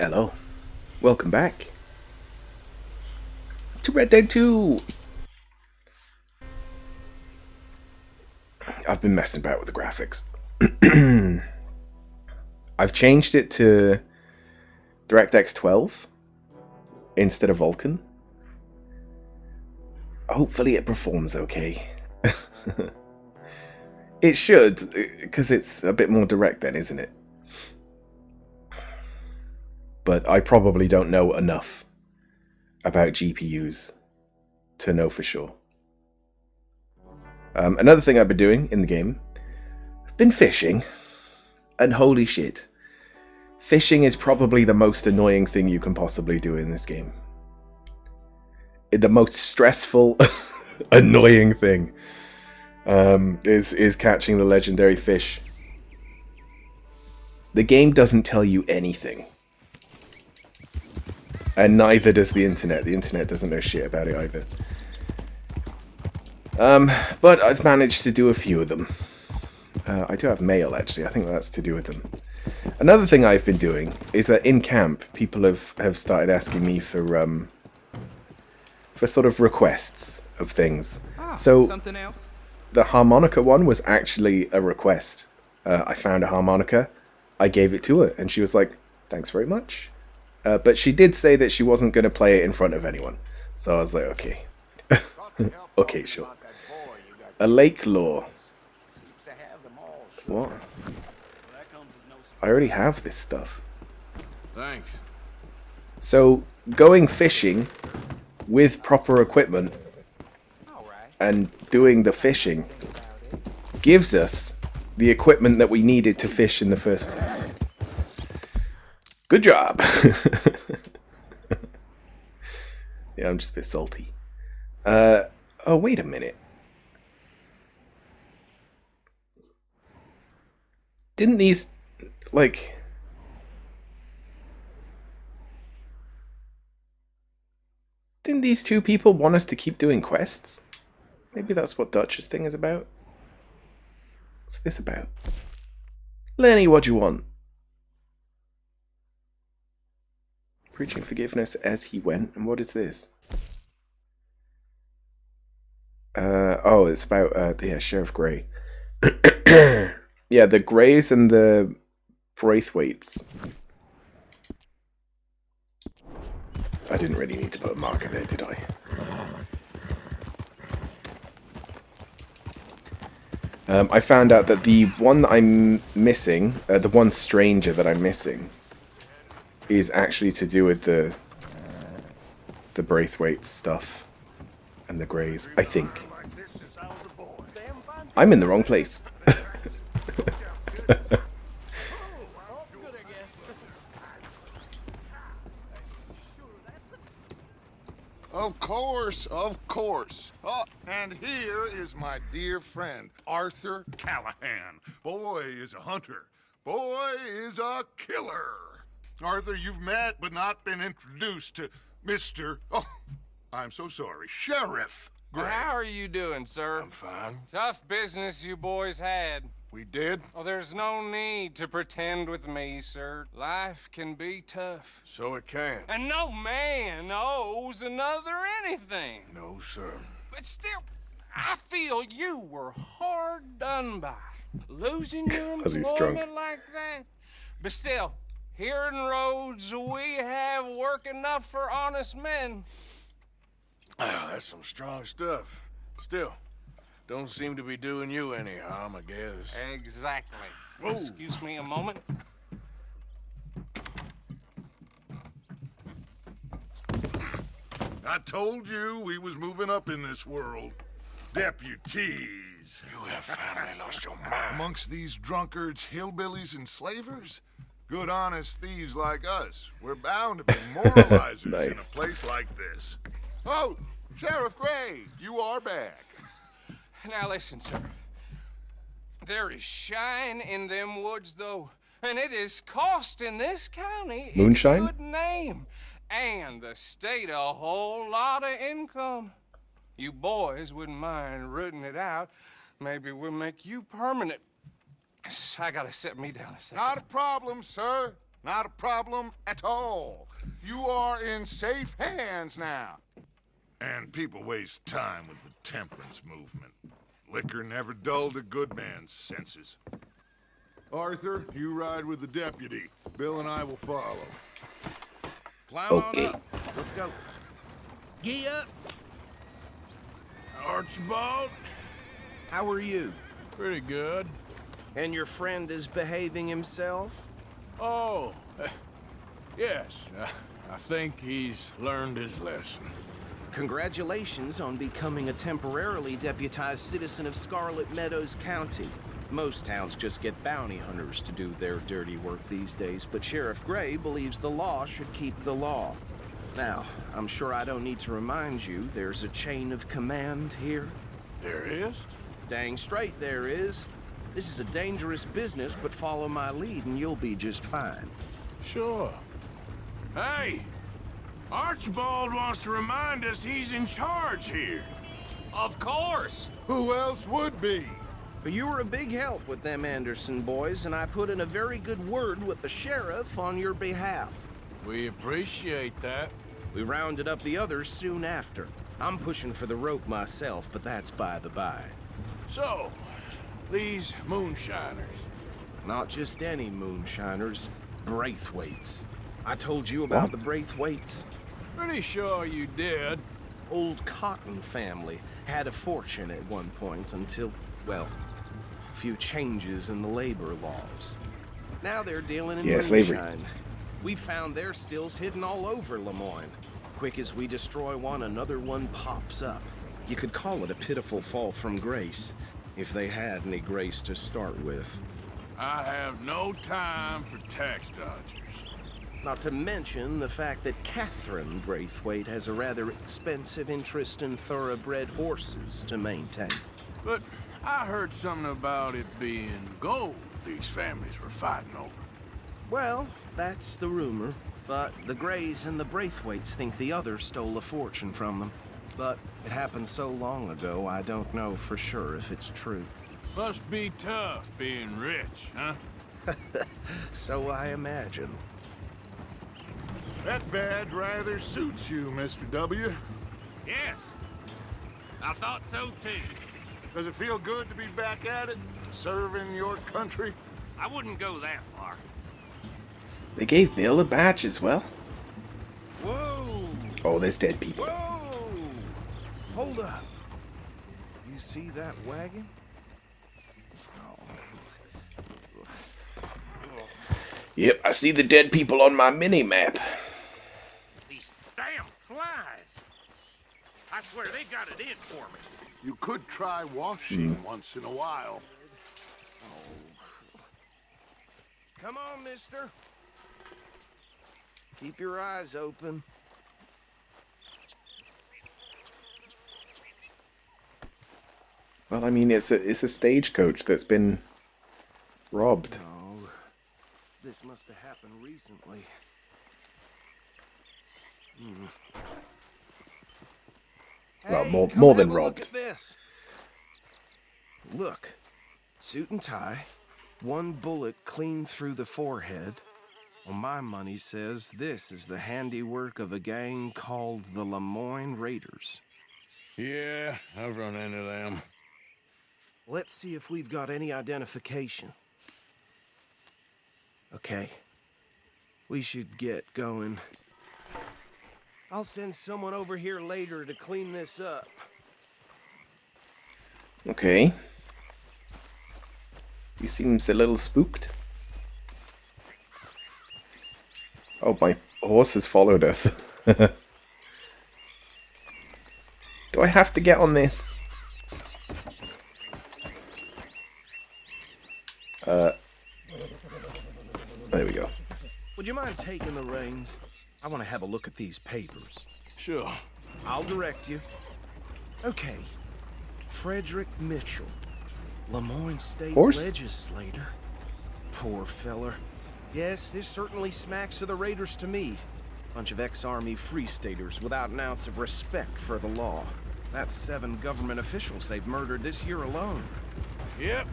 Hello. Welcome back to Red Dead 2. I've been messing about with the graphics. I've changed it to DirectX 12 instead of Vulkan. Hopefully it performs okay. It should, because it's a bit more direct then, isn't it? But I probably don't know enough about GPUs to know for sure. Another thing I've been doing in the game, I've been fishing, and holy shit, fishing is probably the most annoying thing you can possibly do in this game. The most stressful, annoying thing is catching the legendary fish. The game doesn't tell you anything. And neither does the internet. The internet doesn't know shit about it either. But I've managed to do a few of them. I do have mail, actually. I think that's to do with them. Another thing I've been doing is that in camp, people have started asking me for sort of requests of things. So something else? the harmonica one was actually a request. I found a harmonica. I gave it to her, and she was like, "Thanks very much." But she did say that she wasn't going to play it in front of anyone. So I was like, okay. Okay, sure. A lake law. What? I already have this stuff. Thanks. So, going fishing with proper equipment and doing the fishing gives us the equipment that we needed to fish in the first place. Good job. Yeah, I'm just a bit salty. Oh, wait a minute. Didn't these, like... Didn't these two people want us to keep doing quests? Maybe that's what Dutch's thing is about. What's this about? Lenny, what do you want? Preaching forgiveness as he went. And what is this? Oh, it's about, yeah, Sheriff Grey. Yeah, the Greys and the Braithwaites. I didn't really need to put a marker there, did I? I found out that the one that I'm missing, the one stranger that I'm missing, is actually to do with the Braithwaite stuff and the Greys, I think. I'm in the wrong place. Of course, of course. Oh, and here is my dear friend, Arthur Callahan. Boy is a hunter. Boy is a killer. Arthur, you've met but not been introduced to Mr. Oh, I'm so sorry, Sheriff Grey. How are you doing, sir? I'm fine. Tough business you boys had. We did? Oh, there's no need to pretend with me, sir. Life can be tough. So it can. And no man owes another anything. No, sir. But still, I feel you were hard done by. Losing your 'Cause he's drunk. employment like that. But still, here in Rhodes, we have work enough for honest men. Oh, that's some strong stuff. Still, don't seem to be doing you any harm, I guess. Exactly. Whoa. Excuse me a moment. I told you we was moving up in this world. Deputies. You have finally lost your mind. Amongst these drunkards, hillbillies, and slavers? Good honest thieves like us. We're bound to be moralizers in a Nice. place like this. Oh, Sheriff Grey, you are back. Now listen, sir. There is shine in them woods, though, and it is costing this county Moonshine? its good name and the state a whole lot of income. You boys wouldn't mind rooting it out. Maybe we'll make you permanent. I gotta set me down a second. Not a problem, sir. Not a problem at all. You are in safe hands now. And people waste time with the temperance movement. Liquor never dulled a good man's senses. Arthur, you ride with the deputy. Bill and I will follow. Climb Okay. on up. Let's go. Gee up. Archibald. How are you? Pretty good. And your friend is behaving himself? Oh, yes. I think he's learned his lesson. Congratulations on becoming a temporarily deputized citizen of Scarlet Meadows County. Most towns just get bounty hunters to do their dirty work these days, but Sheriff Gray believes the law should keep the law. Now, I'm sure I don't need to remind you there's a chain of command here. There is? Dang straight there is. This is a dangerous business, but follow my lead and you'll be just fine. Sure. Hey! Archibald wants to remind us he's in charge here. Of course. Who else would be? But you were a big help with them Anderson boys, and I put in a very good word with the sheriff on your behalf. We appreciate that. We rounded up the others soon after. I'm pushing for the rope myself, but that's by the by. So, these moonshiners. Not just any moonshiners, Braithwaites. I told you about the Braithwaites. Pretty sure you did. Old Cotton family had a fortune at one point until, well, a few changes in the labor laws. Now they're dealing in slavery. moonshine. We found their stills hidden all over Lemoyne. Quick as we destroy one, another one pops up. You could call it a pitiful fall from grace, if they had any grace to start with. I have no time for tax dodgers. Not to mention the fact that Catherine Braithwaite has a rather expensive interest in thoroughbred horses to maintain. But I heard something about it being gold these families were fighting over. Well, that's the rumor. But the Grays and the Braithwaites think the others stole a fortune from them. But it happened so long ago, I don't know for sure if it's true. Must be tough being rich, huh? So I imagine. That badge rather suits you, Mr. W. Yes, I thought so too. Does it feel good to be back at it, serving your country? I wouldn't go that far. They gave Bill a badge as well. Whoa! Oh, there's dead people. Whoa! Hold up. You see that wagon? Yep, I see the dead people on my mini-map. These damn flies. I swear they got it in for me. You could try washing once in a while. Come on, mister. Keep your eyes open. Well, I mean, it's a stagecoach that's been robbed. No, this must have happened recently. Well, Hey, more come than have a look robbed. at this. Look, suit and tie, one bullet clean through the forehead. Well, my money says this is the handiwork of a gang called the Lemoyne Raiders. Yeah, I've run into them. Let's see if we've got any identification. Okay. We should get going. I'll send someone over here later to clean this up. Okay. He seems a little spooked. Oh, my horse has followed us. Do I have to get on this? There we go. Would you mind taking the reins? I want to have a look at these papers. Sure. I'll direct you. Okay. Frederick Mitchell, Lemoyne State Horse? legislator. Poor feller. Yes, this certainly smacks of the Raiders to me. Bunch of ex-Army Free Staters without an ounce of respect for the law. That's 7 government officials they've murdered this year alone. Yep.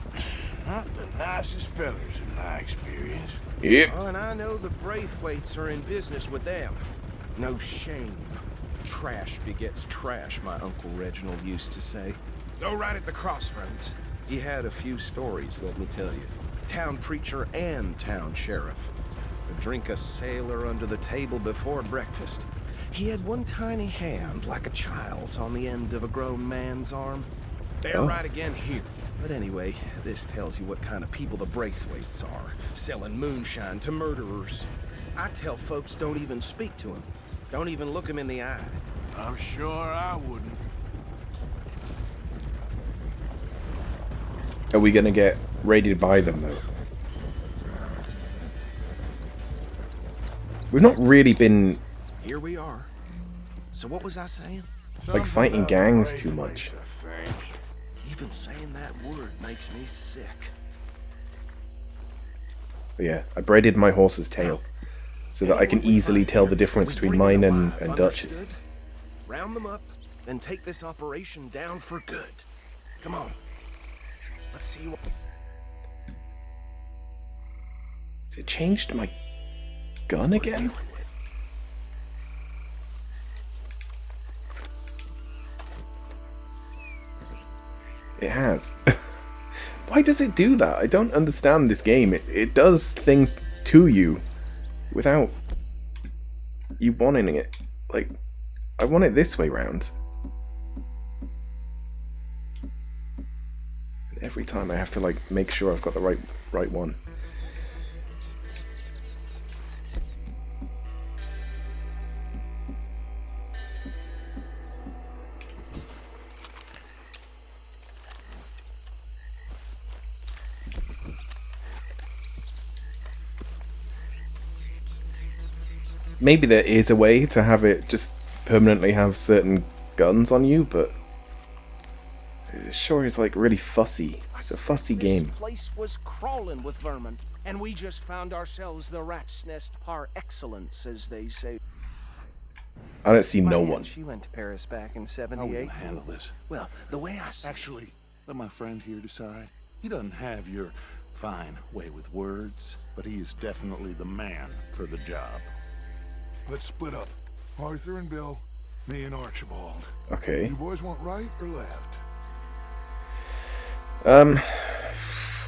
Not the nicest fellas in my experience. Yep. Oh, and I know the Braithwaites are in business with them. No shame. Trash begets trash, my Uncle Reginald used to say. Go right at the crossroads. He had a few stories, let me tell you. Town preacher and town sheriff. Would drink a sailor under the table before breakfast. He had one tiny hand, like a child's, on the end of a grown man's arm. They're right again here. But anyway, this tells you what kind of people the Braithwaites are. Selling moonshine to murderers. I tell folks don't even speak to him. Don't even look him in the eye. I'm sure I wouldn't. Are we gonna get raided by them though? We've not really been Here we are. So what was I saying? like fighting gangs too much. I think. Even saying that word makes me sick. But yeah, I braided my horse's tail so that I can easily tell the difference between mine and Dutch's. Understood? Round them up, then take this operation down for good. Come on. Let's see what... Has it changed my gun again? It has. Why does it do that? I don't understand this game. It does things to you without you wanting it. Like, I want it this way round. Every time I have to like make sure I've got the right one. Maybe there is a way to have it just permanently have certain guns on you, but it sure is like really fussy. It's a fussy game. This place was crawling with vermin, and we just found ourselves the rat's nest par excellence, as they say. I don't see My no aunt, one. She went to Paris back in How will '78. you handle this? Well, the way I see Actually, let my friend here decide. He doesn't have your fine way with words, but he is definitely the man for the job. Let's split up. Arthur and Bill, me and Archibald. Okay. You boys want right or left?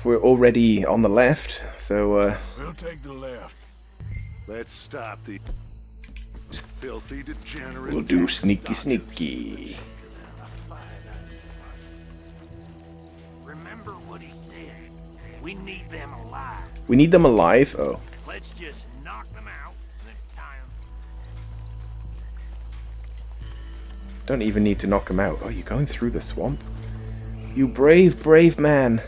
We're already on the left, so We'll take the left. Let's stop the filthy degenerate. we'll do sneaky sneaky. Remember what he said. We need them alive. We need them alive. Oh, Let's just knock them out and then tie them. don't even need to knock them out. Oh, you're going through the swamp? You brave, brave man.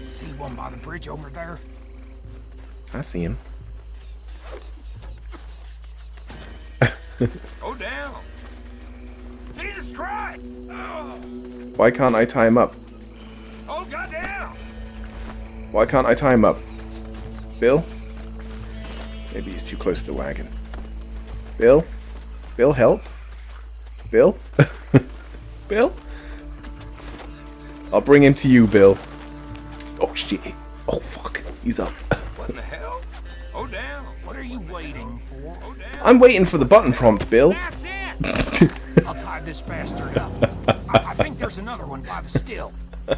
see one by the bridge over there. I see him. Go down. Jesus Christ! Oh, Why can't I tie him up? oh goddamn! Why can't I tie him up? Bill? Maybe he's too close to the wagon. Bill? Bill, help? Bill? Bill? I'll bring him to you, Bill. Oh, shit. Oh, fuck. He's up. What in the hell? Oh down. What are you waiting for? Oh down. I'm waiting for the button prompt, Bill. That's it! I'll tie this bastard up. I think there's another one by the still. I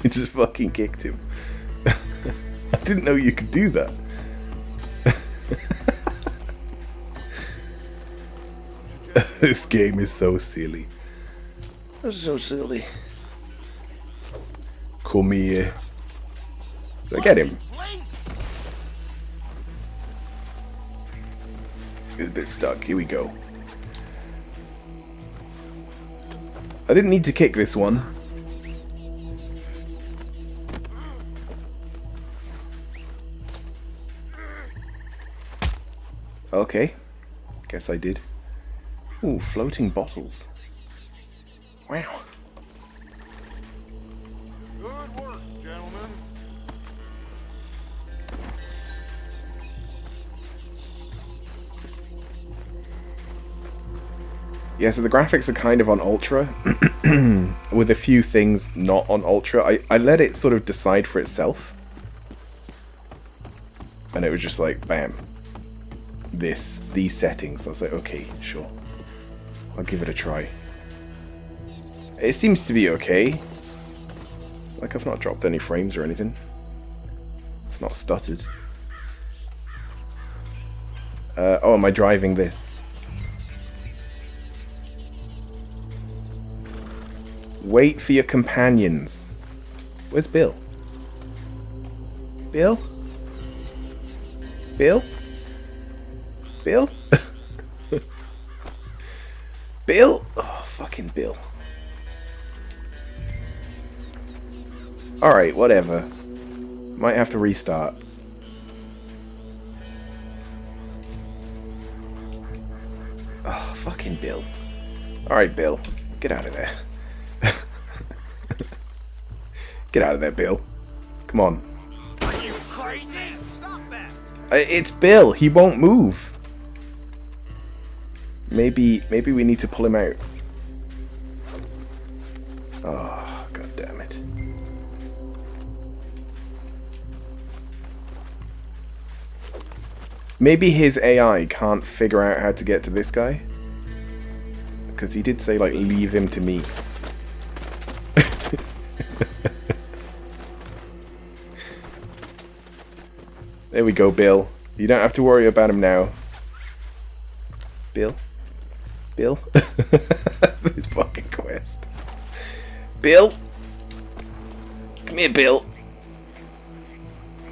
just fucking kicked him. I didn't know you could do that. This game is so silly. It's so silly. Come here. Did I get him? He's a bit stuck. Here we go. I didn't need to kick this one. Okay. Guess I did. Ooh, floating bottles. Wow. Good work, gentlemen. Yeah, so the graphics are kind of on ultra, with a few things not on ultra. I let it sort of decide for itself. And it was just like, bam. These settings. I was like, okay, sure. I'll give it a try. It seems to be okay. Like, I've not dropped any frames or anything. It's not stuttered. Oh, am I driving this? Wait for your companions. Where's Bill? Bill? Bill? Bill? Bill? Oh, fucking Bill. Alright, whatever. Might have to restart. Oh, fucking Bill. Alright, Bill. Get out of there. Get out of there, Bill. Come on. Are you crazy? Stop that! It's Bill. He won't move. Maybe we need to pull him out. Oh, god damn it. Maybe his AI can't figure out how to get to this guy. Because he did say, like, leave him to me. There we go, Bill. You don't have to worry about him now. Bill? Bill? This fucking quest. Bill? Come here, Bill.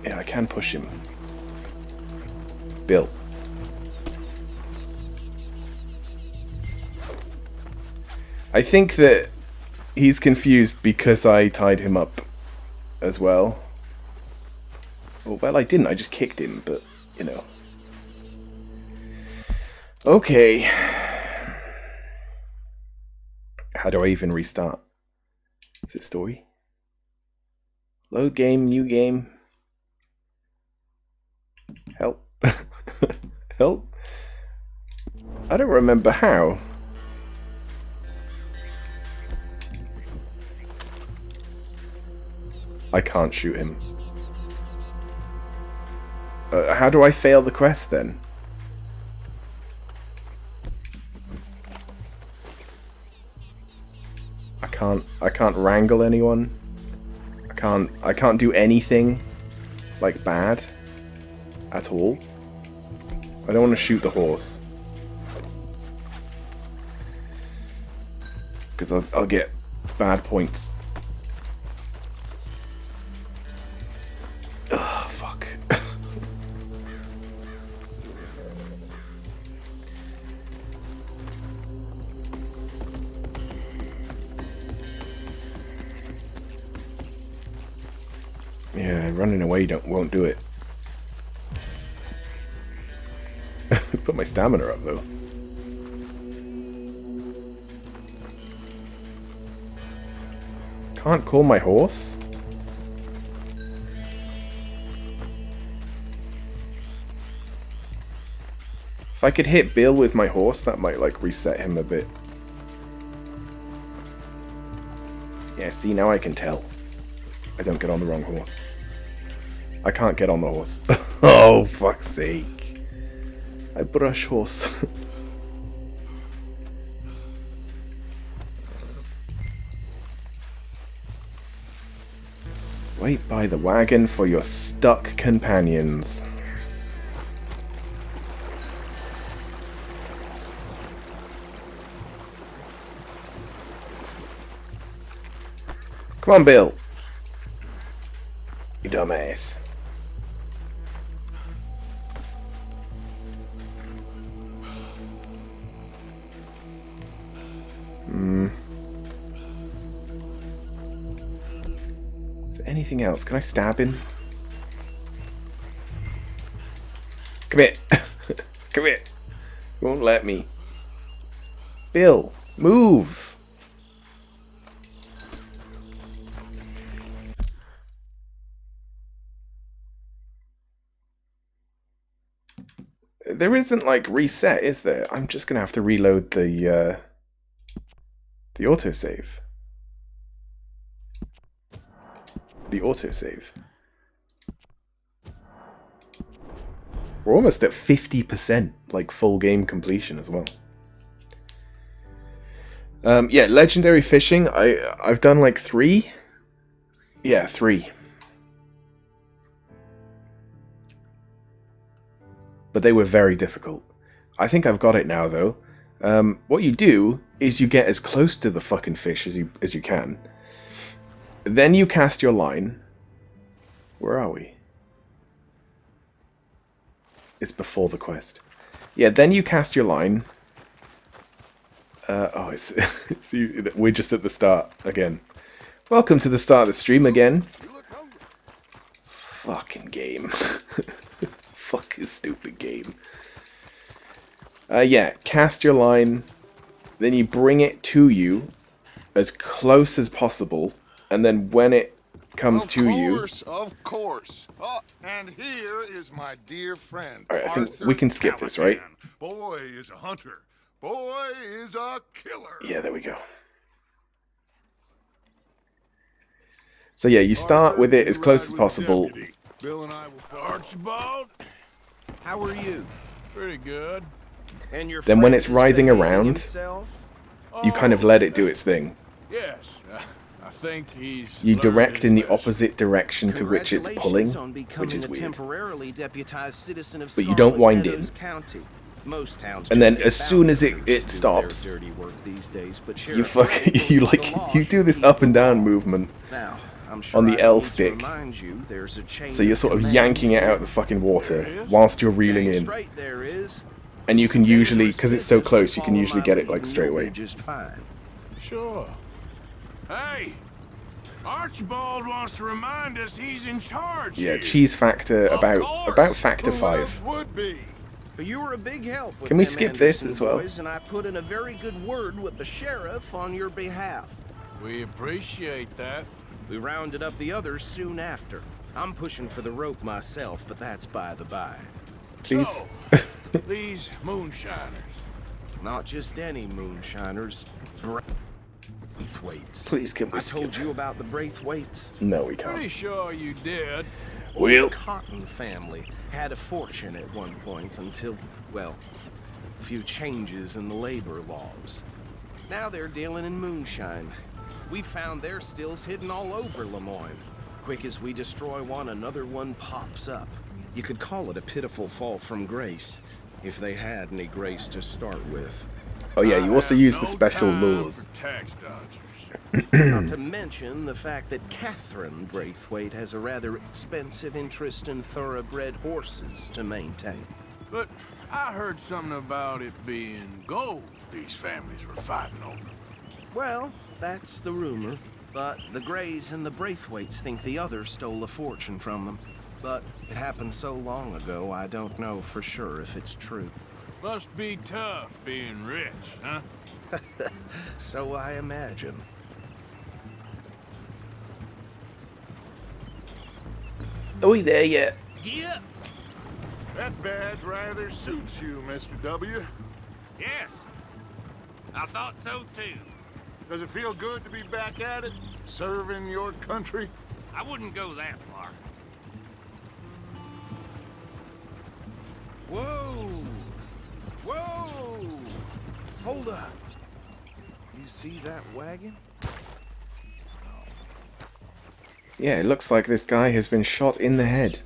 Yeah, I can push him. Bill. I think that he's confused because I tied him up as well. Well, I didn't. I just kicked him, but, you know. Okay. How do I even restart? Is it story? Load game, new game. Help. Help. I don't remember how. I can't shoot him. How do I fail the quest then? I can't wrangle anyone. I can't do anything like bad at all. I don't want to shoot the horse because I'll get bad points. Ugh, fuck. Yeah, running away won't do it. Put my stamina up though. Can't call my horse? If I could hit Bill with my horse, that might like reset him a bit. Yeah, see, now I can tell. I don't get on the wrong horse. I can't get on the horse. Oh, fuck's sake. I brush horse. Wait by the wagon for your stuck companions. Come on, Bill. You dumbass. Is there anything else? Can I stab him? Come here. Come here. You won't let me. Bill, move. There isn't like reset, is there? I'm just gonna have to reload the The autosave. The autosave. We're almost at 50%, like full game completion as well. Yeah, legendary fishing. I've done like 3. Yeah, 3. But they were very difficult. I think I've got it now though. What you do is you get as close to the fucking fish as you can. Then you cast your line. Where are we? It's before the quest. Yeah, then you cast your line. We're just at the start again. Welcome to the start of the stream again. Fucking game. Fucking stupid game. Yeah, cast your line. Then you bring it to you as close as possible. And then when it comes to you... Of course. Oh, and here is my dear friend. Alright, I think we can skip this, right? Boy is a hunter. Boy is a killer. Yeah, there we go. So yeah, you start with it as close as possible. Bill and I will Archibald? How are you? Pretty good. And your Then when friend it's is writhing behaving around, himself? you kind of let it do its thing. Yes, I think he's... You learned direct his in the lesson. opposite direction to which it's pulling, Congratulations on becoming which is a weird. temporarily deputized citizen of But you don't Scarlet wind Meadows in. County. Most towns And just then get as soon as bounty it hunters to do their stops, dirty work these days, but you Sheriff fucking Gray you believes like the law you should do this keep up and the down law. movement Now, I'm sure on the I don't L need to stick. remind you, there's a chain So you're of sort of command. yanking it out of the fucking water whilst you're reeling Dang in. straight there is. And you can It's usually, dangerous because it's so business, close, but you can follow usually my get it lead like and straight you'll be away. just fine. Sure. Hey! Archibald wants to remind us he's in charge Yeah, here. cheese factor Of about course. factor Who 5. else would be? You were a big help with Can we them skip this Anderson as well? boys, and I put in a very good word with the sheriff on your behalf. We appreciate that. We rounded up the others soon after. I'm pushing for the rope myself, but that's by the by. Please. So, these moonshiners. Not just any moonshiners. Braithwaites. Please, can we I told skip? you about the Braithwaites. No, we Pretty can't. sure you did. Will. The Cotton family had a fortune at one point until, well, a few changes in the labor laws. Now they're dealing in moonshine. We found their stills hidden all over Lemoyne. Quick as we destroy one, another one pops up. You could call it a pitiful fall from grace, if they had any grace to start with. Oh yeah, you also I have use the no special time laws. for tax dodgers. Not to mention the fact that Catherine Braithwaite has a rather expensive interest in thoroughbred horses to maintain. But I heard something about it being gold these families were fighting over. Well, that's the rumor. But the Greys and the Braithwaites think the others stole a fortune from them. But it happened so long ago, I don't know for sure if it's true. Must be tough being rich, huh? So I imagine. Are we there yet? Yeah. That badge rather suits you, Mr. W. Yes. I thought so too. Does it feel good to be back at it, serving your country? I wouldn't go that far. Whoa! Whoa! Hold up. You see that wagon? Yeah, it looks like this guy has been shot in the head.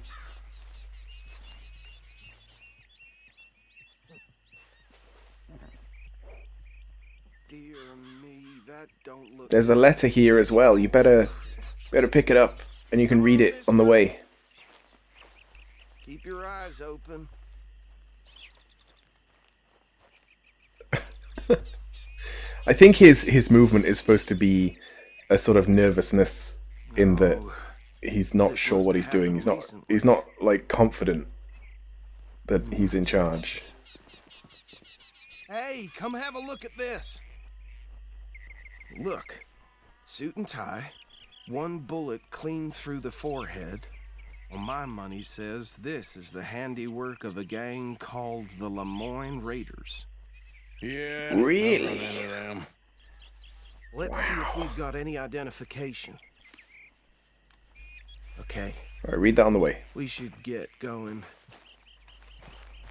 Dear me, that don't look... There's a letter here as well. You better pick it up and you can read it on the way. Keep your eyes open. I think his movement is supposed to be a sort of nervousness in that he's not sure what he's doing. He's not like confident that he's in charge. Hey, come have a look at this. Look, suit and tie, one bullet clean through the forehead. Well, my money says this is the handiwork of a gang called the Lemoyne Raiders. Yeah. Really? I've run into them. if we've got any identification. Okay, All right, read that on the way. we should get going.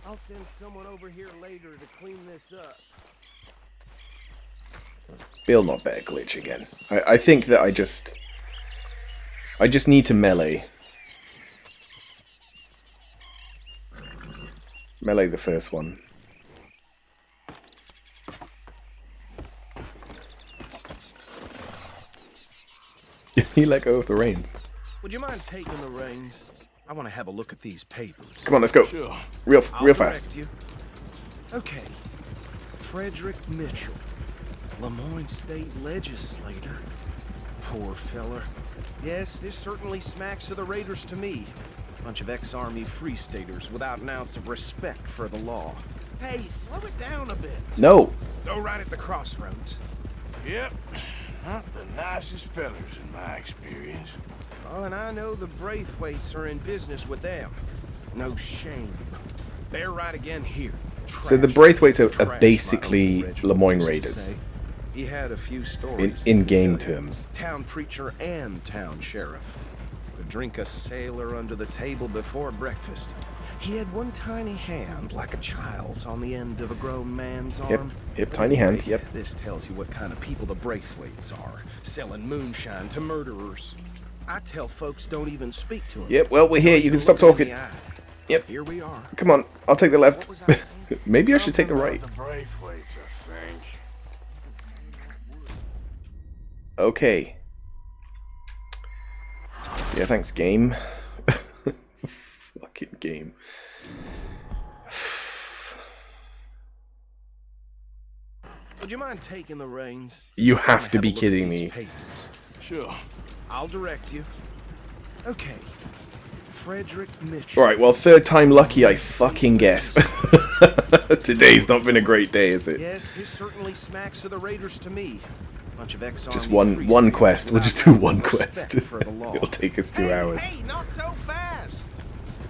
I'll send someone over here later to clean this up. Bill not better glitch again. I think that I just need to melee. Melee the first one. You let go of the reins. Would you mind taking the reins? I want to have a look at these papers. Come on, let's go. Sure. Real I'll fast. direct you. Okay. Frederick Mitchell, Lemoyne State Legislator. Poor feller. Yes, this certainly smacks of the Raiders to me. Bunch of ex-Army Free Staters without an ounce of respect for the law. Hey, slow it down a bit. No. Go right at the crossroads. Yep. Not the nicest fellers in my experience. Oh, and I know the Braithwaites are in business with them. No shame. They're right again here. So the Trash. Braithwaites are Trash, my basically Uncle Reginald Lemoyne used to Raiders. say. He had a few stories. In let me game tell you. terms. Town preacher and town sheriff. Could drink a sailor under the table before breakfast. He had one tiny hand, like a child's, on the end of a grown man's arm. Yep, tiny hand, Anyway, yep. This tells you what kind of people the Braithwaites are, selling moonshine to murderers. I tell folks don't even speak to him. Yep, well, we're here. You can stop Look 'em in talking. the eye. Yep. Here we are. Come on, I'll take the left. What was I saying? Maybe I should take the Something right. about The Braithwaites, I think. Okay. Yeah, thanks, game. Fucking game. Would you mind taking the reins? You I wanna have to a be look at kidding these me. papers. Sure. I'll direct you. Okay. Frederick Mitchell. Alright, well, third time lucky, I fucking guess. Today's not been a great day, is it? Yes, this certainly smacks of the Raiders to me. Bunch of ex-Army Just one Free one Staters quest. We'll without just do an ounce one of respect quest. for the law. It'll take us 2 Hey, hours. Hey, not so fast.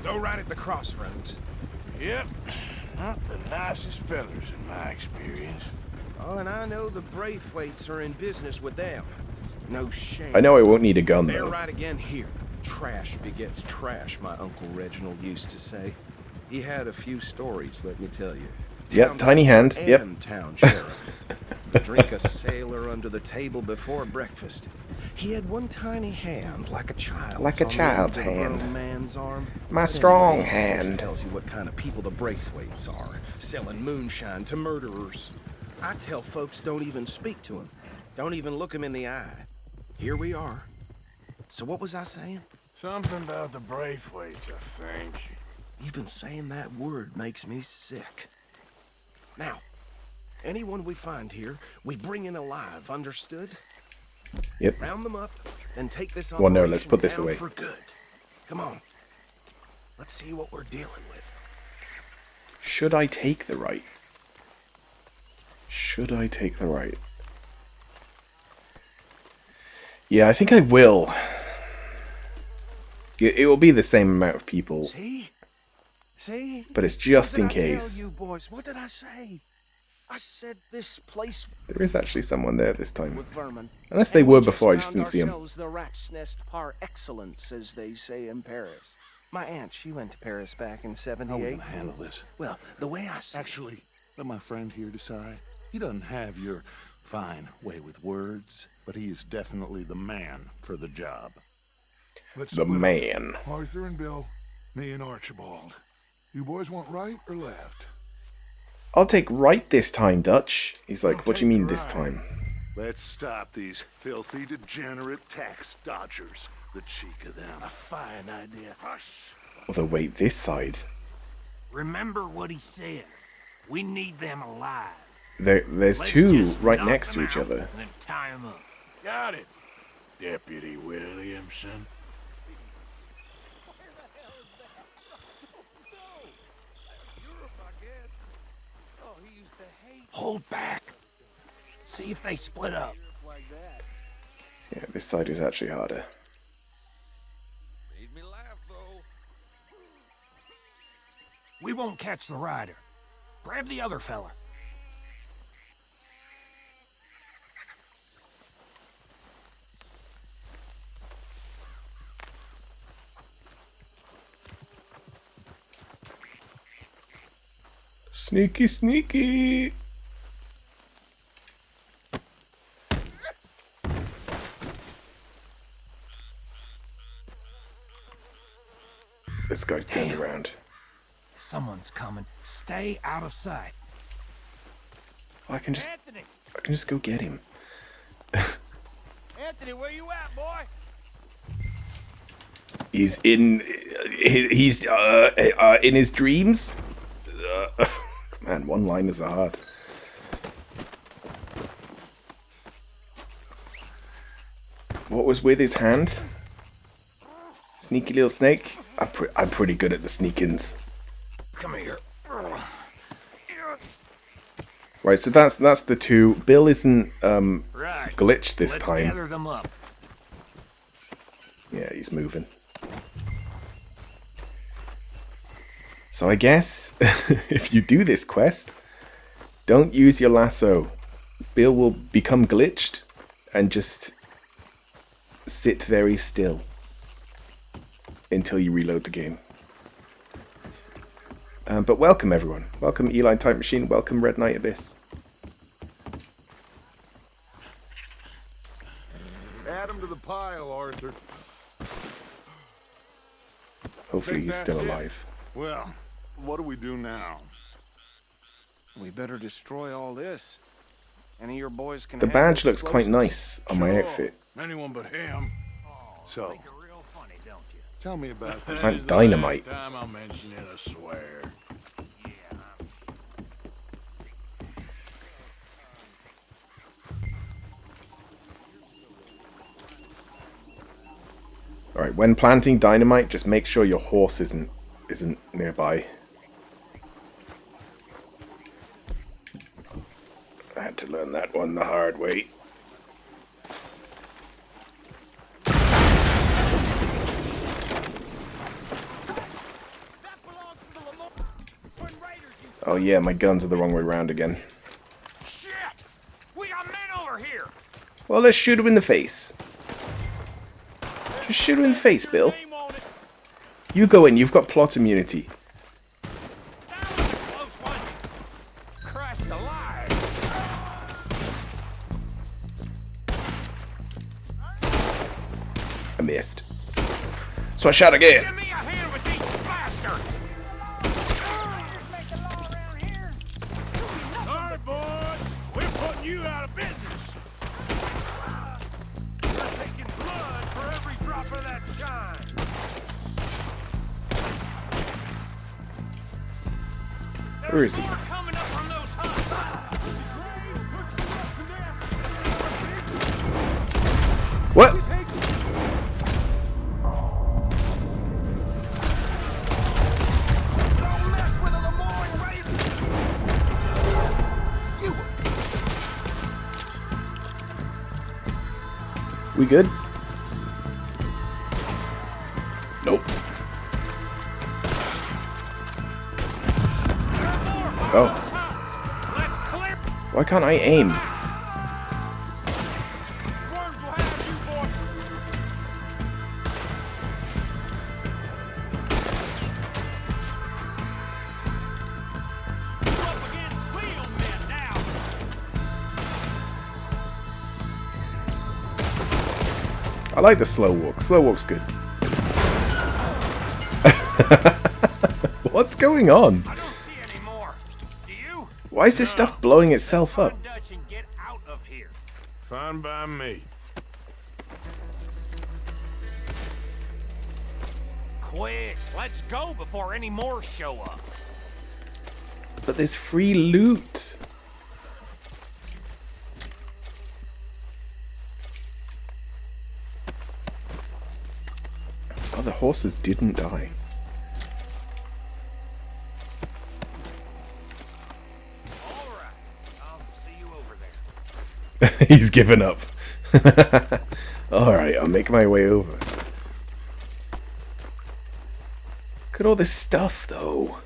Go right at the crossroads. Yep. Not the nicest fellers in my experience. Oh, and I know the Braithwaites are in business with them. No shame. I know I won't need a gun, They're though. right again here. Trash begets trash, my Uncle Reginald used to say. He had a few stories, let me tell you. Yep, Town tiny hand, preacher yep. and town sheriff. Drink a sailor under the table before breakfast. He had one tiny hand, like a child. Like a child's hand. Man's arm. My But strong anyway, this hand. tells you what kind of people the Braithwaites are, selling moonshine to murderers. I tell folks don't even speak to him. Don't even look him in the eye. Here we are. So what was I saying? Something about the Braithwaites, I think. Even saying that word makes me sick. Now, anyone we find here, we bring in alive, understood? Yep. Round them up, and take this Well, no, let's operation put this down away. for good. Come on. Let's see what we're dealing with. Should I take the right? Should I take the right? Yeah, I think I will. It will be the same amount of people, See? See? but it's just What in did I case. tell you boys? What did I say? I said this place There is actually someone there this time. With vermin. Unless they And were we before, I just found didn't see them. ourselves the rat's nest par excellence, as they say in Paris. My aunt, she went to Paris back in How are we '78. gonna handle this? Well, the way I see Actually, let my friend here decide. He doesn't have your fine way with words, but he is definitely the man for the job. Let's The split up. man. Arthur and Bill, me and Archibald. You boys want right or left? I'll take right this time, Dutch. He's like, I'll what do you take mean the this right. time? Let's stop these filthy, degenerate tax dodgers. The cheek of them. A fine idea. Hush! Although, wait, this side. Remember what he said. We need them alive. There's Let's two just right knock next to them each out other. And then tie them up. Got it, Deputy Williamson. Hold back. See if they split up. Yeah, this side is actually harder. Made me laugh, though. We won't catch the rider. Grab the other fella. Sneaky, sneaky. This guy's turned around. Someone's coming. Stay out of sight. Oh, I can just go get him. Anthony, where you at, boy? He's in his dreams. Man, one-liners are hard. What was with his hand? Sneaky little snake. I'm pretty good at the sneakins. Come here. Right, so that's the two. Bill isn't Right. glitched this Let's time. gather them up. Yeah, he's moving. So I guess if you do this quest, don't use your lasso. Bill will become glitched and just sit very still until you reload the game. But welcome everyone. Welcome Eli Type Machine. Welcome Red Knight Abyss. Add him to the pile, Arthur. Hopefully he's still That's it. alive. Well, what do we do now? We better destroy all this. Any of your boys can The handle badge looks quite explosives? nice on my Sure. outfit. Anyone but him. So, Real funny, don't you? tell me about that. Like This is dynamite. The last time I'll mention it, I swear. Alright, when planting dynamite, just make sure your horse isn't nearby. I had to learn that one the hard way. Oh yeah, my guns are the wrong way round again. Shit! We got men over here! Well, let's shoot him in the face. Just shoot him in the face, Bill. Name on it. You go in, you've got plot immunity. That was a close one. Christ alive! I missed. So I shot again. Give me a hand with these bastards! Alright, boys. We're putting you out of business. We're taking blood for every drop of that shine. Where is he? More coming up from those huts. What? Don't mess with the Lemoyne Raiders! We good? Nope. Oh. Let's clear. Why can't I aim? Worms will have you, boys. We're up against real men now. I like the slow walk. Slow walk's good. What's going on? I don't see any more. Do you? Why is this stuff blowing itself up? Find Dutch and get out of here. Fine by me. Quick, let's go before any more show up. But there's free loot. Oh, the horses didn't die. All right, I'll see you over there. He's given up. Alright, I'll make my way over. Look at all this stuff, though.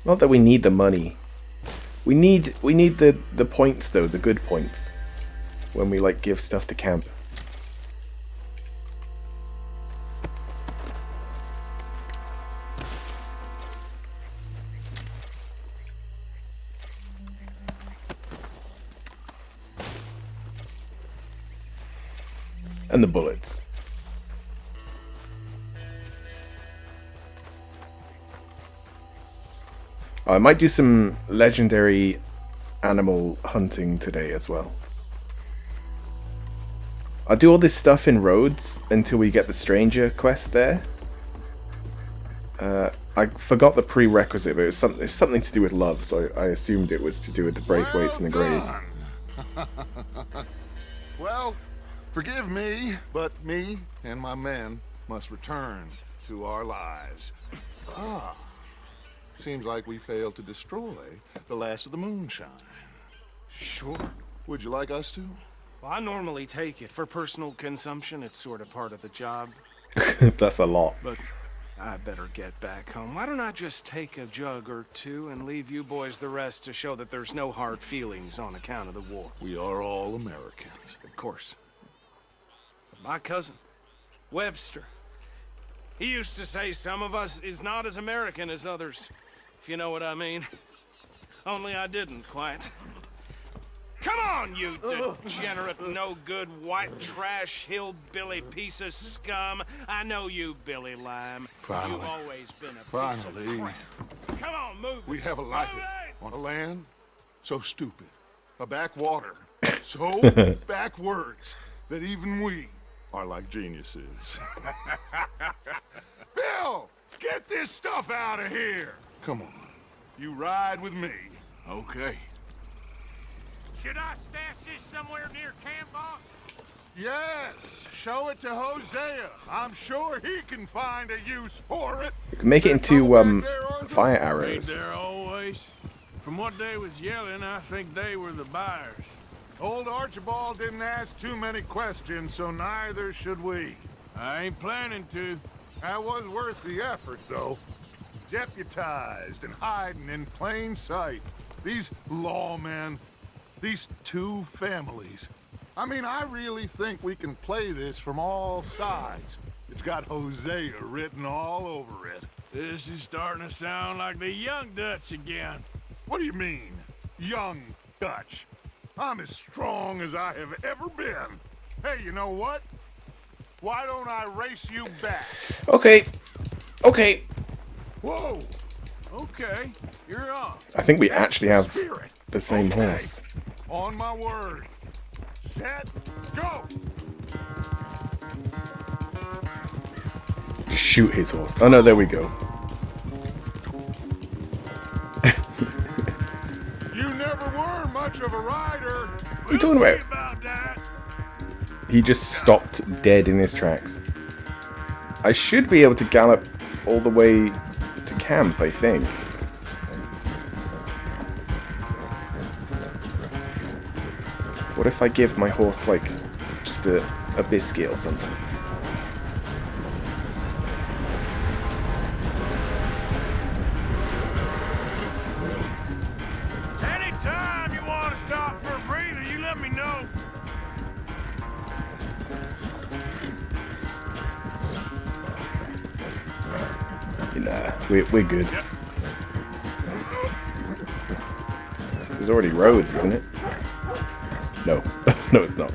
Not that we need the money. We need the points, though, the good points. When we, like, give stuff to camp. And the bullets. I might do some legendary animal hunting today as well. I'll do all this stuff in Rhodes until we get the Stranger quest there. I forgot the prerequisite, but it was something to do with love, so I assumed it was to do with the Braithwaites and the Greys. Well, forgive me, but me and my men must return to our lives. Ah, seems like we failed to destroy the last of the moonshine. Sure. Would you like us to? Well, I normally take it. For personal consumption, it's sort of part of the job. That's a lot. But I better get back home. Why don't I just take a jug or two and leave you boys the rest to show that there's no hard feelings on account of the war? We are all Americans. Of course. My cousin, Webster, he used to say some of us is not as American as others, if you know what I mean. Only I didn't quite. Come on, you degenerate, no-good, white trash, hillbilly piece of scum. I know you, Billy Lime. Finally. You've always been a piece Finally. of crap. Come on, move We it. have a life Move it! on a land so stupid, a backwater so backwards that even we are like geniuses. Bill, get this stuff out of here. Come on, you ride with me. Okay. Should I stash this somewhere near camp, boss? Yes, show it to Hosea. I'm sure he can find a use for it. You can make it into fire Ain't arrows. there always? From what they was yelling, I think they were the buyers. Old Archibald didn't ask too many questions, so neither should we. I ain't planning to. That was worth the effort, though. Deputized and hiding in plain sight. These lawmen, these two families. I mean, I really think we can play this from all sides. It's got Hosea written all over it. This is starting to sound like the Young Dutch again. What do you mean, young Dutch? I'm as strong as I have ever been. Hey, you know what? Why don't I race you back? Okay. Okay. Whoa! Okay, you're on. I think we actually have Spirit. the same Okay. horse. On my word. Set, go! Shoot his horse. Oh no, there we go. You never were much of a rider. What are you talking about? About that. He just stopped dead in his tracks. I should be able to gallop all the way to camp, I think. What if I give my horse, like, just a biscuit or something? Anytime you want to stop for a breather, you let me know. Nah, we're good. There's already roads, isn't it? No. No, it's not.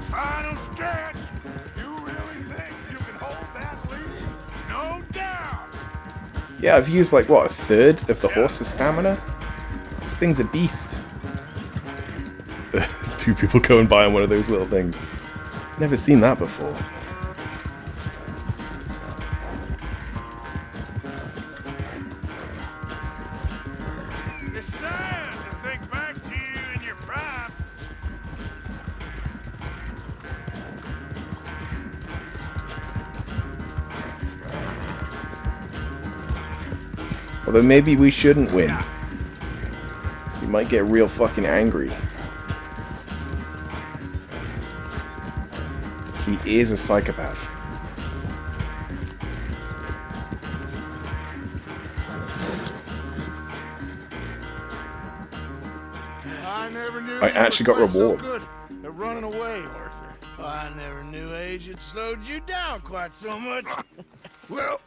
Final stretch. You really think you can hold that lead? No doubt. Yeah, I've used, like, what, a third of the horse's stamina? This thing's a beast. There's two people going by on one of those little things. Never seen that before. It's sad to think back to you in your prime. Although maybe we shouldn't win. We might get real fucking angry. He is a psychopath. I never knew I you actually were got quite so rewards. good at running away, Arthur. I never knew age had slowed you down quite so much. Well,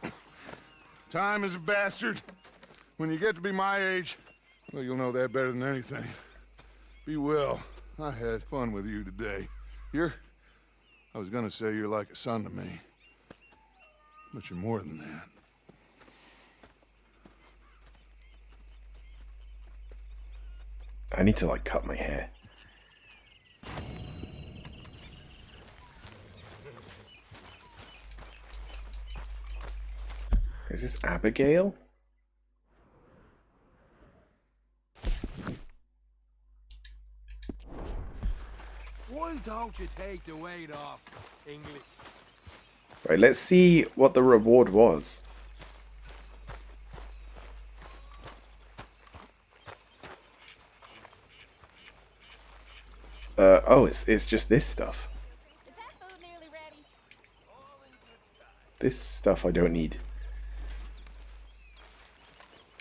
time is a bastard. When you get to be my age, well, you'll know that better than anything. Be well. I had fun with you today. I was gonna say you're like a son to me. But you're more than that. I need to, like, cut my hair. Is this Abigail? Why don't you take the weight off, English? Right, let's see what the reward was. Oh, it's just this stuff. Is that food nearly ready? This stuff I don't need.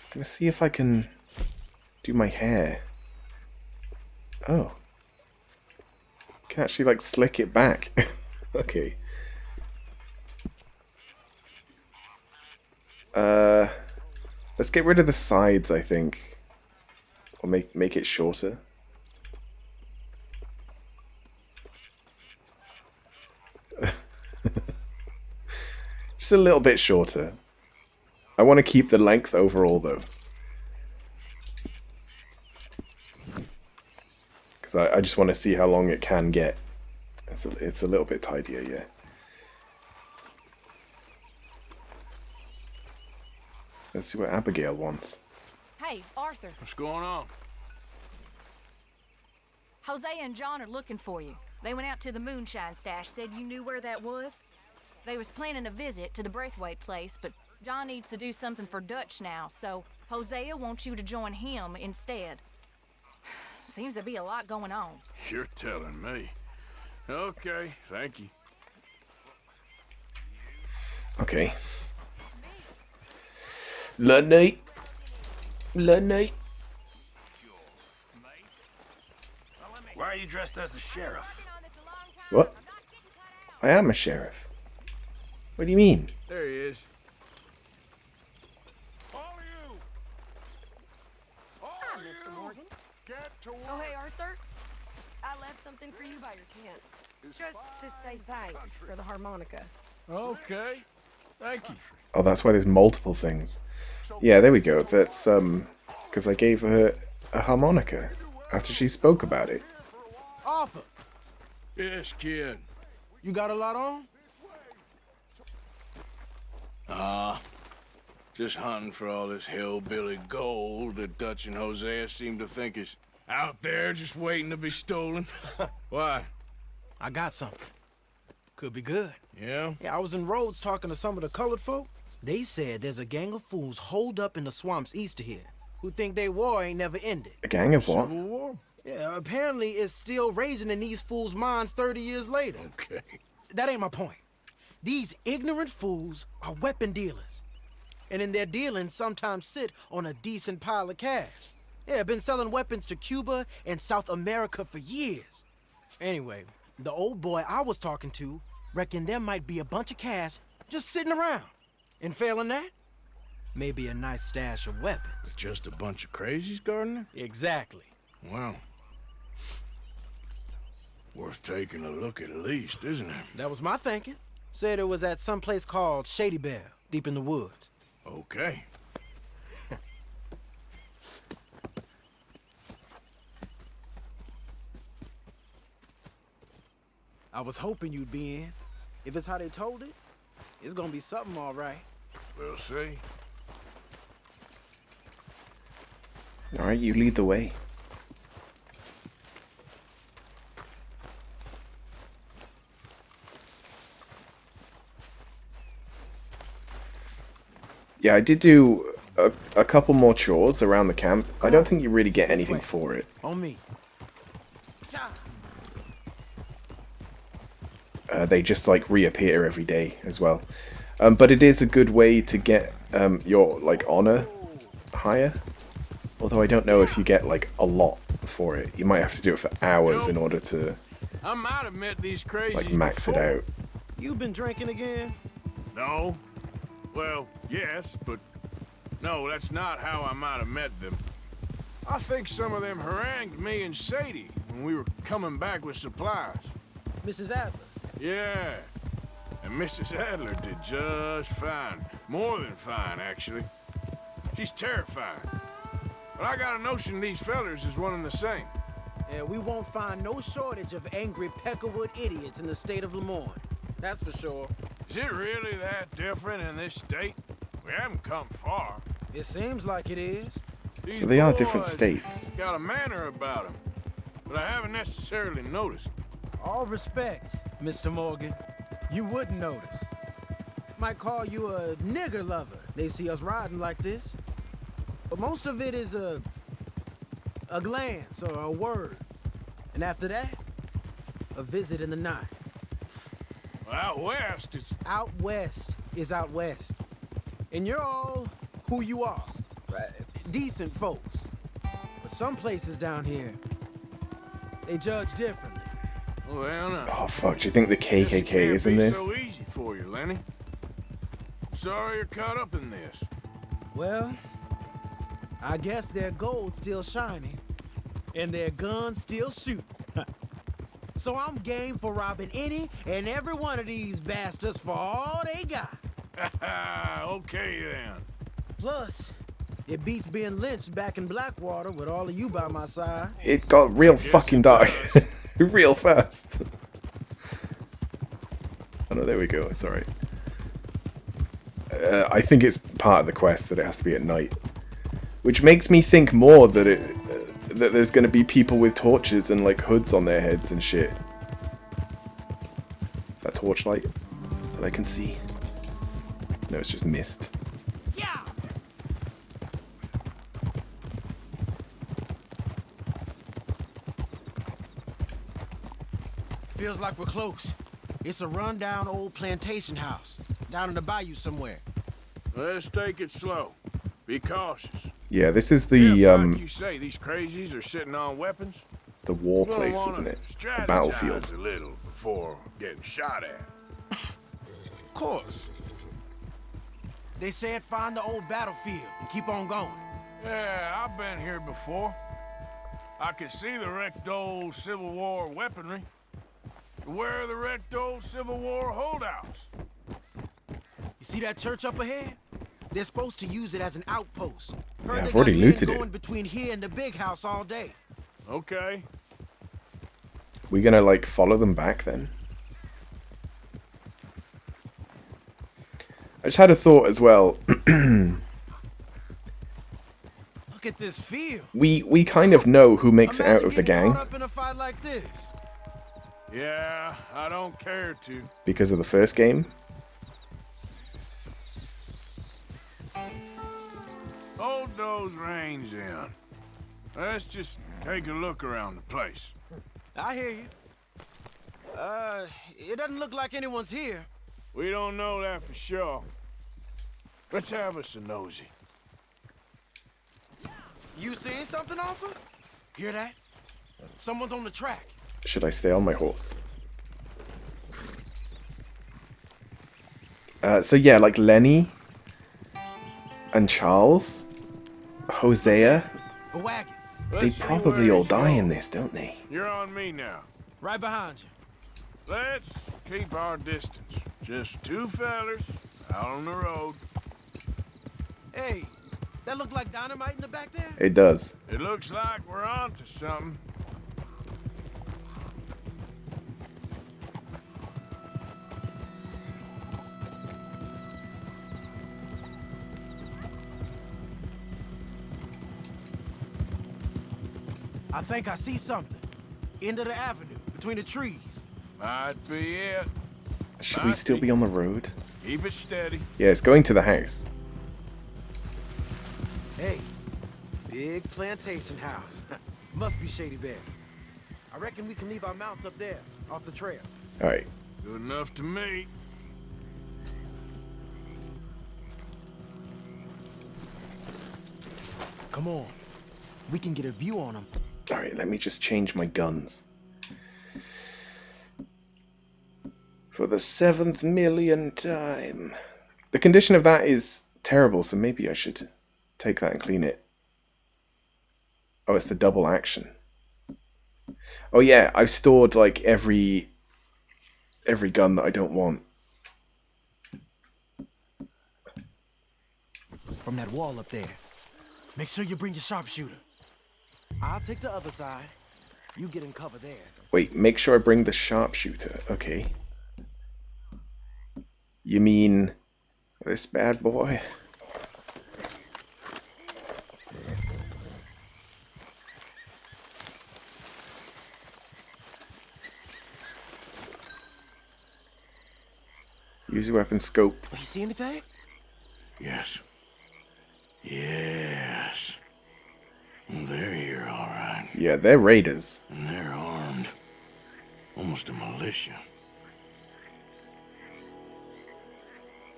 I'm gonna see if I can do my hair. Oh. Can actually, like, slick it back. Okay. Let's get rid of the sides, I think. Or make it shorter. Just a little bit shorter. I want to keep the length overall, though. Because I just want to see how long it can get. It's a little bit tidier, yeah. Let's see what Abigail wants. Hey, Arthur. What's going on? Hosea and John are looking for you. They went out to the moonshine stash, said you knew where that was. They was planning a visit to the Braithwaite place, but John needs to do something for Dutch now, so Hosea wants you to join him instead. Seems to be a lot going on. You're telling me. Okay, thank you. Okay. Lunite. Lunite. Why are you dressed as the sheriff? What? I am a sheriff. What do you mean? There he is. Hi, Mr. Morgan. Oh, hey, Arthur. I left something for you by your tent. Just to say thanks for the harmonica. Okay. Thank you. Oh, that's why there's multiple things. Yeah, there we go. That's, because I gave her a harmonica after she spoke about it. Arthur, Yes, kid. you got a lot on? Just hunting for all this hillbilly gold that Dutch and Hosea seem to think is out there just waiting to be stolen. Why? I got something. Could be good. Yeah? Yeah, I was in Rhodes talking to some of the colored folk. They said there's a gang of fools holed up in the swamps east of here who think their war ain't never ended. A gang of what? Civil War? Yeah, apparently it's still raging in these fools' minds 30 years later. Okay. That ain't my point. These ignorant fools are weapon dealers. And in their dealings sometimes sit on a decent pile of cash. Yeah, been selling weapons to Cuba and South America for years. Anyway, the old boy I was talking to reckoned there might be a bunch of cash just sitting around. And failing that, maybe a nice stash of weapons. With just a bunch of crazies, Gardner? Exactly. Wow. Worth taking a look at least, isn't it? That was my thinking. Said it was at some place called Shady Belle, deep in the woods. Okay. I was hoping you'd be in. If it's how they told it, it's gonna be something all right. We'll see. Alright, you lead the way. Yeah, I did do a couple more chores around the camp. I don't think you really get anything for it. On me. They just, like, reappear every day as well. But it is a good way to get your, like, honor higher. Although I don't know if you get, like, a lot for it. You might have to do it for hours in order to I might have met these crazies Like, max it before. out. You been drinking again? No. Well, yes, but no, that's not how I might have met them. I think some of them harangued me and Sadie when we were coming back with supplies. Mrs. Adler? Yeah. And Mrs. Adler did just fine. More than fine, actually. She's terrifying. But I got a notion these fellers is one and the same. Yeah, we won't find no shortage of angry Peckerwood idiots in the state of Lemoyne. That's for sure. Is it really that different in this state? We haven't come far. It seems like it is. These So they are different boys states. Got a manner about them, but I haven't necessarily noticed. All respect, Mr. Morgan. You wouldn't notice. Might call you a nigger lover. They see us riding like this. But most of it is a glance or a word. And after that, a visit in the night. Well, out west, it's... Out west is out west. And you're all who you are. Decent folks. But some places down here, they judge differently. Well, no. Oh fuck, do you think the KKK is in Can't this? be so easy for you, Lenny. Sorry you're caught up in this. Well, I guess their gold's still shining, and their guns still shoot. So I'm game for robbing any and every one of these bastards for all they got. Okay, then. Plus, it beats being lynched back in Blackwater with all of you by my side. It got real fucking dark. Real fast. Oh no, there we go, it's alright. I think it's part of the quest that it has to be at night. Which makes me think more that that there's going to be people with torches and like hoods on their heads and shit. Is that torchlight that I can see? No, it's just mist. Yeah. Feels like we're close. It's a rundown old plantation house down in the bayou somewhere. Let's take it slow. Be cautious. Yeah, this is If, the like you say, these crazies are sitting on weapons. the war You're gonna place, wanna isn't it? The strategize battlefield. a little before getting shot at. Of course. They said find the old battlefield and keep on going. Yeah, I've been here before. I can see the wrecked old Civil War weaponry. Where are the wrecked old Civil War holdouts? You see that church up ahead? They're supposed to use it as an outpost. Heard Yeah, they I've already got men looted it. going between here and the big house all day. Okay. We gonna like follow them back then? I just had a thought as well. Look at this field. We kind of know who makes it out Imagine of the getting gang caught up in a fight like this. Yeah, I don't care to. because of the first game. Hold those reins in. Let's just take a look around the place. I hear you. It doesn't look like anyone's here. We don't know that for sure. Let's have us a nosy. You seeing something, Arthur? Hear that? Someone's on the track. Should I stay on my horse? So yeah, like Lenny and Charles, Hosea, A wagon. they Let's see probably where all he's die going. in this, don't they? You're on me now. Right behind you. Let's keep our distance. Just two fellers out on the road. Hey, that look like dynamite in the back there? It does. It looks like we're on to something. I think I see something. End of the avenue, between the trees. Might be it. Should we still be on the road? Keep it steady. Yeah, it's going to the house. Hey, big plantation house. Must be Shady Bear. I reckon we can leave our mounts up there, off the trail. Alright. Good enough to me. Come on. We can get a view on them. Alright, let me just change my guns. the 7th million time. The condition of that is terrible, so maybe I should take that and clean it. Oh, it's the double action. Oh yeah, I've stored like every gun that I don't want. From that wall up there. Make sure you bring your sharpshooter. I'll take the other side. You get in cover there. Wait, make sure I bring the sharpshooter. Okay. You mean this bad boy? Use your weapon scope. You see anything? Yes. Yes. They're here, all right. Yeah, they're raiders. And they're armed. Almost a militia.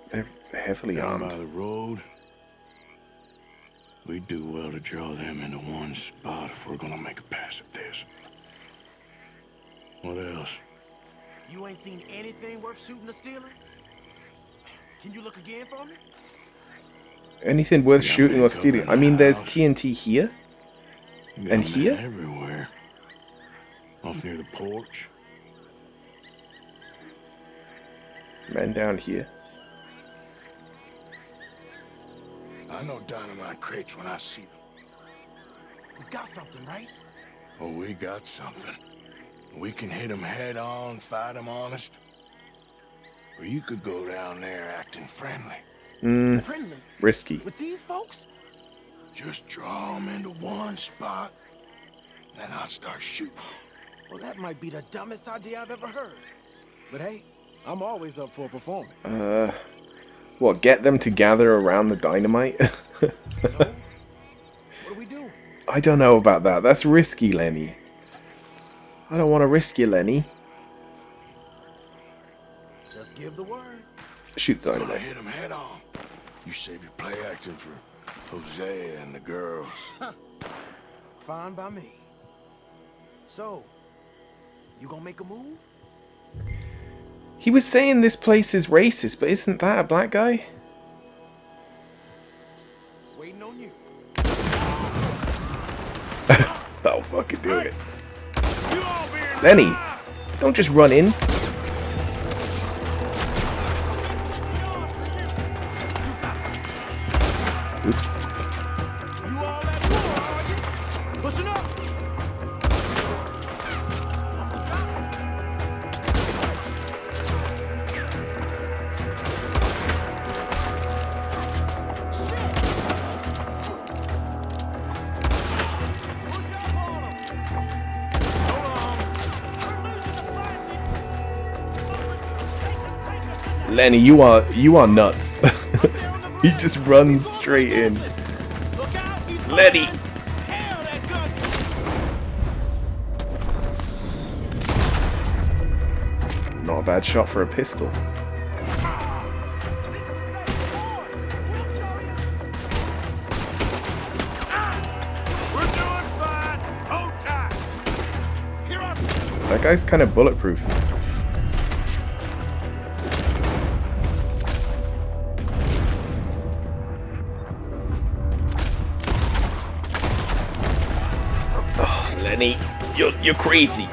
They're heavily Down armed. by the road. We'd do well to draw them into one spot if we're gonna make a pass at this. What else? You ain't seen anything worth shooting or stealing? Can you look again for me? Anything worth Yeah, shooting man, or stealing? cover I mean, the there's house. TNT here. You got And men here? everywhere. Off near the porch. Men down here. I know dynamite crates when I see them. We got something, right? Oh, we got something. We can hit them head on, fight them honest. Or you could go down there acting friendly. Friendly. Risky. With these folks? Just draw them into one spot, then I'll start shooting. Well, that might be the dumbest idea I've ever heard. But hey, I'm always up for a performance. What, get them to gather around the dynamite? So, what do we do? I don't know about that. That's risky, Lenny. I don't want to risk you, Lenny. Just give the word. Shoot the Gonna dynamite. hit them head on. You save your play acting for Hosea and the girls. Fine by me. So, you gonna make a move? He was saying this place is racist, but isn't that a black guy? Waiting on you. That'll fucking do it. Lenny, don't just run in. Oops. You all that war, are you? Pushing up. Almost got Lenny, you are nuts. He just runs straight in. Lenny! Not a bad shot for a pistol. That guy's kind of bulletproof. Oh, Lenny, you're crazy.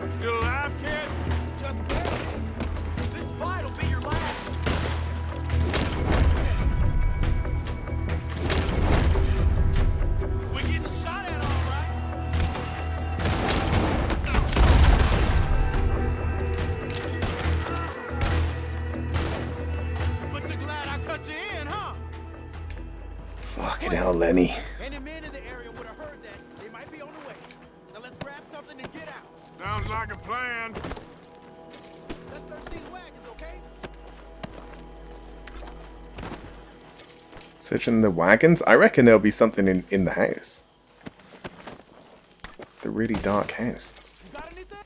Still alive, kid? Just barely. This fight will be your last. We're getting shot at, all right. But you're glad I cut you in, huh? Fucking hell, Lenny. Any men in the area would have heard that. They might be on the way. Now let's grab something and get out. Sounds like a plan. Let's search these wagons, okay? Searching the wagons? I reckon there'll be something in the house. The really dark house. You got anything?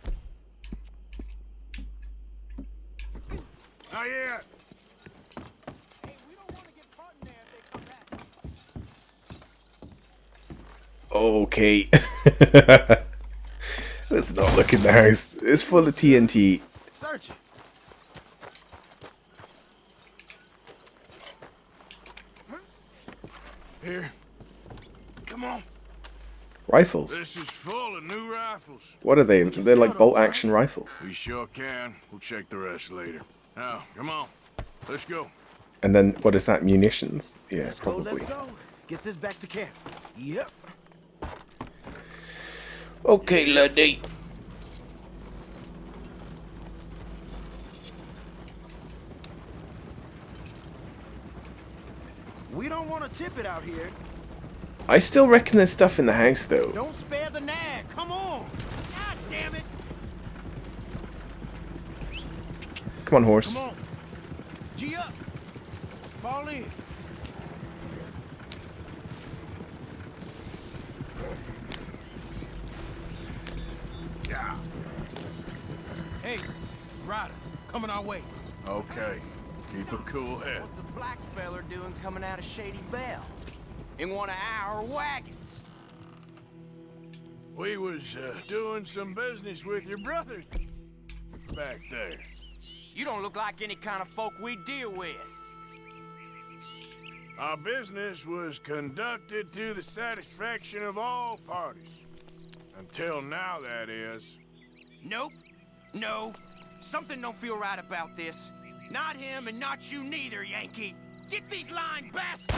Not yet. Hey, we don't want to get caught in there if they come back. Okay. Let's not look in the house. It's full of TNT. Search it. Here. Come on. Rifles. This is full of new rifles. What are they? They're like bolt-action rifles. We sure can. We'll check the rest later. Now, come on. Let's go. And then, what is that? Munitions? Yeah, Let's go, probably. let's go. Get this back to camp. Yep. Okay, laddie. We don't want to tip it out here. I still reckon there's stuff in the house, though. Don't spare the nag. Come on. God damn it. Come on, horse. Come on. G up. Fall in. Hey, riders, coming our way. Okay. Keep a cool head. What's a black feller doing coming out of Shady Belle? In one of our wagons? We was doing some business with your brothers back there. You don't look like any kind of folk we deal with. Our business was conducted to the satisfaction of all parties. Until now, that is. Nope. No. Something don't feel right about this. Not him and not you neither, Yankee. Get these lying bastards!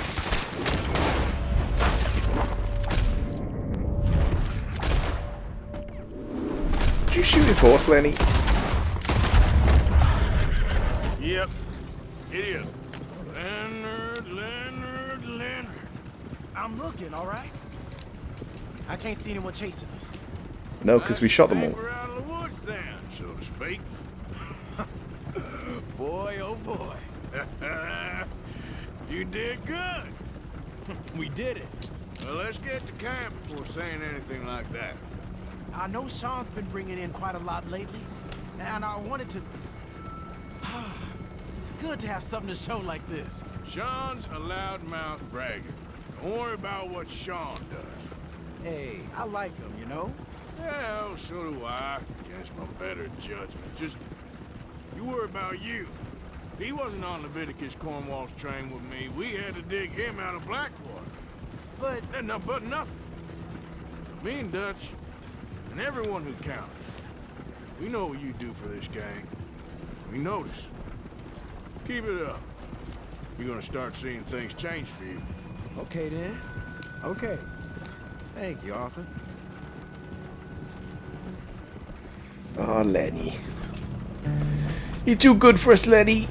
Did you shoot his horse, Lenny? Yep. It is. Leonard. I'm looking, all right? I can't see anyone chasing us. No, because we shot them all. We're out of the woods then, so to speak. Boy, oh boy. You did good. We did it. Well, let's get to camp before saying anything like that. I know Sean's been bringing in quite a lot lately, and I wanted to... It's good to have something to show like this. Sean's a loudmouth bragger. Don't worry about what Sean does. Hey, I like him, you know? Well, so do I. Against my better judgment. Just, you worry about you. He wasn't on Leviticus Cornwall's train with me. We had to dig him out of Blackwater. But... But nothing. Me and Dutch, and everyone who counts. We know what you do for this gang. We notice. Keep it up. You're gonna start seeing things change for you. Okay, then. Okay. Thank you, Arthur. Oh, Lenny. You're too good for us, Lenny.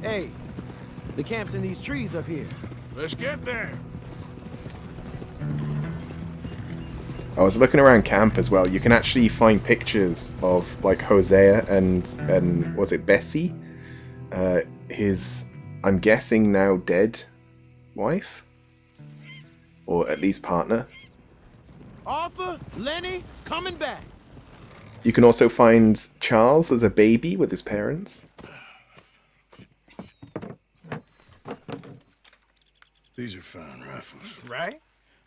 Hey, the camp's in these trees up here. Let's get there. I was looking around camp as well. You can actually find pictures of like Hosea and was it Bessie? His, I'm guessing now dead wife? Or at least partner. Arthur, Lenny, coming back. You can also find Charles as a baby with his parents. These are fine rifles. Right?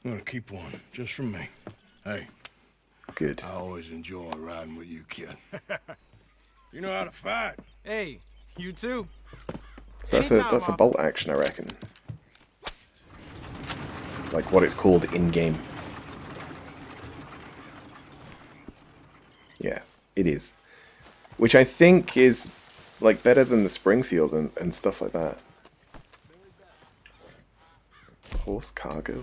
I'm gonna keep one, just for me. Hey. Good. I always enjoy riding with you, kid. You know how to fight. Hey, you too. So that's a bolt action, I reckon. Like what it's called in game. Yeah, it is. Which I think is like better than the Springfield and stuff like that. Horse cargo.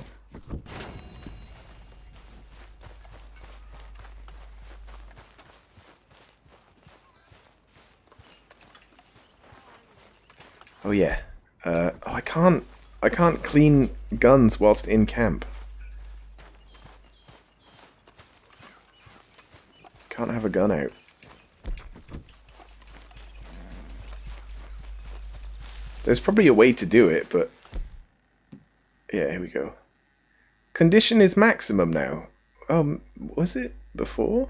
Oh yeah. I can't clean guns whilst in camp. Can't have a gun out. There's probably a way to do it, but yeah, here we go. Condition is maximum now. Was it before?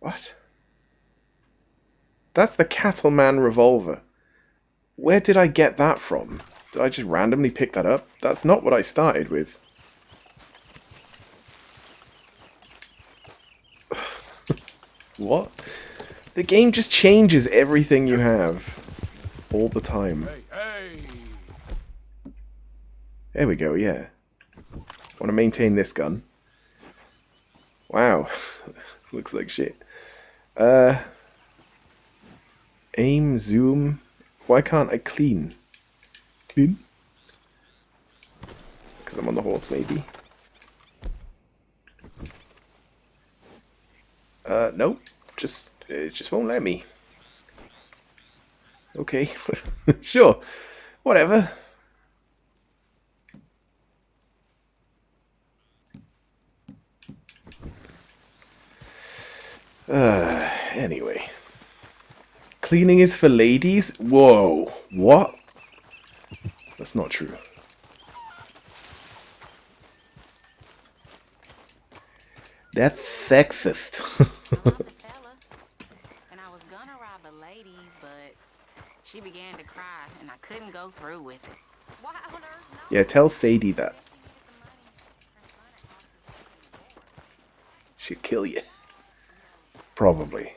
What? That's the Cattleman revolver. Where did I get that from? Did I just randomly pick that up? That's not what I started with. What? The game just changes everything you have all the time. There we go, yeah. Want to maintain this gun. Wow. Looks like shit. Aim, zoom. Why can't I clean? Clean? Because I'm on the horse, maybe. Nope. It just won't let me. Okay. Sure. Whatever. Anyway. Cleaning is for ladies? Whoa. What? That's not true. That's sexist. And I was gonna rob a lady, but she began to cry, and I couldn't go through with it. Why on earth? Yeah, tell Sadie that. She'll kill you. Probably.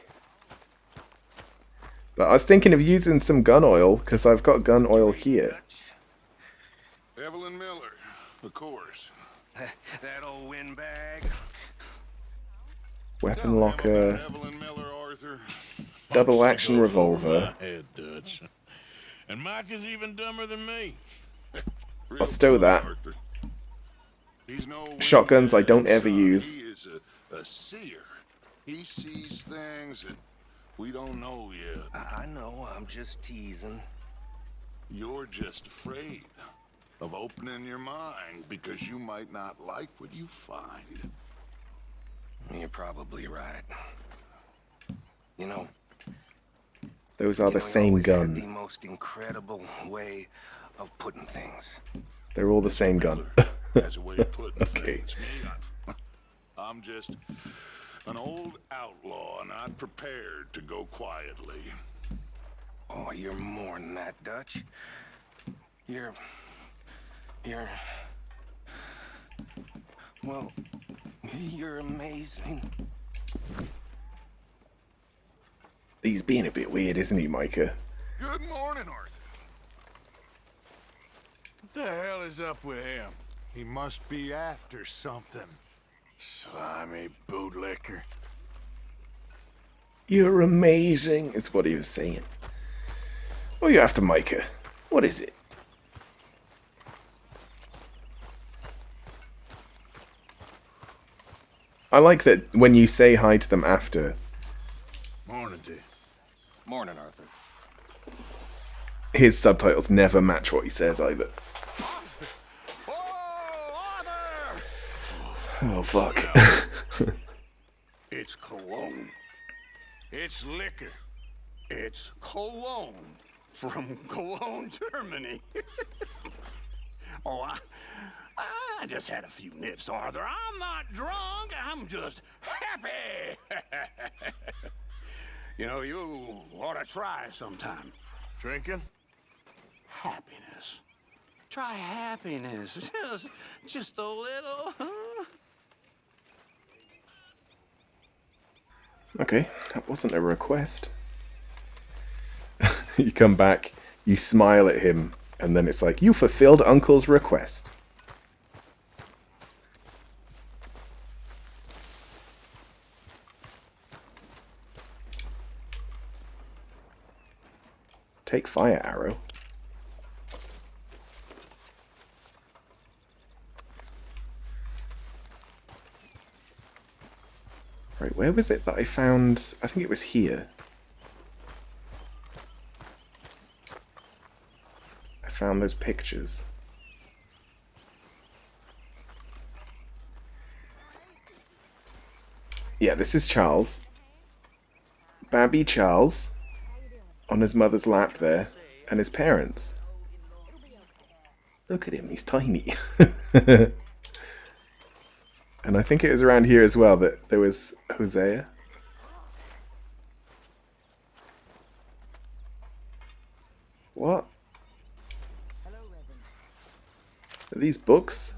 But I was thinking of using some gun oil, because I've got gun oil here. Evelyn Miller, of course. That old windbag. Weapon locker. Evelyn Miller, Arthur. Double action revolver. Head, Dutch. And Mike is even dumber than me. I'll stow that. He's no Shotguns I don't ever use. He is a seer. He sees things that we don't know yet. I know, I'm just teasing. You're just afraid of opening your mind because you might not like what you find. You're probably right. You know, Those are the you same always had gun. the most incredible way of putting things. They're all the same gun. That's a way of putting Okay. things. I'm just an old outlaw, not prepared to go quietly. Oh, you're more than that, Dutch. You're... Well, you're amazing. He's being a bit weird, isn't he, Micah? Good morning, Arthur. What the hell is up with him? He must be after something. Slimy bootlicker. You're amazing, is what he was saying. Oh, you're after Micah. What is it? I like that when you say hi to them after. Morning, D. Morning, Arthur. His subtitles never match what he says either. Oh, fuck. It's cologne. It's liquor. It's cologne from Cologne, Germany. Oh, I just had a few nips, Arthur. I'm not drunk. I'm just happy. You know, you ought to try sometime. Drinking? Happiness. Try happiness. Just a little, huh? Okay, that wasn't a request. You come back, you smile at him, and then it's like, you fulfilled Uncle's request. Take fire arrow. Right, where was it that I found? I think it was here. I found those pictures. Yeah, this is Charles. Babby Charles. On his mother's lap there. And his parents. Look at him, he's tiny. And I think it was around here as well that there was Hosea. What? Are these books?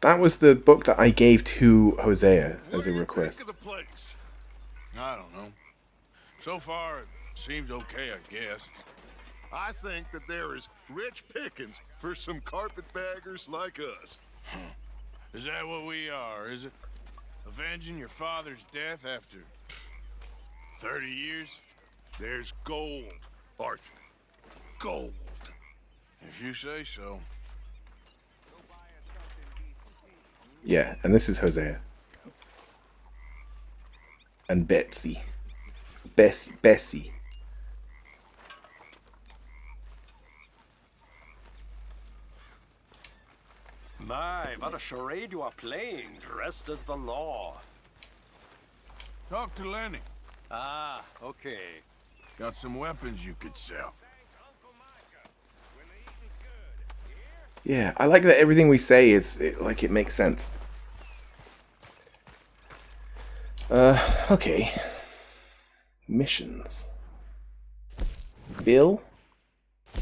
That was the book that I gave to Hosea as a request. I don't know. So far, it seems okay, I guess. I think that there is rich pickings for some carpetbaggers like us. Is that what we are, is it? Avenging your father's death after 30 years? There's gold, Arthur. Gold. If you say so. Yeah, and this is Hosea. And Betsy. Bessie. My, what a charade you are playing, dressed as the law. Talk to Lenny. Ah, okay. Got some weapons you could sell. Yeah, I like that everything we say is like it makes sense. Okay. Missions. Bill?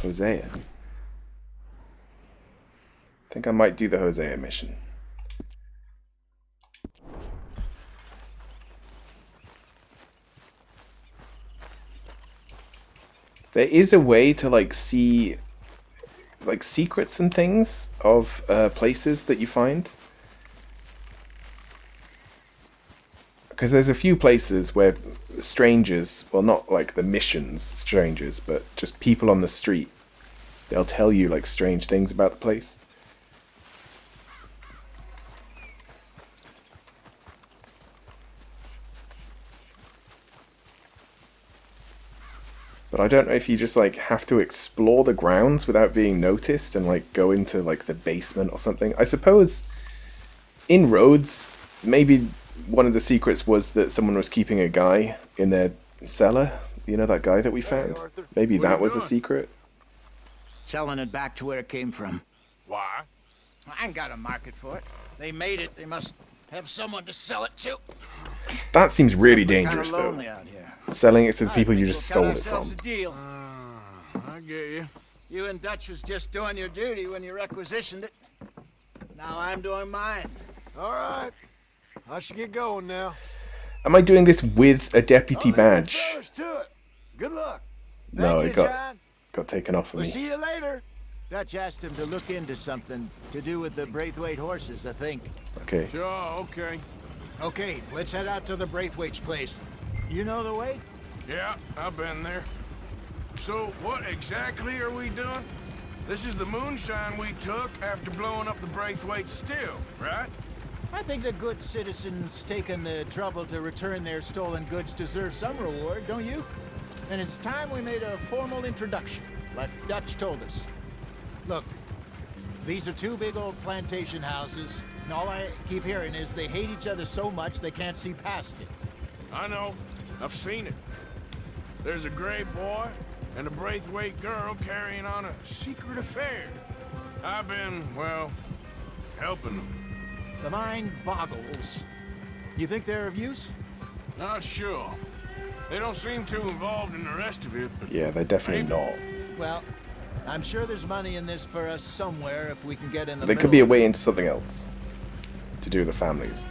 Hosea. I think I might do the Hosea mission. There is a way to like see like secrets and things of places that you find. Because there's a few places where strangers, well not like the missions strangers, but just people on the street, they'll tell you like strange things about the place. But I don't know if you just like have to explore the grounds without being noticed and like go into like the basement or something. I suppose in Rhodes, maybe one of the secrets was that someone was keeping a guy in their cellar. You know that guy that we found? Maybe that was a secret. Selling it back to where it came from. Why? I ain't got a market for it. They made it. They must have someone to sell it to. That seems really dangerous Kinda though. lonely out here. Selling it to the I people think you we'll just cut stole it ourselves from. a deal. I get you. You and Dutch was just doing your duty when you requisitioned it. Now I'm doing mine. All right. I should get going now. Am I doing this with a deputy badge? There's to it. Good luck. No, Thank it you, got John. taken off of We'll me. see you later. Dutch asked him to look into something to do with the Braithwaite horses, I think. Okay. Sure, okay. Okay, let's head out to the Braithwaite's place. You know the way? Yeah, I've been there. So, what exactly are we doing? This is the moonshine we took after blowing up the Braithwaite still, right? I think the good citizens taking the trouble to return their stolen goods deserve some reward, don't you? And it's time we made a formal introduction, like Dutch told us. Look, these are two big old plantation houses, and all I keep hearing is they hate each other so much they can't see past it. I know. I've seen it. There's a gray boy and a Braithwaite girl carrying on a secret affair. I've been, well, helping them. The mind boggles. You think they're of use? Not sure. They don't seem too involved in the rest of it, but Yeah, they're definitely maybe. not. Well, I'm sure there's money in this for us somewhere if we can get in the There middle. could be a way into something else to do with the families.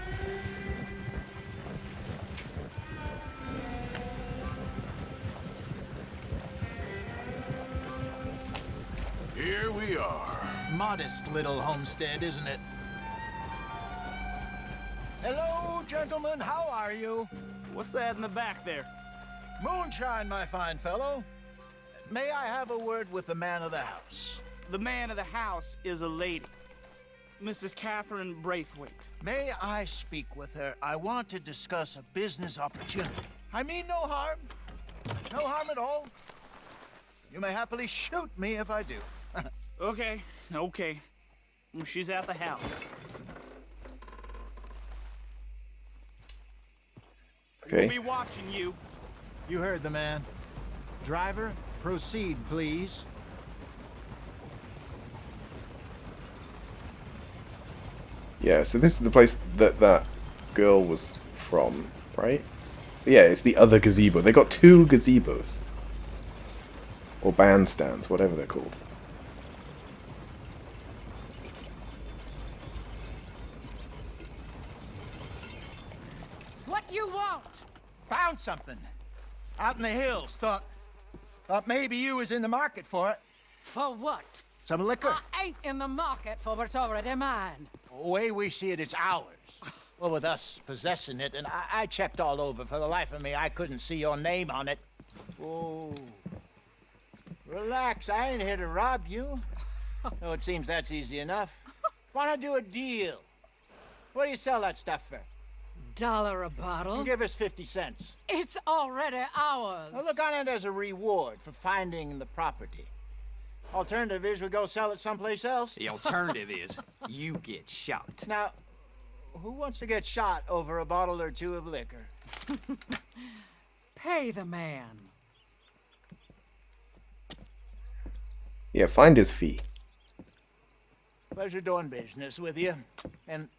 Here we are. Modest little homestead, isn't it? Hello, gentlemen. How are you? What's that in the back there? Moonshine, my fine fellow. May I have a word with the man of the house? The man of the house is a lady. Mrs. Catherine Braithwaite. May I speak with her? I want to discuss a business opportunity. I mean no harm. No harm at all. You may happily shoot me if I do. Okay, okay. She's at the house. Okay. We'll be watching you. You heard the man. Driver, proceed, please. Yeah, so this is the place that that girl was from, right? Yeah, it's the other gazebo. They got 2 gazebos. Or bandstands, whatever they're called. What you want? Found something. Out in the hills. Thought maybe you was in the market for it. For what? Some liquor. I ain't in the market for what's already mine. The way we see it, it's ours. Well, with us possessing it, and I checked all over. For the life of me, I couldn't see your name on it. Oh. Relax, I ain't here to rob you. Oh, it seems that's easy enough. Wanna do a deal? What do you sell that stuff for? $1 a bottle. You give us 50 cents. It's already ours. Well, look on it as a reward for finding the property. Alternative is we go sell it someplace else. The alternative is you get shot. Now, who wants to get shot over a bottle or 2 of liquor? Pay the man. Yeah, find his fee. Pleasure doing business with you. And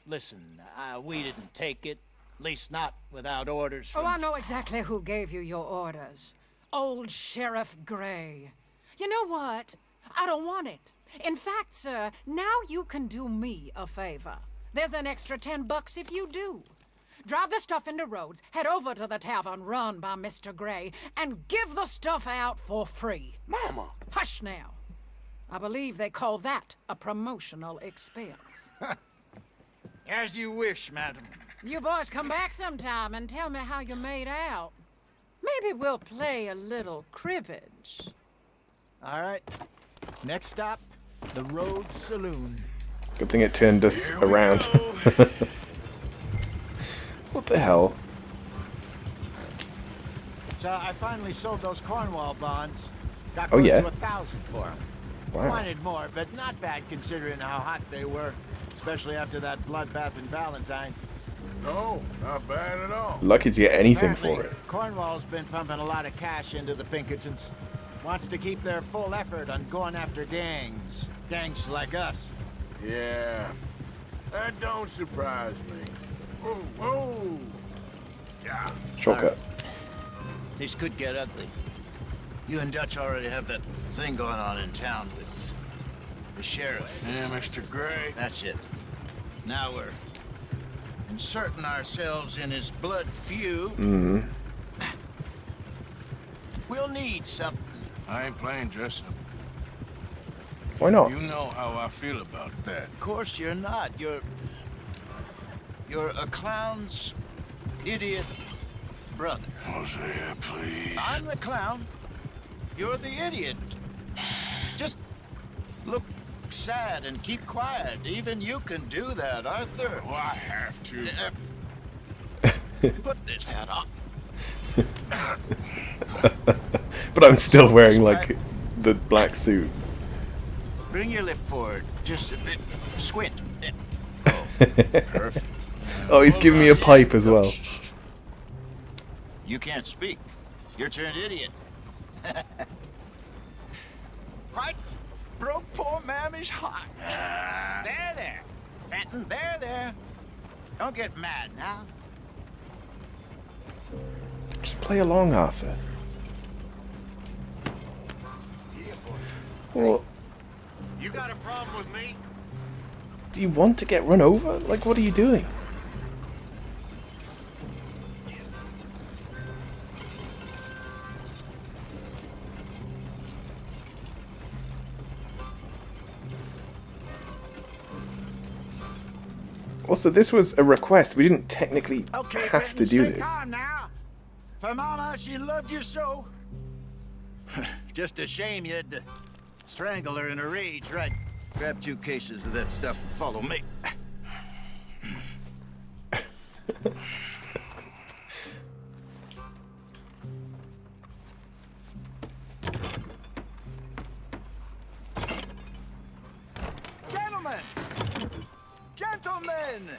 listen, we didn't take it. At least not without orders from... Oh, I know exactly who gave you your orders. Old Sheriff Gray. You know what? I don't want it. In fact, sir, now you can do me a favor. There's an extra $10 if you do. Drive the stuff into Rhodes, head over to the tavern run by Mr. Gray, and give the stuff out for free. Mama! Hush now. I believe they call that a promotional expense. As you wish, madam. You boys come back sometime and tell me how you made out. Maybe we'll play a little cribbage. All right. Next stop, the Rhodes Saloon. Good thing it turned us around. What the hell? So I finally sold those Cornwall bonds. Got Oh, close yeah? to 1,000 for them. Wow. Wanted more, but not bad considering how hot they were, especially after that bloodbath in Valentine. No, not bad at all. Lucky to get anything Apparently, for it. Cornwall's been pumping a lot of cash into the Pinkertons. Wants to keep their full effort on going after gangs. Gangs like us. Yeah, that don't surprise me. Whoa, whoa. Yeah. Shortcut. This could get ugly. You and Dutch already have that thing going on in town with the sheriff. Yeah, Mr. Gray. That's it. Now we're inserting ourselves in his blood feud. Mm-hmm. We'll need something. I ain't playing dress up. Why not? You know how I feel about that. Of course you're not. You're a clown's idiot brother. Hosea, please. I'm the clown. You're the idiot. Just look sad and keep quiet. Even you can do that, Arthur. Well, I have to. Put this hat on. But I'm still wearing, like, the black suit. Bring your lip forward. Just a bit. Squint. Oh, perfect. Oh, he's giving me a pipe as well. You can't speak. You're turned idiot. Right? Broke poor Mammy's heart. There. Fenton, there. Don't get mad now. Just play along, Arthur. Well, You got a problem with me? do you want to get run over? Like, what are you doing? Also, this was a request. We didn't technically Okay, have Fenton, to do stay this. calm now. For Mama, she loved you so. Just a shame you had to strangle her in a rage, right? Grab 2 cases of that stuff and follow me. Gentlemen!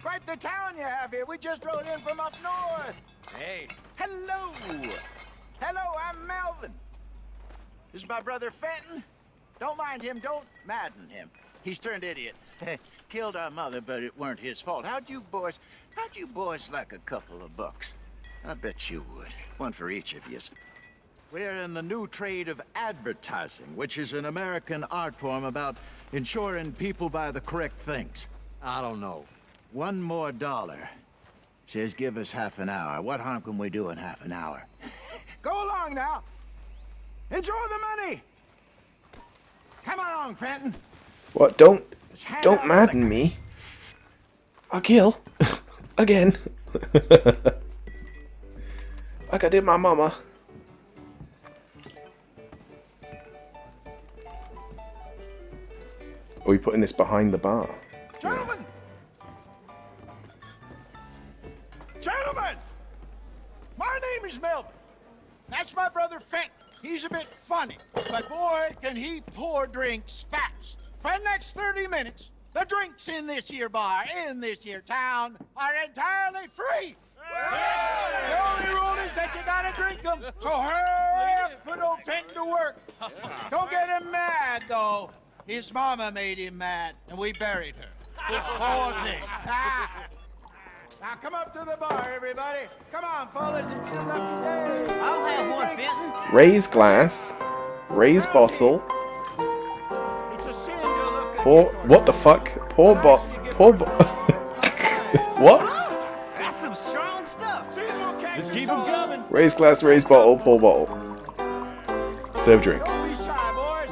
Quite the town you have here. We just rode in from up north. Hey. Hello! Hello, I'm Melvin. This is my brother Fenton. Don't mind him, don't madden him. He's turned idiot. Killed our mother, but it weren't his fault. How'd you boys like a couple of bucks? I bet you would. One for each of yous. We're in the new trade of advertising, which is an American art form about ensuring people buy the correct things. I don't know. $1 more. Says give us half an hour. What harm can we do in half an hour? Go along now. Enjoy the money. Come on, Fenton. What? Don't madden me. I'll kill. Again. Like I did my mama. Are we putting this behind the bar? Gentlemen! Gentlemen! My name is Melvin. That's my brother Fenton. He's a bit funny, but boy, can he pour drinks fast. For the next 30 minutes, the drinks in this here bar, in this here town, are entirely free. The only rule is that you gotta drink them. So hurry up, put old Fenton to work. Don't get him mad, though. His mama made him mad, and we buried her. Poor thing. Now come up to the bar, everybody. Come on, fellas, it's your lucky day. I'll have one, Fenton. Raise glass. Raise bottle. It's a sin to look at Pour. What the fuck? Pour What? That's some strong stuff. Just keep them coming. Raise glass. Raise bottle. Pour bottle. Serve drink. Don't be shy, boys.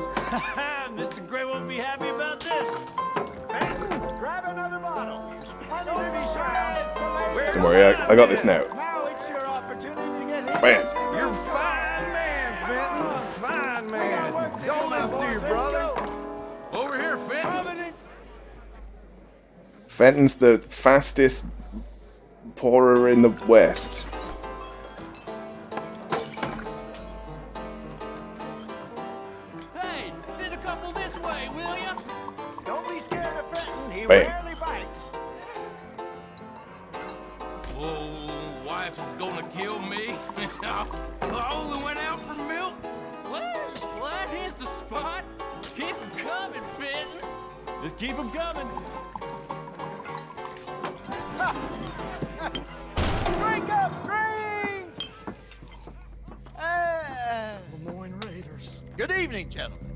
Mr. Gray won't be happy about this. Fenton, grab another bottle. Plenty to be shy. Don't worry, I got this now. Now it's your opportunity to get hit. Bam. You're a fine man, Fenton. Fine man. Don't listen to your brother. Over here, Fenton. Fenton's the fastest pourer in the West. Hey, send a couple this way, will ya? Don't be scared of Fenton. He Bam. rarely bites. Oh, wife is gonna kill me. I only went out for milk. Well, that hit the spot. Keep 'em coming, Fenton. Just keep 'em coming. Drink up, drink! Lemoyne Raiders. Good evening, gentlemen.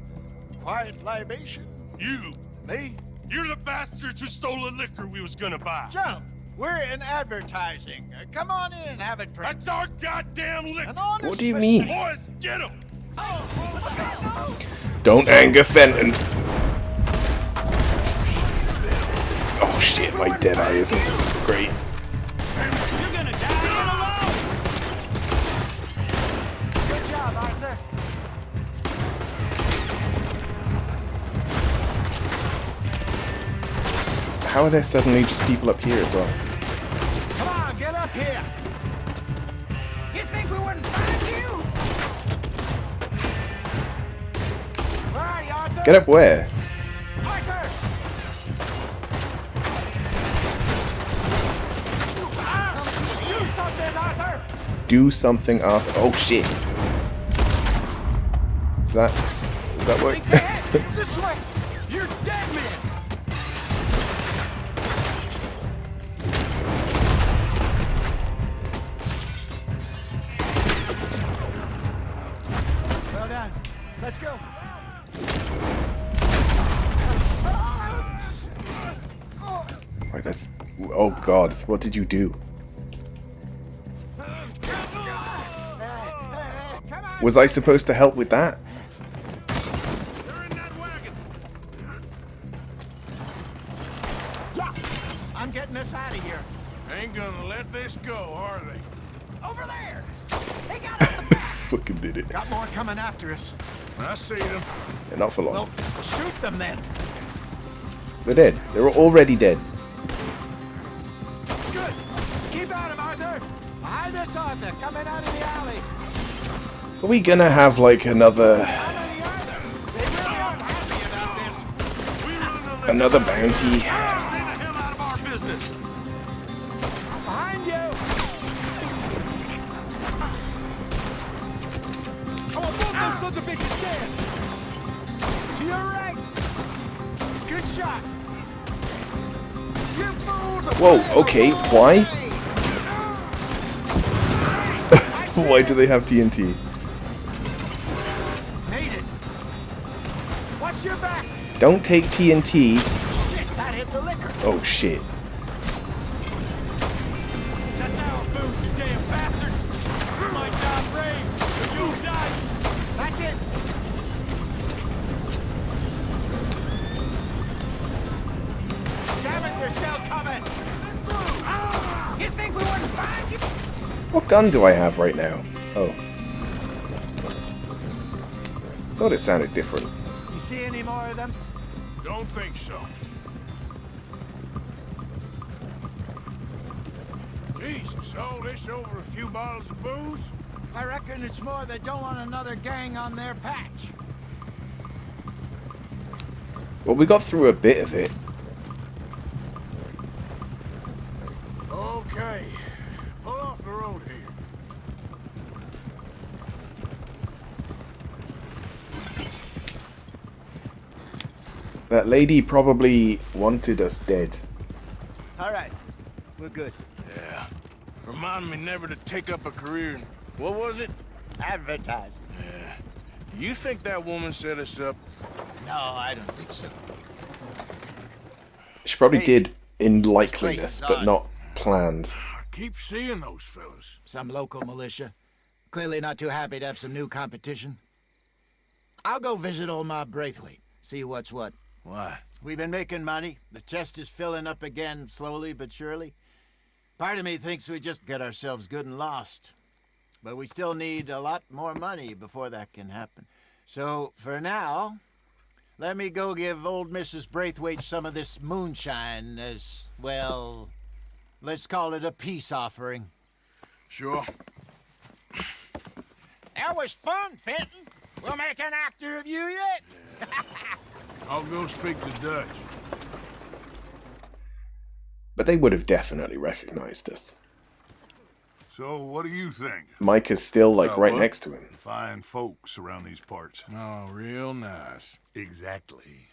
Quiet libation. You. Me? You're the bastards who stole the liquor we was gonna buy. Gentlemen, we're in advertising. Come on in and have a drink. That's our goddamn liquor. An honest What do you mistake. mean? Boys, get him. Don't anger Fenton. Oh shit, my dead eye isn't great. You're gonna die alone. Good job, Arthur. How are there suddenly just people up here as well? Come on, get up here. You think we wouldn't find you? Where are you, Arthur? Get up where? Arthur! Do something, Arthur! Do something, Arthur. Oh shit. Is that work? This way! You're dead, man! Well done. Let's go. Right, let's. Oh god, what did you do? Was I supposed to help with that? Yeah, I'm getting us out of here. Ain't gonna let this go, are they? Over there! Fucking did it. Got more coming after us. I see them. Yeah, not for long. Well, shoot them then. They're dead. They were already dead. Good. Keep at him, Arthur. Behind us, Arthur. Coming out of the alley. Are we gonna have like another bounty? Behind you. sons of bitches stand! To your right! Good shot! You fools are Whoa, okay, why? Why do they have TNT? made it! Watch your back! Don't take TNT. Shit, that hit the liquor! Oh shit. That's our booze, you damn bastards! My job brave, but you'll die! That's it! Damn it, they're still coming! Let's move! Ah! You think we wouldn't find you? What gun do I have right now? Oh. Thought it sounded different. You see any more of them? Don't think so. Jesus, all this over a few bottles of booze? I reckon it's more they don't want another gang on their patch. Well, we got through a bit of it. Okay. Pull off the road here. That lady probably wanted us dead. All right, we're good. Yeah. Remind me never to take up a career in... What was it? Advertising. Yeah. You think that woman set us up? No, I don't think so. She probably Hey, did in place likeliness, is but on. not planned. I keep seeing those fellas. Some local militia. Clearly not too happy to have some new competition. I'll go visit old Mob Braithwaite. See what's what. Why? We've been making money. The chest is filling up again, slowly but surely. Part of me thinks we just get ourselves good and lost. But we still need a lot more money before that can happen. So, for now, let me go give old Mrs. Braithwaite some of this moonshine as, well, let's call it a peace offering. Sure. That was fun, Fenton. We'll make an actor of you yet. I'll go speak to Dutch. But they would have definitely recognized us. So, what do you think? Mike is still, like, right what? next to him. Fine folks around these parts. Oh, real nice. Exactly.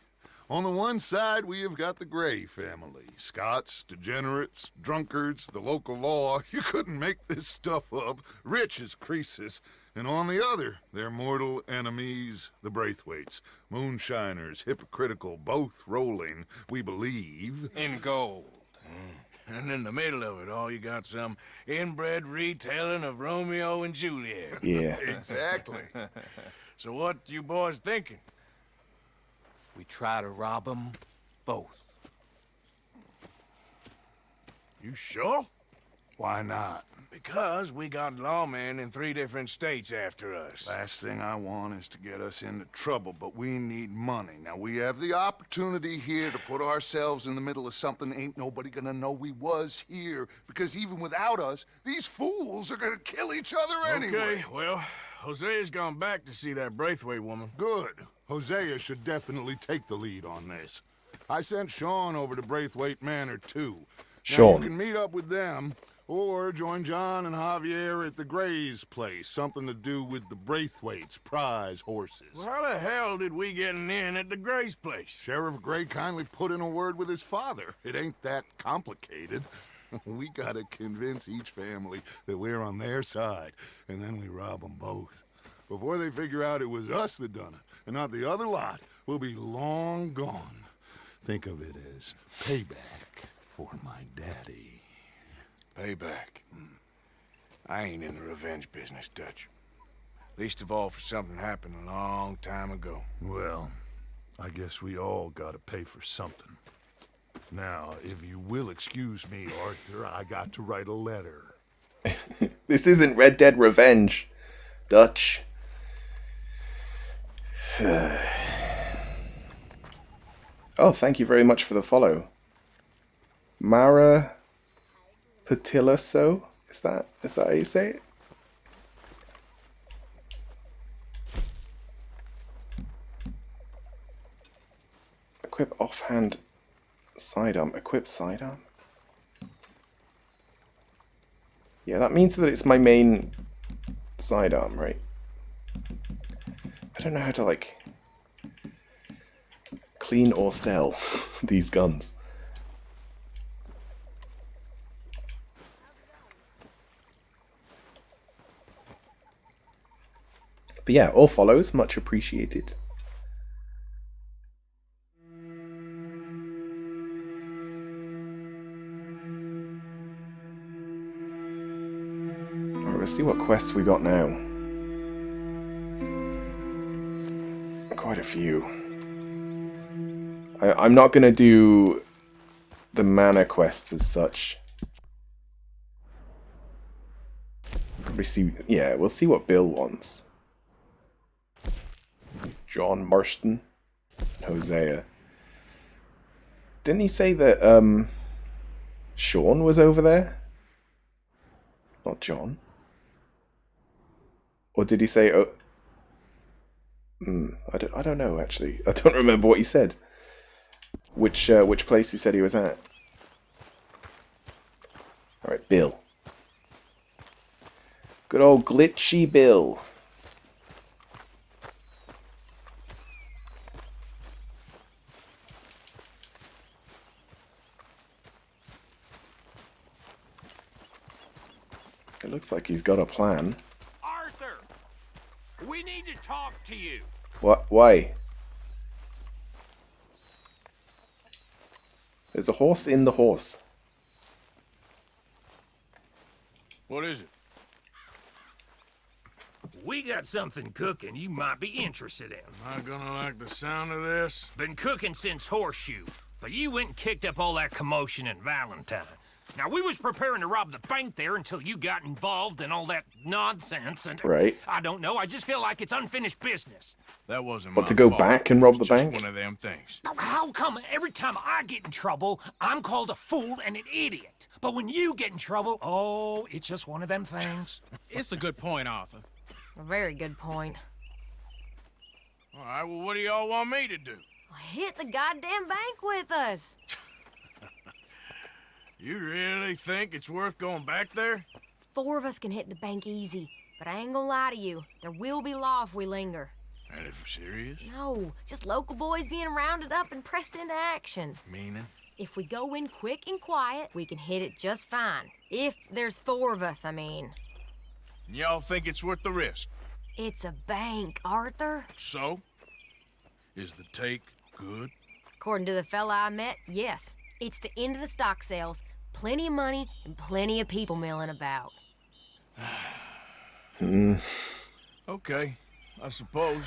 On the one side, we have got the Gray family. Scots, degenerates, drunkards, the local law. You couldn't make this stuff up. Rich as Croesus. And on the other, their mortal enemies, the Braithwaites. Moonshiners, hypocritical, both rolling, we believe. In gold. And in the middle of it all, you got some inbred retelling of Romeo and Juliet. Yeah. Exactly. So what you boys thinking? We try to rob them both. You sure? Why not? Because we got lawmen in 3 different states after us. Last thing I want is to get us into trouble, but we need money. Now, we have the opportunity here to put ourselves in the middle of something ain't nobody gonna know we was here, because even without us, these fools are gonna kill each other anyway. Okay, well, Hosea's gone back to see that Braithwaite woman. Good. Hosea should definitely take the lead on this. I sent Sean over to Braithwaite Manor, too. Sean. Now, you can meet up with them, or join John and Javier at the Gray's place. Something to do with the Braithwaite's prize horses. Well, how the hell did we get in at the Gray's place? Sheriff Gray kindly put in a word with his father. It ain't that complicated. We gotta convince each family that we're on their side, and then we rob them both. Before they figure out it was us that done it, and not the other lot, we'll be long gone. Think of it as payback for my daddy. Payback. I ain't in the revenge business, Dutch. Least of all for something happened a long time ago. Well, I guess we all gotta pay for something. Now, if you will excuse me, Arthur, I got to write a letter. This isn't Red Dead Revenge, Dutch. Oh, thank you very much for the follow. Mara Patiloso? Is that how you say it? Equip offhand sidearm. Equip sidearm? Yeah, that means that it's my main sidearm, right? don't know how to, like, clean or sell these guns. But yeah, all follows, much appreciated. Alright, let's see what quests we got now. Quite a few. I'm not gonna do the mana quests as such. Probably see, yeah, we'll see what Bill wants. John Marston, Hosea. Didn't he say that Sean was over there? Not John. Or did he say I don't know actually. I don't remember what he said. Which place he said he was at. Alright, Bill. Good old glitchy Bill. It looks like he's got a plan. Arthur, we need to talk to you. What? Why? There's a horse in the horse. What is it? We got something cooking you might be interested in. Am I gonna like the sound of this? Been cooking since Horseshoe, but you went and kicked up all that commotion in Valentine. Now, we was preparing to rob the bank there until you got involved in all that nonsense, and right. I don't know, I just feel like it's unfinished business. That wasn't What, my to go fault. back and rob the It was just bank? one of them things. How come every time I get in trouble, I'm called a fool and an idiot? But when you get in trouble, oh, it's just one of them things. It's a good point, Arthur. A very good point. All right, well, what do y'all want me to do? Hit the goddamn bank with us. You really think it's worth going back there? 4 of us can hit the bank easy, but I ain't gonna lie to you. There will be law if we linger. And if serious? No, just local boys being rounded up and pressed into action. Meaning? If we go in quick and quiet, we can hit it just fine. If there's 4 of us, I mean. Y'all think it's worth the risk? It's a bank, Arthur. So? Is the take good? According to the fella I met, yes. It's the end of the stock sales. Plenty of money and plenty of people milling about. Okay, I suppose.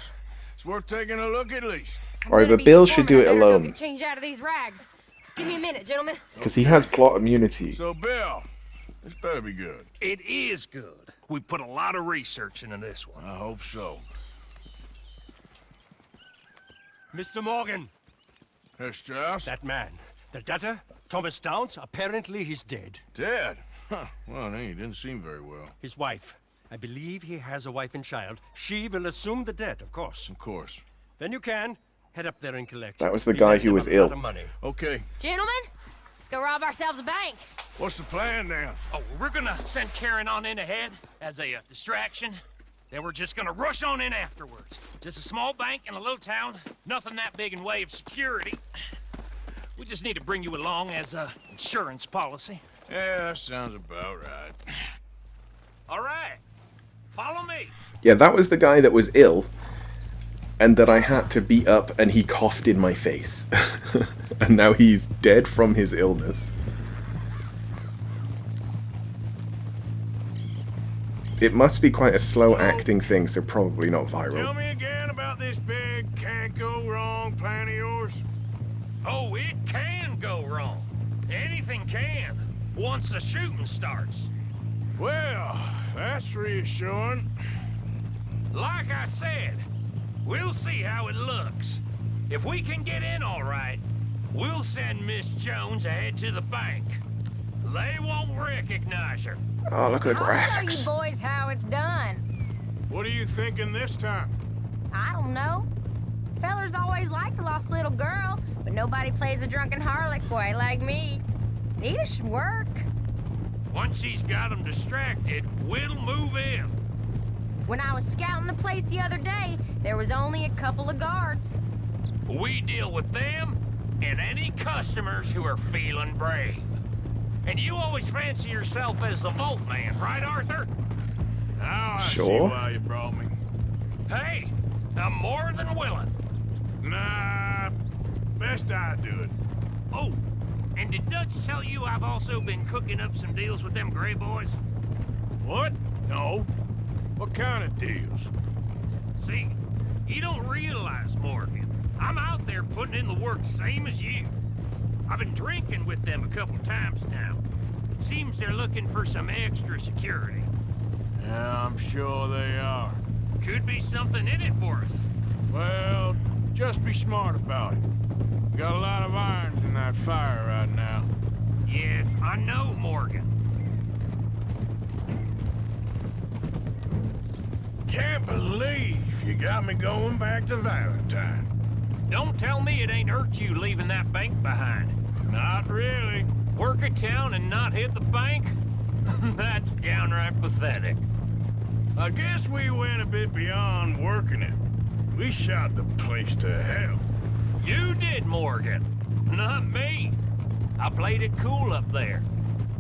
It's worth taking a look at least. Alright, but Bill should do it Go alone. get changed out of these rags. Give me a minute, gentlemen. Because he has plot immunity. So, Bill, this better be good. It is good. We put a lot of research into this one. I hope so. Mr. Morgan. Herr Strauss? That man. The debtor, Thomas Downs, apparently he's dead. Dead? Huh. Well, he didn't seem very well. His wife. I believe he has a wife and child. She will assume the debt, of course. Of course. Then you can head up there and collect. That was the We guy left who him was a lot ill. of money. Okay. Gentlemen, let's go rob ourselves a bank. What's the plan then? Oh, we're gonna send Karen on in ahead as a distraction. Then we're just gonna rush on in afterwards. Just a small bank in a little town. Nothing that big in way of security. We just need to bring you along as a insurance policy. Yeah, that sounds about right. All right. Follow me. Yeah, that was the guy that was ill. And that I had to beat up and he coughed in my face. And now he's dead from his illness. It must be quite a slow acting thing, so probably not Tell viral. me again about this big can't go wrong plan of yours. Oh, it can go wrong. Anything can, once the shooting starts. Well, that's reassuring. Like I said, we'll see how it looks. If we can get in all right, we'll send Miss Jones ahead to the bank. They won't recognize her. Oh, look at the I'll show graphics. you boys how it's done. What are you thinking this time? I don't know. Fellers always like the lost little girl, but nobody plays a drunken harlot quite like me. Nita should work. Once she's got them distracted, we'll move in. When I was scouting the place the other day, there was only a couple of guards. We deal with them and any customers who are feeling brave. And you always fancy yourself as the Vault Man, right, Arthur? Now I see Sure. why you brought me. Hey, I'm more than willing. Nah, best I do it. Oh, and did Dutch tell you I've also been cooking up some deals with them Gray boys? What? No. What kind of deals? See, you don't realize, Morgan. I'm out there putting in the work same as you. I've been drinking with them a couple times now. Seems they're looking for some extra security. Yeah, I'm sure they are. Could be something in it for us. Well, just be smart about it. We got a lot of irons in that fire right now. Yes, I know, Morgan. Can't believe you got me going back to Valentine. Don't tell me it ain't hurt you leaving that bank behind. Not really. Work a town and not hit the bank? That's downright pathetic. I guess we went a bit beyond working it. We shot the place to hell. You did, Morgan. Not me. I played it cool up there.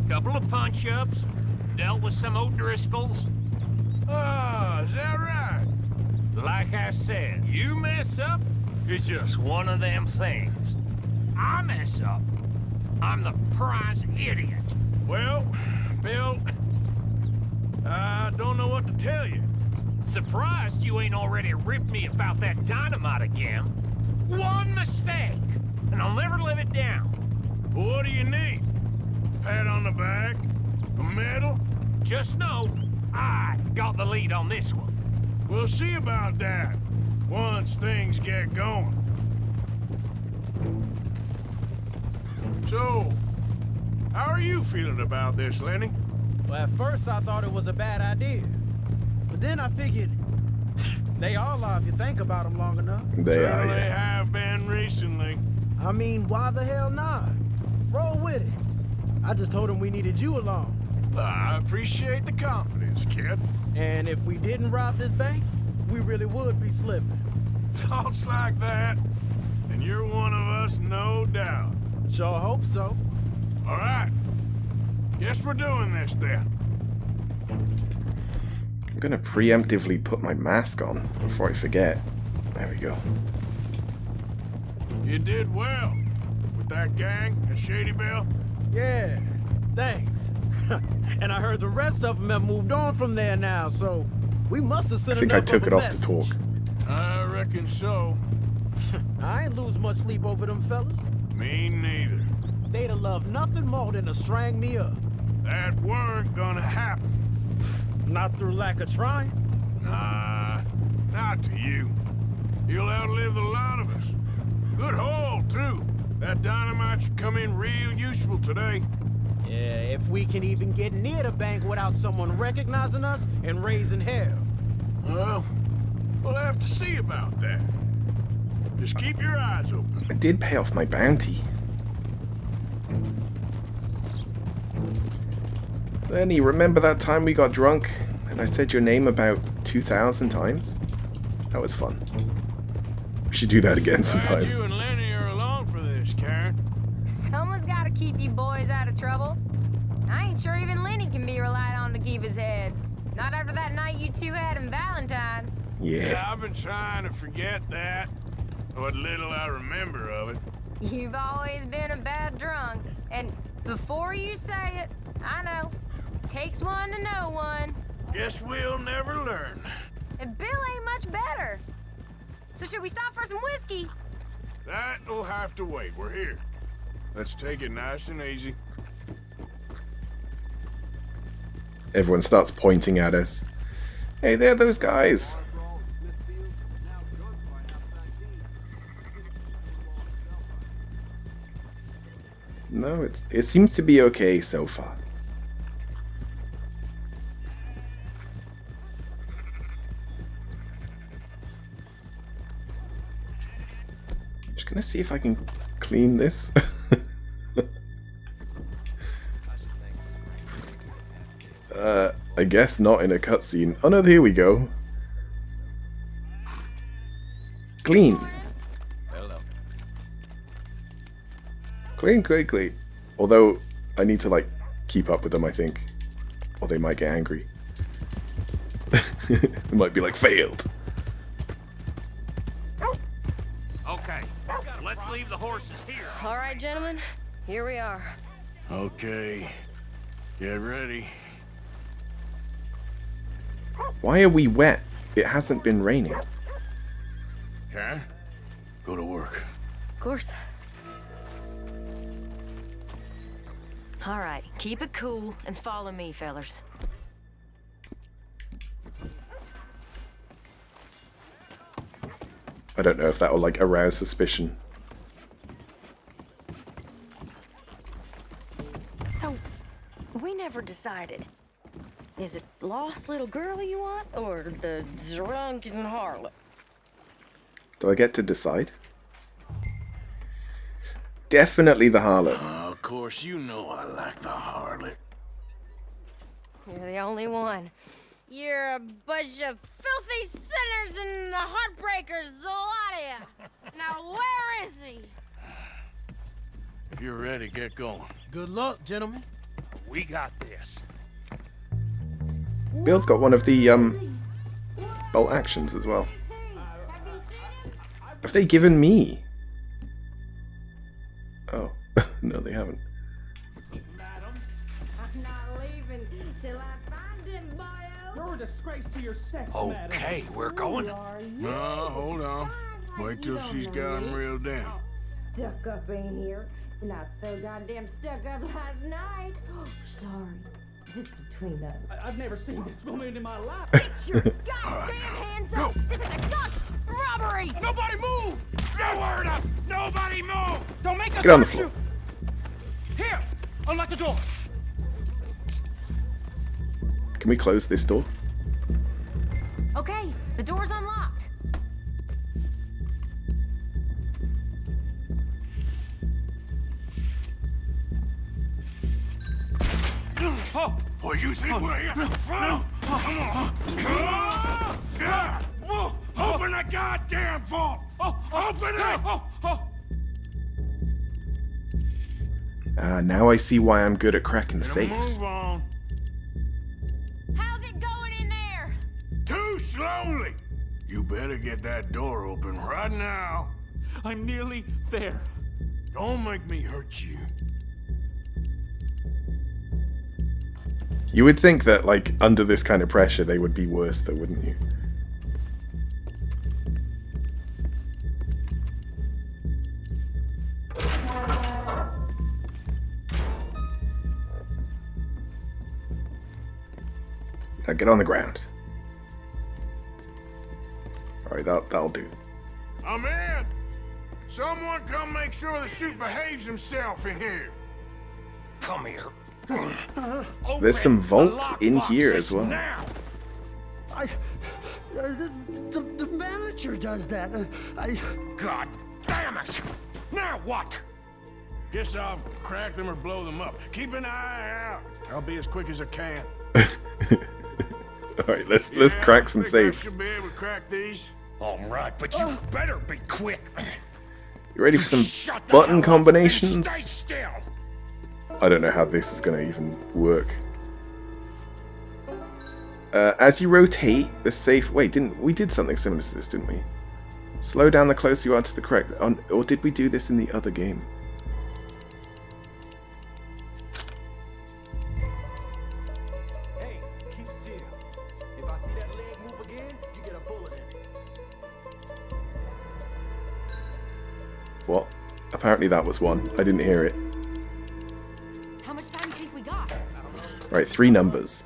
Couple of punch-ups, dealt with some O'Driscolls. Ah, is that right? Like I said, you mess up, it's just one of them things. I mess up, I'm the prize idiot. Well, Bill, I don't know what to tell you. Surprised you ain't already ripped me about that dynamite again. One mistake, and I'll never live it down. What do you need? Pat on the back? A medal? Just know, I got the lead on this one. We'll see about that once things get going. So, how are you feeling about this, Lenny? Well, at first I thought it was a bad idea. But then I figured, they all are if you think about them long enough. They are, Certainly yeah. have been recently. I mean, why the hell not? Roll with it. I just told him we needed you along. I appreciate the confidence, kid. And if we didn't rob this bank, we really would be slipping. Thoughts like that, and you're one of us, no doubt. Sure hope so. All right. Guess we're doing this then. I'm gonna preemptively put my mask on before I forget. There we go. You did well with that gang at Shady Belle. Yeah, thanks. And I heard the rest of them have moved on from there now, so we must have I sent think I enough took of it a off message. to talk. I reckon so. I ain't lose much sleep over them fellas. Me neither. They'd have loved nothing more than to strang me up. That weren't gonna happen. Not through lack of trying. Nah, not to you. You'll outlive a lot of us. Good haul, too. That dynamite should come in real useful today. Yeah, if we can even get near the bank without someone recognizing us and raising hell. Well, we'll have to see about that. Just keep your eyes open. I did pay off my bounty. Lenny, remember that time we got drunk and I said your name about 2,000 times? That was fun. We should do that again Glad sometime. you and Lenny are along for this, Karen. Someone's got to keep you boys out of trouble. I ain't sure even Lenny can be relied on to keep his head. Not after that night you two had in Valentine. Yeah. I've been trying to forget that. What little I remember of it. You've always been a bad drunk. And before you say it, I know. Takes one to know one. Guess we'll never learn. And Bill ain't much better. So should we stop for some whiskey? That'll have to wait. We're here. Let's take it nice and easy. Everyone starts pointing at us. Hey, there, those guys. No, it seems to be okay so far. Just gonna see if I can clean this. I guess not in a cutscene. Oh no, here we go. clean. Hello. Clean, clean, clean. Although, I need to, like, keep up with them, I think. Or they might get angry. It might be like, failed. Okay, let's leave the horses here. All right, gentlemen, here we are. Okay, get ready. Why are we wet? It hasn't been raining. Karen, go to work. Of course. All right, keep it cool and follow me, fellers. I don't know if that will, like, arouse suspicion. So, we never decided. Is it lost little girl you want, or the drunken harlot? Do I get to decide? Definitely the harlot. Of course, you know I like the harlot. You're the only one. You're a bunch of filthy sinners and heartbreakers, a lot of you. Now, where is he? If you're ready, get going. Good luck, gentlemen. We got this. Bill's got one of the bolt actions as well. Have they given me? Oh, no, they haven't. I'm not leaving till I find him, boyo. You're a disgrace to your sex, Okay, we're going. No, hold on. Wait till she's got him reeled in. Stuck up in here. Not so goddamn stuck up last night. Oh, sorry. Just between us. I've never seen this woman in my life. Get your goddamn hands up! This is a gun robbery! Nobody move! No word up! Nobody move! Don't make us Get on the hurt floor. you! Here! Unlock the door! Can we close this door? Okay, the door's unlocked. Oh, well, you think we're here for fun? Come on. Open the goddamn vault! Open it! Now I see why I'm good at cracking safes. Move on. How's it going in there? Too slowly. You better get that door open right now. I'm nearly there. Don't make me hurt you. You would think that, like, under this kind of pressure, they would be worse, though, wouldn't you? Now get on the ground. Alright, that'll do. I'm in. Someone come make sure the chute behaves himself in here. Come here. There's some vaults in here as well. The manager does that. God damn it! Now what? Guess I'll crack them or blow them up. Keep an eye out. I'll be as quick as I can. Alright, let's crack some safes. Should be able to crack these. All right, but you better be quick. You ready for some Shut the button hell up combinations? and stay still. I don't know how this is going to even work. As you rotate the safe... Wait, we did something similar to this, didn't we? Slow down the closer you are to the correct... Or did we do this in the other game? Hey, keep still. If I see that leg move again, you get a bullet in it. What? Apparently that was one. I didn't hear it. How much time do you think we got? Right, 3 numbers.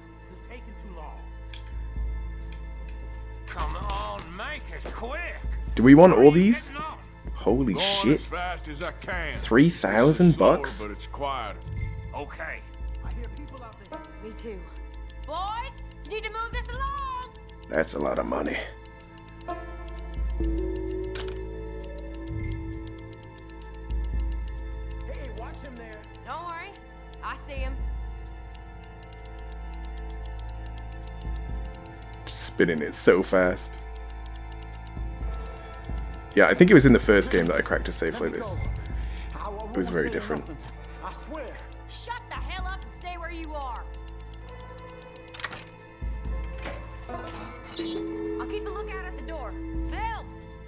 Come on, make it quick. Do we want all these? Holy Going shit. as fast as I can. 3,000 It's slower, bucks? But it's quieter. Okay. I hear people out there. Me too. Boys, you need to move this along. That's a lot of money. Hey, watch him there. Don't worry, I see him. Spinning it so fast. Yeah, I think it was in the first game that I cracked a safe like this. It was very different. I swear. Shut the hell up and stay where you are. I'll keep a lookout at the door. Bill,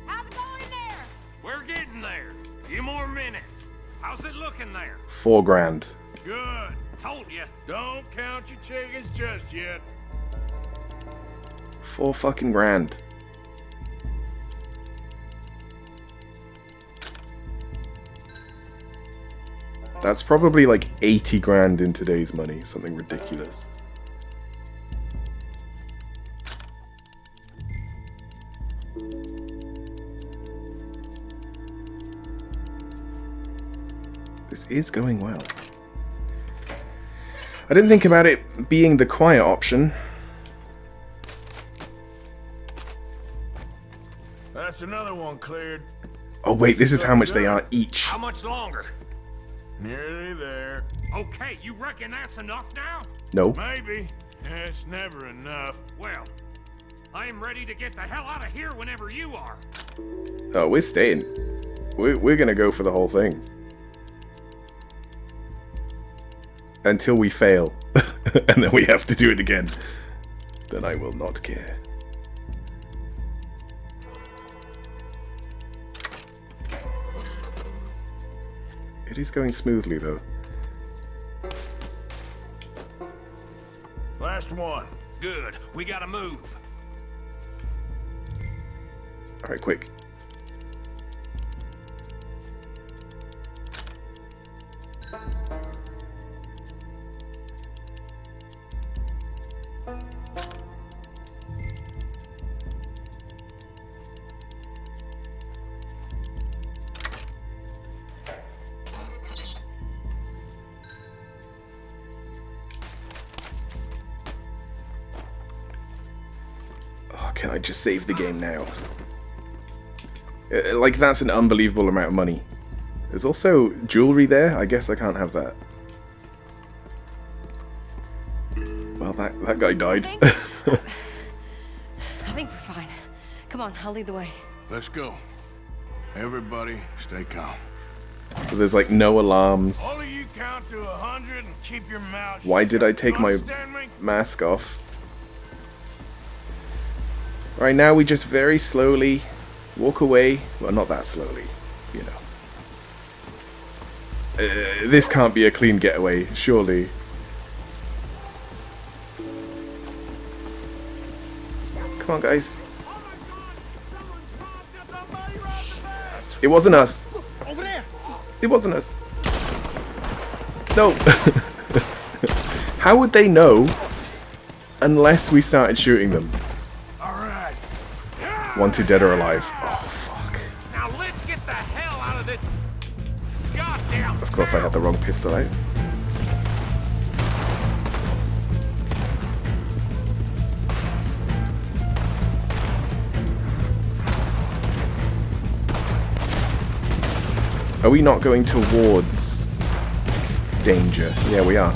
how's it going in there? We're getting there. Few more minutes. How's it looking there? $4 grand. Good. Told you. Don't count your chickens just yet. 4 fucking grand. That's probably like 80 grand in today's money, something ridiculous. This is going well. I didn't think about it being the quiet option. That's another one cleared. Oh wait, this is how much they are each. How much longer? Nearly there. Okay, you reckon that's enough now? No. Maybe. It's never enough. Well, I am ready to get the hell out of here whenever you are. Oh, we're staying. We're gonna go for the whole thing. Until we fail. And then we have to do it again. Then I will not care. It is going smoothly, though. Last one. Good. We gotta move. Alright, quick. Can I just save the game now? Like, that's an unbelievable amount of money. There's also jewelry there. I guess I can't have that. Well, that guy died. I think we're fine. Come on, I'll lead the way. Let's go. Everybody, stay calm. So there's like no alarms. All of you count to 100 and keep your mouth shut. Why did I take my Understand me? mask off? Right now we just very slowly walk away. Well, not that slowly, you know. This can't be a clean getaway, surely. Come on, guys. It wasn't us. Over there. It wasn't us. No. How would they know unless we started shooting them? Wanted dead or alive. Oh, fuck. Now let's get the hell out of this goddamn. Of course I had the wrong pistol out. Are we not going towards danger? Yeah, we are.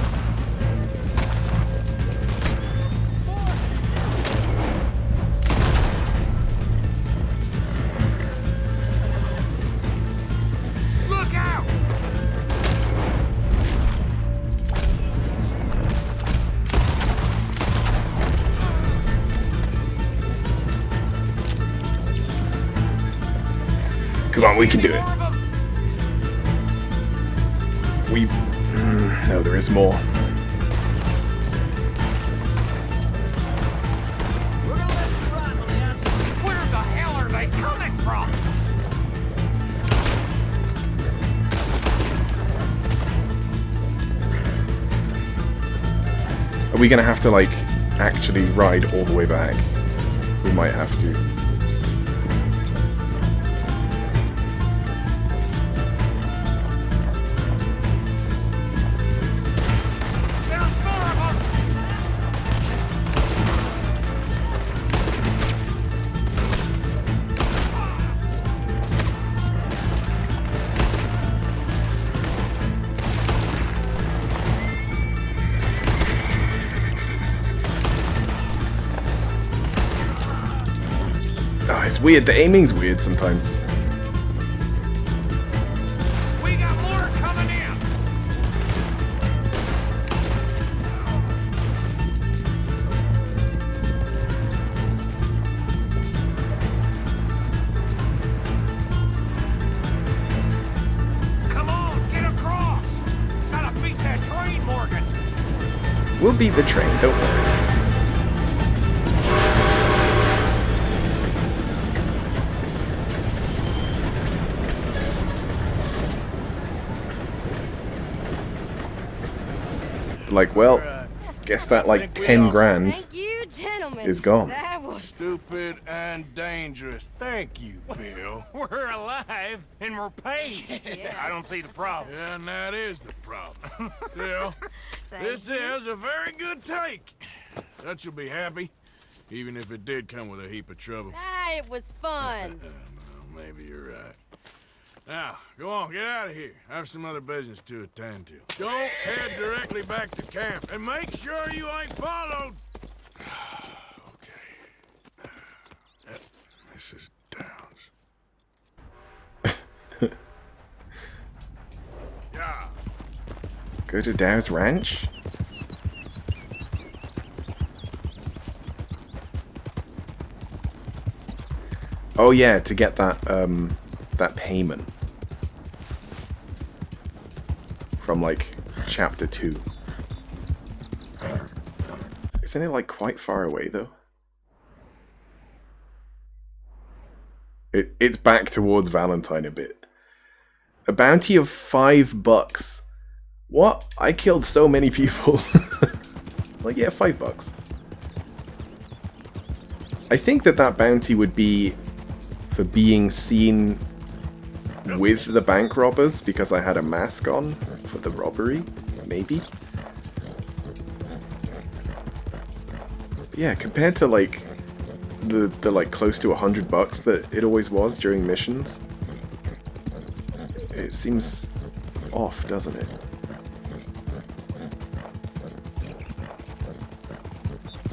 Look out! Come on, we can do it. We... no, there is more. Where the hell are they coming from? Are we gonna have to, like, actually ride all the way back? We might have to. There's more of them! Oh, it's weird. The aiming's weird sometimes. We'll beat the train, don't worry. Like, well, guess that like 10 grand Thank you, gentlemen. is gone. That was Stupid and dangerous. Thank you, Bill. We're alive and we're paid. I don't see the problem. And that is the problem. Still, this you. is a very good take. Dutch will be happy, even if it did come with a heap of trouble. Ah, it was fun. Well, maybe you're right. Now, go on, get out of here. I have some other business to attend to. Don't head directly back to camp, and make sure you ain't followed. Okay. Mrs. Downs. Yeah. Go to Dow's Ranch? Oh yeah, to get that that payment from like chapter 2. Isn't it like quite far away though? It's back towards Valentine a bit. A bounty of $5. What? I killed so many people. Like, yeah, $5. I think that bounty would be for being seen with the bank robbers because I had a mask on for the robbery, maybe. But yeah, compared to like the like close to $100 that it always was during missions, it seems off, doesn't it?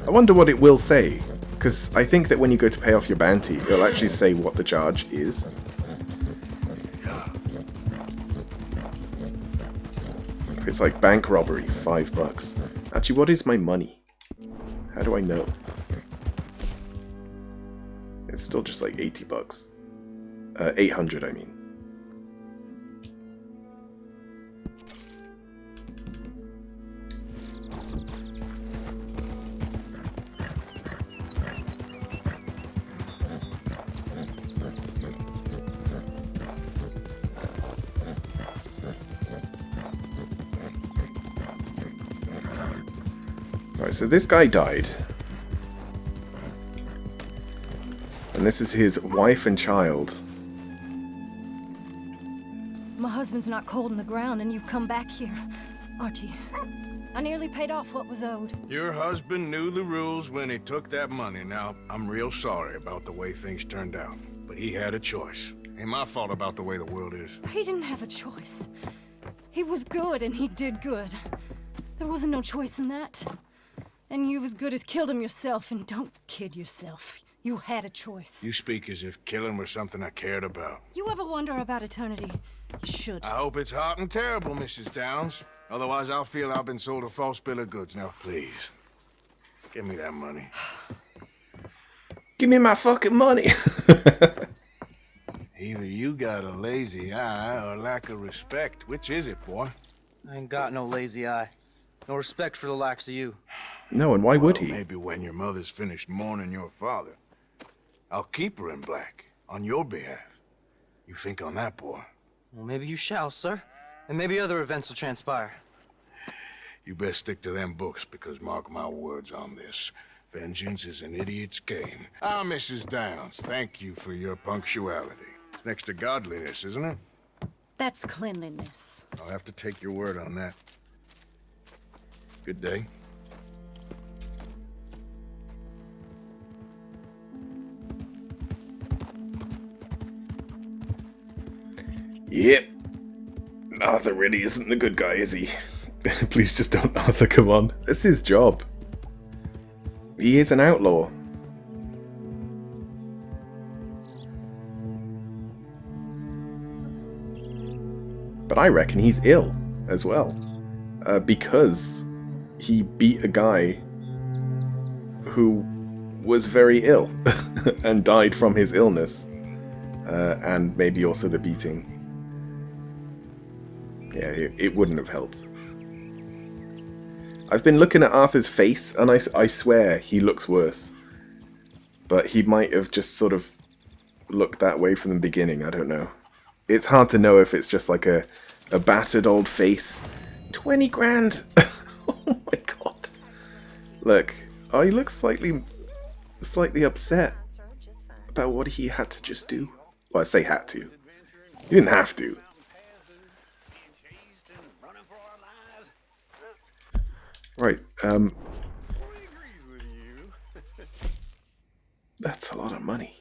I wonder what it will say, because I think that when you go to pay off your bounty, it'll actually say what the charge is. It's like bank robbery, $5. Actually, what is my money? How do I know? It's still just like $80. 800, I mean. Alright, so this guy died. And this is his wife and child. My husband's not cold in the ground and you've come back here, Archie. I nearly paid off what was owed. Your husband knew the rules when he took that money. Now, I'm real sorry about the way things turned out. But he had a choice. Ain't my fault about the way the world is. He didn't have a choice. He was good and he did good. There wasn't no choice in that. And you've as good as killed him yourself, and don't kid yourself. You had a choice. You speak as if killing was something I cared about. You ever wonder about eternity? You should. I hope it's hot and terrible, Mrs. Downs. Otherwise, I'll feel I've been sold a false bill of goods. Now, please, give me that money. Give me my fucking money! Either you got a lazy eye or lack of respect. Which is it, boy? I ain't got no lazy eye. No respect for the likes of you. No, and why would he? Maybe when your mother's finished mourning your father, I'll keep her in black on your behalf. You think on that, boy? Well, maybe you shall, sir. And maybe other events will transpire. You best stick to them books, because mark my words on this. Vengeance is an idiot's game. Ah, Mrs. Downs, thank you for your punctuality. It's next to godliness, isn't it? That's cleanliness. I'll have to take your word on that. Good day. Yep. Arthur really isn't the good guy, is he? Please just don't, Arthur, come on. It's his job. He is an outlaw. But I reckon he's ill as well. Because he beat a guy who was very ill and died from his illness. And maybe also the beating. Yeah, it wouldn't have helped. I've been looking at Arthur's face, and I swear he looks worse. But he might have just sort of looked that way from the beginning, I don't know. It's hard to know if it's just like a battered old face. 20 grand! Oh my god. Look, oh, he looks slightly upset about what he had to just do. Well, I say had to. He didn't have to. Right, that's a lot of money.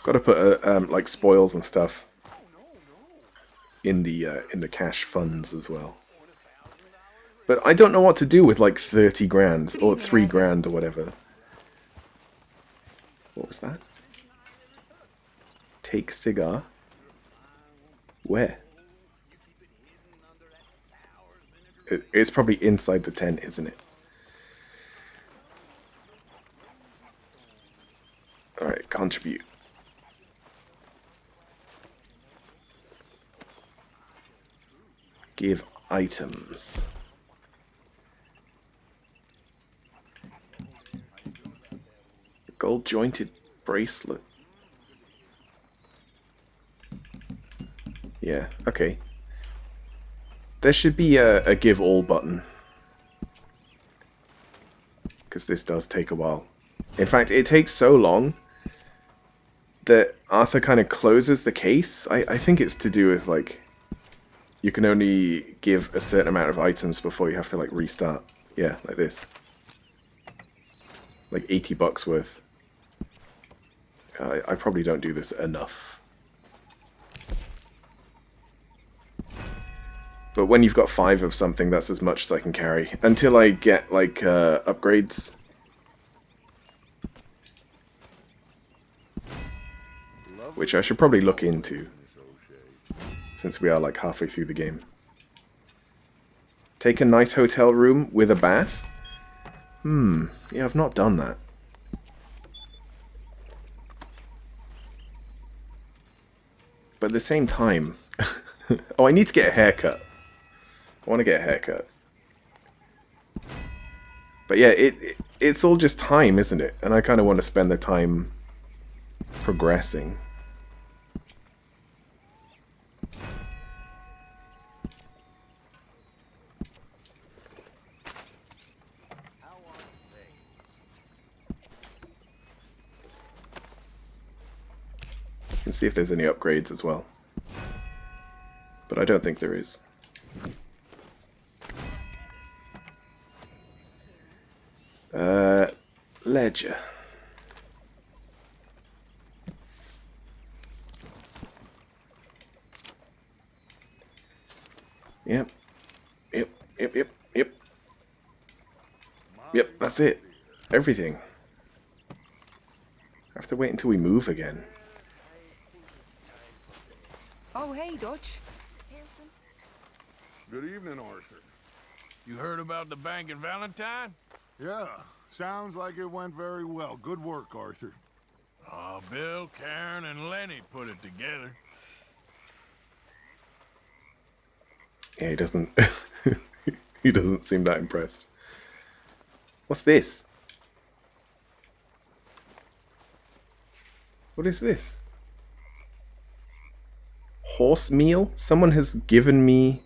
Got to put like spoils and stuff in the cash funds as well. But I don't know what to do with like 30 grand or 3 grand or whatever. What was that? Take cigar. Where? It's probably inside the tent, isn't it? Alright, contribute. Give items. Gold jointed bracelet. Yeah, okay. There should be a give all button. Because this does take a while. In fact, it takes so long that Arthur kind of closes the case. I think it's to do with, like, you can only give a certain amount of items before you have to, like, restart. Yeah, like this. Like 80 bucks worth. I probably don't do this enough. But when you've got 5 of something, that's as much as I can carry. Until I get, like, upgrades. Which I should probably look into. Since we are, like, halfway through the game. Take a nice hotel room with a bath? Yeah, I've not done that. But at the same time... oh, I need to get a haircut. I want to get a haircut. But yeah, it's all just time, isn't it? And I kind of want to spend the time progressing. And see if there's any upgrades as well. But I don't think there is. Ledger. Yep. Yep, that's it. Everything. I have to wait until we move again. Oh, hey, Dutch. Good evening, Arthur. You heard about the bank in Valentine? Yeah, sounds like it went very well. Good work, Arthur. Oh, Bill, Karen, and Lenny put it together. Yeah, he doesn't... he doesn't seem that impressed. What's this? What is this? Horse meal? Someone has given me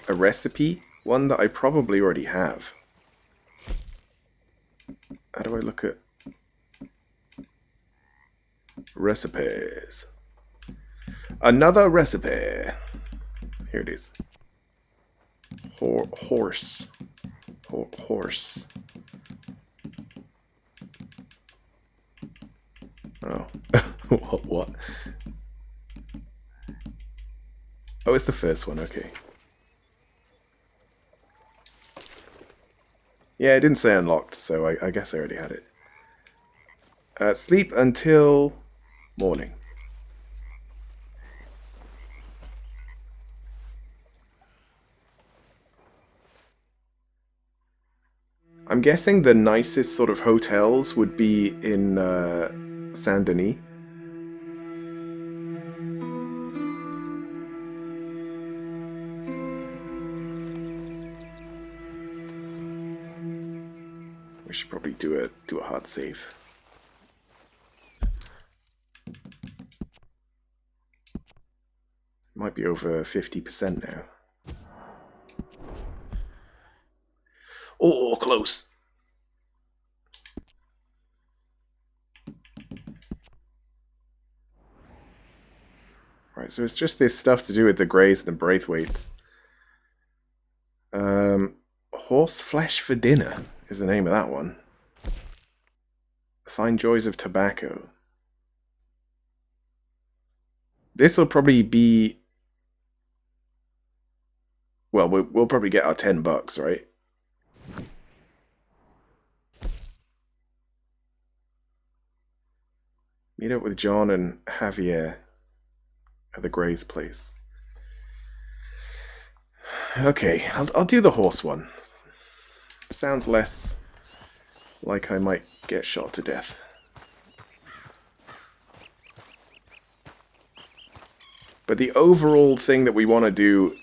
a recipe, one that I probably already have. How do I look at recipes? Another recipe. Here it is. Horse. Horse. Oh. What? Oh, it's the first one, okay. Yeah, it didn't say unlocked, so I guess I already had it. Sleep until morning. I'm guessing the nicest sort of hotels would be in Saint Denis. We should probably do a hard save. Might be over 50% now. Oh, close. Right, so it's just this stuff to do with the Greys and the Braithwaites. Horse flesh for dinner is the name of that one. Fine joys of tobacco. This will probably be... Well, we'll probably get our $10, right? Meet up with John and Javier at the Gray's place. Okay, I'll do the horse one. Sounds less like I might get shot to death. But the overall thing that we want to do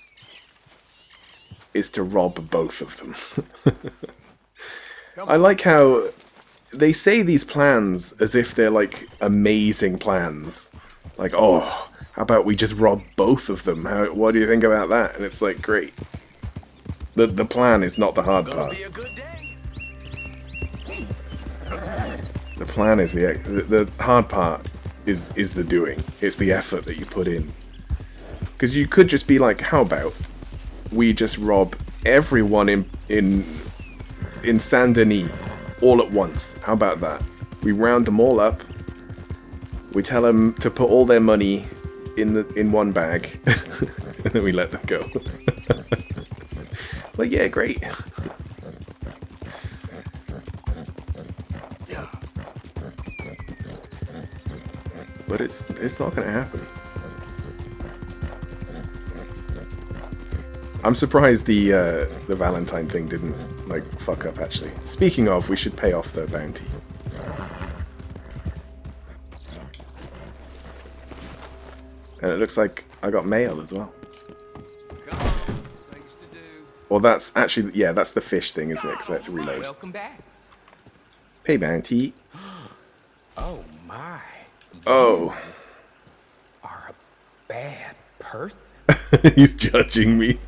is to rob both of them. I like how they say these plans as if they're like amazing plans. Like, oh, how about we just rob both of them? What do you think about that? And it's like, great. The plan is not the hard part. The plan is the hard part is the doing. It's the effort that you put in. Because you could just be like, how about we just rob everyone in Saint Denis all at once? How about that? We round them all up. We tell them to put all their money in one bag, and then we let them go. Like, yeah, great. But it's not gonna happen. I'm surprised the Valentine thing didn't like fuck up. Actually, speaking of, we should pay off the bounty. And it looks like I got mail as well. Well, that's actually, yeah, that's the fish thing, isn't it? Because I had to reload. Welcome back. Pay bounty. Oh my. Oh. Are a bad person. He's judging me.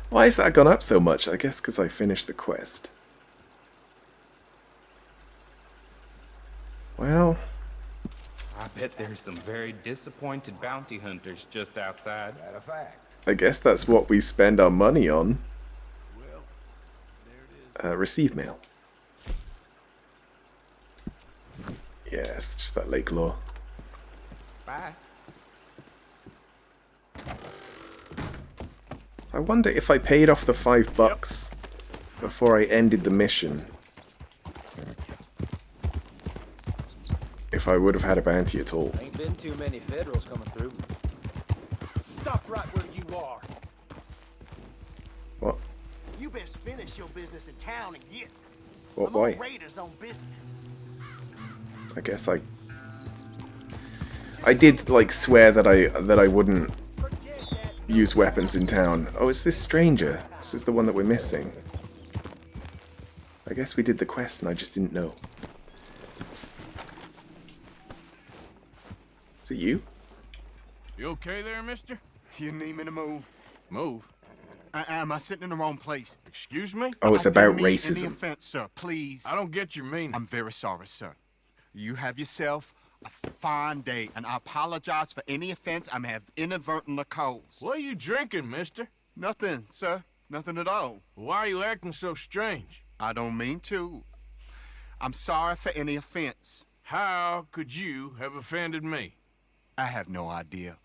Why has that gone up so much? I guess because I finished the quest. Well, I bet there's some very disappointed bounty hunters just outside. Matter of fact. I guess that's what we spend our money on. Receive mail. Yes, just that Lake Law. Bye. I wonder if I paid off the $5 before I ended the mission, if I would have had a bounty at all. Ain't been too many Federals coming through. Stop right where you are. What? You best finish your business in town and get. What? I'm on Why? Raiders on business. I guess I did like swear that I wouldn't use weapons in town. Oh, it's this stranger. This is the one that we're missing. I guess we did the quest and I just didn't know. Is it you? You okay there, mister? You need me to move? Move? Am I sitting in the wrong place? Excuse me? Oh, it's I about didn't mean any racism. offense, sir. Please. I don't get your meaning. I'm very sorry, sir. You have yourself a fine day, and I apologize for any offense I may have inadvertently caused. What are you drinking, mister? Nothing, sir. Nothing at all. Why are you acting so strange? I don't mean to. I'm sorry for any offense. How could you have offended me? I have no idea.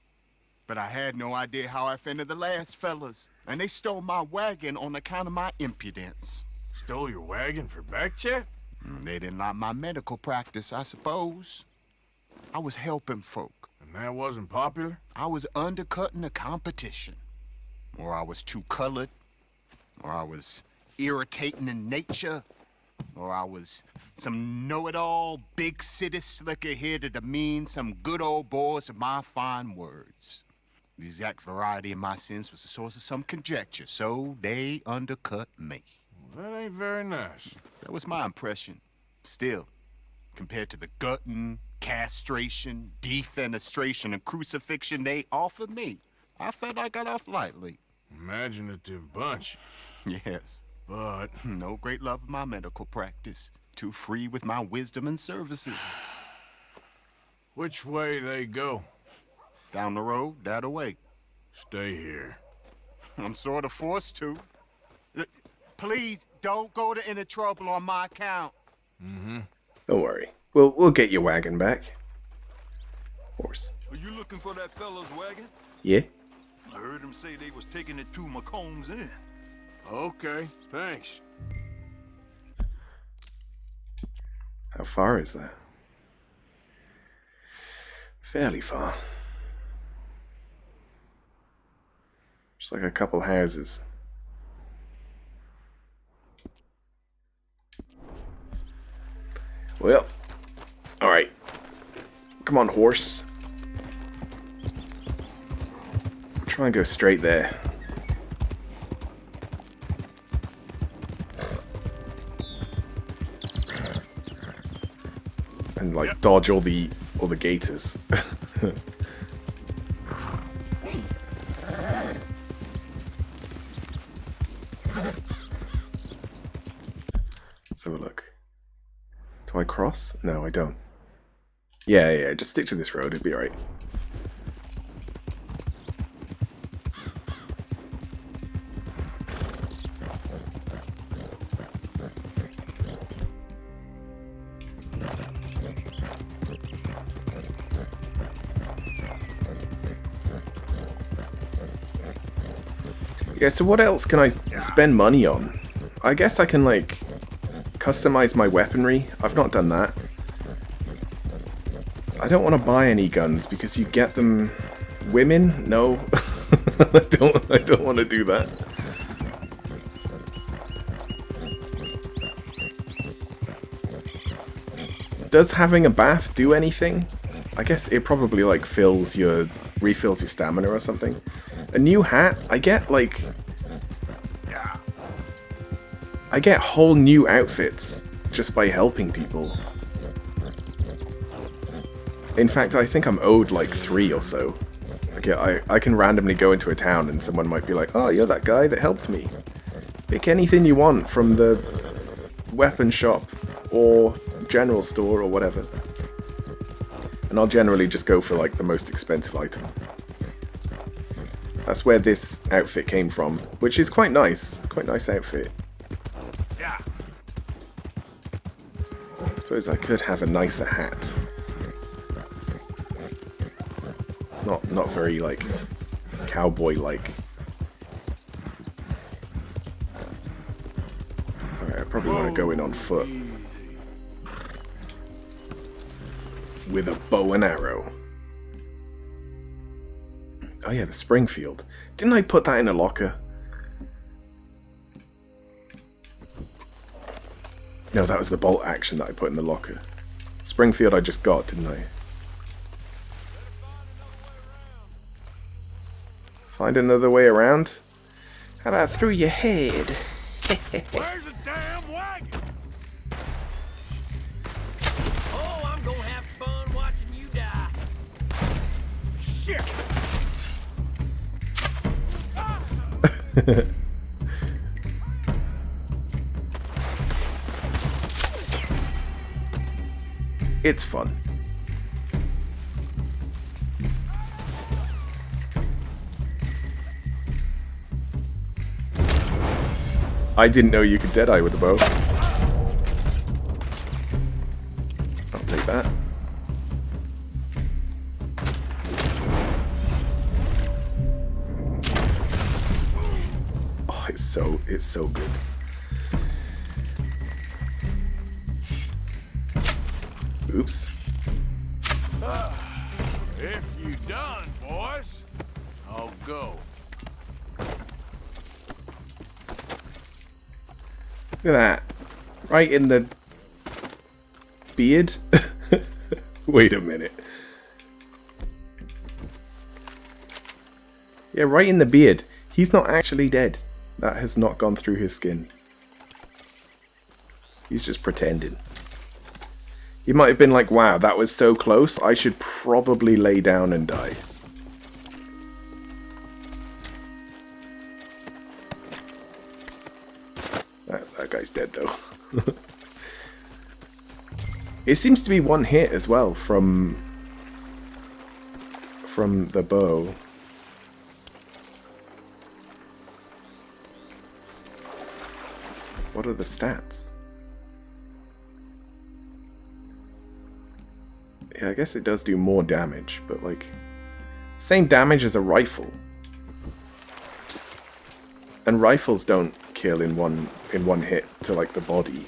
But I had no idea how I offended the last fellas. And they stole my wagon on account of my impudence. Stole your wagon for back check? They didn't like my medical practice, I suppose. I was helping folk. And that wasn't popular? I was undercutting the competition. Or I was too colored. Or I was irritating in nature. Or I was some know-it-all, big city slicker here to demean some good old boys of my fine words. The exact variety of my sins was the source of some conjecture, so they undercut me. That ain't very nice. That was my impression. Still, compared to the gutting, castration, defenestration, and crucifixion they offered me, I felt I got off lightly. Imaginative bunch. Yes. But no great love of my medical practice. Too free with my wisdom and services. Which way they go? Down the road, that away. Stay here. I'm sort of forced to. Please, don't go to any trouble on my account. Mm-hmm. Don't worry. We'll get your wagon back. Horse. Are you looking for that fella's wagon? Yeah? I heard him say they was taking it to McComb's Inn. Okay, thanks. How far is that? Fairly far. Just like a couple houses. Well, alright. Come on, horse. Try and go straight there. And like dodge all the gators. Let's have a look. Do I cross? No, I don't. Yeah, just stick to this road, it'll be alright. Yeah, so what else can I spend money on? I guess I can, like, customize my weaponry. I've not done that. I don't want to buy any guns because you get them... Women? No. I don't want to do that. Does having a bath do anything? I guess it probably, like, refills your stamina or something. A new hat? I get, like... I get whole new outfits just by helping people. In fact, I think I'm owed, like, 3 or so. Okay, I can randomly go into a town and someone might be like, oh, you're that guy that helped me. Pick anything you want from the weapon shop or general store or whatever. And I'll generally just go for, like, the most expensive item. That's where this outfit came from, which is quite nice. Quite nice outfit. Yeah. I suppose I could have a nicer hat. It's not very, like, cowboy-like. Alright, I probably want to go in on foot. With a bow and arrow. Oh yeah, the Springfield. Didn't I put that in a locker? No, that was the bolt action that I put in the locker. Springfield I just got, didn't I? Find another way around? How about through your head? Where's the damn wagon? Oh, I'm gonna have fun watching you die. Shit! It's fun. I didn't know you could deadeye with a bow. I'll take that. Oh, it's so good. Oops. If you done, boys, I'll go. Look at that. Right in the beard? Wait a minute. Yeah, right in the beard. He's not actually dead. That has not gone through his skin. He's just pretending. He might have been like, wow, that was so close, I should probably lay down and die. That guy's dead, though. It seems to be one hit as well from the bow. What are the stats? Yeah, I guess it does do more damage, but like same damage as a rifle. And rifles don't kill in one hit to like the body.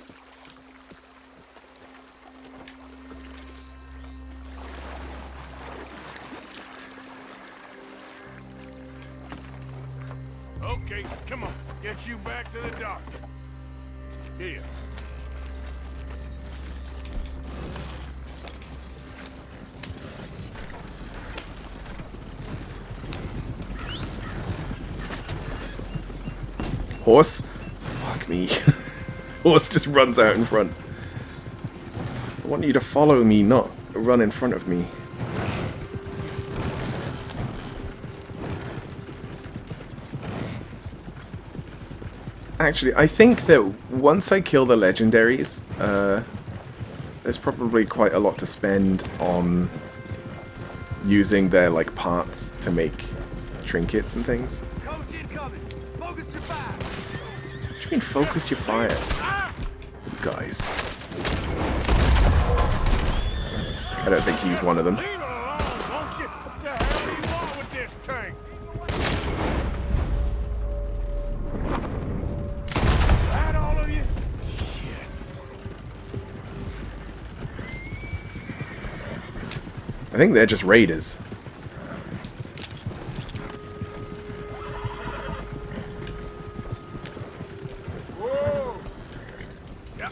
Okay, come on. Get you back to the dock. Here. Horse? Fuck me. Horse just runs out in front. I want you to follow me, not run in front of me. Actually, I think that once I kill the legendaries, there's probably quite a lot to spend on using their like parts to make trinkets and things. What do you mean focus your fire? You guys. I don't think he's one of them. I think they're just raiders. Whoa. Yeah.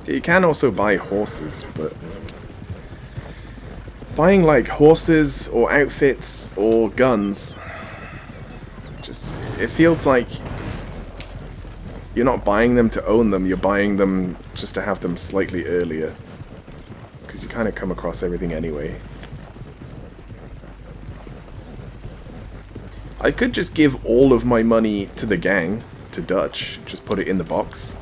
You can also buy horses, but buying like horses or outfits or guns, just, it feels like you're not buying them to own them, you're buying them just to have them slightly earlier. Because you kind of come across everything anyway. I could just give all of my money to the gang, to Dutch, just put it in the box.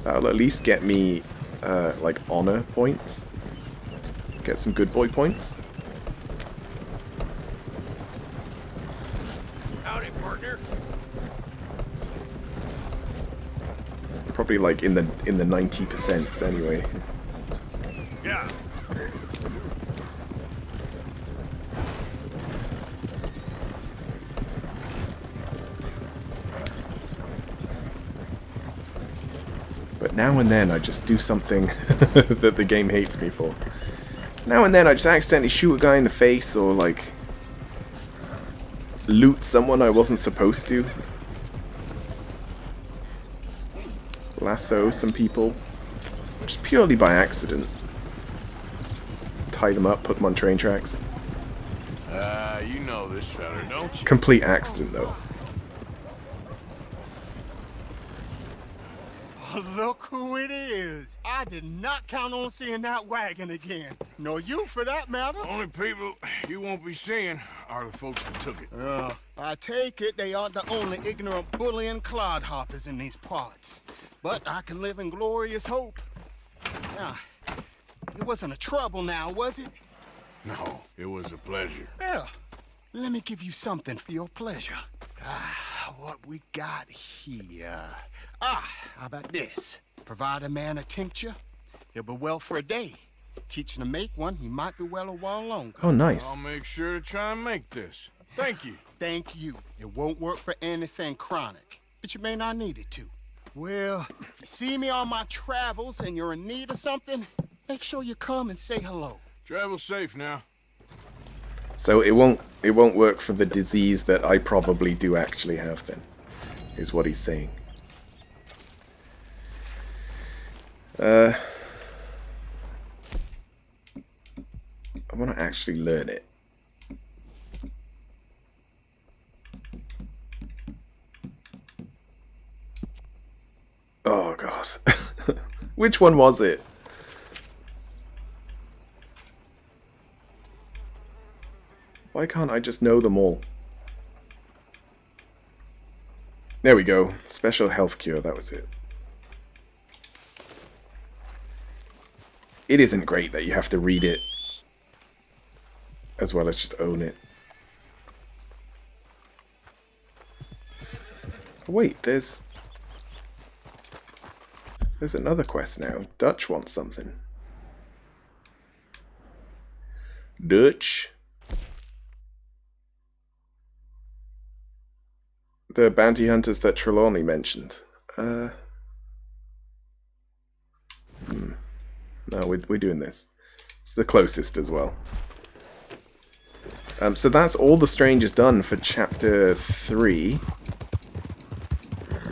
That'll at least get me, like, honor points. Get some good boy points. Howdy, partner. Probably like in the 90% anyway. Yeah. But now and then I just do something that the game hates me for. Now and then I just accidentally shoot a guy in the face or like loot someone I wasn't supposed to. Lasso some people. Just purely by accident. Tie them up, put them on train tracks. You know this fella, don't you? Complete accident though. Look who it is. I did not count on seeing that wagon again. Nor you, for that matter. Only people you won't be seeing are the folks that took it. I take it they aren't the only ignorant bullying clodhoppers in these parts. But I can live in glorious hope. Now, it wasn't a trouble now, was it? No, it was a pleasure. Well, let me give you something for your pleasure. What we got here? How about this? Provide a man a tincture, he'll be well for a day. Teach him to make one, he might be well a while longer. Oh, nice. I'll make sure to try and make this. Thank you. Thank you. It won't work for anything chronic, but you may not need it to. Well, if you see me on my travels and you're in need of something, make sure you come and say hello. Travel safe now. So it won't work for the disease that I probably do actually have then. is what he's saying. I want to actually learn it. Oh god. Which one was it? Why can't I just know them all? There we go. Special health cure, that was it. It isn't great that you have to read it as well as just own it. Wait, there's another quest now. Dutch wants something. Dutch? The bounty hunters that Trelawney mentioned. No, we're doing this. It's the closest as well. So that's all the Strangers done for chapter 3.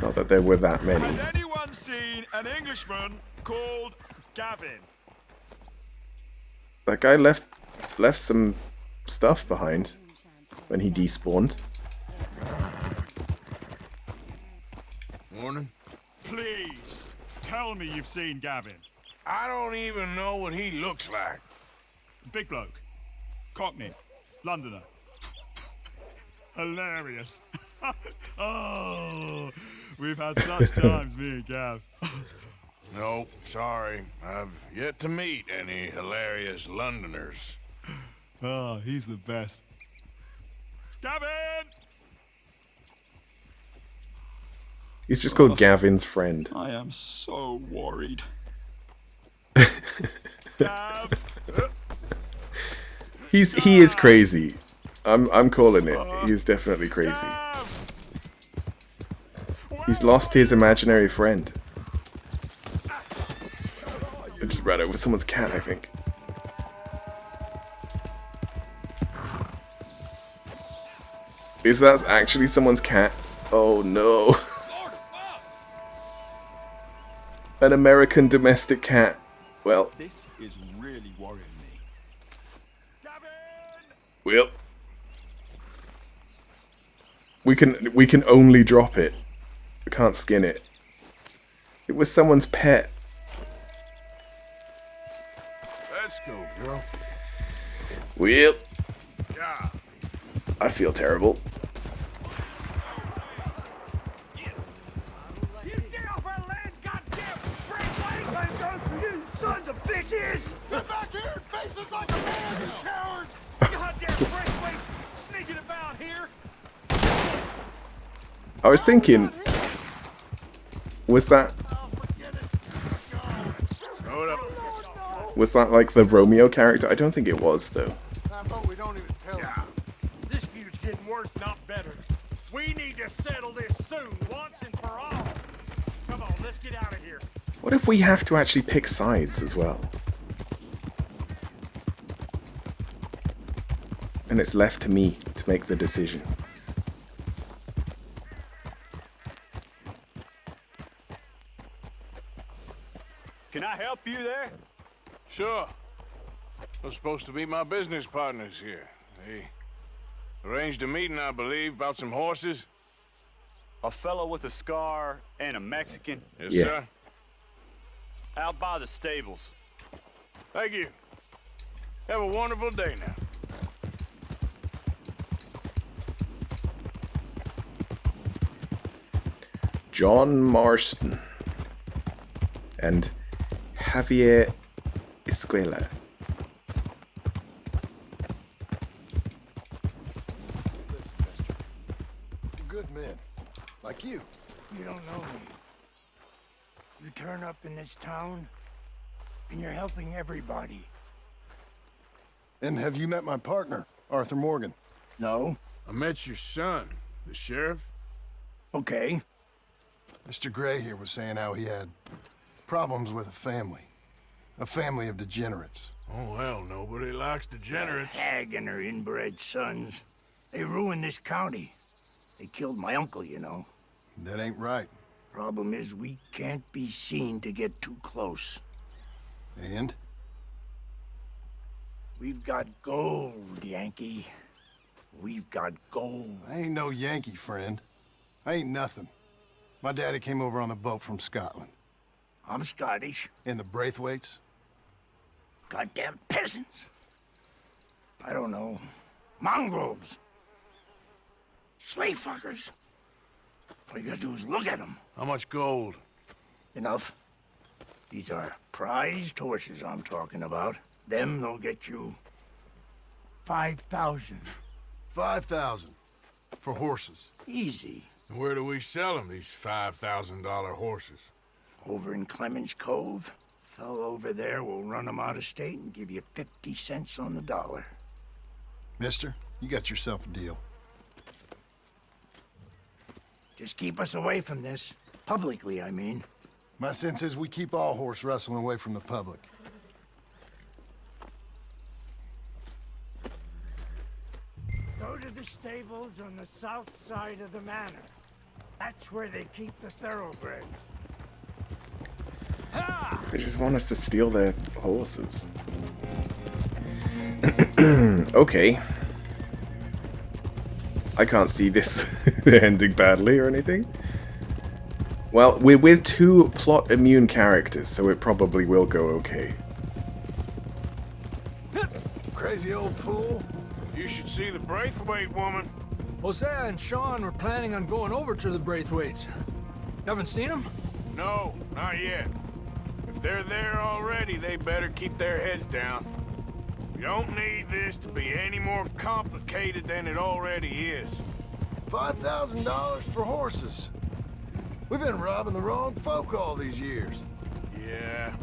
Not that there were that many. Has anyone seen an Englishman called Gavin? That guy left some stuff behind when he despawned. Morning. Please, tell me you've seen Gavin. I don't even know what he looks like. Big bloke. Cockney. Londoner. Hilarious. Oh, we've had such times, me and Gav. No, sorry. I've yet to meet any hilarious Londoners. Oh, he's the best. Gavin! He's just called Gavin's friend. I am so worried. He is crazy. I'm calling it. He's definitely crazy. He's lost his imaginary friend. I just ran over someone's cat, I think. Is that actually someone's cat? Oh no. An American domestic cat. Well. This is really worrying me. Well. We can only drop it. We can't skin it. It was someone's pet. Let's go, girl. Well. I feel terrible. Get back here and face us like a man, you coward! Goddamn breakaways sneaking about here! I was thinking, was that like the Romeo character? I don't think it was though. We don't even tell him. This feud's getting worse, not better. We need to settle this soon, once and for all. Come on, let's get out of here. What if we have to actually pick sides as well? And it's left to me to make the decision. Can I help you there? Sure. They're supposed to be my business partners here. They arranged a meeting, I believe, about some horses. A fellow with a scar and a Mexican? Yes, sir. Out by the stables. Thank you. Have a wonderful day now. John Marston and Javier Escuela. Good men, like you. You don't know me. You turn up in this town, and you're helping everybody. And have you met my partner, Arthur Morgan? No. I met your son, the sheriff. Okay. Mr. Gray here was saying how he had problems with a family of degenerates. Oh, well, nobody likes degenerates. Hag and her inbred sons. They ruined this county. They killed my uncle, you know. That ain't right. Problem is, we can't be seen to get too close. And? We've got gold, Yankee. We've got gold. I ain't no Yankee, friend. I ain't nothing. My daddy came over on the boat from Scotland. I'm Scottish. And the Braithwaites? Goddamn peasants. I don't know. Mongrels. Slave fuckers. All you gotta do is look at them. How much gold? Enough. These are prized horses I'm talking about. Them, they'll get you 5,000. 5,000 for horses. Easy. And where do we sell them, these $5,000 horses? Over in Clemens Cove. Fellow over there will run them out of state and give you 50 cents on the dollar. Mister, you got yourself a deal. Just keep us away from this. Publicly, I mean. My sense is we keep all horse wrestling away from the public. Go to the stables on the south side of the manor. That's where they keep the thoroughbreds. They just want us to steal their horses. Okay. I can't see this ending badly or anything. Well, we're with two plot-immune characters, so it probably will go okay. Crazy old fool. You should see the Braithwaite woman. Hosea and Sean were planning on going over to the Braithwaites. Haven't seen them? No, not yet. If they're there already, they better keep their heads down. We don't need this to be any more complicated than it already is. $5,000 for horses. We've been robbing the wrong folk all these years. Yeah.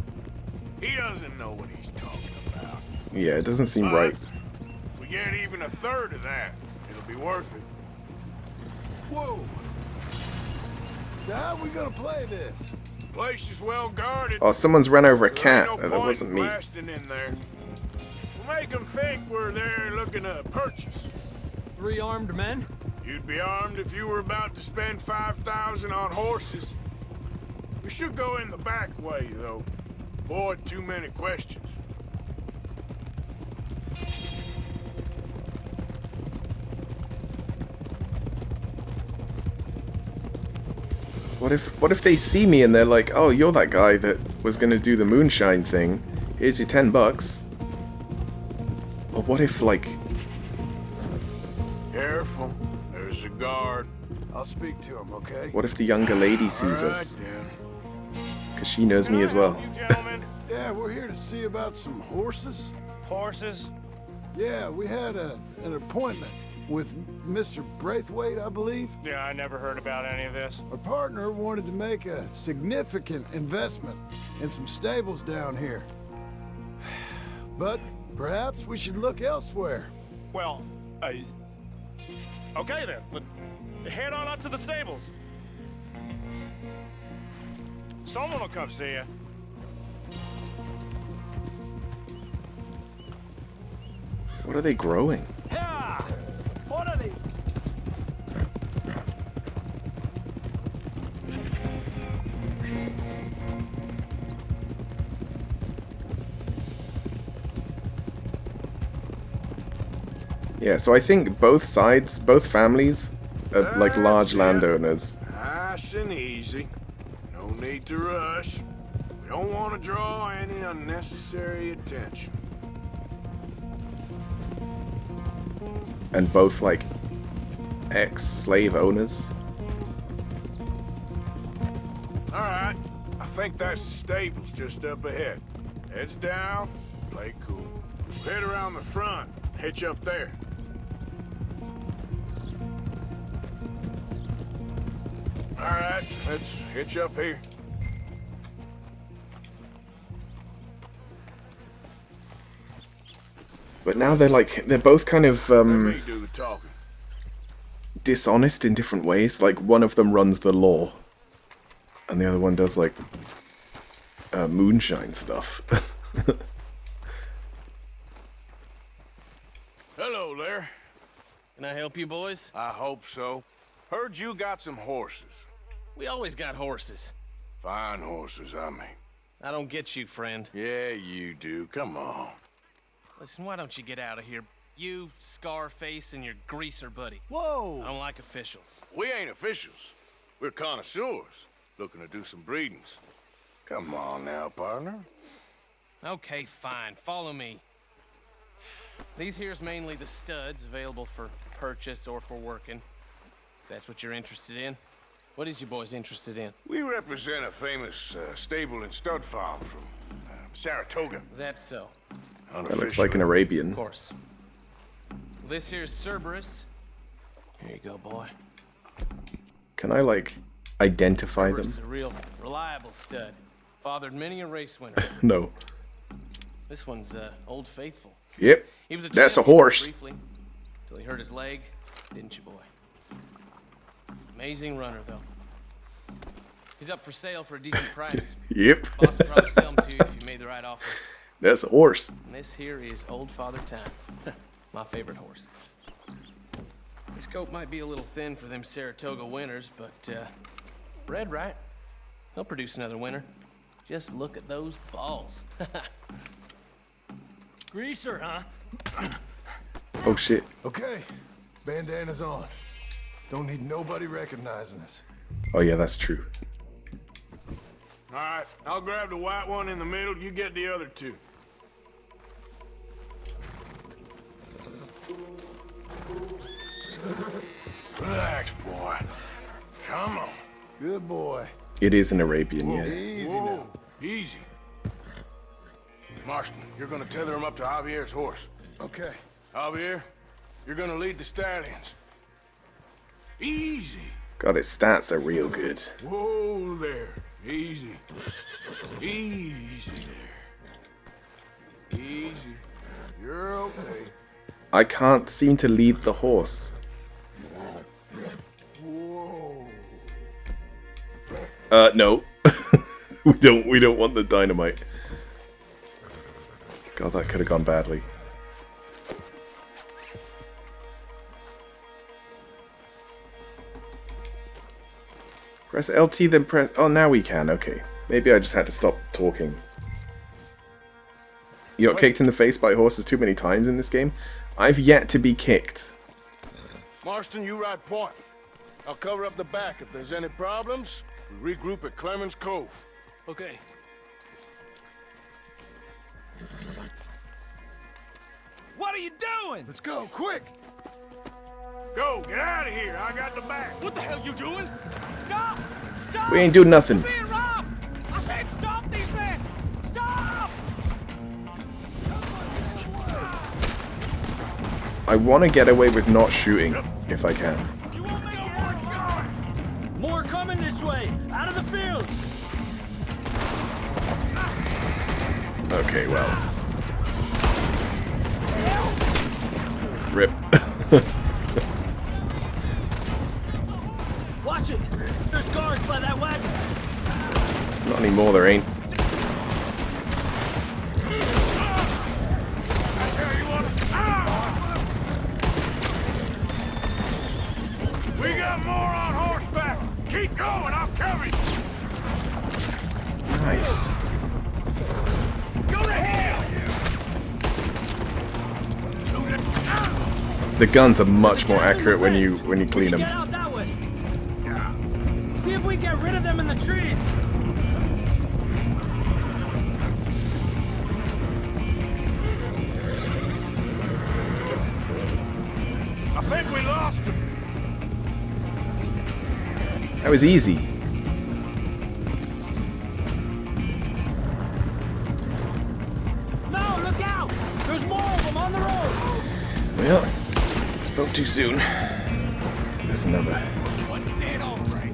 He doesn't know what he's talking about. Yeah, it doesn't seem right. If we get even a third of that, it'll be worth it. Whoa! So how are we gonna play this? The place is well guarded. Oh, someone's run over a cat. No That wasn't me. blasting in there. We'll make them think we're there looking to purchase. 3 armed men? You'd be armed if you were about to spend 5,000 on horses. We should go in the back way, though. Avoid too many questions. What if they see me and they're like, "Oh, you're that guy that was gonna do the moonshine thing. Here's your $10." Or what if, like... Careful. There's a guard. I'll speak to him, okay? What if the younger lady sees us? Because she knows me as well. Yeah, we're here to see about some horses. Horses? Yeah, we had an appointment with Mr. Braithwaite, I believe. Yeah, I never heard about any of this. Our partner wanted to make a significant investment in some stables down here. But perhaps we should look elsewhere. Well, okay then. Head on up to the stables. Someone will come see you. What are they growing? Yeah! What are they? Yeah, so I think both sides, both families, are like large landowners. Nice and easy. No need to rush. We don't want to draw any unnecessary attention. And both like ex-slave owners. Alright, I think that's the stables just up ahead. Heads down, play cool. Head around the front, hitch up there. Alright, let's hitch up here. But now they're both kind of Let me do the talking. dishonest in different ways. Like one of them runs the law, and the other one does like moonshine stuff. Hello there. Can I help you boys? I hope so. Heard you got some horses. We always got horses. Fine horses, I mean. I don't get you, friend. Yeah, you do. Come on. Listen, why don't you get out of here? You, Scarface, and your greaser buddy. Whoa! I don't like officials. We ain't officials. We're connoisseurs, looking to do some breedings. Come on now, partner. Okay, fine. Follow me. These here's mainly the studs available for purchase or for working. If that's what you're interested in. What is you boys interested in? We represent a famous stable and stud farm from Saratoga. Is that so? That looks like an Arabian. Of course. This here's Cerberus. Here you go, boy. Can I, like, identify them? Cerberus is a real reliable stud. Fathered many a race winner. No. This one's Old Faithful. Yep. He was That's a champion horse. Briefly, till he hurt his leg, didn't you, boy? Amazing runner, though. He's up for sale for a decent price. Yep. Boss will probably sell him to you if you made the right offer. That's a horse. And this here is Old Father Time. My favorite horse. This coat might be a little thin for them Saratoga winters, but bred right, he'll produce another winter. Just look at those balls. Greaser, huh? Oh shit. Okay, bandana's on. Don't need nobody recognizing us. Oh yeah, that's true. All right, I'll grab the white one in the middle. You get the other two. Relax, boy. Come on. Good boy. It is an Arabian, yeah. Easy Whoa, now. easy. Marston, you're gonna tether him up to Javier's horse. Okay. Javier, you're gonna lead the stallions. Easy. God, his stats are real good. Whoa there. Easy. Easy there. Easy. You're okay. I can't seem to lead the horse. Whoa. No. we don't want the dynamite. God, that could have gone badly. Press LT, then press... Oh, now we can. Okay. Maybe I just had to stop talking. You got kicked in the face by horses too many times in this game? I've yet to be kicked. Marston, you ride point. I'll cover up the back. If there's any problems, we regroup at Clemens Cove. Okay. What are you doing? Let's go, quick! Go, get out of here. I got the back. What the hell you doing? Stop! Stop! We ain't doing nothing. We're being robbed! I said stop these men! Stop! I want to get away with not shooting, if I can. More coming this way! Out of the fields! Okay, well. Rip. Watch it! There's guards by that wagon! Not anymore, there ain't. That's how you want it. We got more on horseback. Keep going, I'll cover you. Nice. Go to hell! The guns are much more accurate when you clean Get them. out that way! See if we can get rid of them in the trees! I think we lost him. That was easy. No, look out! There's more of them on the road! Well, spoke too soon. There's another. One dead hombre.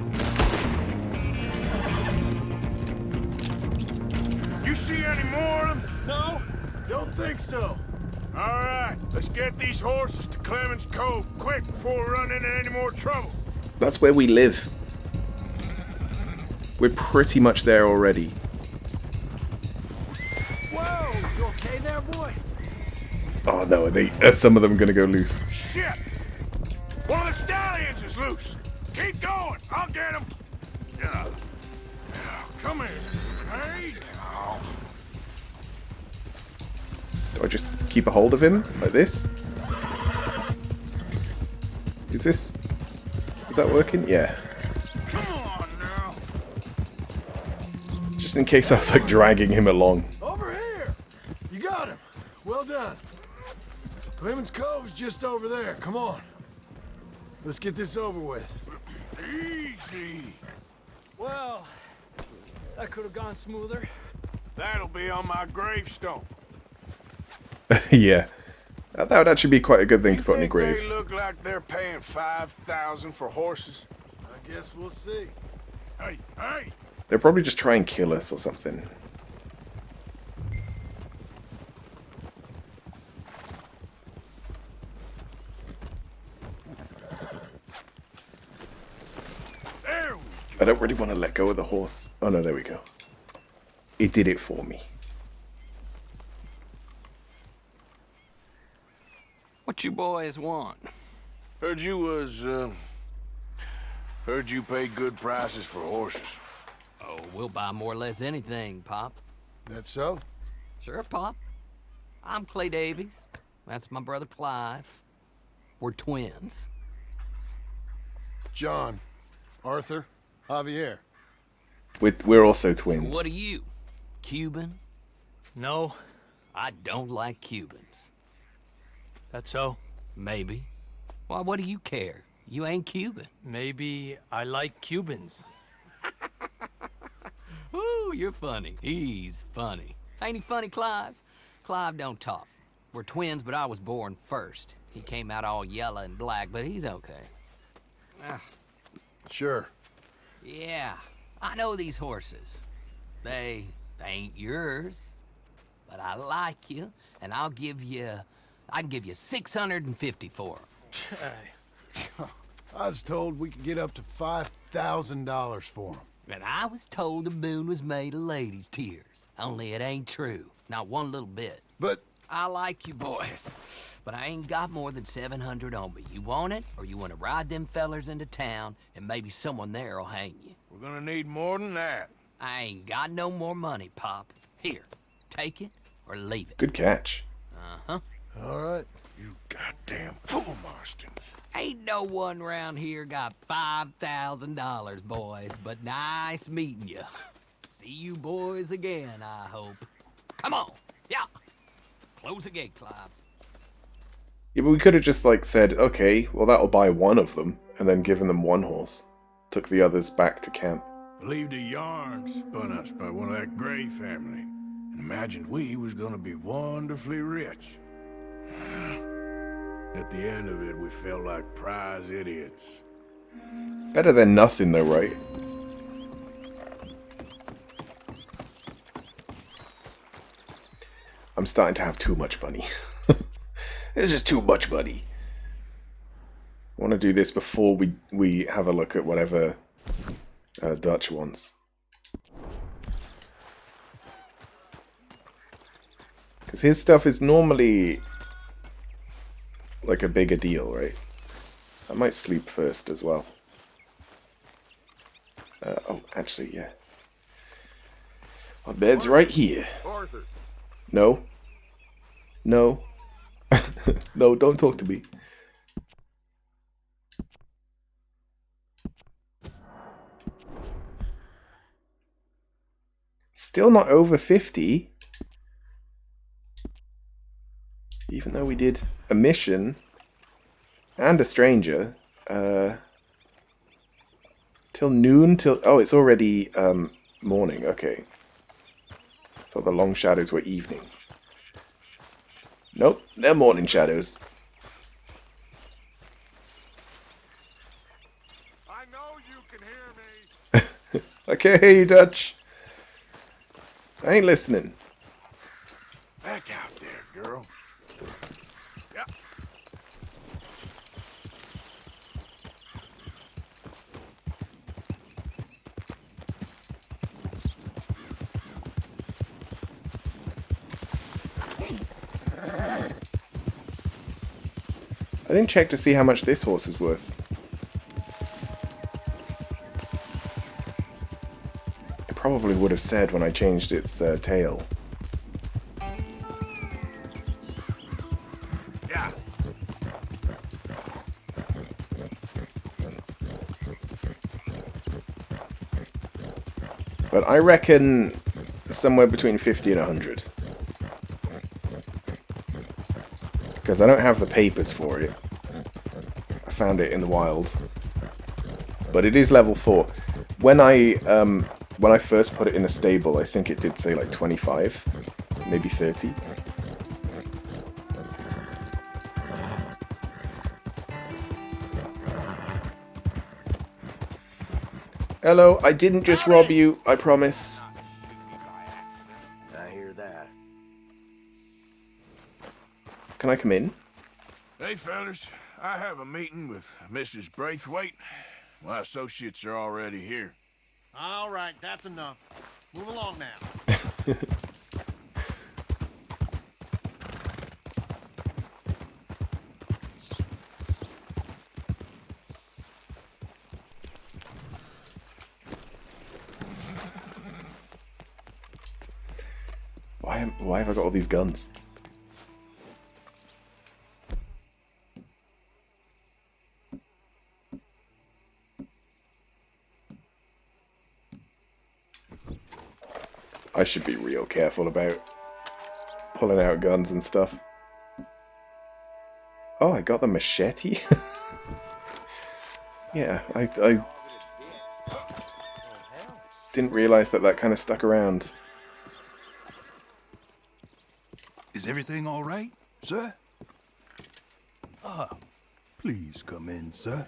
You see any more of them? No? Don't think so. All right, let's get these horses to Clemens Cove quick before we run into any more trouble. That's where we live. We're pretty much there already. Whoa! You okay there, boy? Oh no, are some of them gonna go loose? Shit! One of the stallions is loose. Keep going. I'll get him. Come here. Hey. Do I just keep a hold of him like this? Is that working? Yeah. Come on now. Just in case I was like dragging him along. Over here! You got him. Well done. Clemens Cove's just over there. Come on. Let's get this over with. Easy. Well, that could have gone smoother. That'll be on my gravestone. Yeah. That would actually be quite a good thing to put in a grave. They look like they're paying $5,000 for horses. I guess we'll see. Hey, hey! They'll probably just try and kill us or something. There. I don't really want to let go of the horse. Oh no, there we go. It did it for me. What you boys want? Heard you pay good prices for horses. Oh, we'll buy more or less anything, Pop. That so? Sure, Pop. I'm Clay Davies. That's my brother Clive. We're twins. John, Arthur, Javier. We're also twins. So what are you? Cuban? No. I don't like Cubans. That so? Maybe. Why, what do you care? You ain't Cuban. Maybe I like Cubans. Ooh, you're funny. He's funny. Ain't he funny, Clive? Clive don't talk. We're twins, but I was born first. He came out all yellow and black, but he's okay. Sure. Yeah, I know these horses. They ain't yours, but I like you, and I can give you $650 for them. I was told we could get up to $5,000 for them. And I was told the moon was made of ladies' tears. Only it ain't true. Not one little bit. But I like you boys, but I ain't got more than $700 on me. You want it, or you want to ride them fellers into town, and maybe someone there'll hang you? We're gonna need more than that. I ain't got no more money, Pop. Here, take it or leave it. Good catch. Uh-huh. All right. You goddamn fool, Marston. Ain't no one round here got $5,000, boys, but nice meeting you. See you boys again, I hope. Come on, yeah. Close the gate, Clive. Yeah, but we could have just like said, okay, well that'll buy one of them, and then given them one horse. Took the others back to camp. Believed a yarn spun us by one of that Gray family, and imagined we was gonna be wonderfully rich. At the end of it, we felt like prize idiots. Better than nothing though, right? I'm starting to have too much money. This is too much money. I want to do this before we have a look at whatever Dutch wants. Because his stuff is normally like a bigger deal, right? I might sleep first as well. Oh, actually, yeah. My bed's right here. Arthur. No. No. No, don't talk to me. Still not over 50. Even though we did a mission and a stranger. Till noon, oh, it's already morning, okay. Thought the long shadows were evening. Nope, they're morning shadows. I know you can hear me. Okay, Dutch. I ain't listening. Back out there, girl. Yeah. I didn't check to see how much this horse is worth. probably would have said when I changed its tail. Yeah. But I reckon somewhere between 50 and 100. Because I don't have the papers for it. I found it in the wild. But it is level 4. When I first put it in a stable, I think it did say like 25, maybe 30. Hello, I didn't just rob you, I promise. I hear that. Can I come in? Hey, fellas. I have a meeting with Mrs. Braithwaite. My associates are already here. All right, that's enough. Move along now. Why have I got all these guns? I should be real careful about pulling out guns and stuff. Oh, I got the machete? Yeah, I didn't realize that kind of stuck around. Is everything all right, sir? Ah, please come in, sir.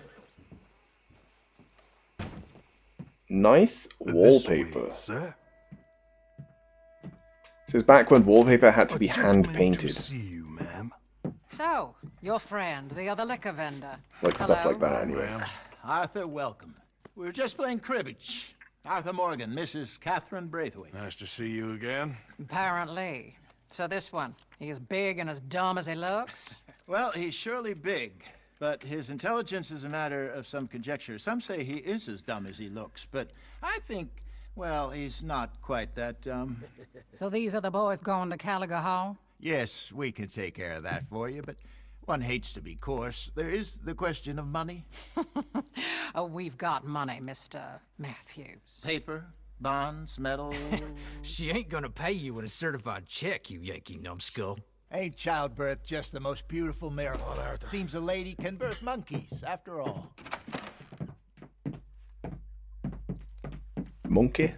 Nice wallpaper. Way, sir. This is back when wallpaper had to be hand-painted. See you, ma'am. So, your friend, the other liquor vendor. Like stuff like that, anyway. Arthur, welcome. We were just playing cribbage. Arthur Morgan, Mrs. Catherine Braithwaite. Nice to see you again. Apparently. So this one, he is big and as dumb as he looks? Well, he's surely big, but his intelligence is a matter of some conjecture. Some say he is as dumb as he looks, but I think, well, he's not quite that dumb. So these are the boys going to Caliga Hall? Yes, we can take care of that for you, but one hates to be coarse. There is the question of money. Oh, we've got money, Mr. Matthews. Paper, bonds, metal. She ain't gonna pay you in a certified check, you Yankee numbskull. Ain't childbirth just the most beautiful miracle? Seems a lady can birth monkeys, after all. Monkey?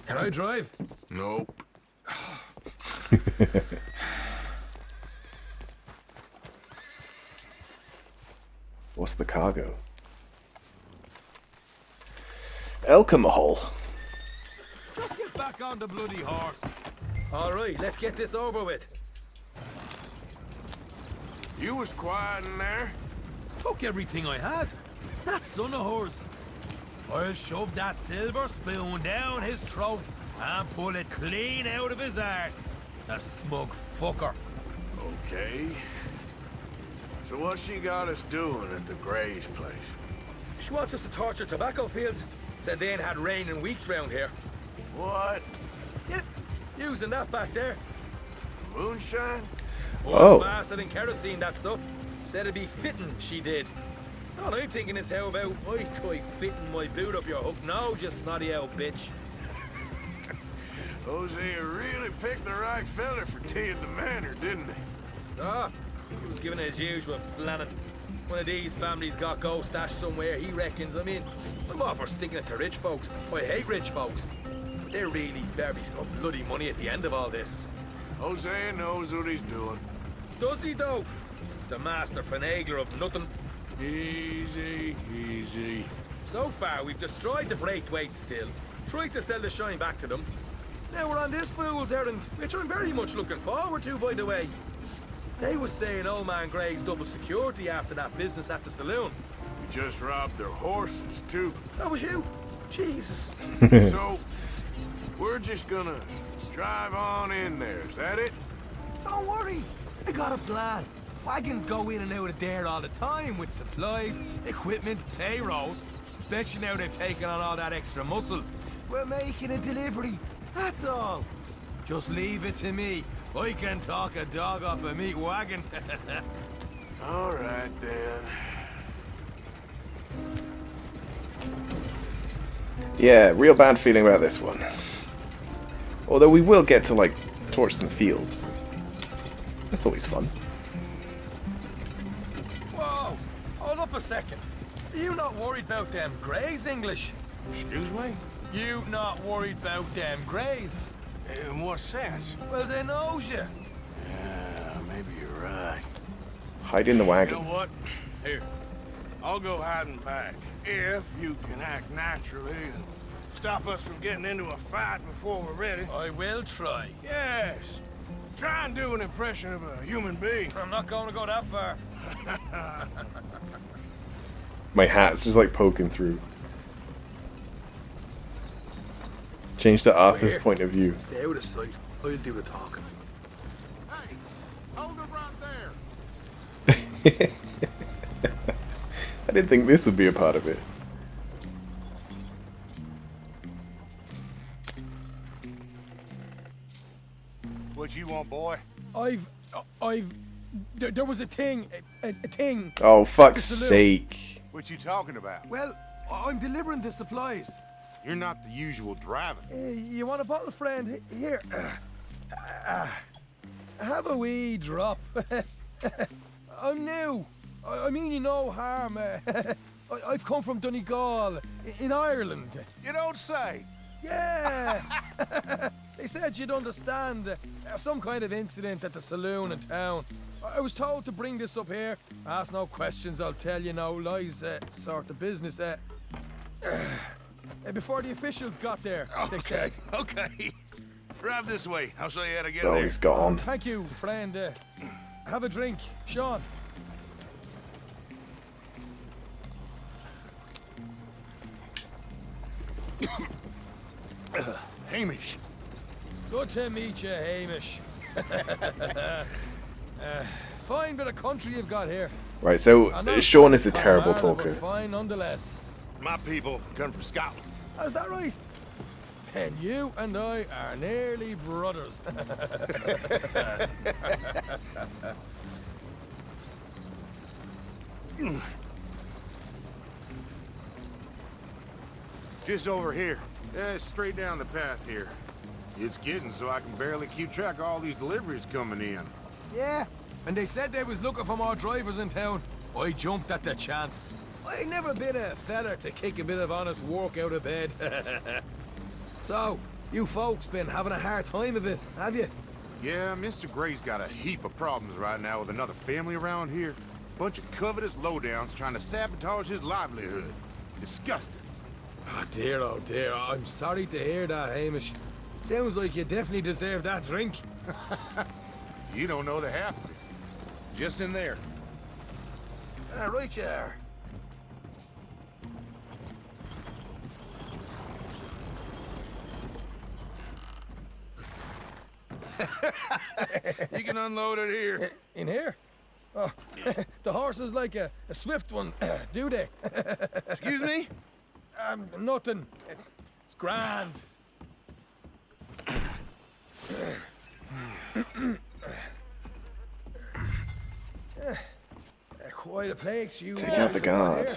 Can I drive? Nope. What's the cargo? Alcohol. Just get back on the bloody horse. All right, let's get this over with. You was quiet in there. Took everything I had. That son of hers. I'll shove that silver spoon down his throat and pull it clean out of his arse. The smug fucker. Okay. So what's she got us doing at the Gray's place? She wants us to torture tobacco fields. Said they ain't had rain in weeks round here. What? Yeah, using that back there. Moonshine? Oh. Faster than kerosene, that stuff. Said it'd be fitting, she did. All I'm thinking is how about I try fitting my boot up your hook now, you snotty old bitch. Hosea really picked the right fella for tea at the manor, didn't he? Ah, he was giving his usual flannin'. One of these families got gold stashed somewhere, he reckons. I mean, I'm all for sticking it to rich folks. I hate rich folks. But there really better be some bloody money at the end of all this. Hosea knows what he's doing. Does he, though? The master finagler of nothing. Easy, easy. So far, we've destroyed the Braithwaites still. Tried to sell the shine back to them. Now we're on this fool's errand, which I'm very much looking forward to, by the way. They was saying old man Gray's double security after that business at the saloon. We just robbed their horses, too. That was you? Jesus. So, we're just gonna drive on in there, is that it? Don't worry, I got a plan. Wagons go in and out of there all the time with supplies, equipment, payroll. Especially now they've taken on all that extra muscle. We're making a delivery, that's all. Just leave it to me. I can talk a dog off a meat wagon. All right, then. Yeah, real bad feeling about this one. Although we will get to, like, torch some fields. That's always fun. Whoa! Hold up a second. Are you not worried about them Greys, English? Excuse me? You not worried about them Greys? In what sense? Well, they knows you. Yeah, maybe you're right. Hide in the wagon. You know what? Here, I'll go hiding back. If you can act naturally and stop us from getting into a fight before we're ready. I will try. Yes. Try and do an impression of a human being. I'm not going to go that far. My hat's just like poking through. Change to Arthur's point of view. Stay out of sight. I'll do the talking. Hey, hold it right there. I didn't think this would be a part of it. What you want, boy? There was a thing, a thing. Oh, fuck's sake. What you talking about? Well, I'm delivering the supplies. You're not the usual driver. You want a bottle, friend? Here. Have a wee drop. I'm new. I mean you no harm. I've come from Donegal, in Ireland. You don't say. Yeah. They said you'd understand. Some kind of incident at the saloon in town. I was told to bring this up here. Ask no questions, I'll tell you no lies, sort of business. Before the officials got there, they said. Okay. Drive this way. I'll show you how to get Oh, there. he's gone. Thank you, friend. Have a drink, Sean. Hamish. Good to meet you, Hamish. Fine bit of country you've got here. Right, so Sean is a terrible But talker. fine nonetheless. My people come from Scotland. Is that right? Then you and I are nearly brothers. Just over here. Yeah, straight down the path here. It's getting so I can barely keep track of all these deliveries coming in. Yeah, and they said they was looking for more drivers in town. I jumped at the chance. I never been a feller to kick a bit of honest work out of bed. So, you folks been having a hard time of it, have you? Yeah, Mr. Gray's got a heap of problems right now with another family around here. Bunch of covetous lowdowns trying to sabotage his livelihood. Disgusting. Oh dear, I'm sorry to hear that, Hamish. Sounds like you definitely deserve that drink. You don't know the half of it. Just in there. Right you are. You can unload it here. In here? Oh, the horse is like a swift one, do they? Excuse me? Nothing. It's grand. Quite a place you Take out the guard.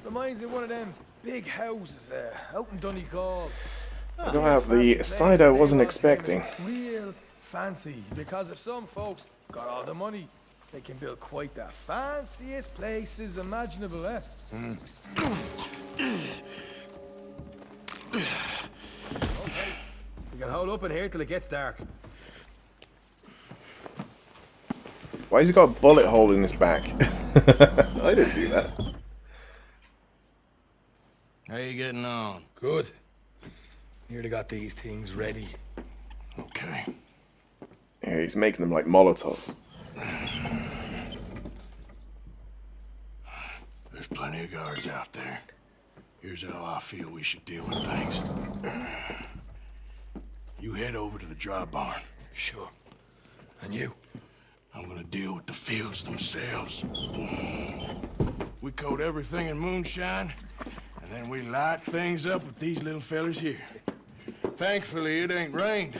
Reminds me of one of them big houses out in Donegal. I don't have the side I wasn't expecting. Real fancy, because if some folks got all the money, they can build quite the fanciest places imaginable, eh? Okay, we can hold up in here till it gets dark. Why has he got a bullet hole in his back? I didn't do that. How you getting on? Good. Nearly got these things ready. Okay. Yeah, he's making them like Molotovs. There's plenty of guards out there. Here's how I feel we should deal with things. You head over to the dry barn. Sure. And you? I'm gonna deal with the fields themselves. We coat everything in moonshine, and then we light things up with these little fellers here. Thankfully, it ain't rained,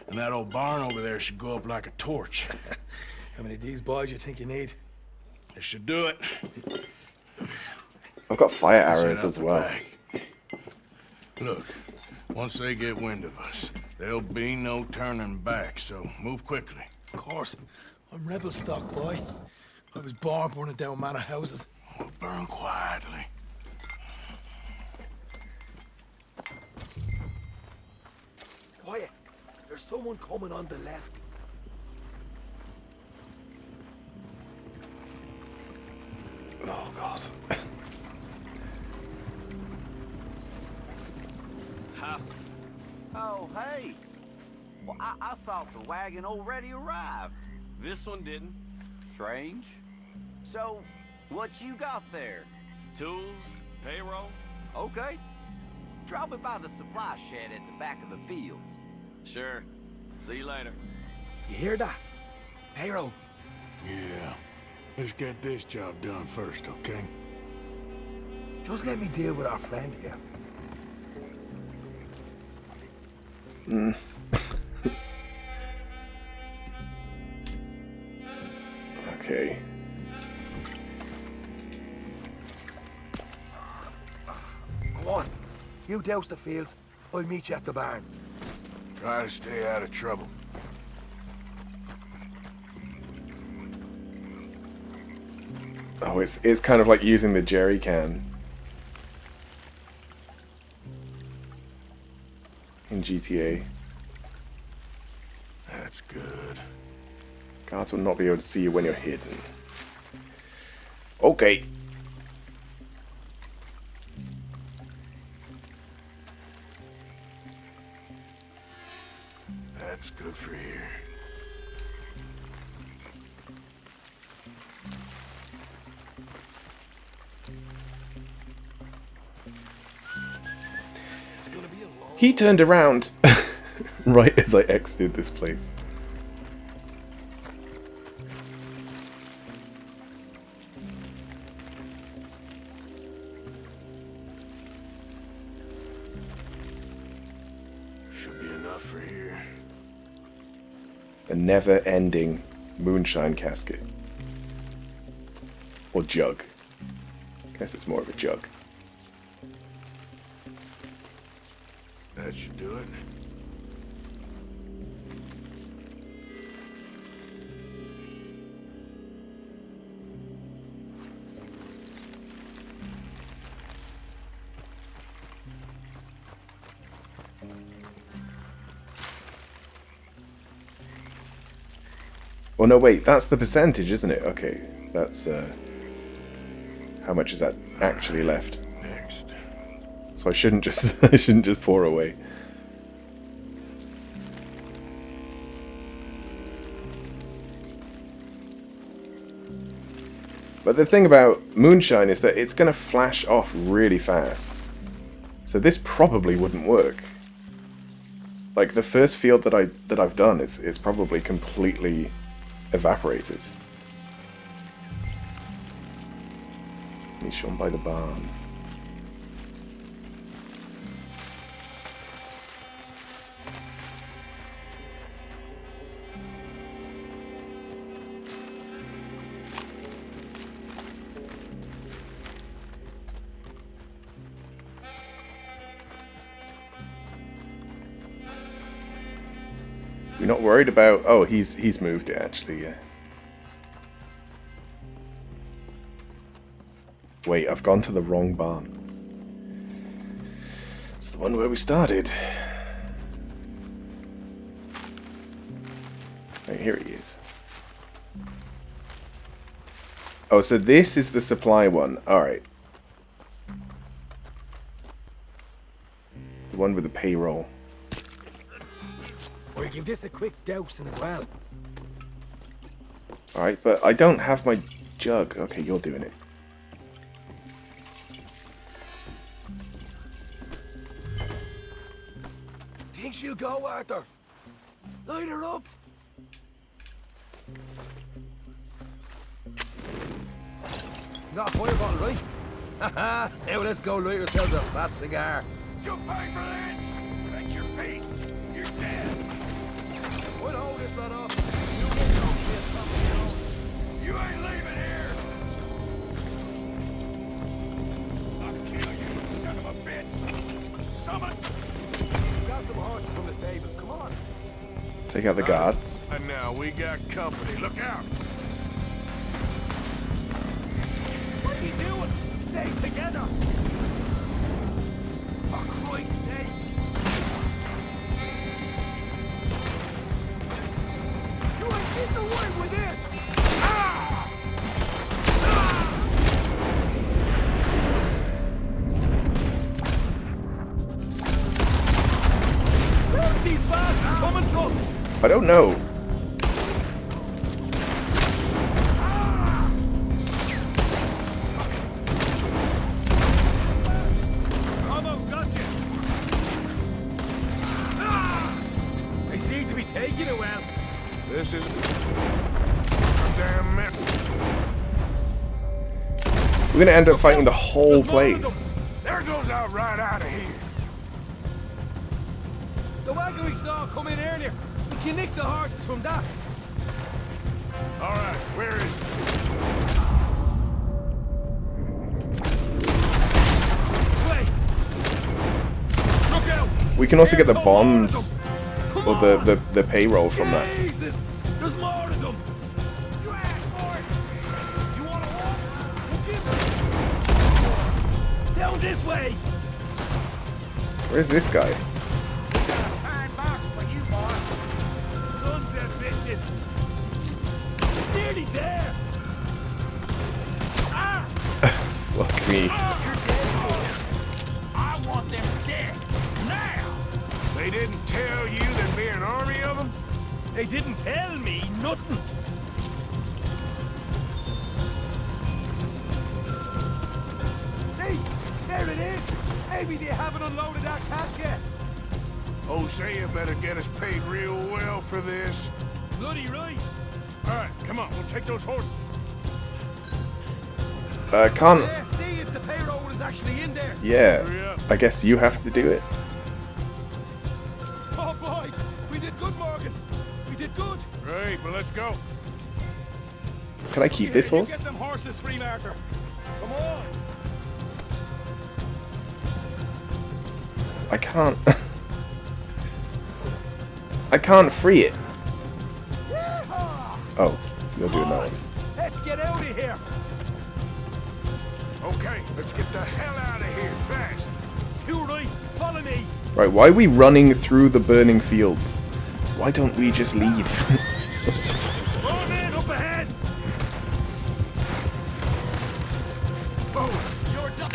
and that old barn over there should go up like a torch. How many of these boys you think you need? This should do it. I've got fire Set arrows up as the well. bag. Look, once they get wind of us, there'll be no turning back, so move quickly. Of course. I'm rebel stock, boy. I was born burning down manor houses. We'll burn quietly. Quiet. There's someone coming on the left. Oh, God. Oh, hey. Well, I thought the wagon already arrived. This one didn't. Strange. So, what you got there? Tools, payroll. Okay. Drop it by the supply shed at the back of the fields. Sure. See you later. You hear that? Payroll. Yeah. Let's get this job done first, okay? Just let me deal with our friend here. Okay. Come on. You douse the fields. I'll meet you at the barn. Try to stay out of trouble. Oh, it's kind of like using the jerry can in GTA. That's good. Guards will not be able to see you when you're hidden. Okay. That's good for here. He turned around right as I exited this place. Should be enough for here. A never-ending moonshine casket. Or jug. Guess it's more of a jug. That should do it. Oh no, wait, that's the percentage, isn't it? Okay, that's how much is that actually left? Next. So I shouldn't just I shouldn't just pour away. But the thing about moonshine is that it's going to flash off really fast. So this probably wouldn't work. Like the first field that I've done is probably completely evaporated. He's shown by the barn. You're not worried about... Oh, he's moved it, actually, yeah. Wait, I've gone to the wrong barn. It's the one where we started. Oh, here he is. Oh, so this is the supply one. Alright. The one with the payroll. Or give this a quick dousing as well. Alright, but I don't have my jug. Okay, you're doing it. Think she'll go, Arthur? Light her up. You got a fire bottle, right? Haha, now let's go light yourselves a fat cigar. You pay for this! Make your peace. You're dead. We'll hold this lot off. You get your shit from me. You ain't leaving here. I'll kill you, son of a bitch. Summon. Got some horses from the stables. Come on. Take out the guards. And now we got company. Look out! What are you doing? Stay together. For Christ's sake. You ain't getting away with this. Where's these bastards coming from? I don't know. Almost got you. They seem to be taking it well. This is damn it. We're gonna end up fighting the whole place. There goes out right out of here. The wagon we saw come in earlier. We can nick the horses from that. All right, where is it? This way. Look out! We can also get the bonds or the payroll from that. Jesus! There's more of them! You asked for it! You wanna walk? We'll give it! Down this way! Where's this guy? Fine box for you, boss. Sons of bitches! Nearly there! Ah! Fuck me. You're dead. I want them dead. Now! They didn't tell you there'd be an army of them? They didn't tell me nothing. See, there it is. Maybe they haven't unloaded that cash yet. Hosea better get us paid real well for this. Bloody right. All right, come on, we'll take those horses. Can't. Yeah, see if the payroll is actually in there. Yeah. I guess you have to do it. Oh boy, we did good, Morgan. We did good. Great, but let's go. Can I keep this horse? Get them horses free, Martha. Come on. I can't. I can't free it. Oh, you're doing that one. Let's get out of here. Okay, let's get the hell out of here fast. You right, follow me. Right, why are we running through the burning fields? Why don't we just leave? Oh man, up ahead. Oh, you're done.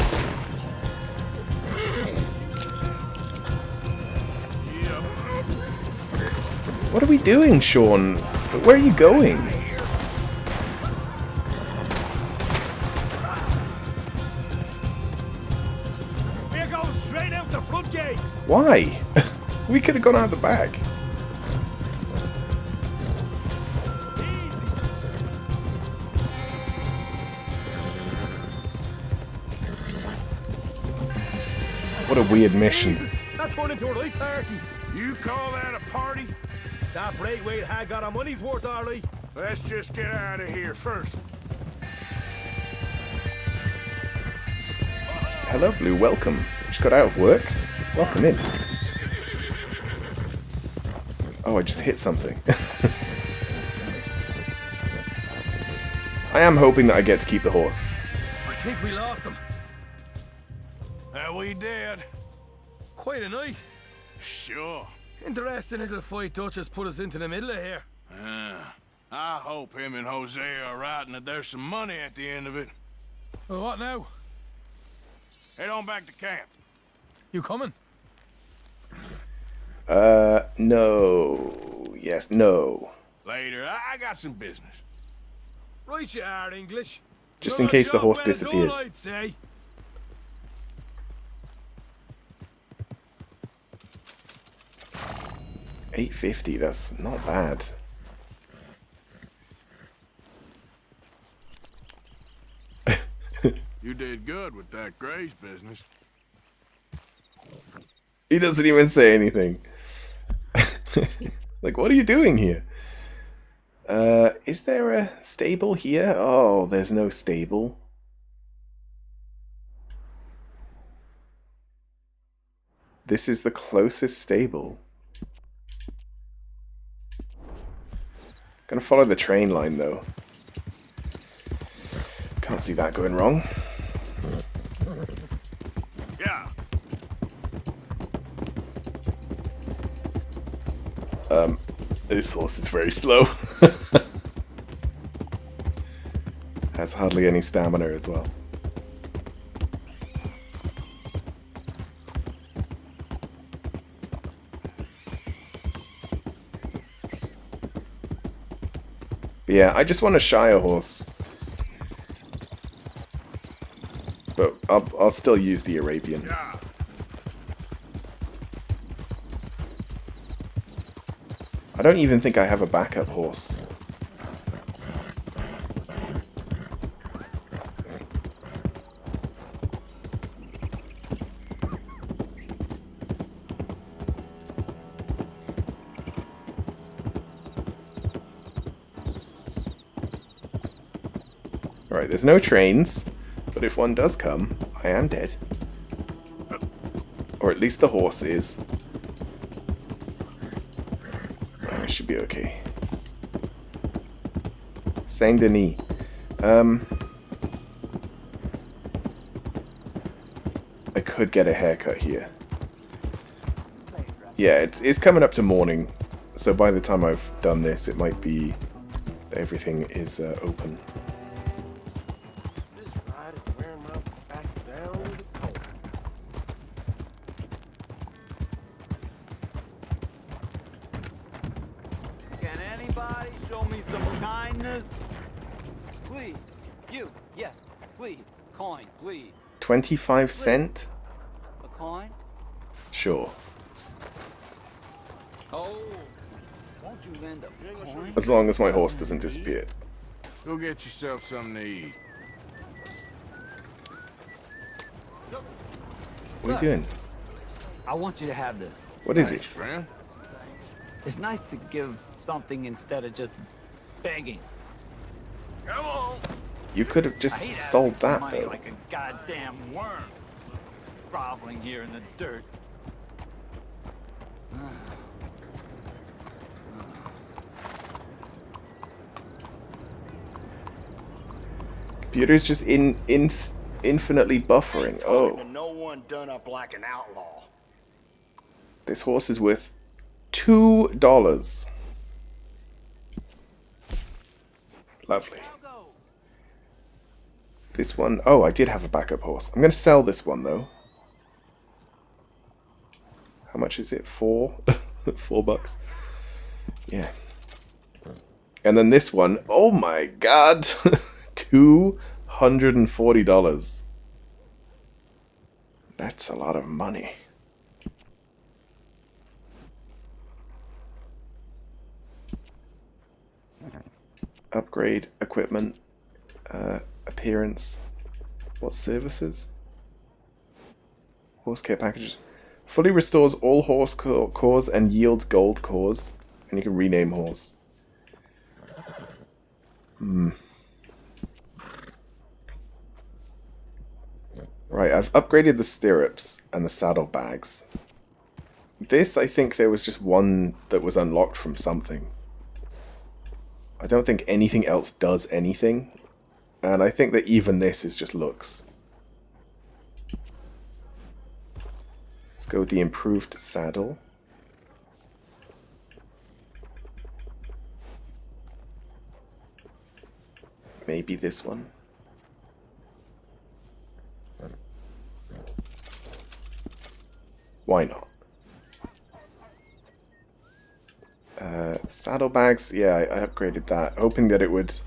What are we doing, Sean? Where are you going? We're going straight out the front gate. Why? We could have gone out the back. What a weird mission. Jesus, that turned into a right party. You call that a party? That Braithwaite had got our money's worth, all right. Let's just get out of here first. Hello, Blue. Welcome. Just got out of work. Welcome in. Oh, I just hit something. I am hoping that I get to keep the horse. I think we lost him. We did. Quite a night. Sure. Interesting little fight Dutch has put us into the middle of here. I hope him and Hosea are right and that there's some money at the end of it. Well, what now? Head on back to camp. You coming? No. Yes, no. Later. I got some business. Right you are, English. Just in case the horse disappears. I'd say. $850, that's not bad. You did good with that Grays business. He doesn't even say anything. Like, what are you doing here? Is there a stable here? Oh, there's no stable. This is the closest stable. Gonna follow the train line though. Can't see that going wrong. Yeah. This horse is very slow. Has hardly any stamina as well. Yeah, I just want a Shire horse. But I'll still use the Arabian. Yeah. I don't even think I have a backup horse. Alright, there's no trains, but if one does come, I am dead. Or at least the horse is. I should be okay. Saint Denis. I could get a haircut here. Yeah, it's coming up to morning, so by the time I've done this, it might be everything is open. Can anybody show me some kindness? Please. You. Yes. Please. Coin. Please. 25 cent? A coin? Sure. Oh. Won't you lend a coin? As long as my horse doesn't disappear. Go get yourself something to eat. What are you doing? I want you to have this. What is it? Friend? It's nice to give something instead of just begging. Come on. You could have just sold that Money though. like a goddamn worm, groveling here in the dirt. Computer's just infinitely buffering. Oh. No one done up like an outlaw. This horse is worth $2. Lovely. This one, oh, I did have a backup horse. I'm going to sell this one though. How much is it? $4? $4? Yeah. And then this one, oh my god, $240. That's a lot of money. Upgrade equipment, appearance, what services? Horse care packages. Fully restores all horse cores and yields gold cores. And you can rename horse. Right, I've upgraded the stirrups and the saddlebags. This, I think there was just one that was unlocked from something. I don't think anything else does anything. And I think that even this is just looks. Let's go with the improved saddle. Maybe this one. Why not? Saddlebags, yeah, I upgraded that, hoping that it would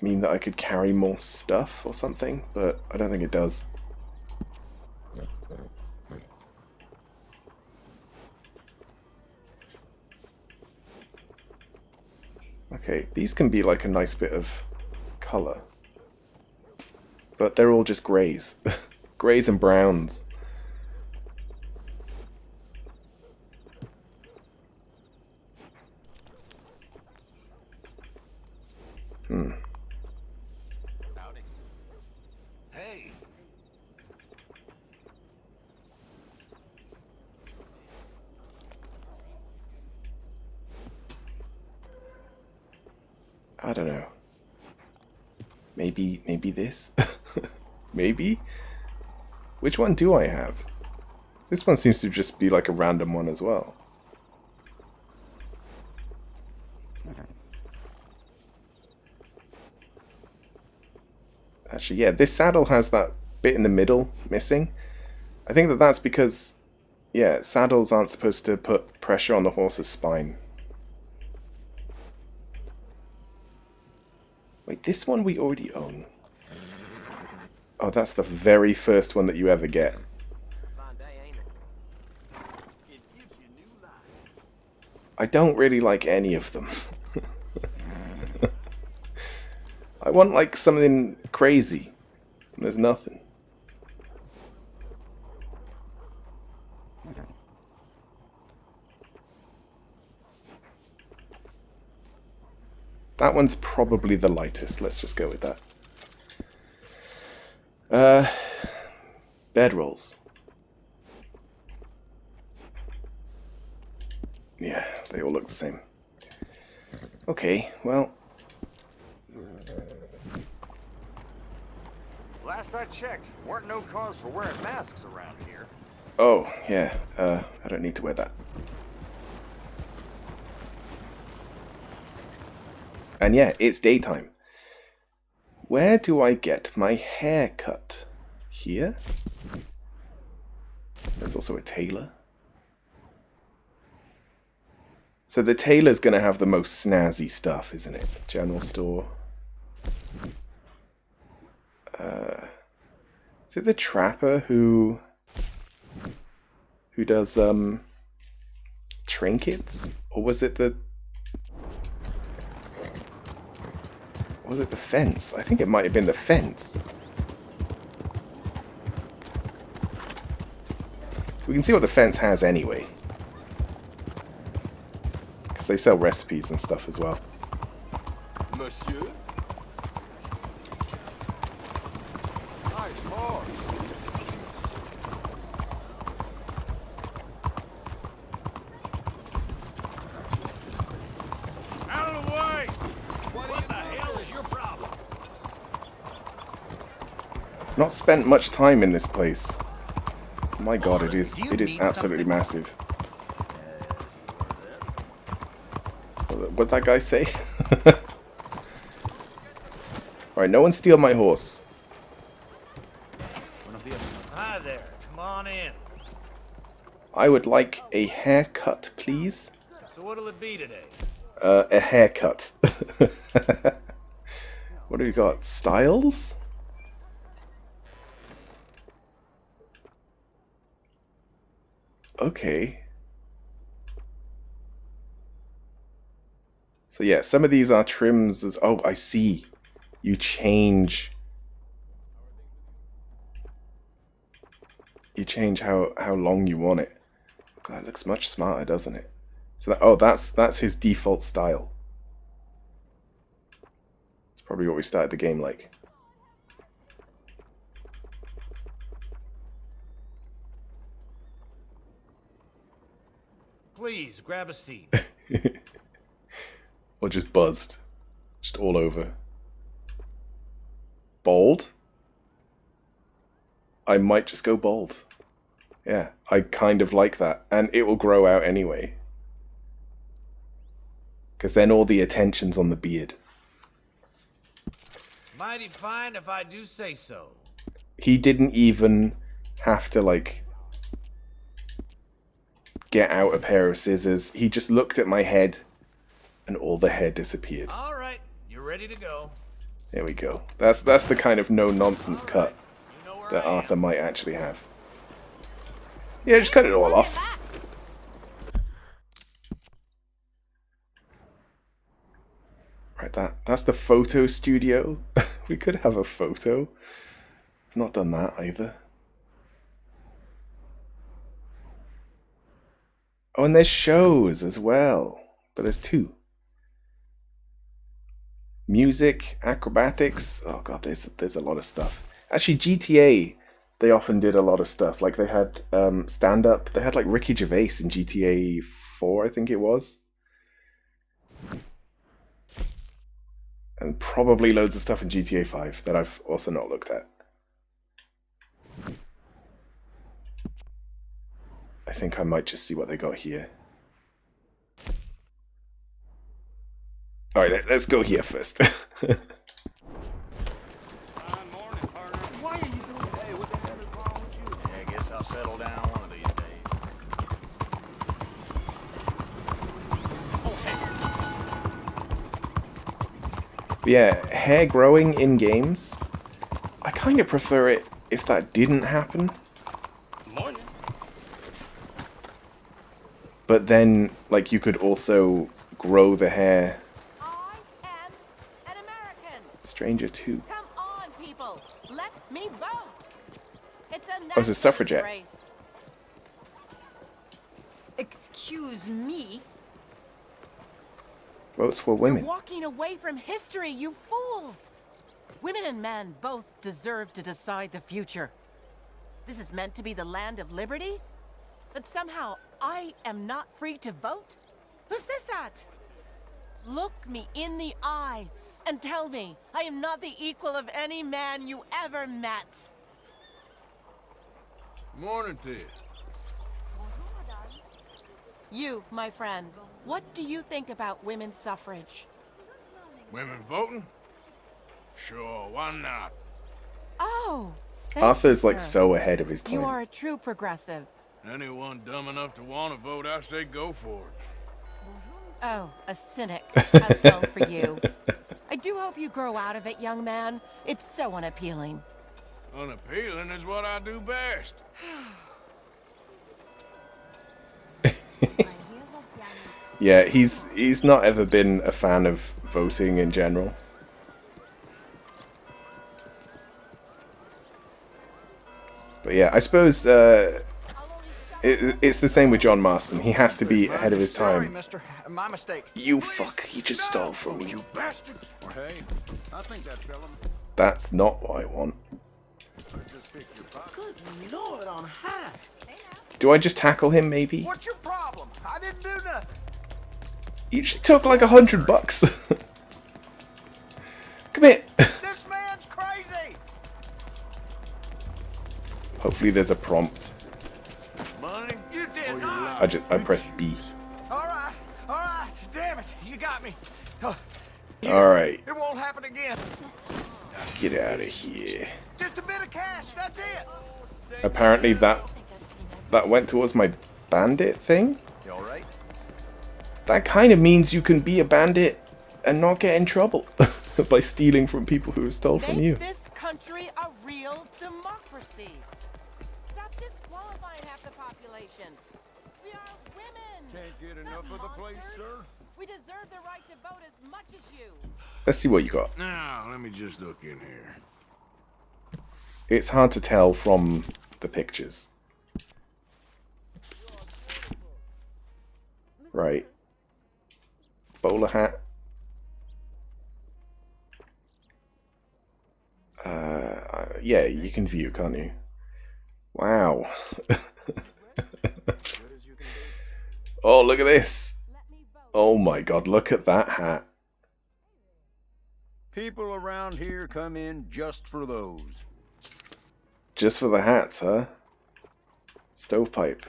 mean that I could carry more stuff or something, but I don't think it does. Okay, these can be like a nice bit of colour. But they're all just greys. Greys and browns. Hey. I don't know. Maybe this? Maybe? Which one do I have? This one seems to just be like a random one as well. Actually, yeah, this saddle has that bit in the middle missing. I think that that's because, yeah, saddles aren't supposed to put pressure on the horse's spine. Wait, this one we already own. Oh, that's the very first one that you ever get. I don't really like any of them. I want like something crazy. And there's nothing. That one's probably the lightest. Let's just go with that. Bedrolls. Yeah, they all look the same. Okay, well. Last I checked, weren't no cause for wearing masks around here. Oh, yeah, I don't need to wear that. And yeah, it's daytime. Where do I get my hair cut? Here? There's also a tailor. So the tailor's gonna have the most snazzy stuff, isn't it? General store. Is it the trapper who does trinkets? Or was it the fence? I think it might have been the fence. We can see what the fence has anyway. Because they sell recipes and stuff as well. Monsieur? Nice horse. Out of the way! What the hell is your problem? Not spent much time in this place. My god, it is absolutely massive. What'd that guy say? Alright, no one steal my horse. Hi there, come on in. I would like a haircut, please. So what'll it be today? A haircut. What do we got? Styles? Okay. So yeah, some of these are trims as... Oh, I see. You change... You change how long you want it. God, it looks much smarter, doesn't it? So that, oh, that's his default style. It's probably what we started the game like. Please, grab a seat. Or just buzzed. Just all over. Bald? I might just go bald. Yeah, I kind of like that. And it will grow out anyway. Because then all the attention's on the beard. Mighty fine if I do say so. He didn't even have to, like, get out a pair of scissors. He just looked at my head, and all the hair disappeared. All right, you're ready to go. There we go. That's the kind of no-nonsense cut that Arthur might actually have. Yeah, just cut it all off. Right, that's the photo studio. We could have a photo. I've not done that either. Oh, and there's shows as well. But there's 2. Music, acrobatics. Oh god, there's a lot of stuff. Actually, GTA, they often did a lot of stuff. Like they had stand-up. They had like Ricky Gervais in GTA 4, I think it was. And probably loads of stuff in GTA 5 that I've also not looked at. I think I might just see what they got here. Alright, let's go here first. Why are you doing? Hey, what the hell is wrong with you? Yeah, I guess I'll settle down one of these days. But yeah, hair growing in games. I kind of prefer it if that didn't happen. Morning. But then, like, you could also grow the hair. Stranger 2. Come on, people. Let me vote. It's a Oh, it's a suffragette. race. Excuse me. Votes for women. You're walking away from history, you fools. Women and men both deserve to decide the future. This is meant to be the land of liberty, but somehow I am not free to vote? Who says that? Look me in the eye and tell me I am not the equal of any man you ever met. Morning to you. You, my friend, what do you think about women's suffrage? Women voting? Sure, why not? Oh, Arthur's like sir. so ahead of his time. You are a true progressive. Anyone dumb enough to want to vote, I say go for it. Oh, a cynic. How dull for you. I do hope you grow out of it, young man. It's so unappealing. Unappealing is what I do best. Yeah, he's not ever been a fan of voting in general. But yeah, I suppose it's the same with John Marston. He has to be ahead of his Sorry, time. mister. My mistake. You fuck, he just stole from me. You bastard! Hey, I think that fella. That's not what I want. Good Lord on high. Do I just tackle him, maybe? What's your problem? I didn't do nothing. You just took like $100. Come here. This man's crazy. Hopefully there's a prompt. Money? You did not. I pressed B. All right. Damn it, you got me. Alright, It won't happen again. get out of here. Just a bit of cash. That's it. Apparently that went towards my bandit thing. You all right? That kind of means you can be a bandit and not get in trouble by stealing from people who have stole from you. Make this country a real democracy. Stop disqualifying half the population. We are women. Can't get enough of the place, sir. We deserve the right to vote as much as you. Let's see what you got. Now, let me just look in here. It's hard to tell from the pictures. Right. Bowler hat. Yeah, you can view, can't you? Wow. Oh, look at this. Oh my god, look at that hat. People around here come in just for those. Just for the hats, huh? Stovepipe.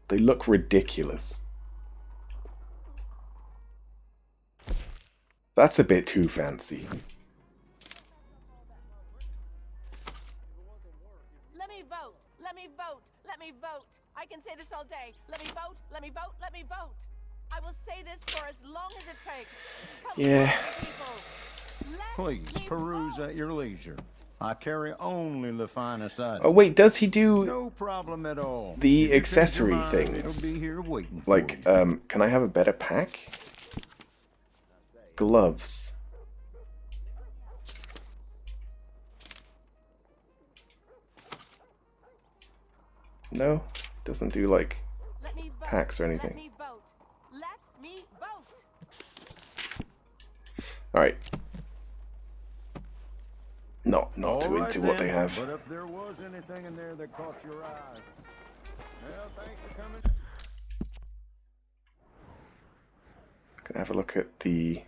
They look ridiculous. That's a bit too fancy. Let me vote. Let me vote. Let me vote. I can say this all day. Let me vote. Let me vote. Let me vote. I will say this for as long as it takes. Come Yeah. Please peruse at your leisure. I carry only the finest items. Oh wait, does he do No problem at all. the If you change accessory your mind, things? It'll be here waiting for Like, can I have a better pack? Gloves. No? Doesn't do like packs or anything. Alright. Not too into what they have. But if there was anything in there that caught your eye, well, thanks for coming. Gonna have a look at the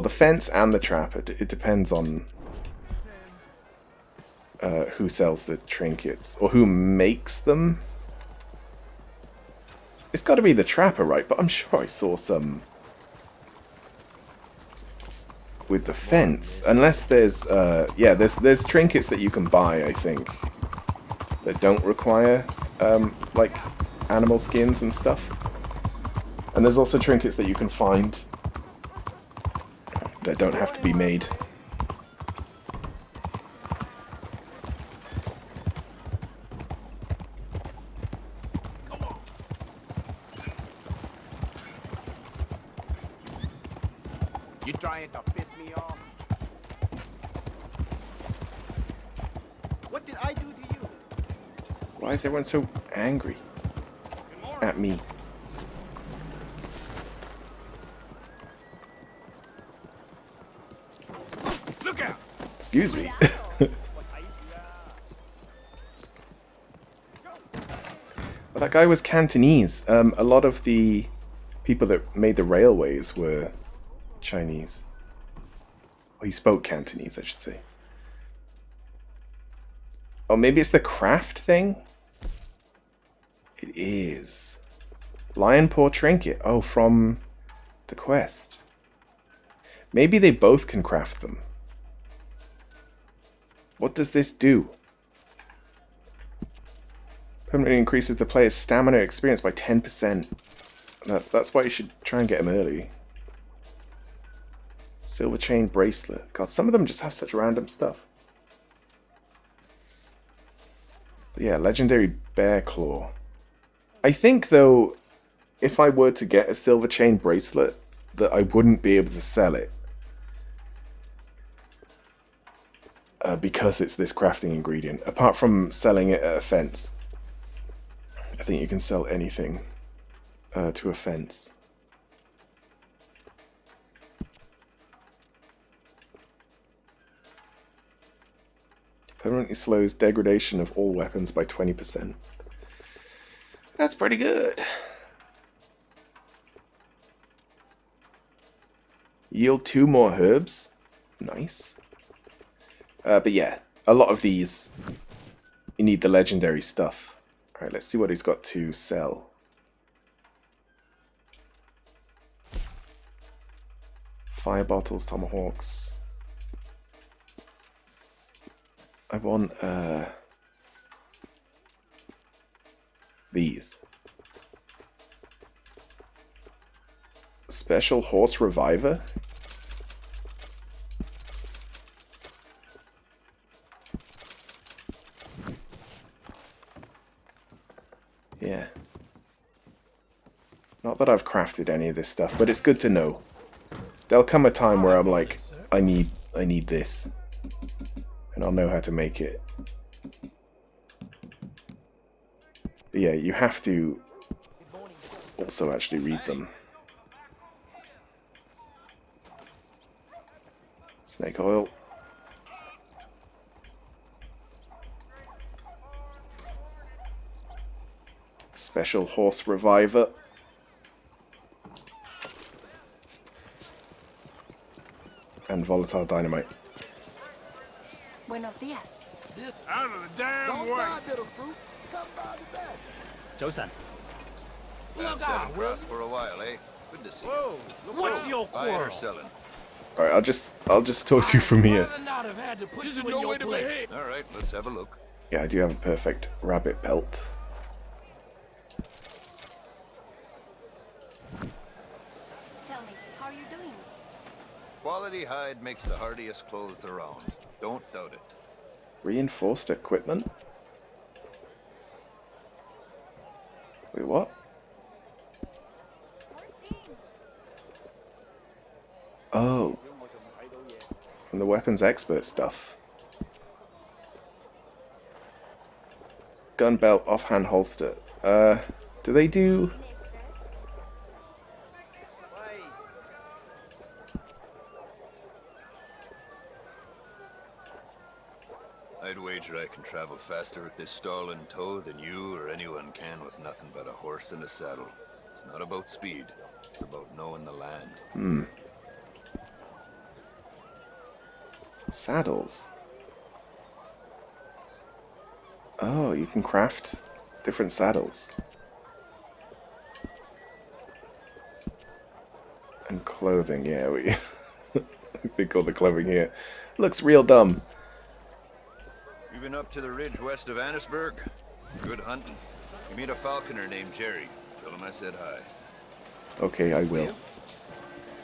fence and the trap. It depends on who sells the trinkets or who makes them. It's got to be the trapper, right? But I'm sure I saw some with the fence. Unless there's there's trinkets that you can buy, I think, that don't require like animal skins and stuff. And there's also trinkets that you can find that don't have to be made. You trying to piss me off? What did I do to you? Why is everyone so angry at me? Look out! Excuse me. Well, that guy was Cantonese. A lot of the people that made the railways were Chinese. Well, he spoke Cantonese, I should say. Oh, maybe it's the craft thing? It is. Lion Paw Trinket. Oh, from the quest. Maybe they both can craft them. What does this do? Permanently increases the player's stamina experience by 10%. That's why you should try and get them early. Silver chain bracelet. God, some of them just have such random stuff. But yeah, legendary bear claw. I think though, if I were to get a silver chain bracelet, that I wouldn't be able to sell it. Because it's this crafting ingredient. Apart from selling it at a fence. I think you can sell anything to a fence. Permanently slows degradation of all weapons by 20%. That's pretty good. Yield 2 more herbs. Nice. But yeah, a lot of these, you need the legendary stuff. Alright, let's see what he's got to sell. Fire bottles, tomahawks. I want these. Special horse reviver. Yeah. Not that I've crafted any of this stuff, but it's good to know. There'll come a time where I'm like, I need this. And I'll know how to make it. But yeah, you have to also actually read them. Snake oil. Special horse reviver. And volatile dynamite. Buenos dias. Out of the damn way! little fruit. Come by the bed. Joe-san. Look out, for a while, eh? Good to see you. What's your Buying or quarrel? selling? Alright, I'll just talk to you from here. Not have had to put There's you no in your way to place. behave. All right, let's have a look. Yeah, I do have a perfect rabbit belt. Tell me, how are you doing? Quality hide makes the hardiest clothes around. Don't doubt it. Reinforced equipment? Wait, what? Oh. From the weapons expert stuff. gun belt offhand holster. Do they do... I'd wager I can travel faster with this stall in tow than you or anyone can with nothing but a horse and a saddle. It's not about speed. It's about knowing the land. Saddles. Oh, you can craft different saddles. And clothing, yeah, we we call the clothing here. Looks real dumb. You been up to the ridge west of Annisburg? Good hunting. You meet a falconer named Jerry. Tell him I said hi. Okay, I will.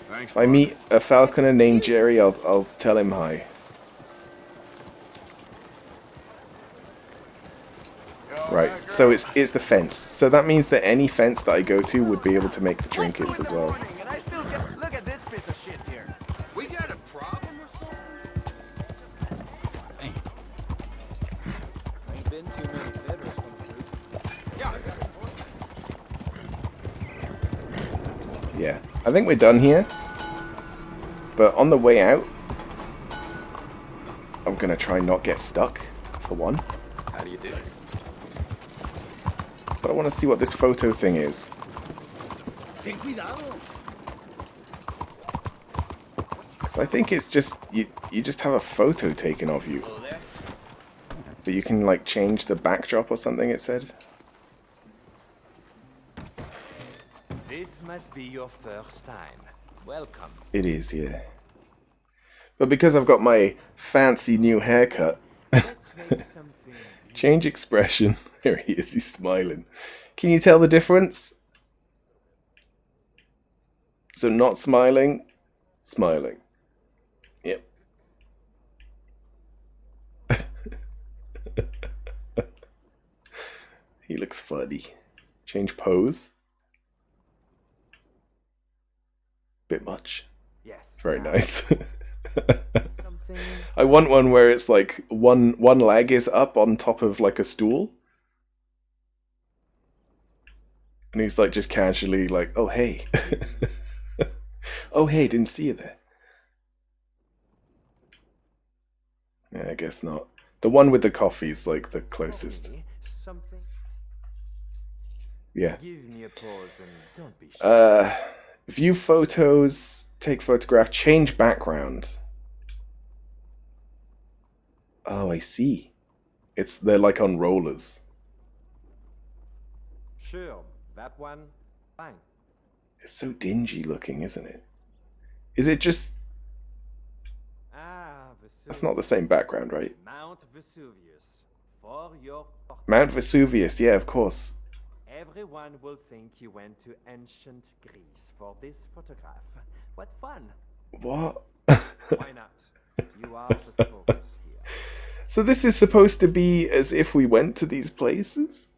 Thanks, If I meet a falconer named Jerry, I'll tell him hi. Right, so it's the fence. So that means that any fence that I go to would be able to make the trinkets as well. And I still get. Look at this piece of shit here. We got a problem or something? Ain't been too many federals come through. Yeah. Yeah, I think we're done here. But on the way out, I'm gonna try not get stuck, for one. How do you do? But I want to see what this photo thing is. So I think it's just, you just have a photo taken of you. But you can like change the backdrop or something, it said. This must be your first time. Welcome. It is, yeah. But because I've got my fancy new haircut, change expression. There he is, he's smiling. Can you tell the difference? So not smiling, smiling. Yep. He looks funny. Change pose. Bit much. Yes. Very nice. I want one where it's like one leg is up on top of like a stool. And he's like just casually like, oh hey. Oh hey, didn't see you there. Yeah, I guess not. The one with the coffee is like the closest. Something. Yeah. Give me a pause and don't be shy. View photos, take photograph, change background. Oh, I see. They're like on rollers. Sure, that one. Fine. It's so dingy looking, isn't it? Is it just... That's not the same background, right? Mount Vesuvius. For your... Mount Vesuvius, yeah, of course. Everyone will think you went to ancient Greece for this photograph. What fun! What? Why not? You are the focus here. So this is supposed to be as if we went to these places?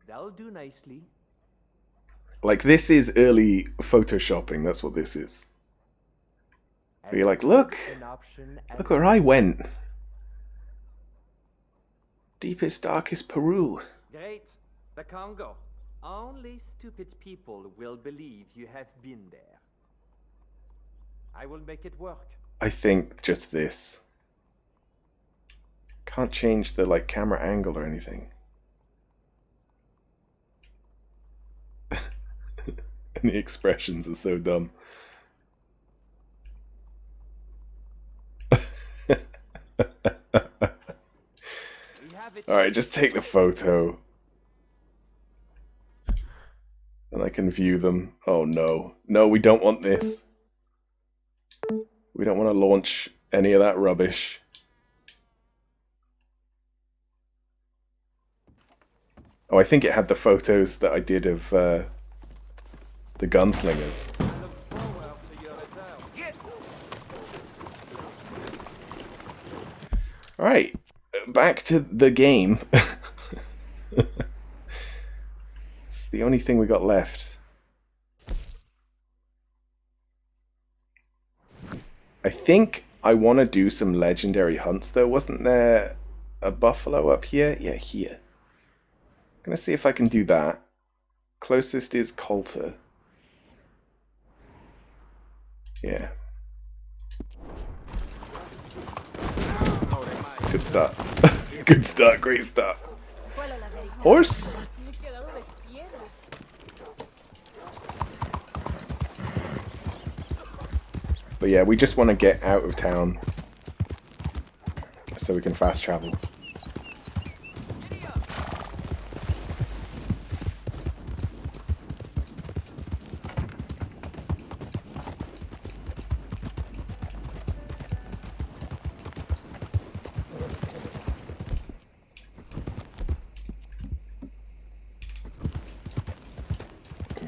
That'll do nicely. Like, this is early photoshopping, that's what this is. Where you're like, look where I went. Deepest, darkest Peru. Great. The Congo. Only stupid people will believe you have been there. I will make it work. I think just this. Can't change the, like, camera angle or anything. And the expressions are so dumb. Alright, just take the photo. And I can view them. Oh no. No, we don't want this. We don't want to launch any of that rubbish. Oh, I think it had the photos that I did of the gunslingers. Alright, back to the game. It's the only thing we got left. I think I want to do some legendary hunts though. Wasn't there a buffalo up here? Yeah, here. I'm gonna see if I can do that. Closest is Coulter. Yeah. Good start. Good start, great start. Horse? But yeah, we just want to get out of town so we can fast travel.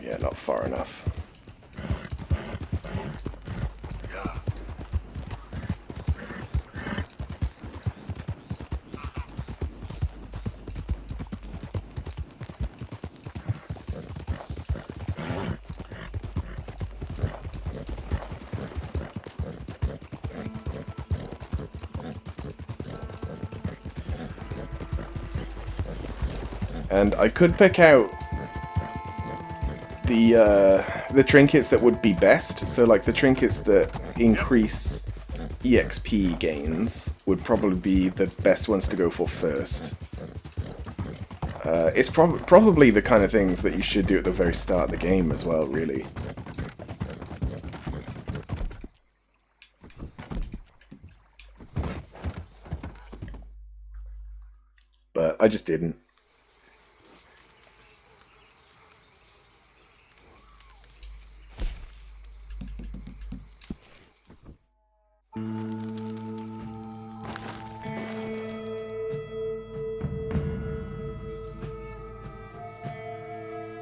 Yeah, not far enough. And I could pick out the trinkets that would be best. So like the trinkets that increase EXP gains would probably be the best ones to go for first. It's probably the kind of things that you should do at the very start of the game as well, really. But I just didn't.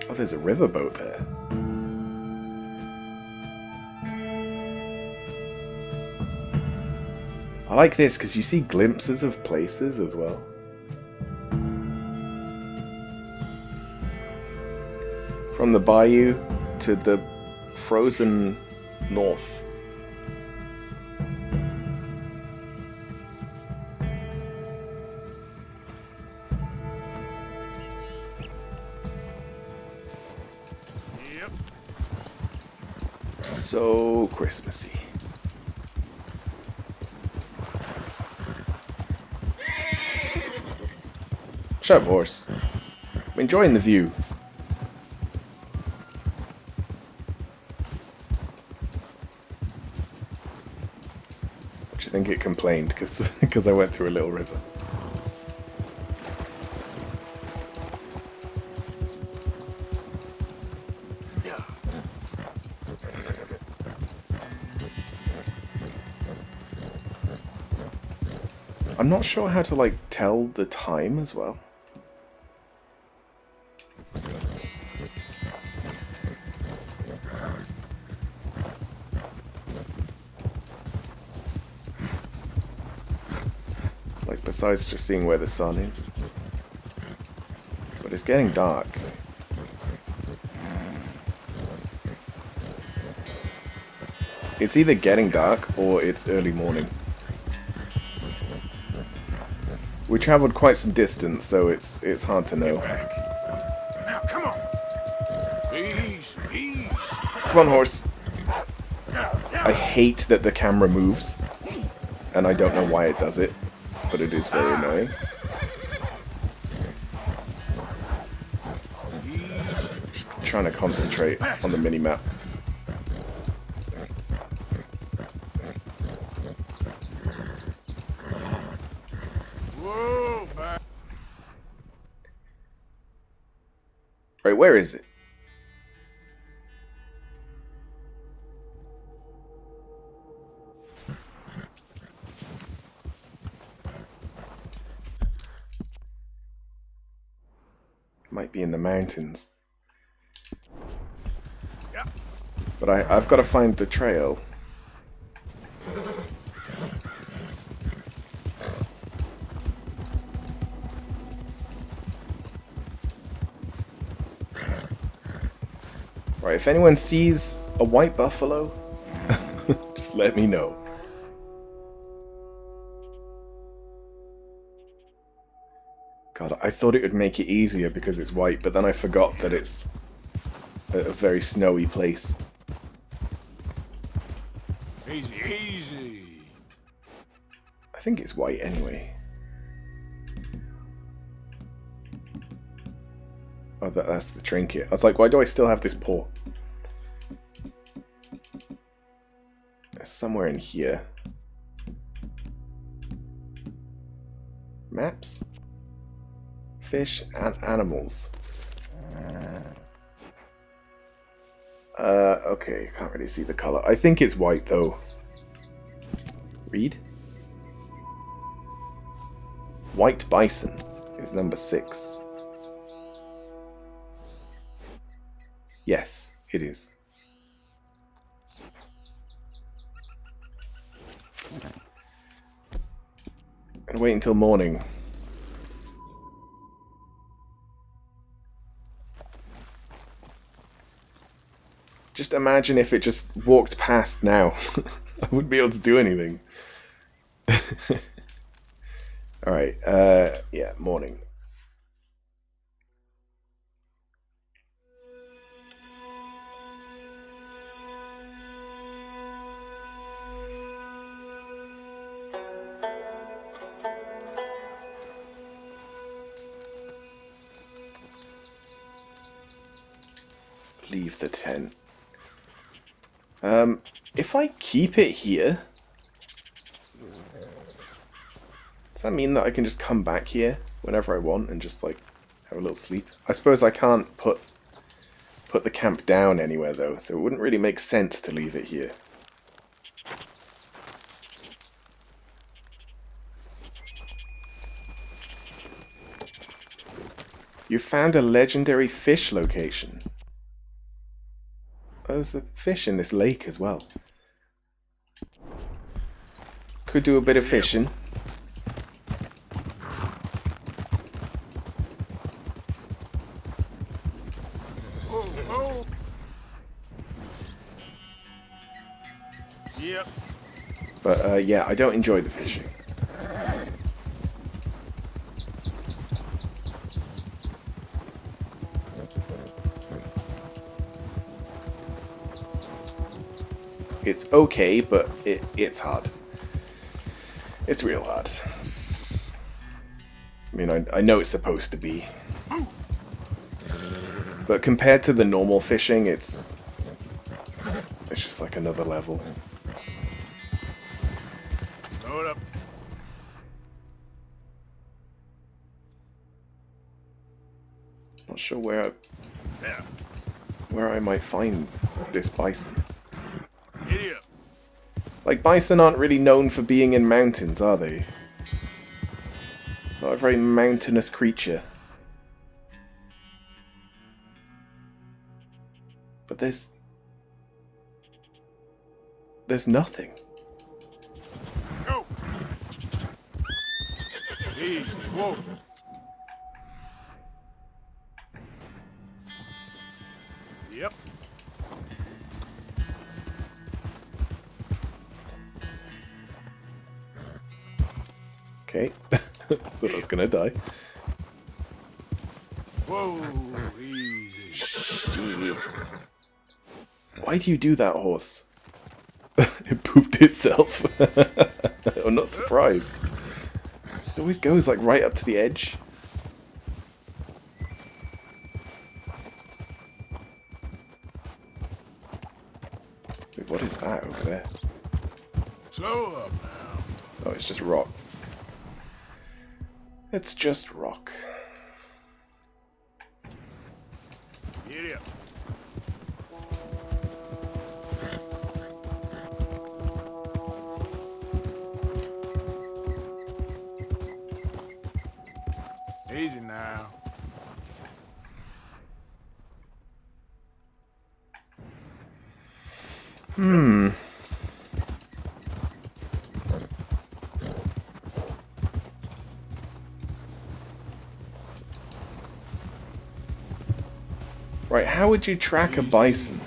Oh, there's a riverboat there. I like this because you see glimpses of places as well. From the bayou to the frozen north. So Christmassy. Shut up, horse. I'm enjoying the view. Which I think it complained because I went through a little river. I'm not sure how to, like, tell the time as well. Like, besides just seeing where the sun is. But it's getting dark. It's either getting dark or it's early morning. We traveled quite some distance, so it's hard to know. Now, come on. Easy. Come on, horse. I hate that the camera moves, and I don't know why it does it, but it is very annoying. Just trying to concentrate on the mini-map. Right, where is it? Might be in the mountains. But I've got to find the trail. Right, if anyone sees a white buffalo, just let me know. I thought it would make it easier because it's white, but then I forgot that it's a very snowy place. Easy, easy. I think it's white anyway. Oh, that's the trinket. I was like, why do I still have this paw? It's somewhere in here. Maps? Fish and animals. Okay, can't really see the color. I think it's white though. Read. White bison is number 6. Yes, it is. And wait until morning. Just imagine if it just walked past now. I wouldn't be able to do anything. Alright, yeah, morning. Leave the tent. If I keep it here, does that mean that I can just come back here whenever I want and just like have a little sleep? I suppose I can't put the camp down anywhere though, so it wouldn't really make sense to leave it here. You found a legendary fish location. There's a fish in this lake as well. Could do a bit of fishing. Yep. But yeah, I don't enjoy the fishing. It's okay, but it's hard. It's real hard. I mean, I know it's supposed to be. But compared to the normal fishing, it's just like another level. Load up. Not sure where I might find this bison. Idiot. Like, bison aren't really known for being in mountains, are they? Not a very mountainous creature. But there's nothing. Go. Easy. Whoa. Yep. Okay. Thought I was gonna die. Whoa, easy. Why do you do that, horse? It pooped itself. I'm not surprised. It always goes like right up to the edge. Wait, what is that over there? Slow up now. Oh, it's just rock. It's just rock. Idiot. Easy now. Right, how would you track a bison?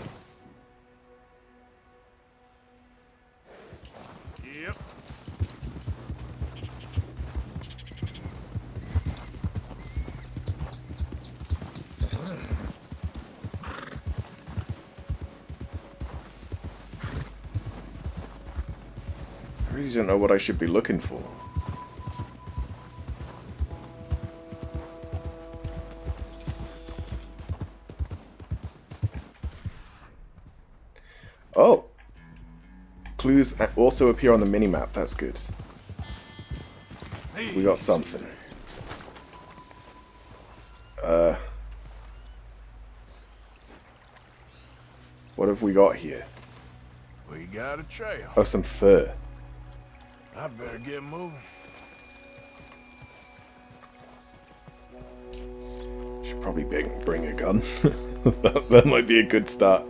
really don't know what I should be looking for. Oh! Clues also appear on the minimap, that's good. We got something. What have we got here? We got a trail. Oh, some fur. I better get moving. Should probably bring a gun. that might be a good start.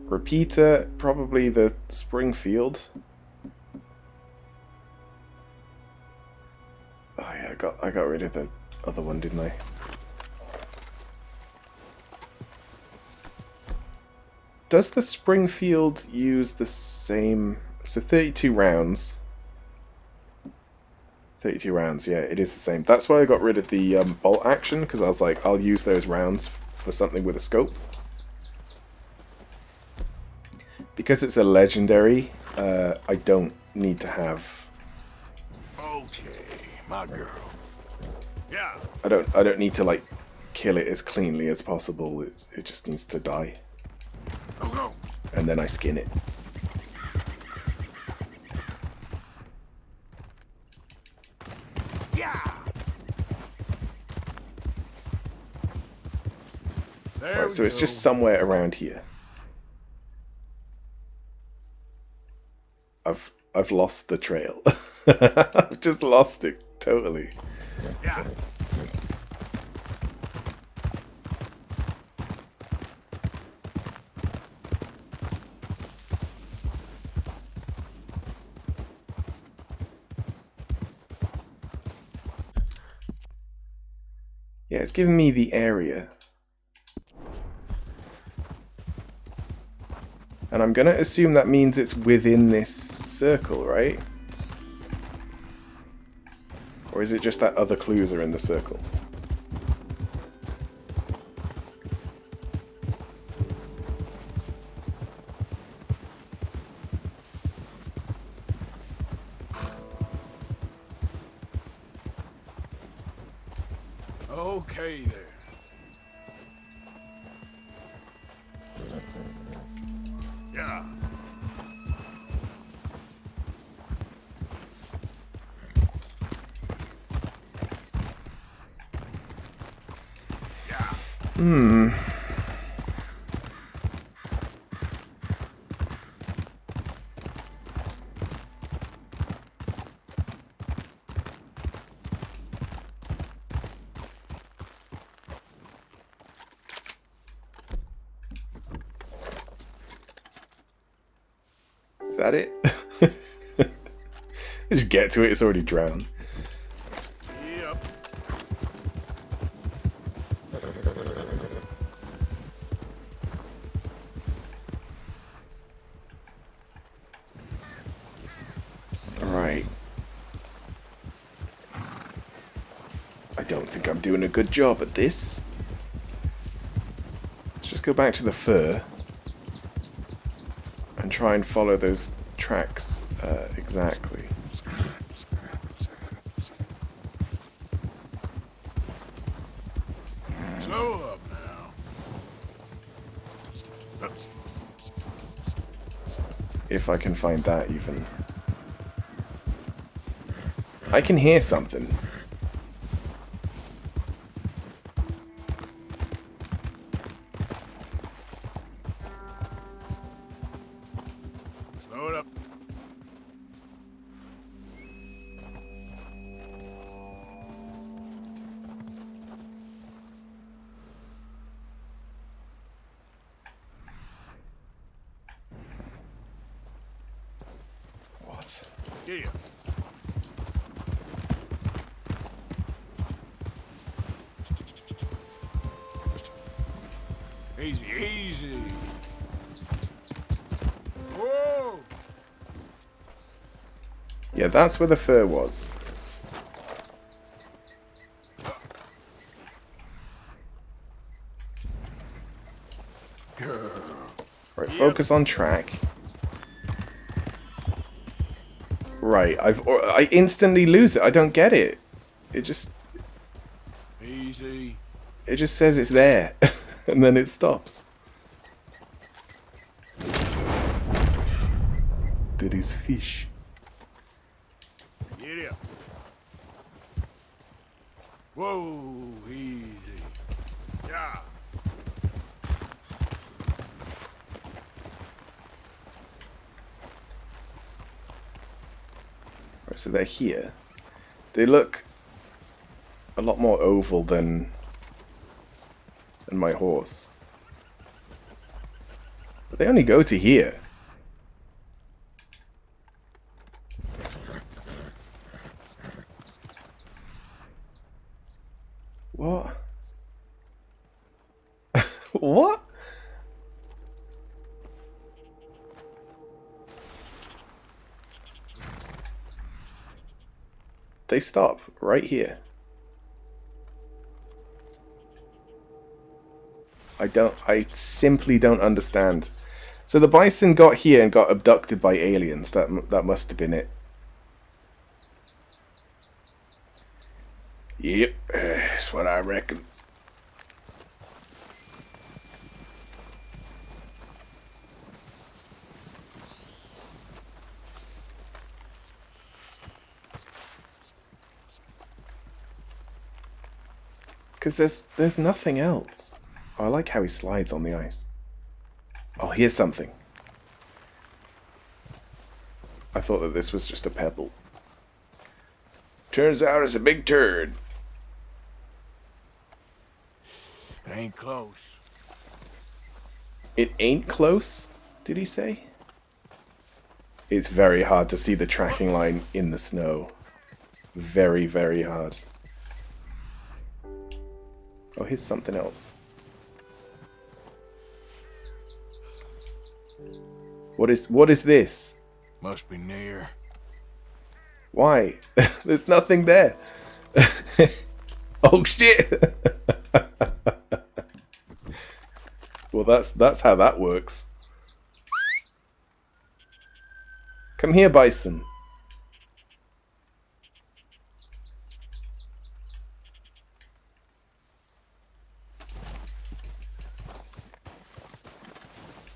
Repeater, probably the Springfield. Oh yeah, I got rid of the other one, didn't I? Does the Springfield use the same... So 32 rounds. 32 rounds, yeah, it is the same. That's why I got rid of the bolt action, because I was like, I'll use those rounds for something with a scope. Because it's a legendary, I don't need to have... Okay, my girl. Yeah. I don't need to, like, kill it as cleanly as possible. It just needs to die. Go. And then I skin it. Yeah. Right, so it's just somewhere around here. I've lost the trail. I've just lost it totally. Yeah. Yeah, it's giving me the area. And I'm gonna assume that means it's within this circle, right? Or is it just that other clues are in the circle? Okay there. Yeah. Hmm. Is that it? I just get to it, it's already drowned. Yep. Alright. I don't think I'm doing a good job at this. Let's just go back to the fur and try and follow those tracks exactly. Slow up now. If I can find that even. I can hear something. Slow it up. What? Yeah. Easy, easy. Whoa! Yeah, that's where the fur was. Girl. Focus on track. Right, I instantly lose it. I don't get it. It just... Easy. It just says it's there. And then it stops. That is fish. Get up. Whoa, easy. Yeah. Right, so they're here. They look a lot more oval than my horse. But they only go to here. What? What? They stop right here. I simply don't understand. So the bison got here and got abducted by aliens. That must have been it. Yep, that's what I reckon. Because there's nothing else. Oh, I like how he slides on the ice. Oh, here's something. I thought that this was just a pebble. Turns out it's a big turd. Ain't close. It ain't close, did he say? It's very hard to see the tracking line in the snow. Very, very hard. Oh, here's something else. What is this? Must be near. Why? There's nothing there. Oh shit. Well, that's how that works. Come here, bison.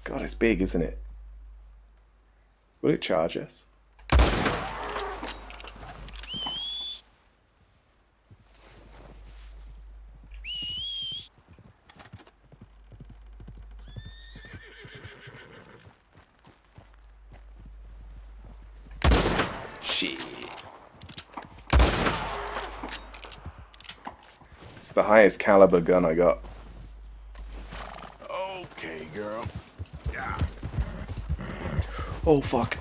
God, it's big, isn't it? Will it charge us? Shit. It's the highest caliber gun I got. Okay, girl. Yeah. Oh, fuck.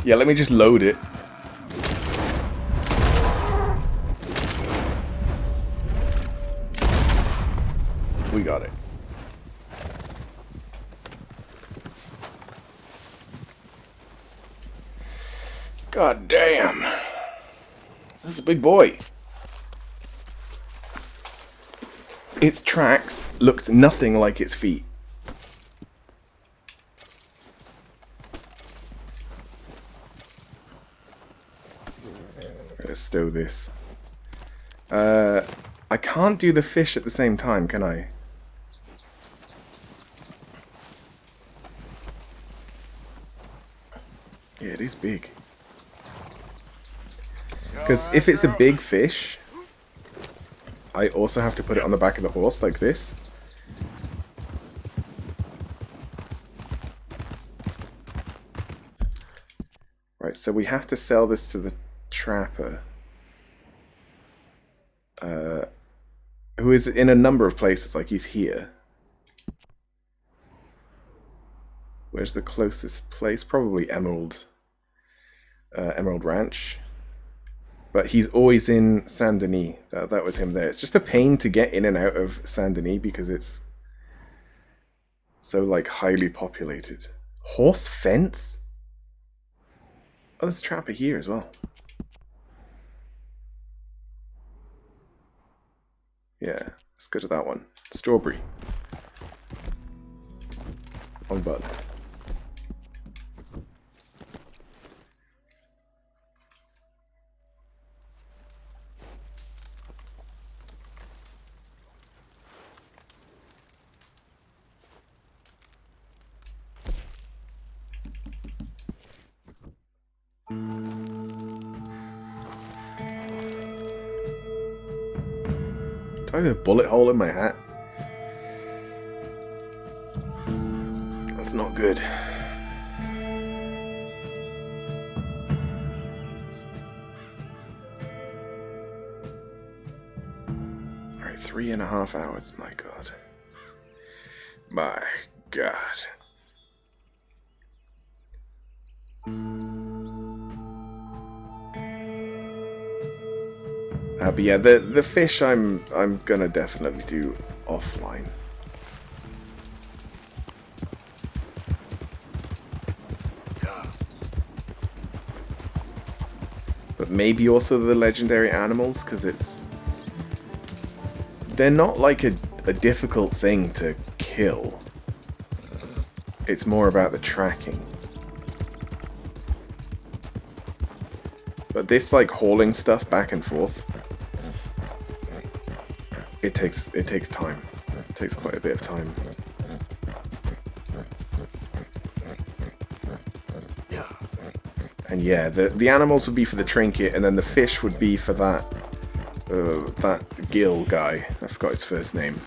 Yeah, let me just load it. We got it. God damn. That's a big boy. Its tracks looked nothing like its feet. Let's stow this. I can't do the fish at the same time, can I? Yeah, it is big. Because if it's a big fish, I also have to put it on the back of the horse like this. Right, so we have to sell this to the trapper. Who is in a number of places, like he's here. Where's the closest place? Probably Emerald Ranch. But he's always in Saint Denis. That was him there. It's just a pain to get in and out of Saint Denis because it's so like highly populated. Horse fence? Oh, there's a trapper here as well. Yeah, let's go to that one. Strawberry. On bud. Do I have a bullet hole in my hat? That's not good. Alright, 3.5 hours, my god. My god. But yeah, the fish I'm gonna definitely do offline. But maybe also the legendary animals, because they're not like a difficult thing to kill. It's more about the tracking. But this like hauling stuff back and forth, it takes time. It takes quite a bit of time. And yeah, the animals would be for the trinket, and then the fish would be for that Gil guy. I forgot his first name.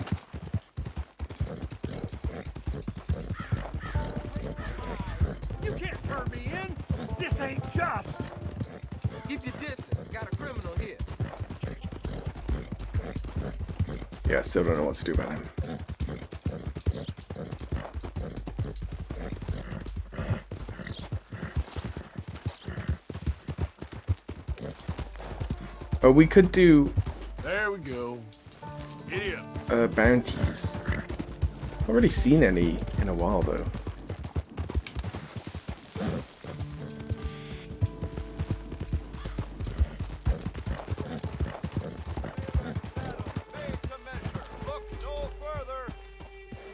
You can't turn me in. This ain't just. Keep your distance. Got a criminal here. Yeah, I still don't know what to do about him. Oh, we could do There we go. Giddy up. bounties. I've already seen any in a while though.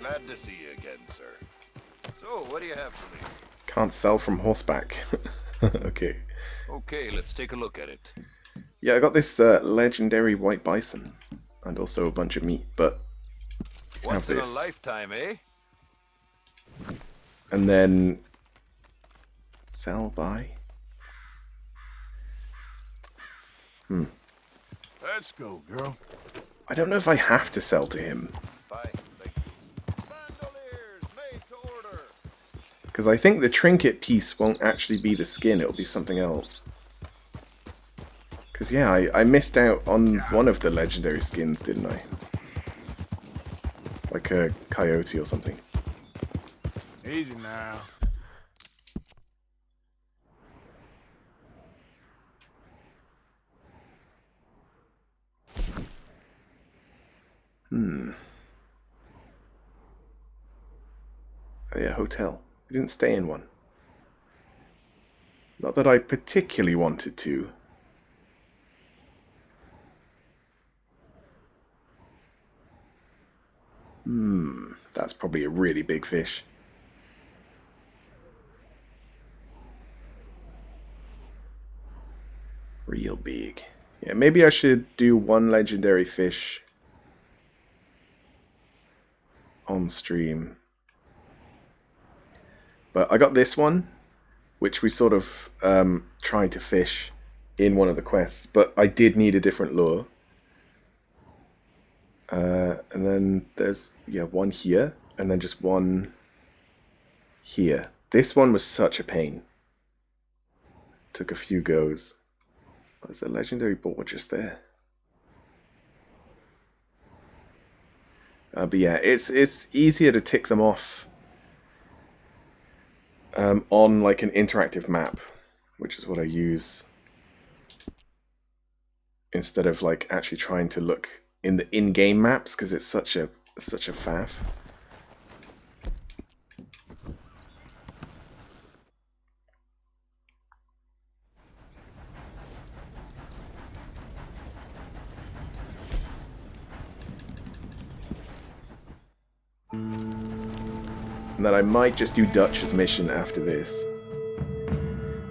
Glad to see you again, sir. So, what do you have for me? Can't sell from horseback. Okay. Okay, let's take a look at it. Yeah, I got this legendary white bison, and also a bunch of meat, but Once have in a this. lifetime, eh? And then sell, buy. Let's go, girl. I don't know if I have to sell to him. Because I think the trinket piece won't actually be the skin, it'll be something else. Because yeah, I missed out on one of the legendary skins, didn't I? Like a coyote or something. Easy now. Oh yeah, hotel. We didn't stay in one. Not that I particularly wanted to. That's probably a really big fish. Real big. Yeah, maybe I should do one legendary fish on stream. But I got this one, which we sort of tried to fish in one of the quests, but I did need a different lure. And then there's, yeah, one here, and then just one here. This one was such a pain. Took a few goes. There's a legendary boar just there. But yeah, it's easier to tick them off on like an interactive map, which is what I use, instead of like actually trying to look in the in-game maps, because it's such a faff. And then I might just do Dutch's mission after this.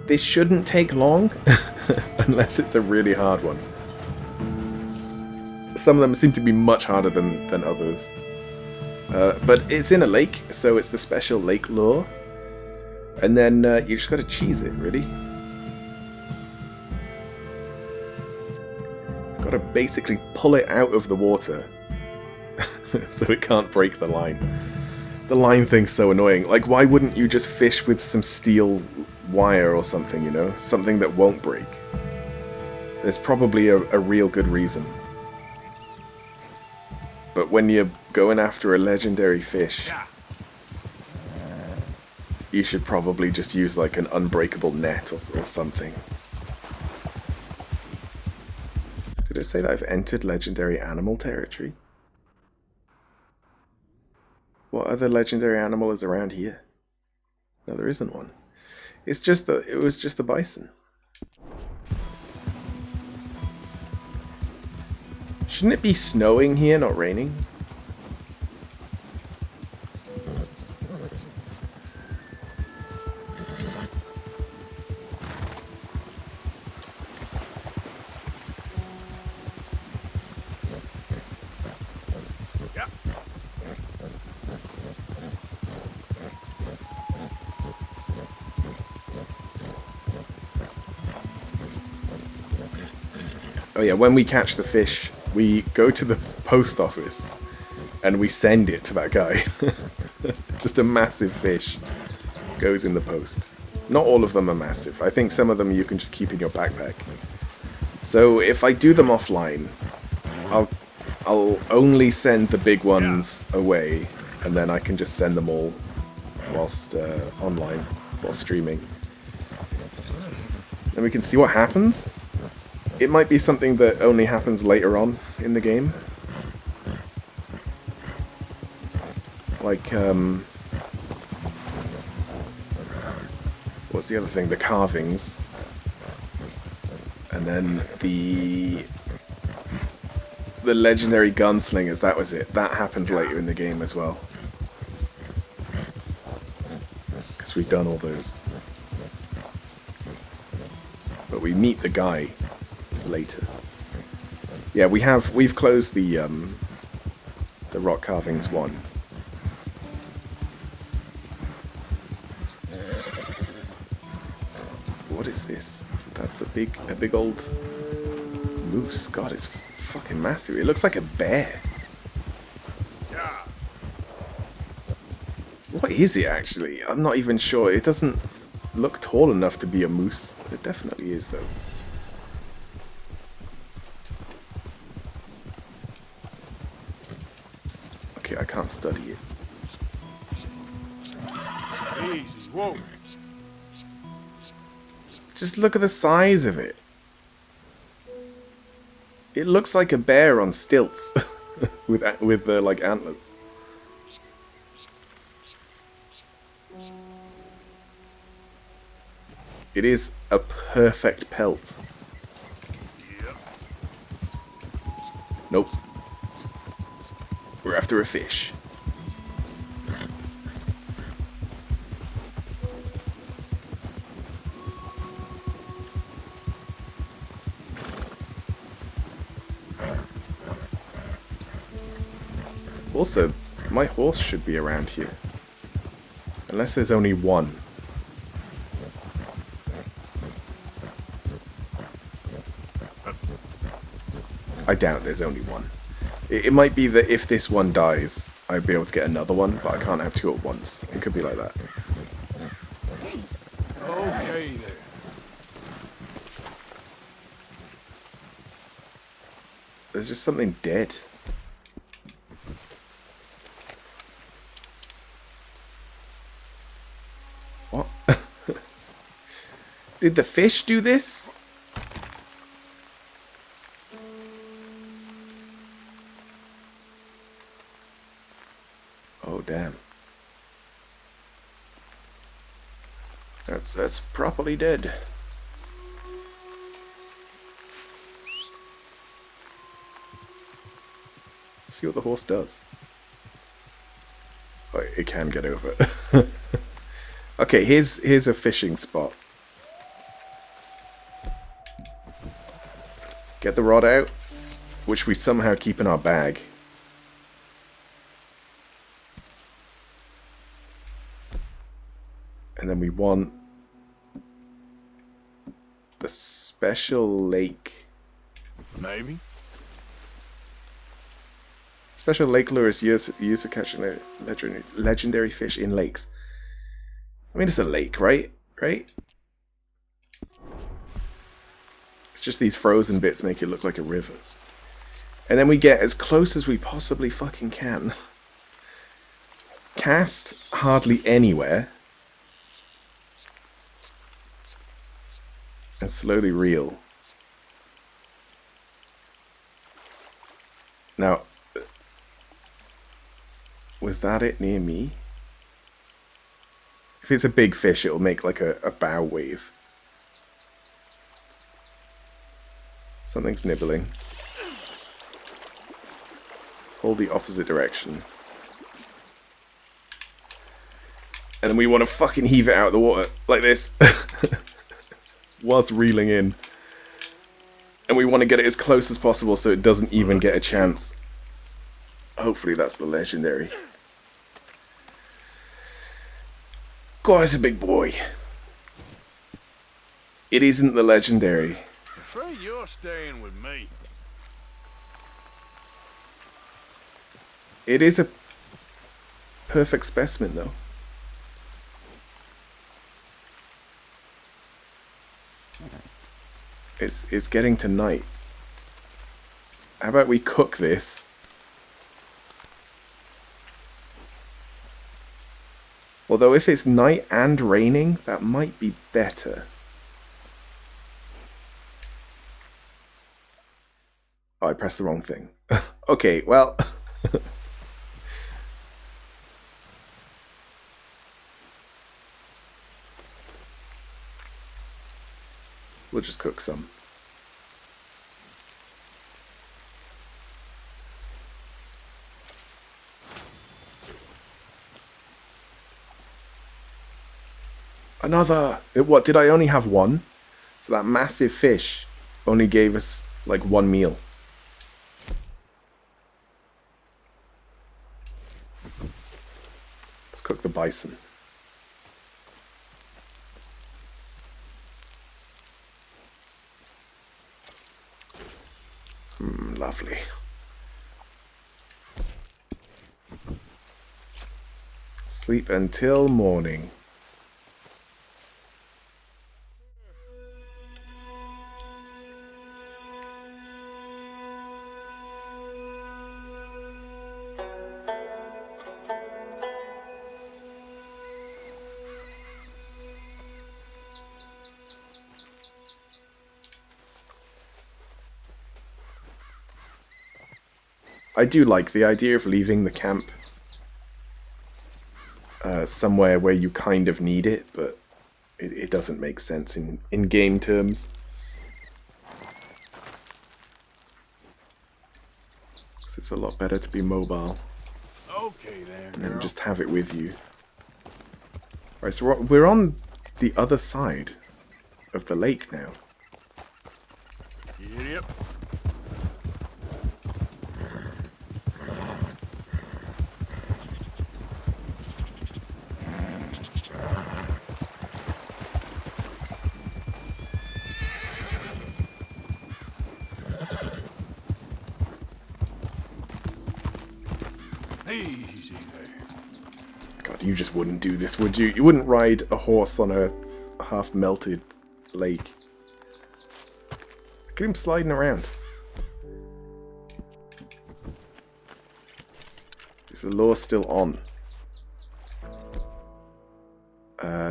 This shouldn't take long, unless it's a really hard one. Some of them seem to be much harder than others. But it's in a lake, so it's the special lake lure. And then you just gotta cheese it, really. Gotta basically pull it out of the water so it can't break the line. The line thing's so annoying. Like, why wouldn't you just fish with some steel wire or something, you know? Something that won't break. There's probably a real good reason. But when you're going after a legendary fish, you should probably just use like an unbreakable net or something. Did it say that I've entered legendary animal territory? What other legendary animal is around here? No, there isn't one. It was just the bison. Shouldn't it be snowing here, not raining? Oh yeah, when we catch the fish, we go to the post office and we send it to that guy. Just a massive fish goes in the post. Not all of them are massive. I think some of them you can just keep in your backpack. So if I do them offline, I'll only send the big ones away, and then I can just send them all whilst online, while streaming. And we can see what happens. It might be something that only happens later on in the game. Like, what's the other thing? The carvings. And then the legendary gunslingers, that was it. That happens later in the game as well. Because we've done all those. But we meet the guy later. Yeah, we've closed the rock carvings one. What is this? That's a big old moose. God, it's fucking massive. It looks like a bear. What is it actually? I'm not even sure. It doesn't look tall enough to be a moose. It definitely is though. Okay, I can't study it. Easy, whoa. Just look at the size of it. It looks like a bear on stilts with like antlers. It is a perfect pelt. Nope. We're after a fish. Also, my horse should be around here. Unless there's only one. I doubt there's only one. It might be that if this one dies, I'd be able to get another one, but I can't have two at once. It could be like that. Okay then. There's just something dead. What? Did the fish do this? Oh damn. That's properly dead. Let's see what the horse does. Oh, it can get over. Okay, here's a fishing spot. Get the rod out, which we somehow keep in our bag. And then we want the special lake. Maybe. Special lake lures used to catch legendary fish in lakes. I mean, it's a lake, right? Right? It's just these frozen bits make it look like a river. And then we get as close as we possibly fucking can. Cast hardly anywhere. And slowly reel. Now, was that it near me? If it's a big fish, it'll make like a bow wave. Something's nibbling. Hold the opposite direction. And then we want to fucking heave it out of the water like this. Whilst reeling in. And we want to get it as close as possible so it doesn't even get a chance. Hopefully that's the legendary. God, it's a big boy. It isn't the legendary. Afraid you're staying with me. It is a perfect specimen, though. It's getting to night. How about we cook this? Although if it's night and raining, that might be better. Oh, I pressed the wrong thing. Okay, well... we'll just cook some. Another! What, did I only have one? So that massive fish only gave us like one meal. Let's cook the bison. Lovely. Sleep until morning. I do like the idea of leaving the camp somewhere where you kind of need it, but it doesn't make sense in game terms. So it's a lot better to be mobile. Okay then, And then girl. just have it with you. Right, so we're on the other side of the lake now. Yep. Easy there. God, you just wouldn't do this, would you? You wouldn't ride a horse on a half-melted lake. Look at him sliding around. Is the lure still on?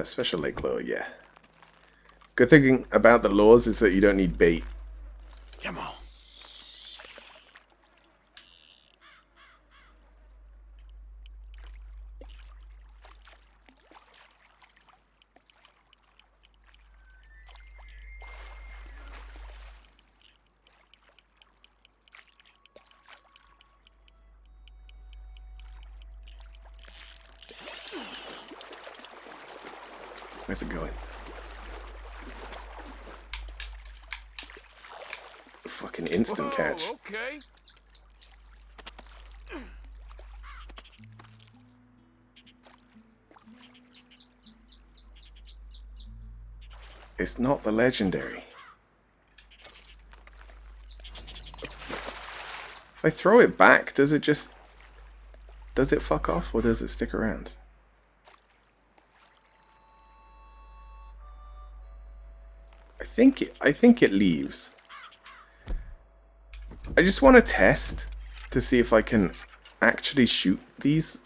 Special lake lure, yeah. Good thing about the lures is that you don't need bait. Come on. Where's it going? Fucking instant catch. Okay. It's not the legendary. If I throw it back, does it fuck off or does it stick around? I think it leaves. I just want to test to see if I can actually shoot these.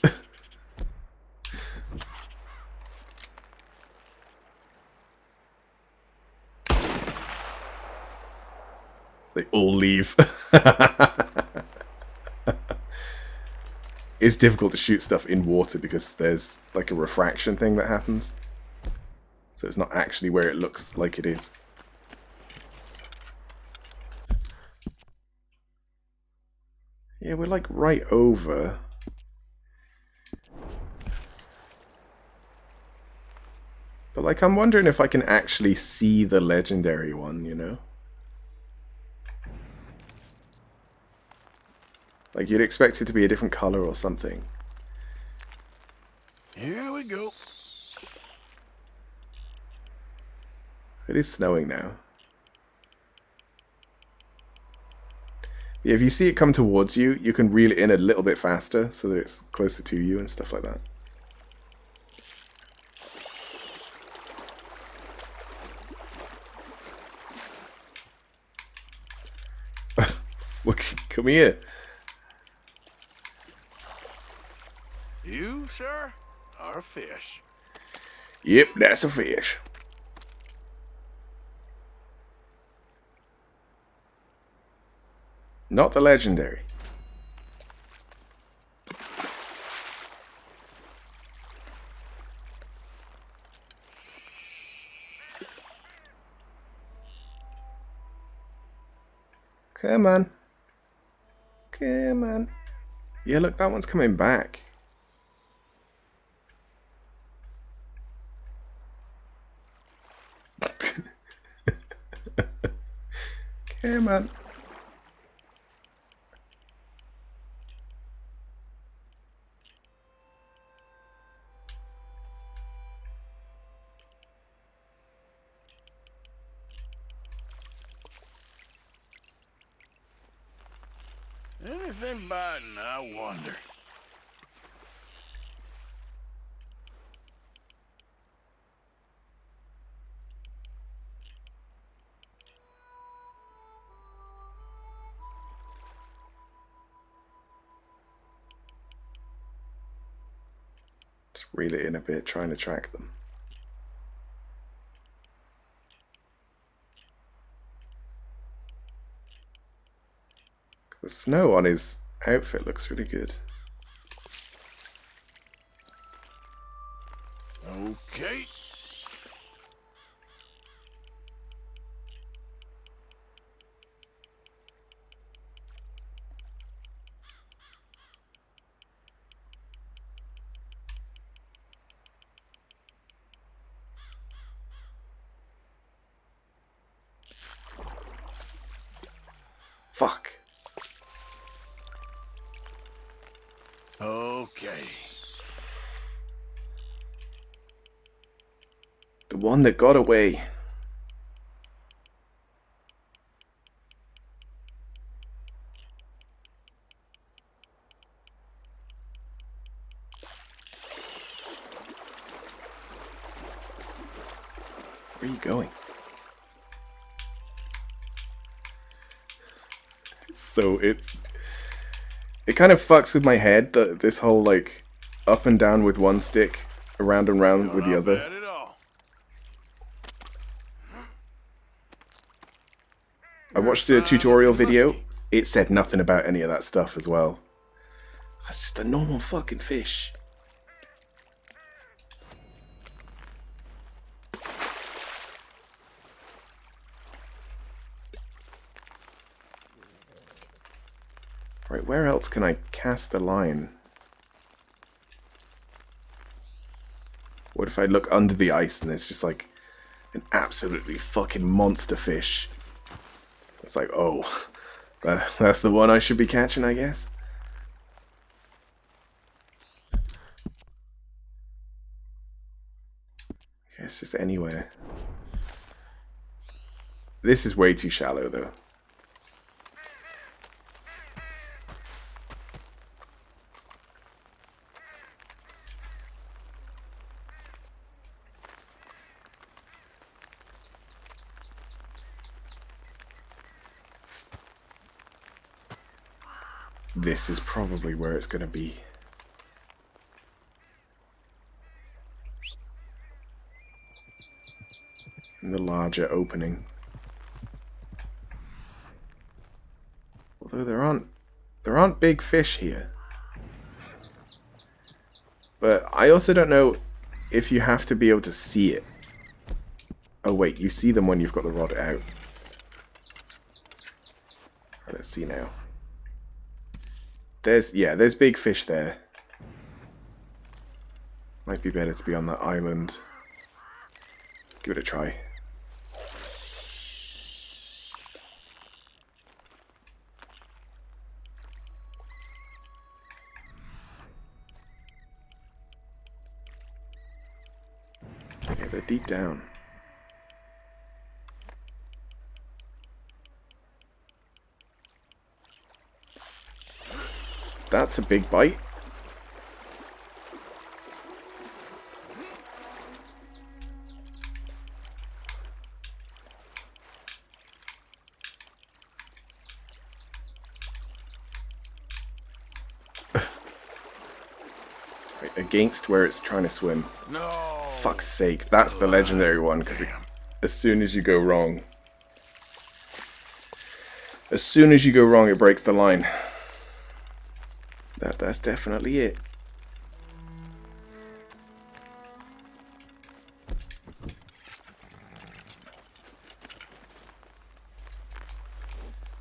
They all leave. It's difficult to shoot stuff in water because there's like a refraction thing that happens. So it's not actually where it looks like it is. Yeah, we're like right over. But like I'm wondering if I can actually see the legendary one, you know? Like you'd expect it to be a different color or something. Here we go. It is snowing now. Yeah, if you see it come towards you, you can reel it in a little bit faster so that it's closer to you and stuff like that. Look, come here. You, sir, are a fish. Yep, that's a fish. Not the legendary. Come on. Come on. Yeah, look, that one's coming back. Come on. Anything biting, I wonder. Just reel it in a bit, trying to track them. The snow on his outfit looks really good. Okay. Fuck. Okay. The one that got away. Where are you going? So it kind of fucks with my head, this whole like up and down with one stick, around and round with the other. I watched a tutorial video. It said nothing about any of that stuff as well. That's just a normal fucking fish. Right, where else can I cast the line? What if I look under the ice and there's just like an absolutely fucking monster fish? It's like, oh, that's the one I should be catching, I guess. Okay, it's just anywhere. This is way too shallow, though. This is probably where it's going to be. In the larger opening. Although there aren't big fish here. But I also don't know if you have to be able to see it. Oh wait, you see them when you've got the rod out. Let's see now. There's big fish there. Might be better to be on that island. Give it a try. Okay, they're deep down. That's a big bite. Right, against where it's trying to swim. No. Fuck's sake, that's the legendary one, because as soon as you go wrong... As soon as you go wrong, it breaks the line. That's definitely it.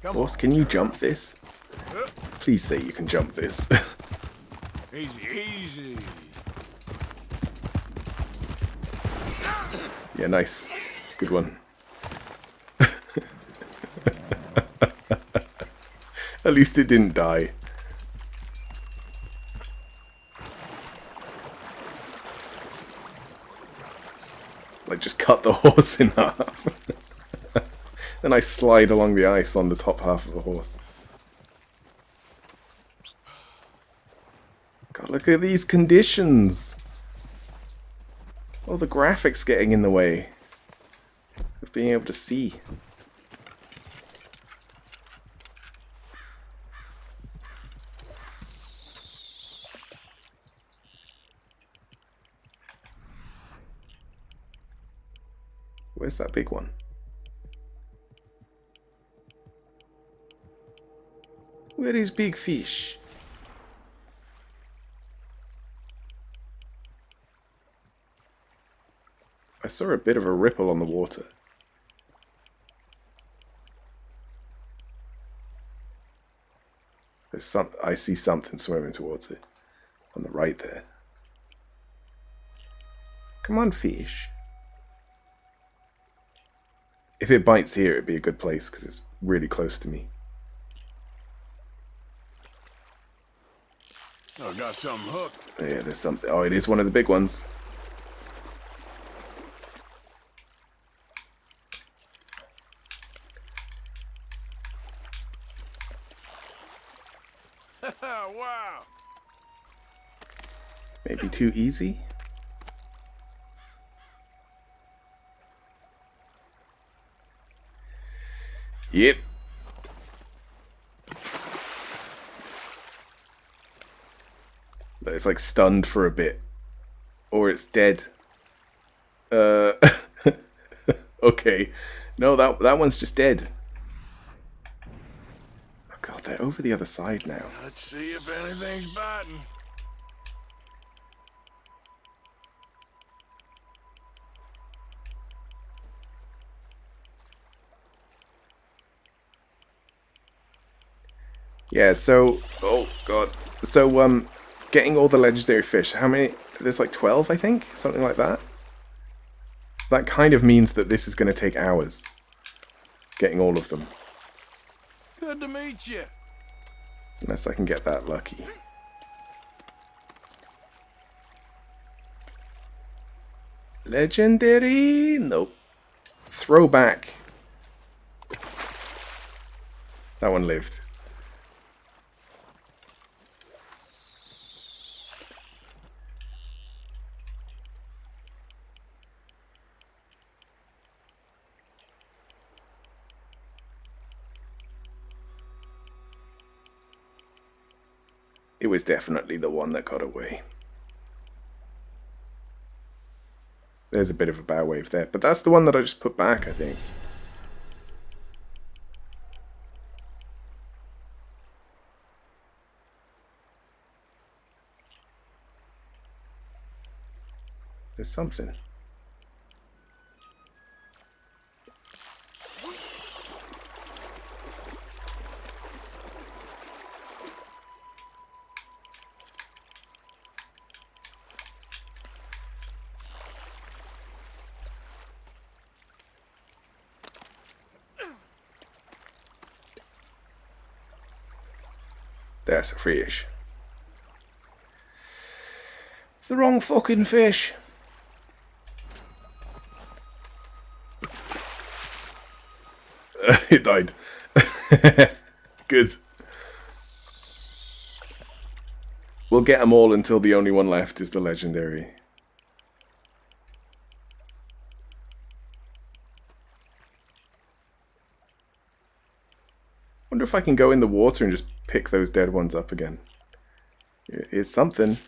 Boss, can you jump this? Please say you can jump this. Easy, easy. Yeah, nice. Good one. At least it didn't die. Like, just cut the horse in half. Then I slide along the ice on the top half of the horse. God, look at these conditions. Oh, the graphics getting in the way of being able to see. Where's that big one? Where is big fish? I saw a bit of a ripple on the water. I see something swimming towards it. On the right there. Come on, fish. If it bites here, it'd be a good place because it's really close to me. I got something hooked. Yeah, there's something. Oh, it is one of the big ones. Wow. Maybe too easy? Yep. It's like stunned for a bit. Or it's dead. Okay. No, that one's just dead. Oh god, they're over the other side now. Let's see if anything's biting. Yeah, so... Oh, God. So, getting all the legendary fish. How many? There's like 12, I think? Something like that. That kind of means that this is going to take hours. Getting all of them. Good to meet you. Unless I can get that lucky. Legendary? Nope. Throwback. That one lived. It was definitely the one that got away. There's a bit of a bow wave there, but that's the one that I just put back, I think. There's something. That's a fish. It's the wrong fucking fish. It died. Good. We'll get them all until the only one left is the legendary. Wonder if I can go in the water and just pick those dead ones up again. It's something.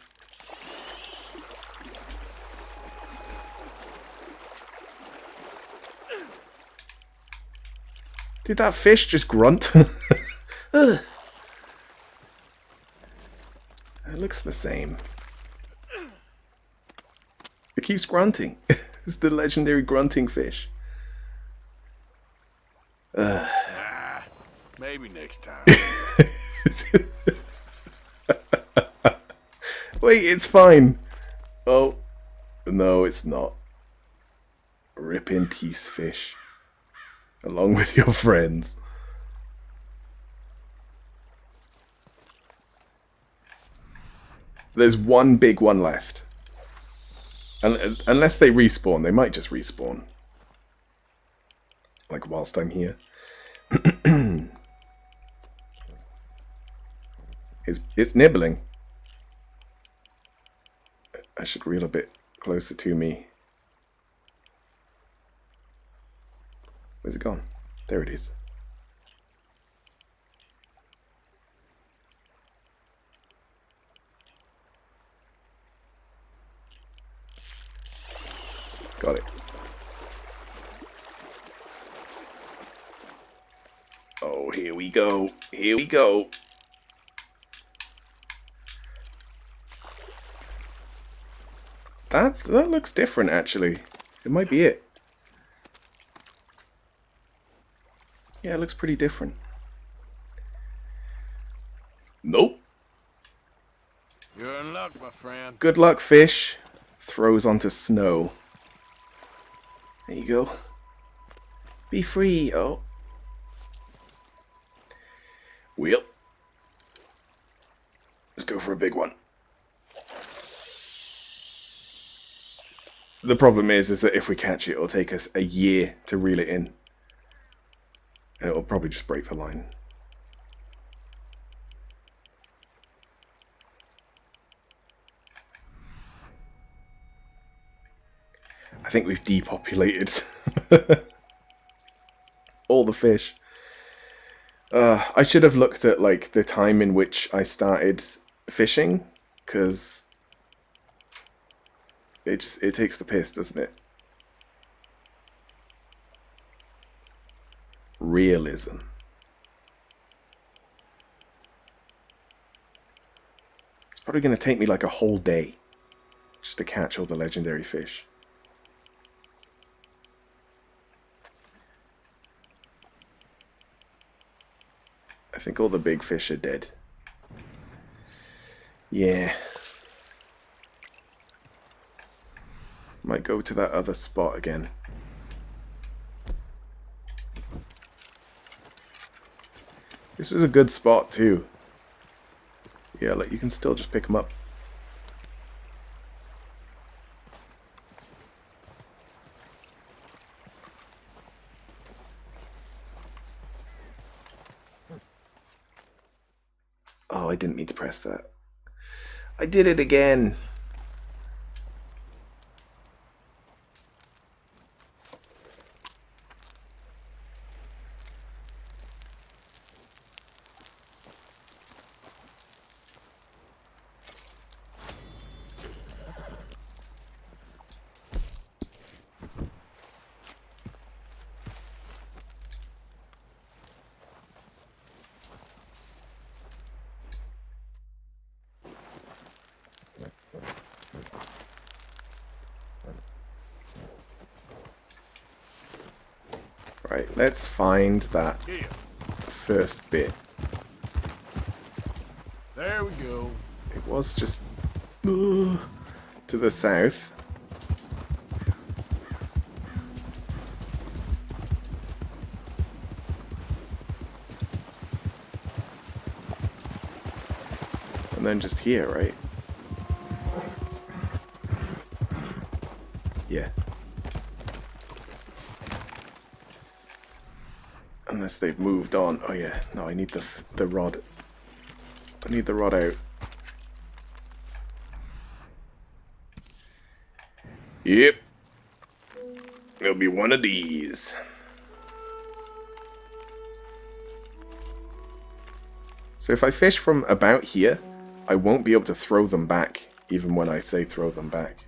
Did that fish just grunt? It looks the same. It keeps grunting. It's the legendary grunting fish. Maybe next time. Wait, it's fine. Oh, no, it's not. Rip in peace, fish. Along with your friends. There's one big one left. Unless they respawn. They might just respawn. Like whilst I'm here. It's nibbling. I should reel a bit closer to me. Where's it gone? There it is. Got it. Oh, here we go. Here we go. That looks different, actually. It might be it. Yeah, it looks pretty different. Nope. You're in luck, my friend. Good luck, fish. Throws onto snow. There you go. Be free. Oh. Well. Let's go for a big one. The problem is that if we catch it, it'll take us a year to reel it in. And it'll probably just break the line. I think we've depopulated all the fish. I should have looked at like the time in which I started fishing, because it takes the piss, doesn't it? Realism. It's probably going to take me like a whole day just to catch all the legendary fish. I think all the big fish are dead. Yeah. Might go to that other spot again. This was a good spot too. Yeah, like you can still just pick them up. Oh, I didn't mean to press that. I did it again. Right, let's find that first bit. There we go. It was just to the south. And then just here, right? Yeah. Unless they've moved on. Oh yeah, no, I need the rod. I need the rod out. Yep. It'll be one of these. So if I fish from about here, I won't be able to throw them back, even when I say throw them back.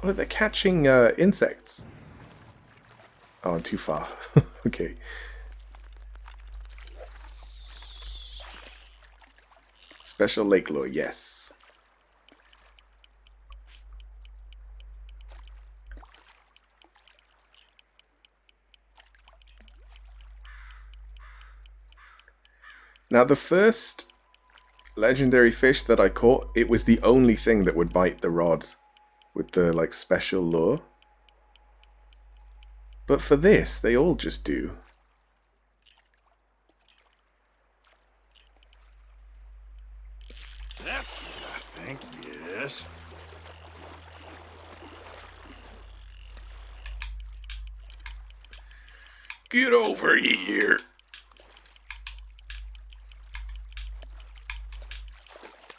Oh, they're catching insects. Oh, I'm too far. Okay. Special lake lure, yes. Now the first legendary fish that I caught, it was the only thing that would bite the rod with the like special lure. But for this, they all just do. That's it, I think, yes. Get over here.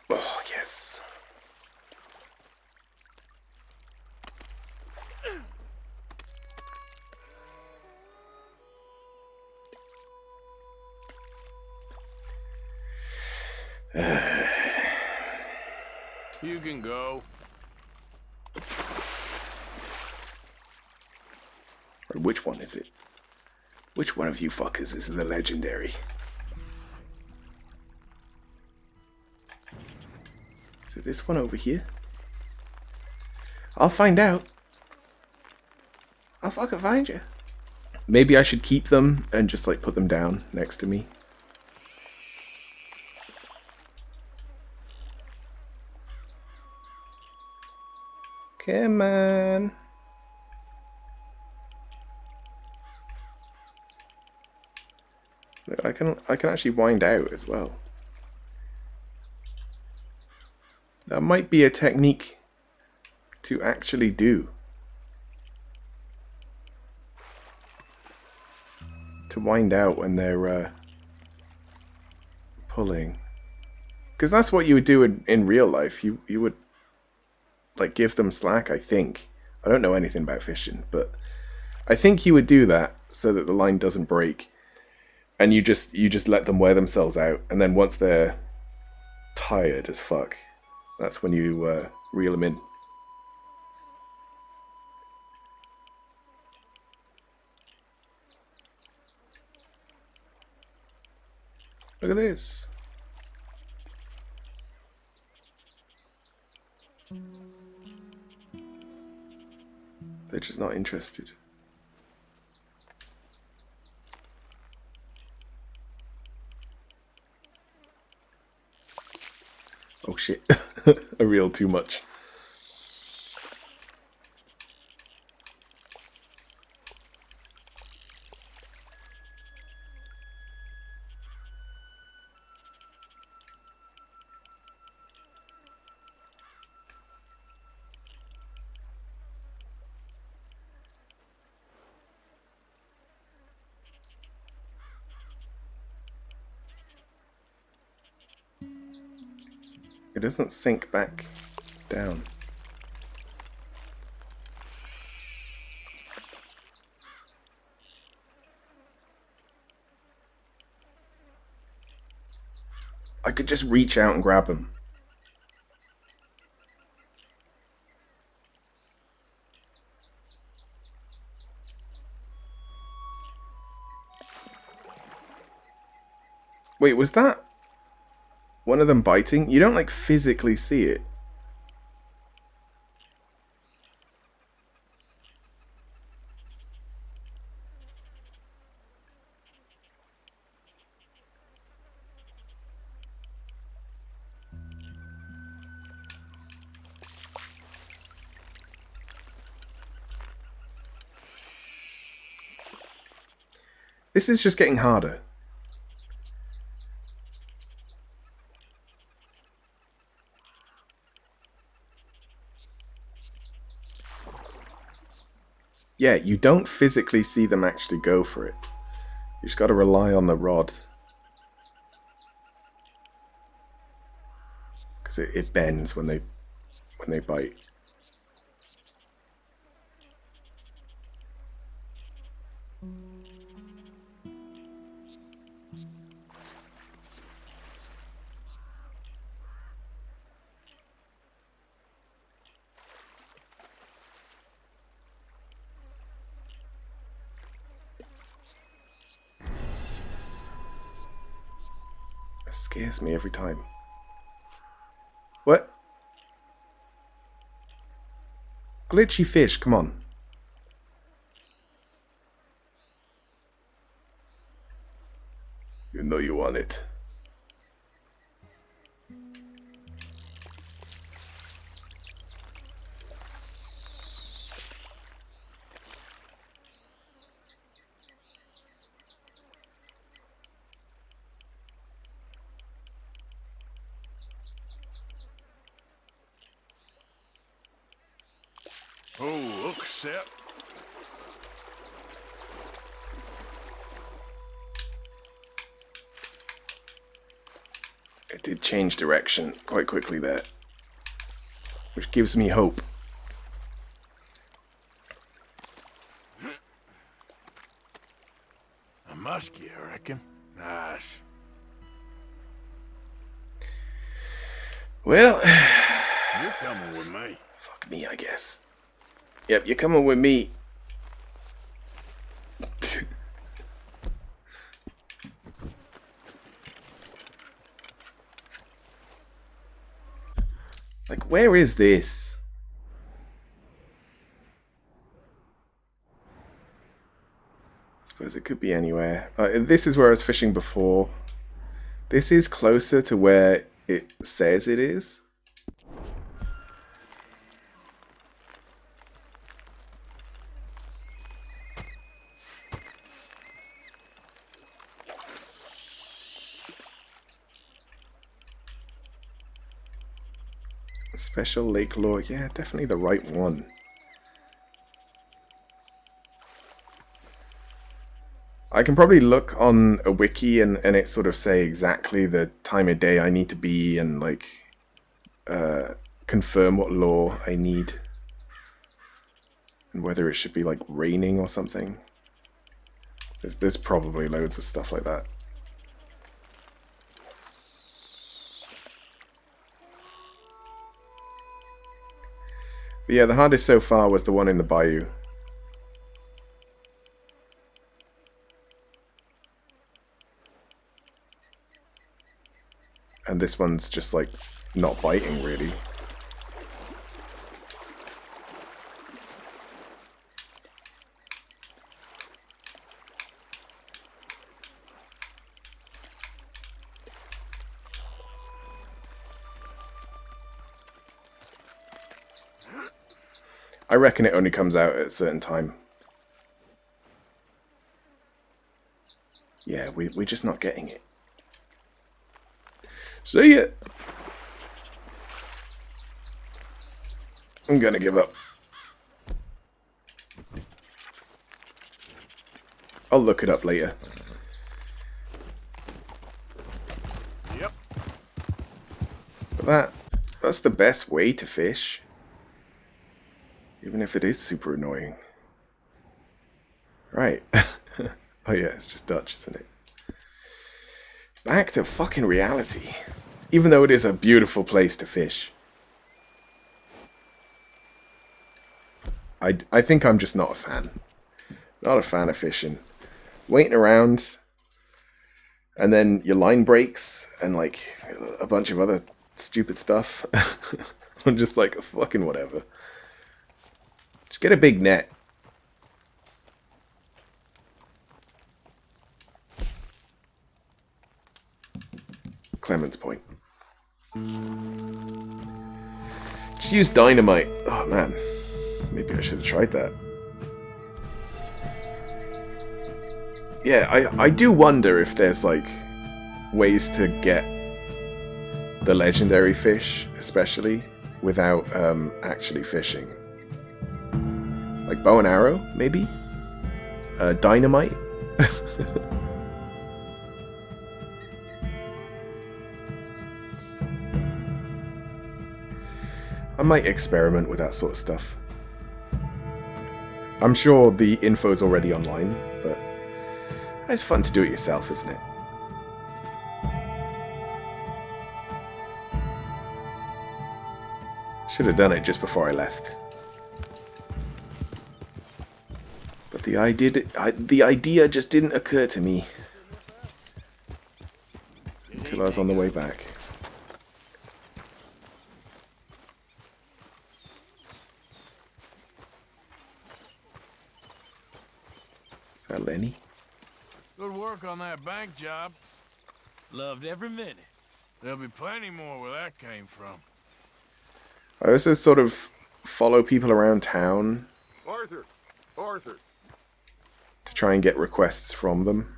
Oh, yes. You can go. Which one is it? Which one of you fuckers is the legendary? Is it this one over here? I'll find out. I'll fucking find you. Maybe I should keep them and just like put them down next to me. Come on. I can actually wind out as well. That might be a technique to actually do. To wind out when they're pulling. Because that's what you would do in real life. You would like give them slack, I think. I don't know anything about fishing, but I think you would do that so that the line doesn't break. And you just let them wear themselves out, and then once they're tired as fuck, that's when you reel them in. Look at this. They're just not interested. Oh shit. I reeled too much. It doesn't sink back down. I could just reach out and grab him. Wait, was that one of them biting? You don't like physically see it. This is just getting harder. Yeah, you don't physically see them actually go for it. You just got to rely on the rod. Because it bends when they bite. It scares me every time. What? Glitchy fish, come on. You know you want it. Oh, look, Sep. It did change direction quite quickly there, which gives me hope. A muskie, I reckon. Nice. Well, You're coming with me. Fuck me, I guess. Yep, you're coming with me. Like, where is this? I suppose it could be anywhere. This is where I was fishing before. This is closer to where it says it is. Special lake lore. Yeah, definitely the right one. I can probably look on a wiki and it sort of say exactly the time of day I need to be and like confirm what lore I need and whether it should be like raining or something. There's probably loads of stuff like that. But yeah, the hardest so far was the one in the bayou. And this one's just like not biting really. I reckon it only comes out at a certain time. Yeah, we're just not getting it. See ya! I'm gonna give up. I'll look it up later. Yep. But that's the best way to fish. Even if it is super annoying. Right. Oh yeah, it's just Dutch, isn't it? Back to fucking reality. Even though it is a beautiful place to fish. I think I'm just not a fan. Not a fan of fishing. Waiting around, and then your line breaks, and like a bunch of other stupid stuff. I'm just like, fucking whatever. Just get a big net. Clemens Point. Just use dynamite. Oh man. Maybe I should have tried that. Yeah, I do wonder if there's like ways to get the legendary fish, especially, without actually fishing. Like bow and arrow, maybe? Dynamite? I might experiment with that sort of stuff. I'm sure the info's already online, but it's fun to do it yourself, isn't it? Should have done it just before I left. But the idea just didn't occur to me until I was on the way back. Is that Lenny? Good work on that bank job. Loved every minute. There'll be plenty more where that came from. I also sort of follow people around town Arthur! Arthur! to try and get requests from them.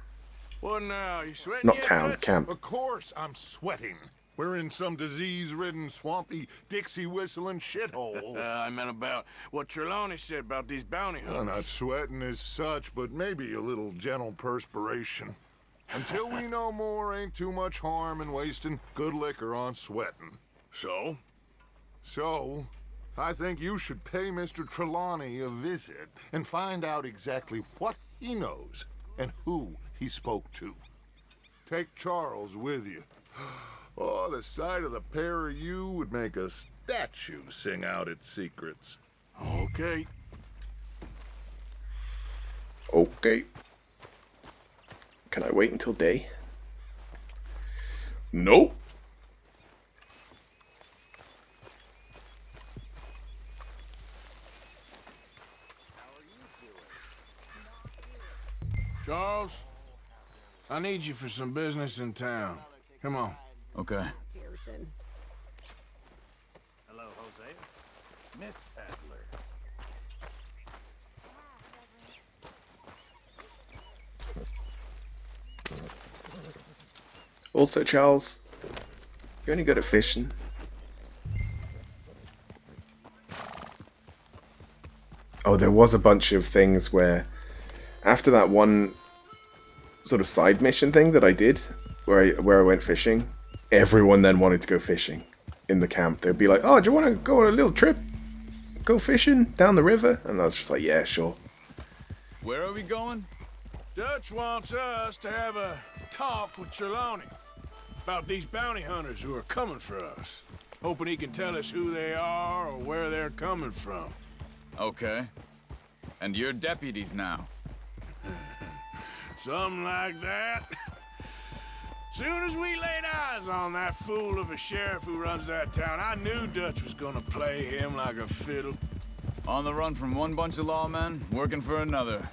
What now? You sweating Not yet, town, Dutch? camp. Of course I'm sweating. We're in some disease-ridden, swampy, Dixie-whistling shithole. I meant about what Trelawney said about these bounty Well, hunters. not sweating as such, but maybe a little gentle perspiration. Until we know more, ain't too much harm in wasting good liquor on sweating. So? So, I think you should pay Mr. Trelawney a visit and find out exactly what he knows and who he spoke to. Take Charles with you. Oh, the sight of the pair of you would make a statue sing out its secrets. Okay. Okay. Can I wait until day? Nope. Charles, I need you for some business in town. Come on. Okay. Hello, Jose. Miss Adler. Also, Charles, you're only good at fishing. Oh, there was a bunch of things where, after that one sort of side mission thing that I did, where I went fishing, everyone then wanted to go fishing in the camp. They'd be like, "Oh, do you want to go on a little trip? Go fishing down the river?" And I was just like, "Yeah, sure." Where are we going? Dutch wants us to have a talk with Trelawney about these bounty hunters who are coming for us. Hoping he can tell us who they are or where they're coming from. Okay. And you're deputies now. Something like that. Soon as we laid eyes on that fool of a sheriff who runs that town, I knew Dutch was gonna play him like a fiddle. On the run from one bunch of lawmen, working for another.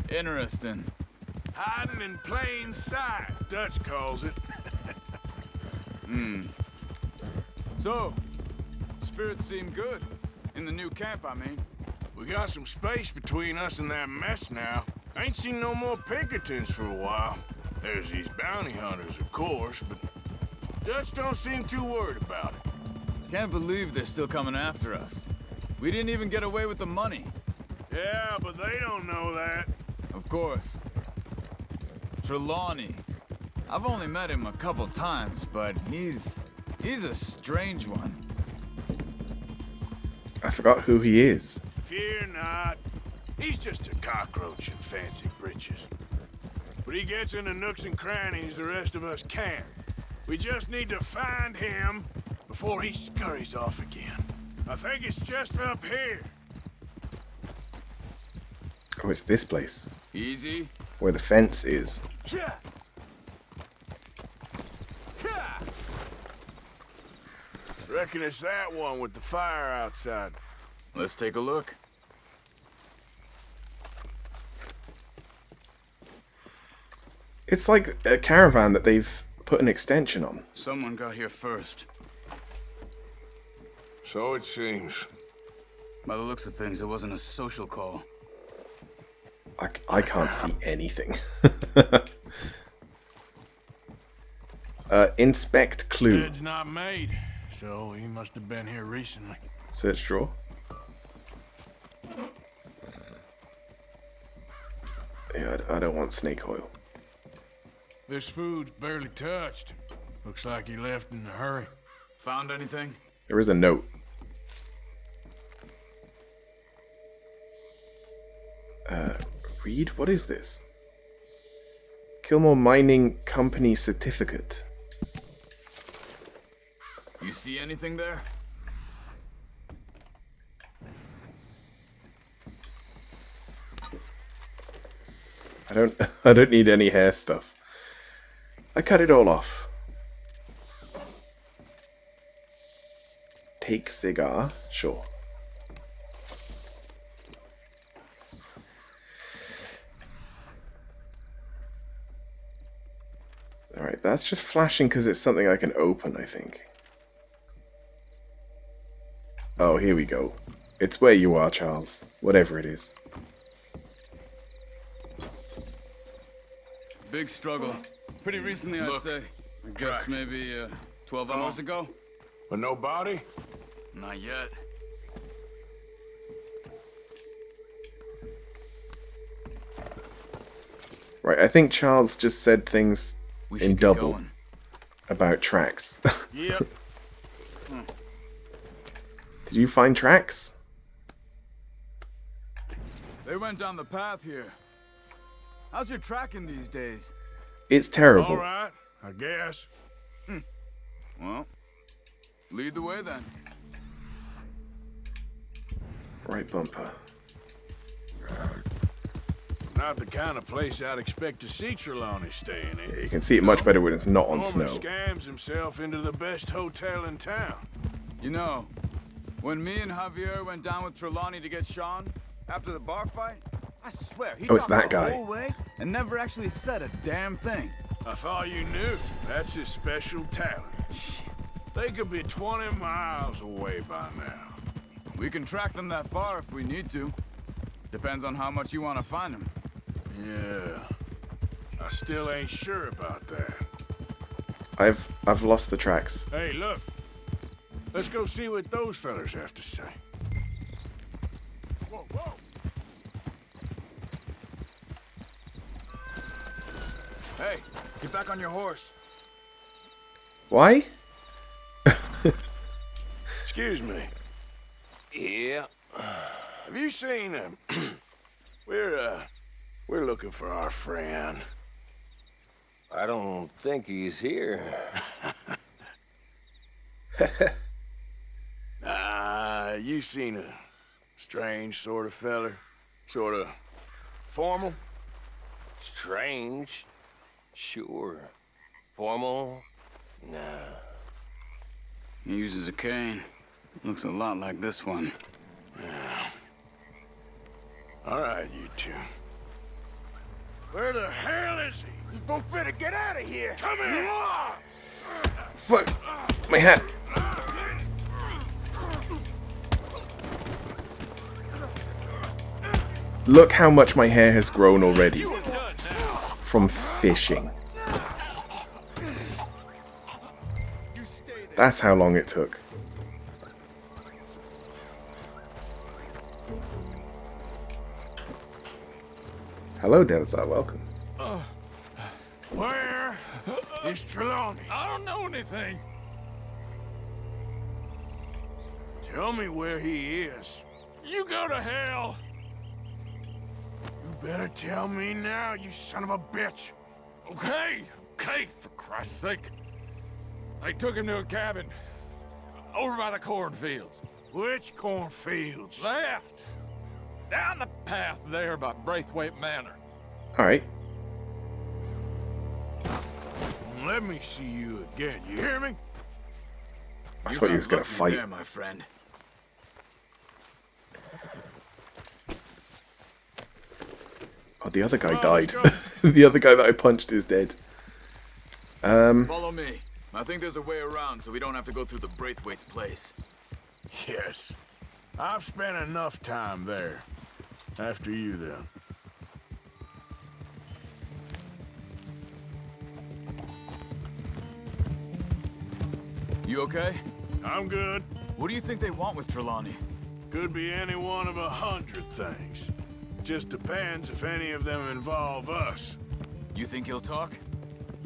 Interesting. Hiding in plain sight, Dutch calls it. So, spirits seem good. In the new camp, I mean. We got some space between us and that mess now. Ain't seen no more Pinkertons for a while. There's these bounty hunters, of course, but Dutch don't seem too worried about it. Can't believe they're still coming after us. We didn't even get away with the money. Yeah, but they don't know that. Of course. Trelawney. I've only met him a couple times, but he's a strange one. I forgot who he is. Fear not. He's just a cockroach in fancy breeches. But he gets into nooks and crannies the rest of us can't. We just need to find him before he scurries off again. I think it's just up here. Oh, it's this place. Easy. Where the fence is. Yeah. Reckon it's that one with the fire outside. Let's take a look. It's like a caravan that they've put an extension on. Someone got here first. So it seems. By the looks of things, it wasn't a social call. I can't see anything. Inspect clue. Bed's not made, so he must have been here recently. Search drawer. Yeah, I don't want snake oil. This food's barely touched. Looks like he left in a hurry. Found anything? There is a note. Read? What is this? Kilmore Mining Company certificate. You see anything there? I don't need any hair stuff. I cut it all off. Take cigar? Sure. Alright, that's just flashing because it's something I can open, I think. Oh, here we go. It's where you are, Charles. Whatever it is. Big struggle. Pretty recently, I'd say. I guess maybe 12 hours ago. But no body? Not yet. Right, I think Charles just said things in double going. About tracks. Yep. Did you find tracks? They went down the path here. How's your tracking these days? It's terrible. All right, I guess. Well, lead the way then. Right bumper. Not the kind of place I'd expect to see Trelawney staying in. Yeah, you can see it much better when it's not on Norman snow. scams himself into the best hotel in town. You know, when me and Javier went down with Trelawney to get Sean after the bar fight, I swear he it's talked that the guy. whole way and never actually said a damn thing. I thought you knew. That's his special talent. They could be 20 miles away by now. We can track them that far if we need to. Depends on how much you want to find them. Yeah. I still ain't sure about that. I've lost the tracks. Hey, look. Let's go see what those fellas have to say. Whoa, whoa. Hey, get back on your horse. Why? Excuse me. Yeah. Have you seen him? We're looking for our friend. I don't think he's here. You seen a strange sort of feller? Sort of formal? Strange? Sure. Formal? Nah. He uses a cane. Looks a lot like this one. Yeah. All right, you two. Where the hell is he? You both better get out of here. Come here! Fuck! My hat! Look how much my hair has grown already from fishing. That's how long it took. Hello, Delzar. Welcome. Where is Trelawney? I don't know anything. Tell me where he is. You go to hell. You better tell me now, you son of a bitch. Okay, for Christ's sake. I took him to a cabin over by the cornfields. Which cornfields? Left. Down the path there by Braithwaite Manor. Alright. Let me see you again. You hear me? I thought he was going to fight. There, my friend. Oh, the other guy died. The other guy that I punched is dead. Follow me. I think there's a way around so we don't have to go through the Braithwaite's place. Yes. I've spent enough time there. After you, then. You okay? I'm good. What do you think they want with Trelawney? Could be any one of 100 things. Just depends if any of them involve us. You think he'll talk?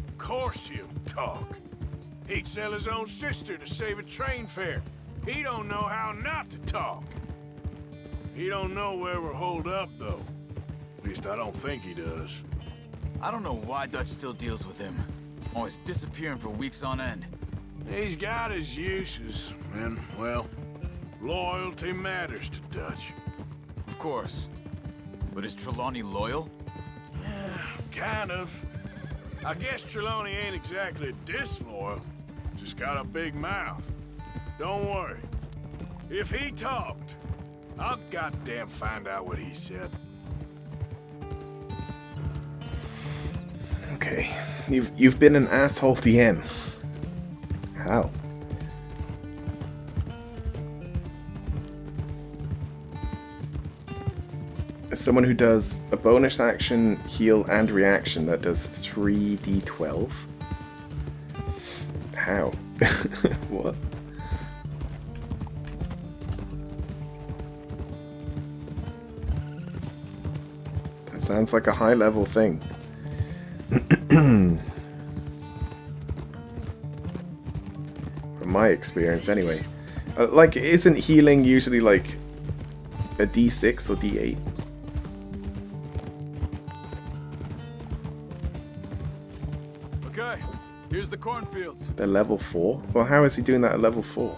Of course he'll talk. He'd sell his own sister to save a train fare. He don't know how not to talk. He don't know where we're holed up, though. At least I don't think he does. I don't know why Dutch still deals with him. Always disappearing for weeks on end. He's got his uses, and, well, loyalty matters to Dutch. Of course. But is Trelawney loyal? Yeah, kind of. I guess Trelawney ain't exactly disloyal. Just got a big mouth. Don't worry. If he talked, I'll goddamn find out what he said. Okay. You've been an asshole DM. How? As someone who does a bonus action, heal, and reaction that does 3d12? How? What? That sounds like a high-level thing. From my experience, anyway. Like, isn't healing usually like a d6 or d8? Okay, here's the cornfields. They're level 4? Well, how is he doing that at level 4?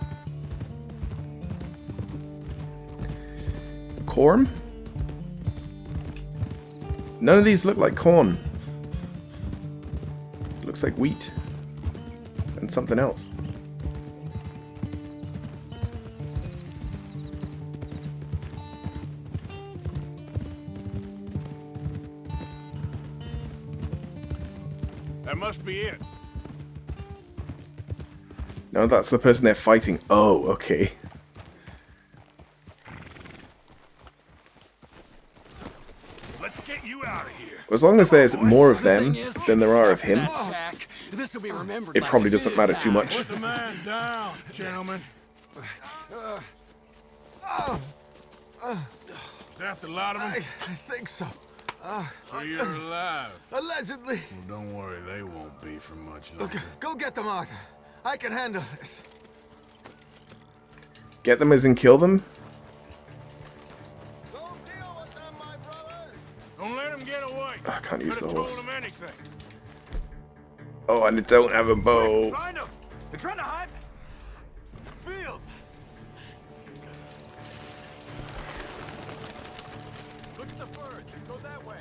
Corn? None of these look like corn. It looks like wheat. And something else. That must be it. No, that's the person they're fighting. Oh, okay. Let's get you out of here. As long as there's more of them than there are of him, it probably doesn't matter too much. Put the man down, gentlemen. Is that the lot of them? I think so. So you're alive? Allegedly. Well, don't worry, they won't be for much longer. Look, go get them, Arthur. I can handle this. Get them as in kill them? Don't let them get away. I can't use the horse. Told them anything. Oh, and I don't have a bow. Find them! They're trying to hide. Fields! Look at the birds. Go that way.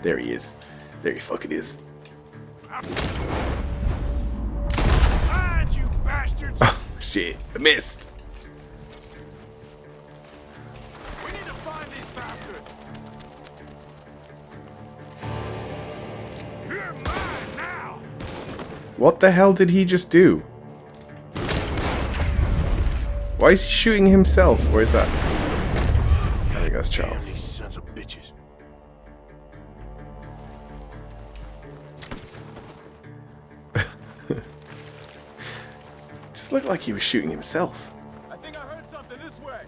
There he is. There he fucking is. Find you bastards! Oh, shit. I missed. We need to find these bastards. You're mine now. What the hell did he just do? Why is he shooting himself? Or is that... I think that's Charles. These sons of bitches. Just looked like he was shooting himself. I think I heard something this way.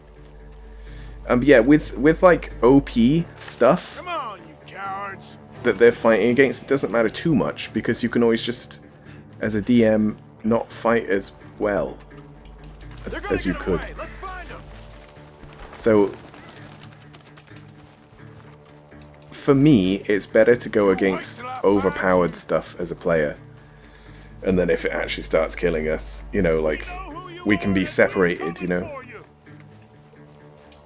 Yeah, with like OP stuff Come on, you cowards. that they're fighting against, it doesn't matter too much because you can always just, as a DM, not fight as well as you could. So for me, it's better to go against overpowered stuff as a player, and then if it actually starts killing us, you know, like we can be separated, you know,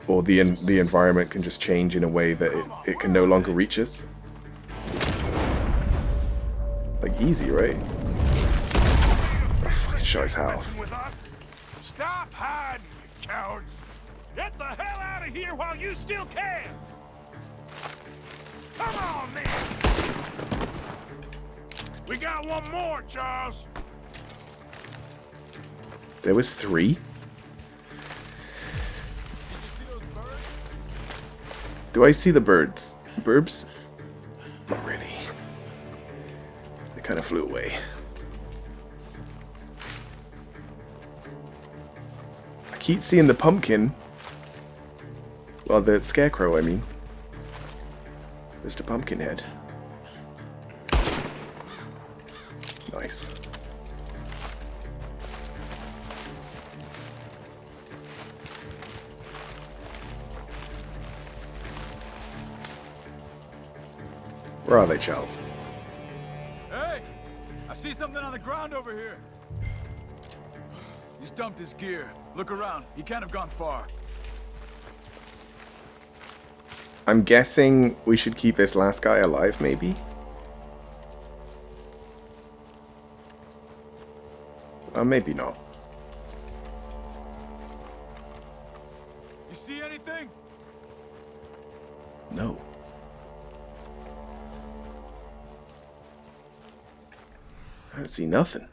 or the environment can just change in a way that it can no longer reach us. Like easy, right? I fucking shot his head off. Stop hiding, you cowards. Get the hell out of here while you still can. Come on, then. We got one more, Charles. There was 3? Do I see the birds? Burbs? Not really. They kind of flew away. I keep seeing the pumpkin. Well, the scarecrow, I mean. Mr. Pumpkinhead. Nice. Where are they, Charles? Hey! I see something on the ground over here. He's dumped his gear. Look around. He can't have gone far. I'm guessing we should keep this last guy alive, maybe? Or maybe not. You see anything? No. I don't see nothing.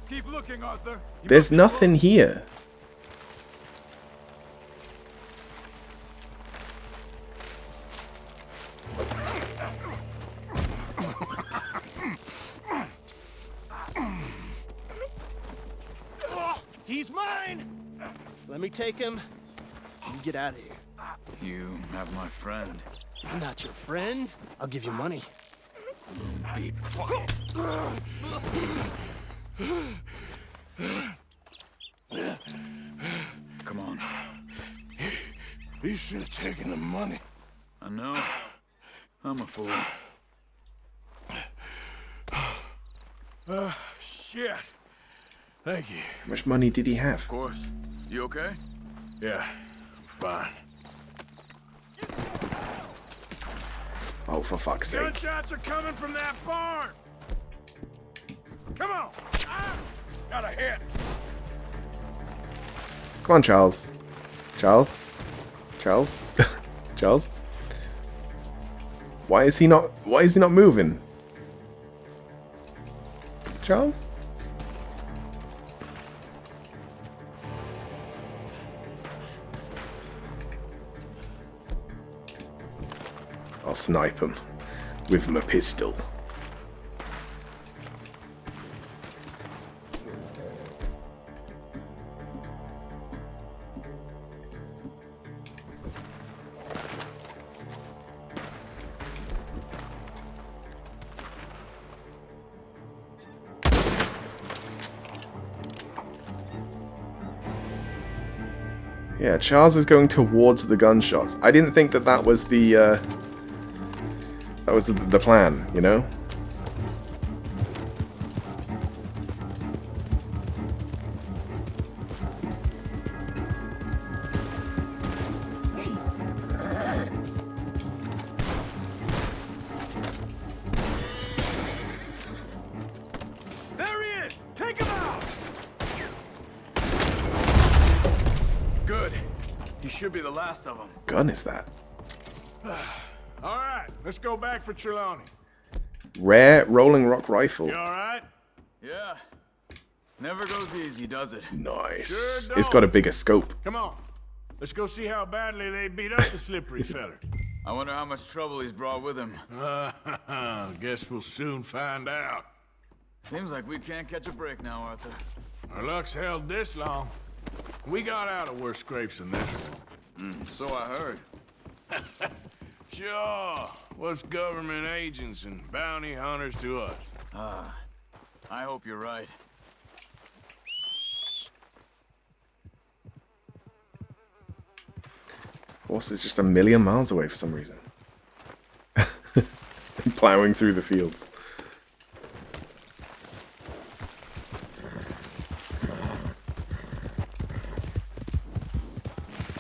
Keep looking, Arthur. There's nothing here. He's mine! Let me take him. You get out of here. You have my friend. He's not your friend. I'll give you money. Be quiet. Come on. You should have taken the money. I know. I'm a fool. Shit. Thank you. How much money did he have? Of course. You okay? Yeah, I'm fine. Oh, for fuck's sake. Gunshots are coming from that barn. Come on. Ah, got a hit. Come on, Charles. Charles? Charles? Charles? Why is he not moving? Charles? I'll snipe him with my pistol. Yeah, Charles is going towards the gunshots. I didn't think that was the the plan, you know? There he is! Take him out! Good. He should be the last of them. Gun is that? All right, let's go back for Trelawney. Rare rolling rock rifle. You alright? Yeah. Never goes easy, does it? Nice. Sure It's got a bigger scope. Come on. Let's go see how badly they beat up the slippery feller. I wonder how much trouble he's brought with him. Guess we'll soon find out. Seems like we can't catch a break now, Arthur. Our luck's held this long. We got out of worse scrapes than this one. So I heard. Sure. What's government agents and bounty hunters to us? I hope you're right. Horse is just a million miles away for some reason. Plowing through the fields.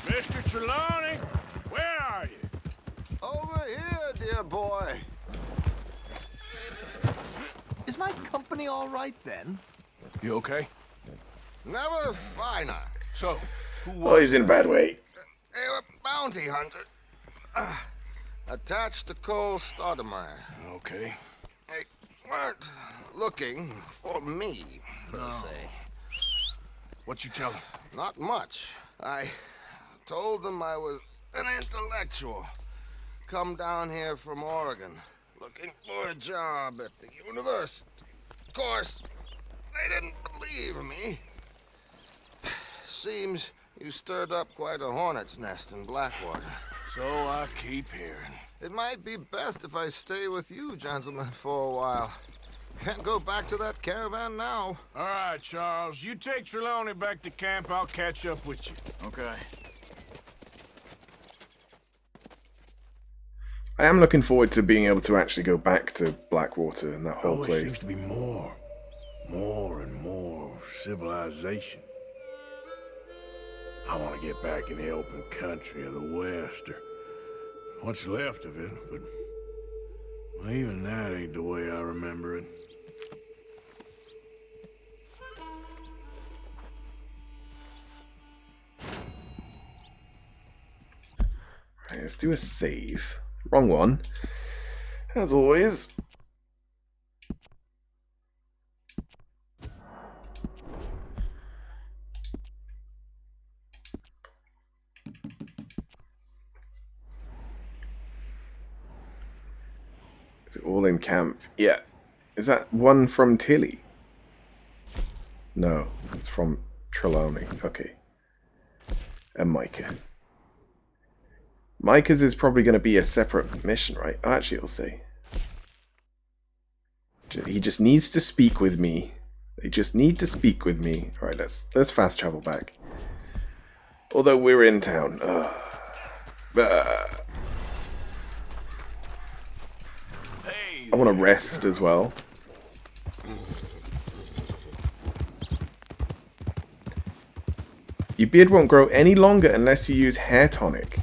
Mr. Trelawney, where are you? Over here, dear boy. Is my company all right then? You okay? Never finer. So, Oh, he's in a bad way. They were bounty hunter. Attached to Cole Stoudemire. Okay. They weren't looking for me, per se. What you tell them? Not much. I told them I was an intellectual. Come down here from Oregon, looking for a job at the university. Of course, they didn't believe me. Seems you stirred up quite a hornet's nest in Blackwater. So I keep hearing. It might be best if I stay with you, gentlemen, for a while. Can't go back to that caravan now. All right, Charles. You take Trelawney back to camp. I'll catch up with you. Okay. I am looking forward to being able to actually go back to Blackwater and that whole Always place. seems to be more and more civilization. I want to get back in the open country of the West, or what's left of it, but well, even that ain't the way I remember it. Right, let's do a save. Wrong one. As always. Is it all in camp? Yeah. Is that one from Tilly? No, it's from Trelawney. Okay. And Micah. Micah's is probably going to be a separate mission, right? Oh, actually, it'll say. He just needs to speak with me. They just need to speak with me. All right, let's fast travel back. Although we're in town. I want to rest as well. Your beard won't grow any longer unless you use hair tonic.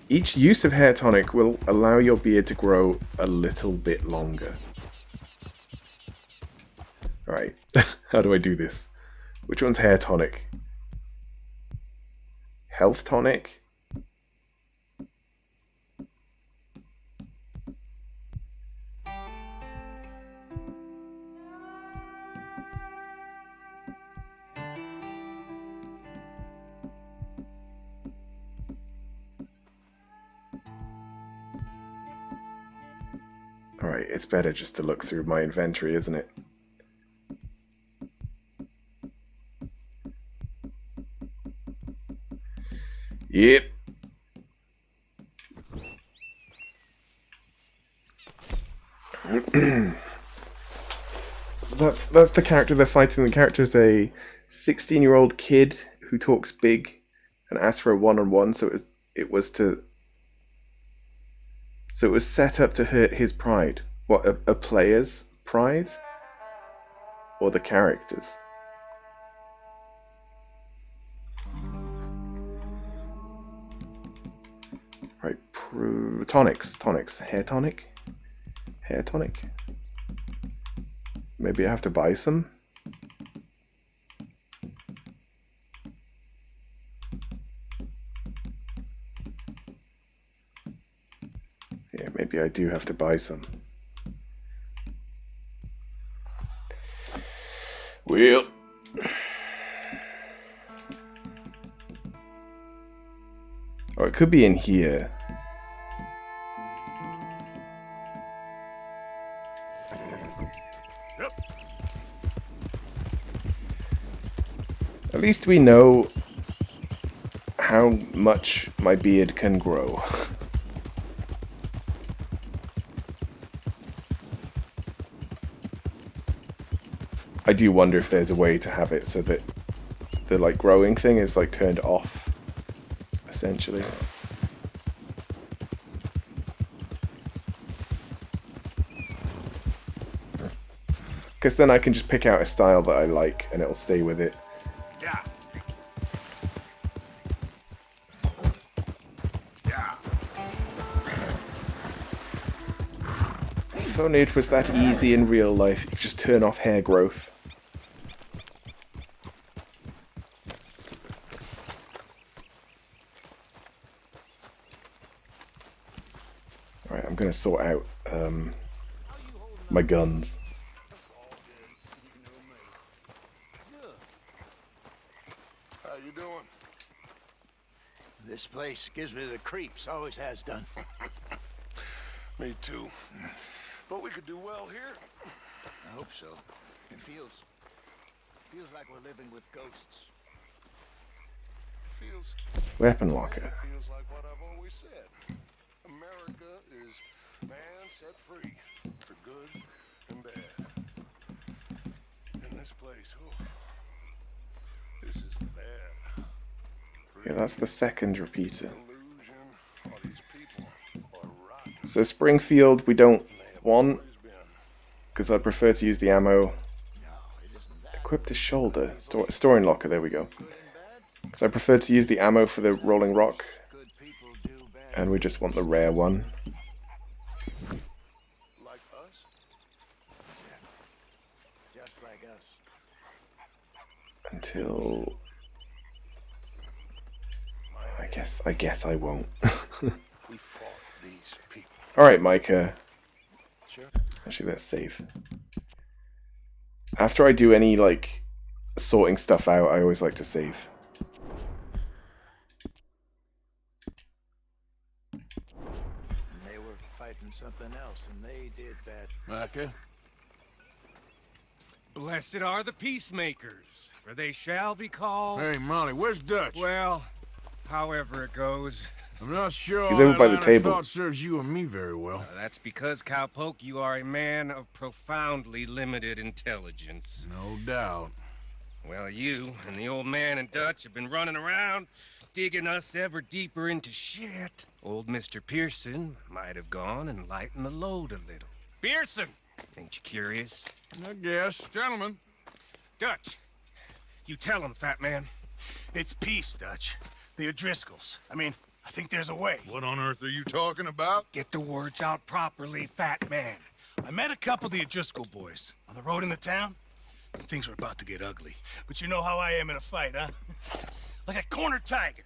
Each use of hair tonic will allow your beard to grow a little bit longer. Alright, how do I do this? Which one's hair tonic? Health tonic? Alright, it's better just to look through my inventory, isn't it? Yep. So that's the character they're fighting. The character is a 16-year-old kid who talks big and asks for a one-on-one, so it was set up to hurt his pride. What, a player's pride? Or the character's? Right, tonics. Hair tonic? Hair tonic? Maybe I have to buy some? Yeah, maybe I do have to buy some. Well, or it could be in here. At least we know how much my beard can grow. I do wonder if there's a way to have it so that the like growing thing is like turned off, essentially. Because then I can just pick out a style that I like and it'll stay with it. Yeah. If only it was that easy in real life, you could just turn off hair growth. Alright, I'm gonna sort out my guns. How you doing? This place gives me the creeps, always has done. Me too. But we could do well here. I hope so. It feels like we're living with ghosts. Weapon locker. Feels like what I've always said. America is man set free for good and bad. In this place, oh, this is bad. Yeah, that's the second repeater. So Springfield we don't want, because I prefer to use the ammo. Equip the shoulder. Storing locker, there we go. So I prefer to use the ammo for the rolling rock, and we just want the rare one. Like us? Just like us. Until I guess I won't. Alright, Micah. Actually, let's save. After I do any, like, sorting stuff out, I always like to save. They were fighting something else, and they did that. Micah? Blessed are the peacemakers, for they shall be called... Hey, Molly, where's Dutch? Well, however it goes. I'm not sure He's over by the line of table. thought serves you and me very well. That's because, Cowpoke, you are a man of profoundly limited intelligence. No doubt. Well, you and the old man and Dutch have been running around, digging us ever deeper into shit. Old Mr. Pearson might have gone and lightened the load a little. Pearson! Ain't you curious? I guess. Gentlemen. Dutch, you tell him, fat man. It's peace, Dutch. The O'Driscolls. I mean, I think there's a way. What on earth are you talking about? Get the words out properly, fat man. I met a couple of the O'Driscoll boys on the road in the town, and things were about to get ugly. But you know how I am in a fight, huh? Like a corner tiger.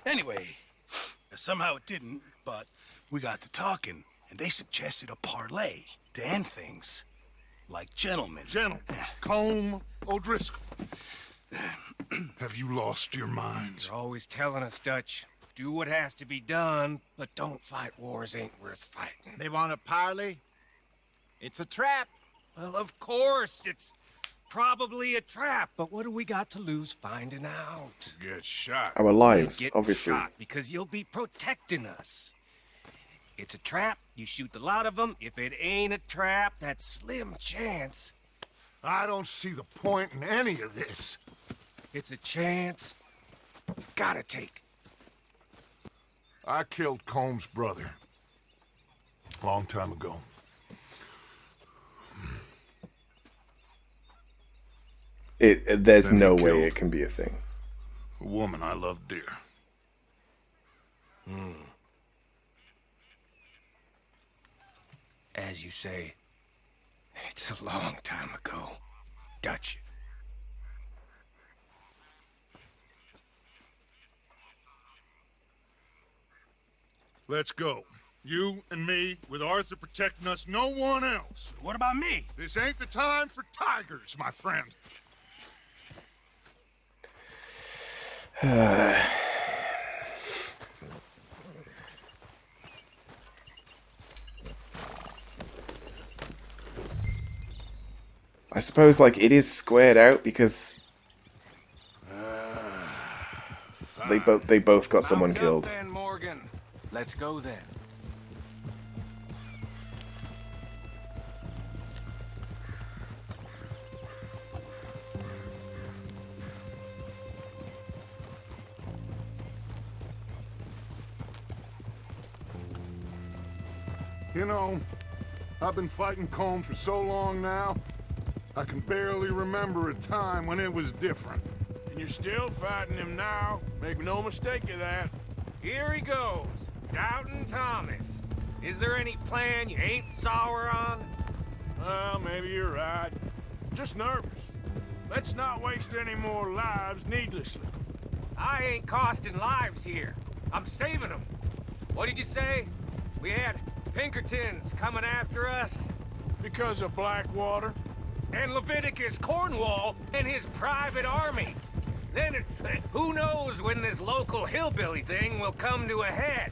Anyway, somehow it didn't, but we got to talking, and they suggested a parlay to end things. Like gentlemen. Gentlemen. Combe O'Driscoll. Have you lost your minds? You're always telling us, Dutch. Do what has to be done, but don't fight wars ain't worth fighting. They want a parley? It's a trap. Well, of course, it's probably a trap, but what do we got to lose finding out? Get shot. Our lives, Get obviously. shot because you'll be protecting us. It's a trap, you shoot the lot of them. If it ain't a trap, that's slim chance. I don't see the point in any of this. It's a chance you've gotta take. I killed Combs' brother. A long time ago. There's Then no he way killed it can be a thing. a woman I loved dear. As you say, it's a long time ago, Dutch. Let's go. You and me, with Arthur protecting us, no one else. What about me? This ain't the time for tigers, my friend. I suppose, like, it is squared out because they both got someone killed. Then, Morgan. Let's go then. You know, I've been fighting Colm for so long now, I can barely remember a time when it was different. And you're still fighting him now. Make no mistake of that. Here he goes. Doubting Thomas. Is there any plan you ain't sour on? Well, maybe you're right. Just nervous. Let's not waste any more lives needlessly. I ain't costing lives here. I'm saving them. What did you say? We had Pinkertons coming after us? Because of Blackwater? And Leviticus Cornwall and his private army. Then, who knows when this local hillbilly thing will come to a head,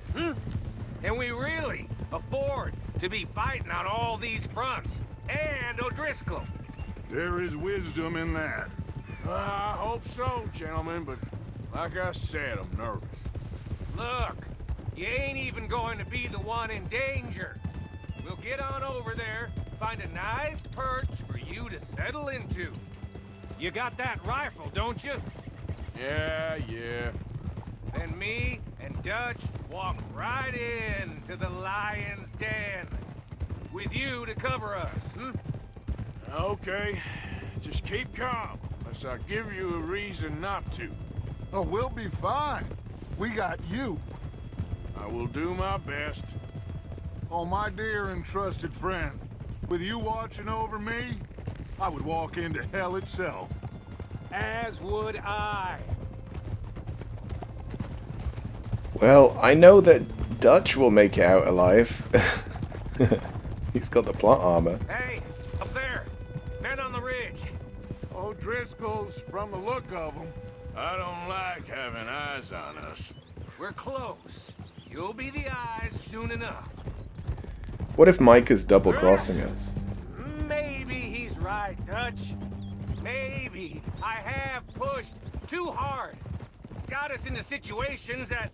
And we really afford to be fighting on all these fronts. And O'Driscoll. There is wisdom in that. I hope so, gentlemen, but like I said, I'm nervous. Look, you ain't even going to be the one in danger. We'll get on over there, find a nice perch for you to settle into. You got that rifle, don't you? Yeah. Then me and Dutch walk right in to the lion's den. With you to cover us, Okay. Just keep calm, unless I give you a reason not to. Oh, we'll be fine. We got you. I will do my best. Oh, my dear and trusted friend, with you watching over me, I would walk into hell itself. As would I. Well, I know that Dutch will make it out alive. He's got the plot armor. Hey, up there! Men on the ridge! O'Driscoll's, from the look of them. I don't like having eyes on us. We're close. You'll be the eyes soon enough. What if Mike is double-crossing us? Maybe he's right, Dutch. Maybe I have pushed too hard. Got us into situations that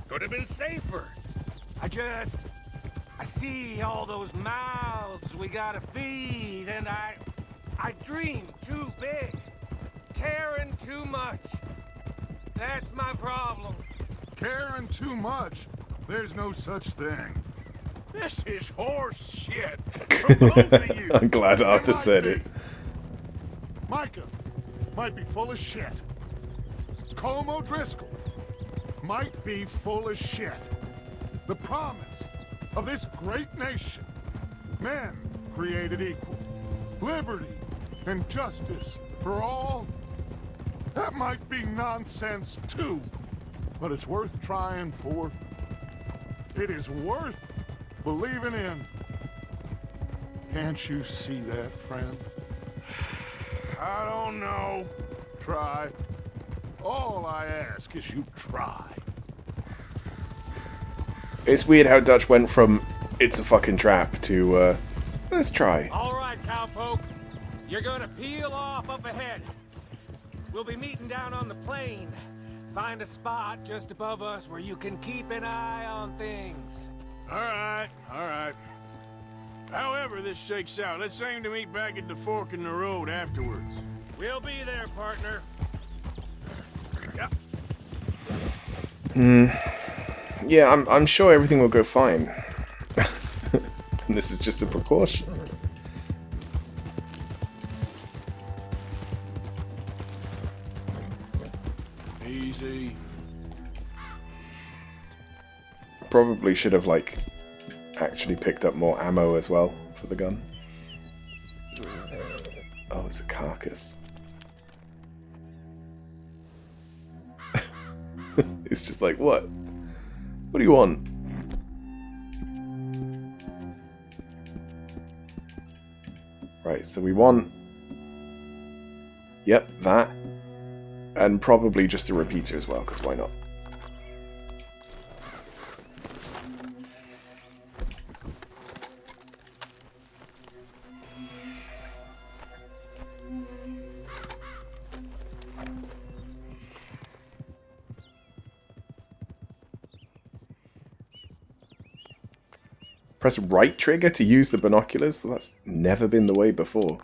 could have been safer. I see all those mouths we gotta feed, and I dream too big. Caring too much. That's my problem. Caring too much? There's no such thing. This is horse shit from both of you. I'm glad Arthur said it. Micah might be full of shit. Colm O'Driscoll might be full of shit. The promise of this great nation. Men created equal. Liberty and justice for all. That might be nonsense too. But it's worth trying for. It is worth believing in. Can't you see that, friend? I don't know. Try. All I ask is you try. It's weird how Dutch went from "it's a fucking trap" to let's try. All right, cowpoke. You're gonna peel off up ahead. We'll be meeting down on the plain. Find a spot just above us where you can keep an eye on things. All right. However this shakes out, let's aim to meet back at the fork in the road afterwards. We'll be there, partner. Yeah, I'm sure everything will go fine. And this is just a precaution. Easy. Probably should have, like, actually picked up more ammo as well for the gun. Oh, it's a carcass. It's just like, what? What do you want? Right, so we want... Yep, that. And probably just a repeater as well, because why not? Press right trigger to use the binoculars? That's never been the way before.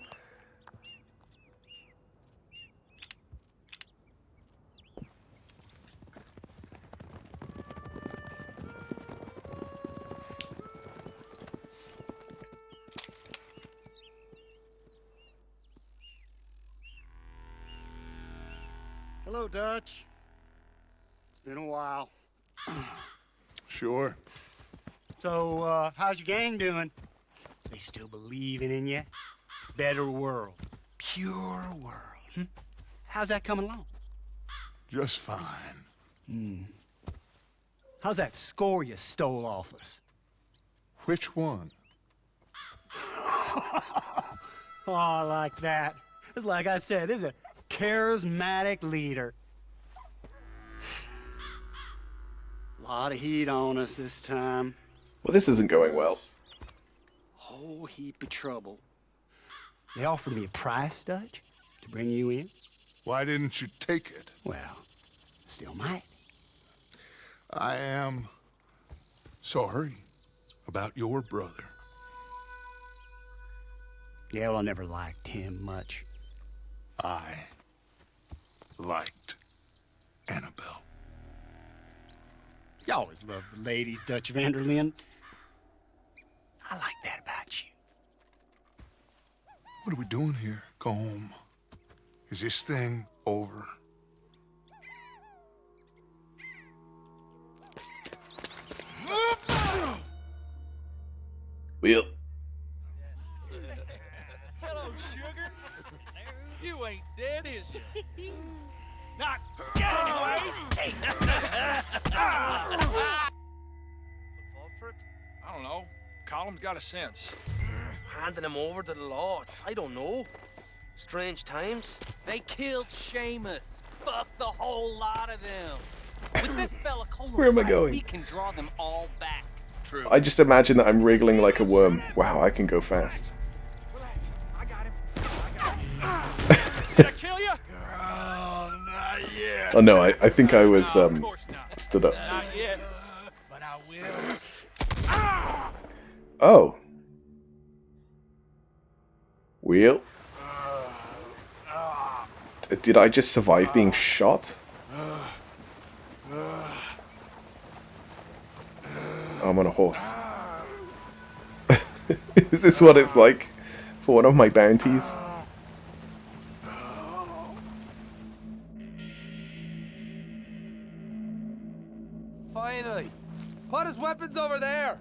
Hello, Dutch. It's been a while. Sure. So, how's your gang doing? They still believing in you? Better world. Pure world. How's that coming along? Just fine. How's that score you stole off us? Which one? Oh, I like that. It's like I said, this is a charismatic leader. Lot of heat on us this time. Well, this isn't going well. Whole heap of trouble. They offered me a price, Dutch, to bring you in. Why didn't you take it? Well, still might. I am sorry about your brother. Yeah, well, I never liked him much. I liked Annabelle. You always loved the ladies, Dutch van der Linde. I like that about you. What are we doing here? Go home. Is this thing over? Well. Hello, sugar. You ain't dead, is you? Not yet, anyway. Fall for it? I don't know. Colum's got a sense. Handing him over to the lords. I don't know. Strange times. They killed Seamus. Fuck the whole lot of them. With this fella Colin Where am I Pratt, going? we can draw them all back. True. I just imagine that I'm wriggling like a worm. Wow, I can go fast. I got him. Did I kill you? Oh, not yet. Oh no, I think I was stood up. Not yet. But I will. Oh. Wheel. Did I just survive being shot? I'm on a horse. Is this what it's like for one of my bounties? Finally! Put his weapons over there!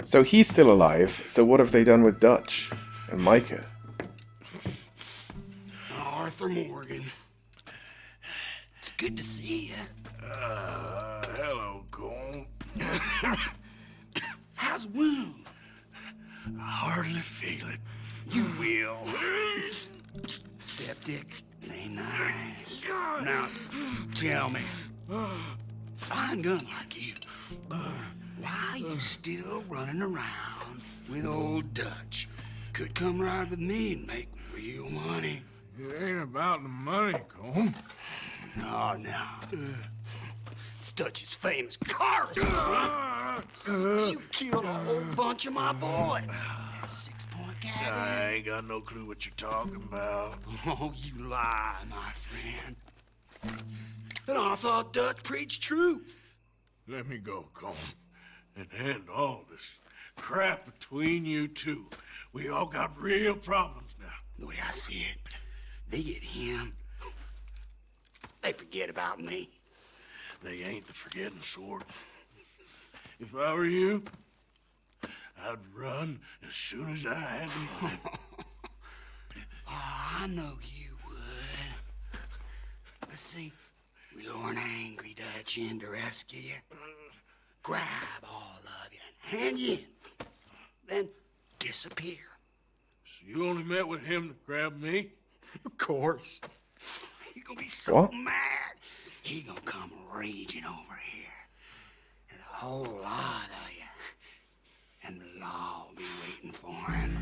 So he's still alive, so what have they done with Dutch and Micah? Arthur Morgan. It's good to see you. Hello, Cole. How's wound? I hardly feel it. You will. Septic. Ain't nice. Now, tell me. Fine gun like you. Why you still running around with old Dutch? Could come ride with me and make real money. It ain't about the money, Colm. No. It's Dutch's famous car. You killed a whole bunch of my boys. That 6-point gag. I ain't got no clue what you're talking about. Oh, you lie, my friend. And I thought Dutch preached truth. Let me go, Colm, and end all this crap between you two. We all got real problems now. The way I see it, they get him. They forget about me. They ain't the forgetting sort. If I were you, I'd run as soon as I had the money. I know you would. But see, we lure an angry Dutch in to rescue you, grab all of you and hand you in, then disappear. So you only met with him to grab me? Of course. He gonna be so What? mad. He gonna come raging over here. And a whole lot of you. And the law will be waiting for him.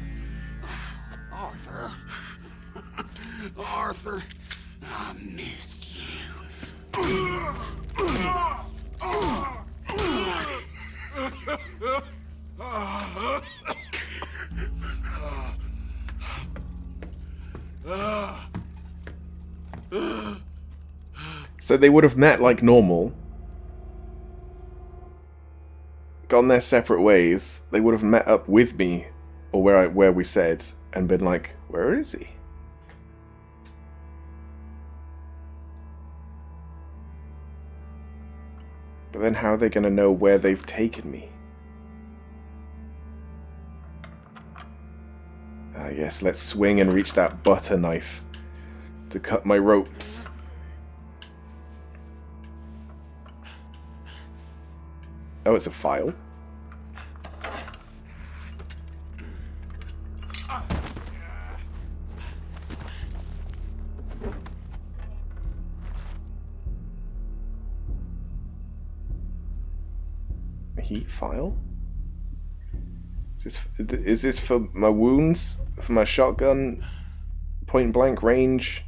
Arthur. Arthur, I missed you. So they would have met like normal, gone their separate ways. They would have met up with me, or where we said, and been like, "Where is he?" But then how are they going to know where they've taken me? Ah yes, let's swing and reach that butter knife to cut my ropes. Oh, it's a file. A heat file? Is this for my wounds? For my shotgun? Point blank range?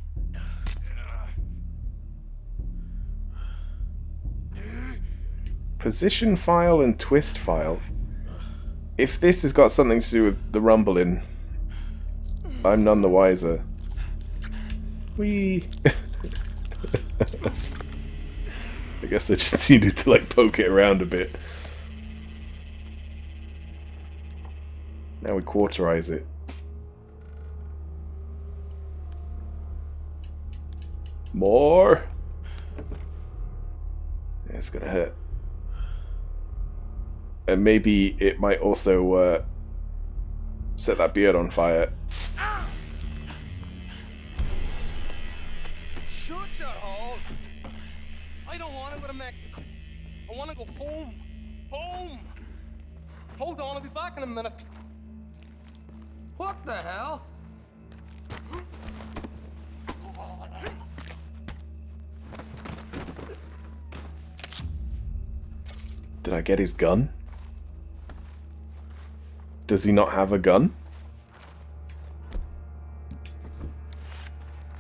Position file and twist file. If this has got something to do with the rumbling, I'm none the wiser. Whee! I guess I just needed to like poke it around a bit. Now we quarterize it. More! Yeah, it's gonna hurt. And maybe it might also set that beard on fire. Shut your hole. I don't want to go to Mexico. I want to go home. Home! Hold on, I'll be back in a minute. What the hell? Did I get his gun? Does he not have a gun?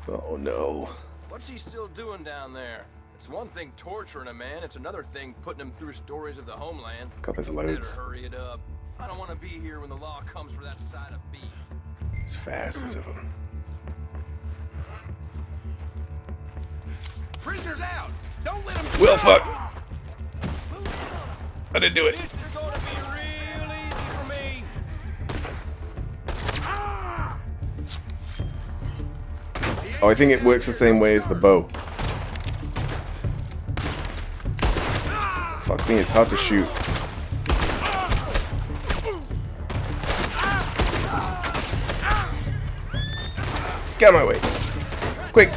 Oh no. What's he still doing down there? It's one thing torturing a man, it's another thing putting him through stories of the homeland. God, there's loads. Better hurry it up. I don't want to be here when the law comes for that side of beef. There's thousands of them. Prisoners out! Don't let him. Well, fuck! I didn't do it. This is gonna be real easy for me. Oh, I think it works the same way as the bow. Fuck me, it's hard to shoot. Get out of my way. Quick!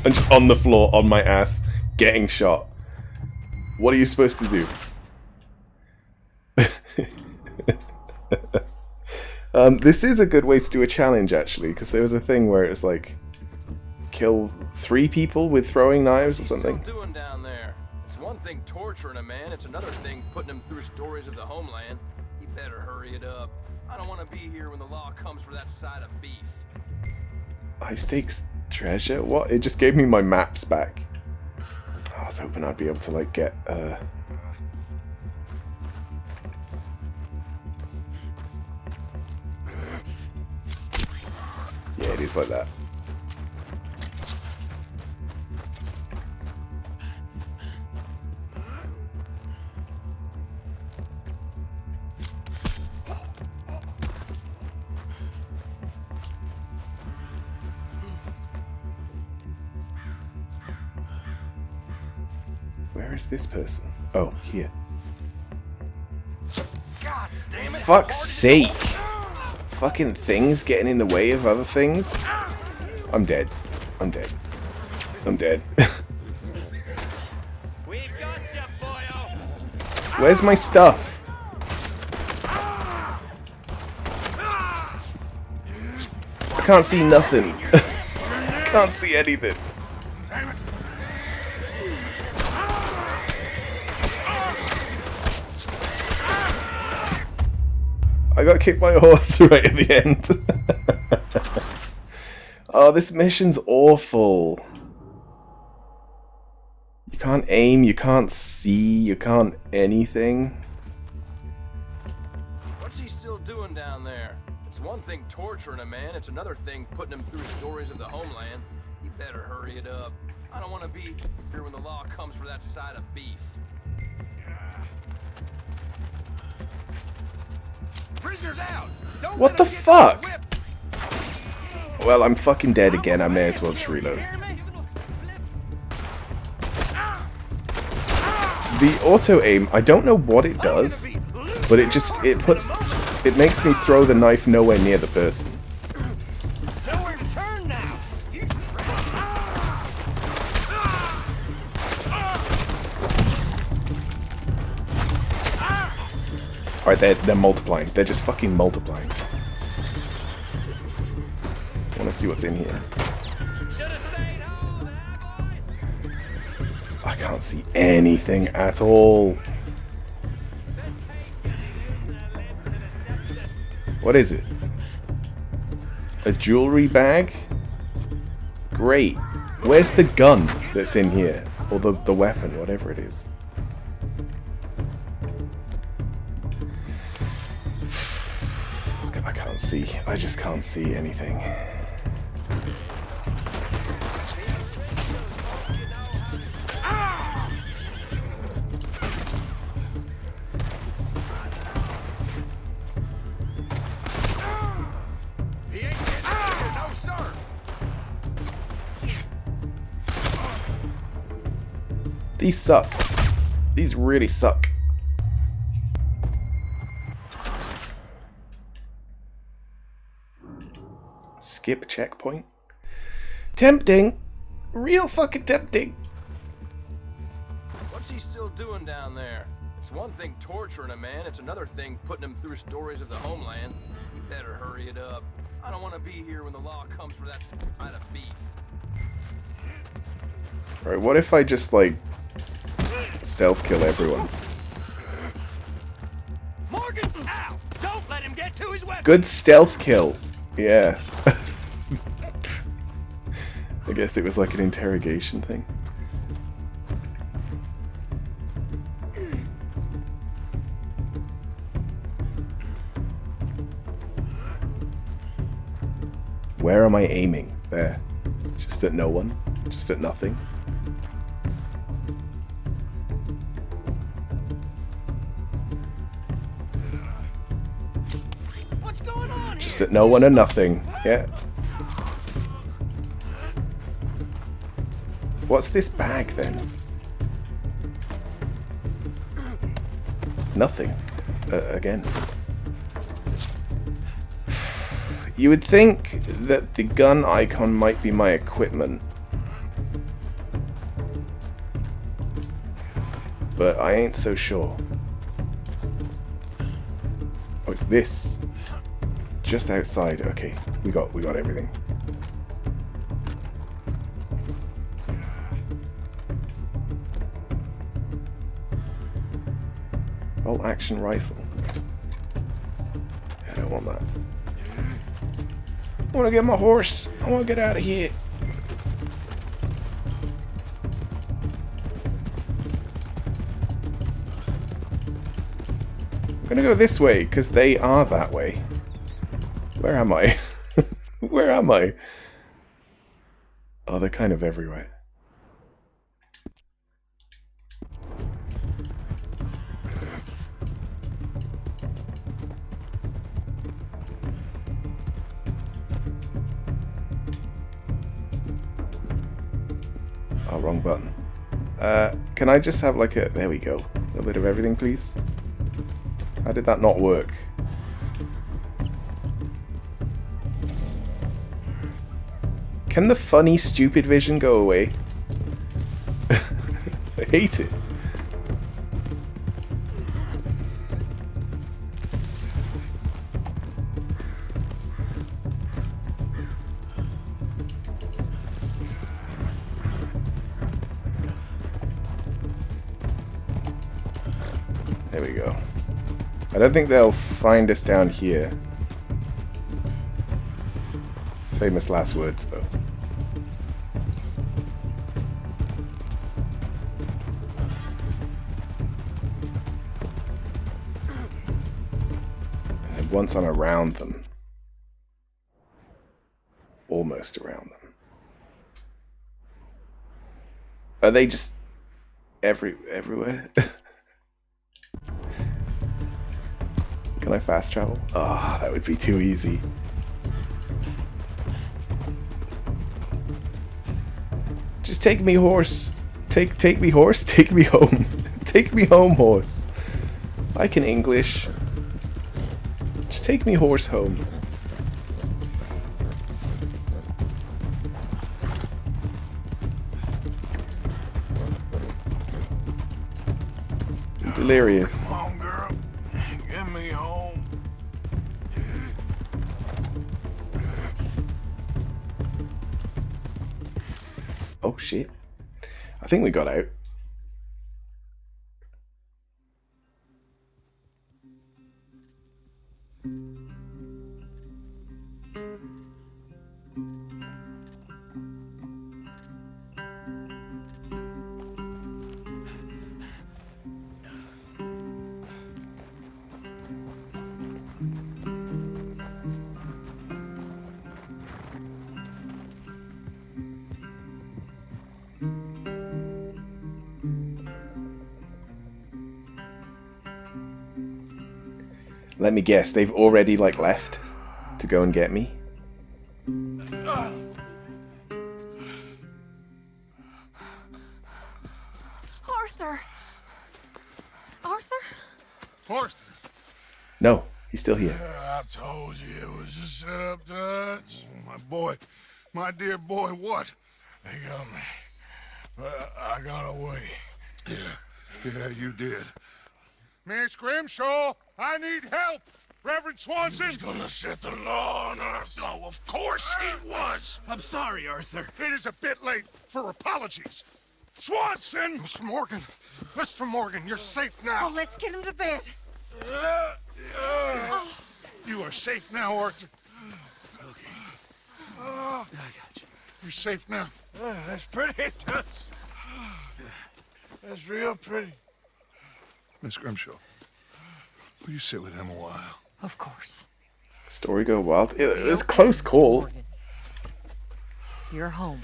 I'm just on the floor, on my ass, getting shot. What are you supposed to do? This is a good way to do a challenge, actually, because there was a thing where it was like, kill 3 people with throwing knives or something. What's he still doing down there? It's one thing torturing a man, it's another thing putting him through stories of the homeland. You better hurry it up. I don't want to be here when the law comes for that side of beef. High stakes treasure? What? It just gave me my maps back. I was hoping I'd be able to like get yeah, it is like that. Where Where's this person? Oh, here. God damn it! Fuck's sake! Fucking things getting in the way of other things. I'm dead. I'm dead. I'm dead. Where's my stuff? I can't see nothing. Can't see anything. I got kicked by a horse right at the end. Oh, this mission's awful. You can't aim, you can't see, you can't anything. What's he still doing down there? It's one thing torturing a man, it's another thing putting him through stories of the homeland. You better hurry it up. I don't want to be here when the law comes for that side of beef. Prisoners out! Don't What the fuck? Well, I'm fucking dead again. I may as well just reload. The auto aim, I don't know what it does, but it makes me throw the knife nowhere near the person. Nowhere to turn now. Alright, they're multiplying. They're just fucking multiplying. I want to see what's in here. I can't see anything at all. What is it? A jewelry bag? Great. Where's the gun that's in here? Or the weapon, whatever it is. I can't see. I just can't see anything. These suck. These really suck. Skip checkpoint. Tempting. Real fucking tempting. What's he still doing down there? It's one thing torturing a man, it's another thing putting him through stories of the homeland. You better hurry it up. I don't want to be here when the law comes for that side of beef. Alright, what if I just, like, stealth kill everyone? Morgan's out. Don't let him get to his weapon. Good stealth kill. Yeah. I guess it was like an interrogation thing. Where am I aiming? There. Just at no one? Just at nothing? What's going on? Just at no one and nothing. Yeah. What's this bag then? Nothing. Again. You would think that the gun icon might be my equipment. But I ain't so sure. Oh, it's this. Just outside. Okay, we got everything. Bolt action rifle. I don't want that. I want to get my horse. I want to get out of here. I'm gonna go this way because they are that way. Where am I? Where am I? Oh, they're kind of everywhere. Oh, wrong button. Can I just have like a... There we go. A little bit of everything, please. How did that not work? Can the funny, stupid vision go away? I hate it. There we go. I don't think they'll find us down here. Famous last words, though. And then once I'm around them, almost around them, are they just everywhere? Can I fast travel? Oh, that would be too easy. Just take me, horse. Take me, horse. Take me home. Take me home, horse. I can English. Just take me, horse, home. I'm delirious. Come on, girl. Get me home. Oh shit. I think we got out. Let me guess, they've already like left to go and get me. Arthur! Arthur? Arthur! No, he's still here. I told you it was a setup, Dutch. My boy, my dear boy, what? They got me. But I got away. Yeah, you did. Miss Grimshaw, I need help! Reverend Swanson! He's gonna set the law on us. Oh, of course he was! I'm sorry, Arthur. It is a bit late for apologies. Swanson! Mr. Morgan, you're safe now. Oh, let's get him to bed. You are safe now, Arthur. Okay. I got you. You're safe now. That's pretty, Tuts. That's real pretty. Miss Grimshaw, will you sit with him a while? Of course. Story go wild. It was a close call. You're home.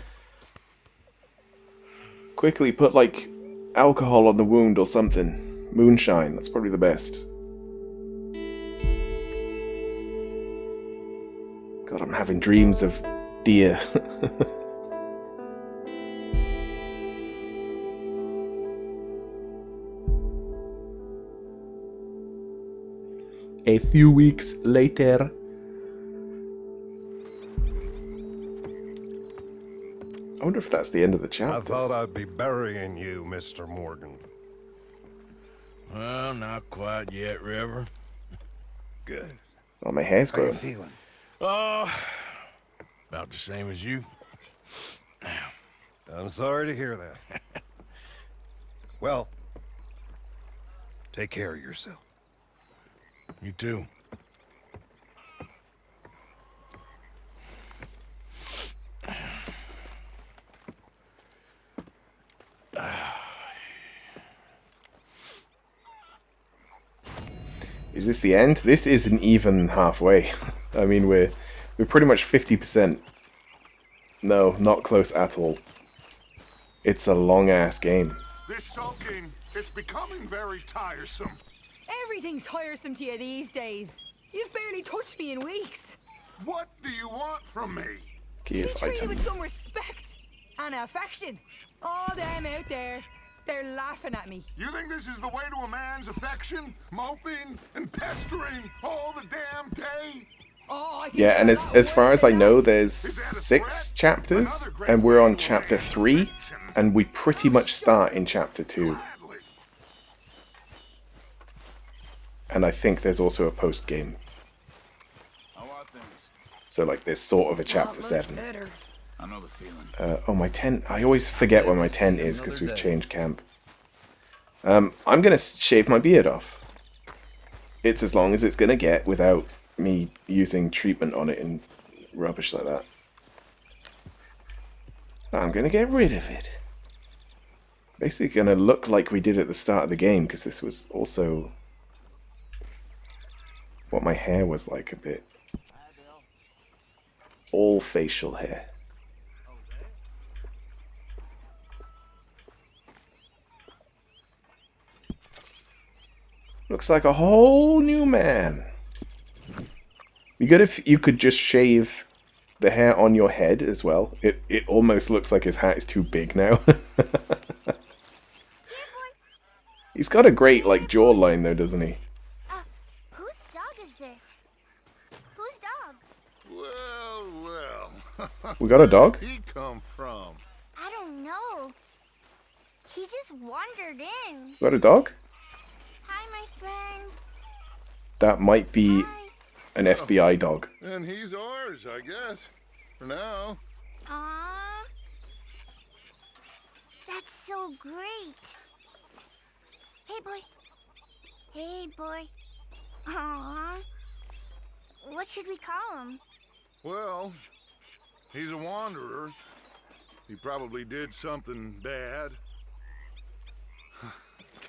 Quickly put like alcohol on the wound or something. Moonshine, that's probably the best. God, I'm having dreams of deer. A few weeks later. I wonder if that's the end of the chapter. I thought I'd be burying you, Mr. Morgan. Well, not quite yet, River. Good. Oh, my hair's How you growing. feeling? About the same as you. I'm sorry to hear that. Well, take care of yourself. You too. Is this the end? This isn't even halfway. I mean, we're pretty much 50%. No, not close at all. It's a long-ass game. This sulking, it's becoming very tiresome. Everything's tiresome to you these days. You've barely touched me in weeks. What do you want from me? Give To be treated item. with some respect and affection. All them out there, They're laughing at me. You think this is the way to a man's affection? Moping and pestering all the damn day? Oh, Yeah, and as far as I know, there's 6 chapters, and we're on chapter 3, and we pretty much start in chapter 2. And I think there's also a post game. So like there's sort of a chapter 7. I know the feeling. Oh, my tent. I always forget where my tent is because we've changed camp. I'm gonna shave my beard off. It's as long as it's gonna get without me using treatment on it and rubbish like that. I'm gonna get rid of it. Basically gonna look like we did at the start of the game, because this was also what my hair was like a bit. All facial hair. Looks like a whole new man. Be good if you could just shave the hair on your head as well. It almost looks like his hat is too big now. He's got a great like jawline though, doesn't he? Whose dog is this? Whose dog? Well. We got a dog? Where'd he come from? I don't know. He just wandered in. We got a dog? Hi, my friend. That might be an FBI dog. And he's ours, I guess. For now. Aww. That's so great. Hey, boy. Hey, boy. Aww. What should we call him? Well, he's a wanderer. He probably did something bad.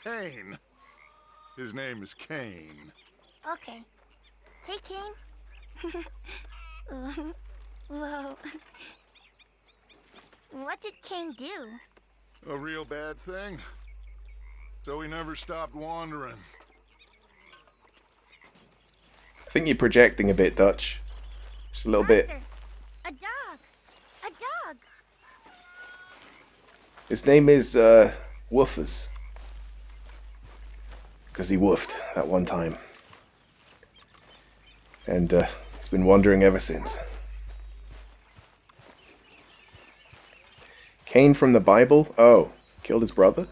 Cain. His name is Cain. Okay. Hey, Cain. Whoa. What did Cain do? A real bad thing. So he never stopped wandering. I think you're projecting a bit, Dutch. Just a little bit. A dog. A dog. His name is Woofers. Because he woofed that one time. And he's been wandering ever since. Cain from the Bible? Oh, killed his brother?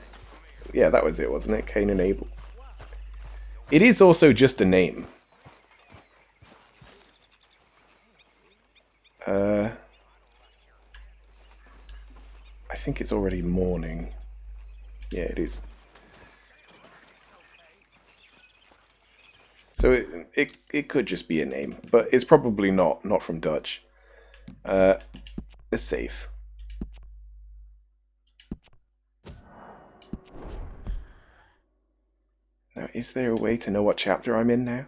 Yeah, that was it, wasn't it? Cain and Abel. It is also just a name. I think it's already morning. Yeah, it is. So it could just be a name, but it's probably not from Dutch. It's safe. Now, is there a way to know what chapter I'm in now?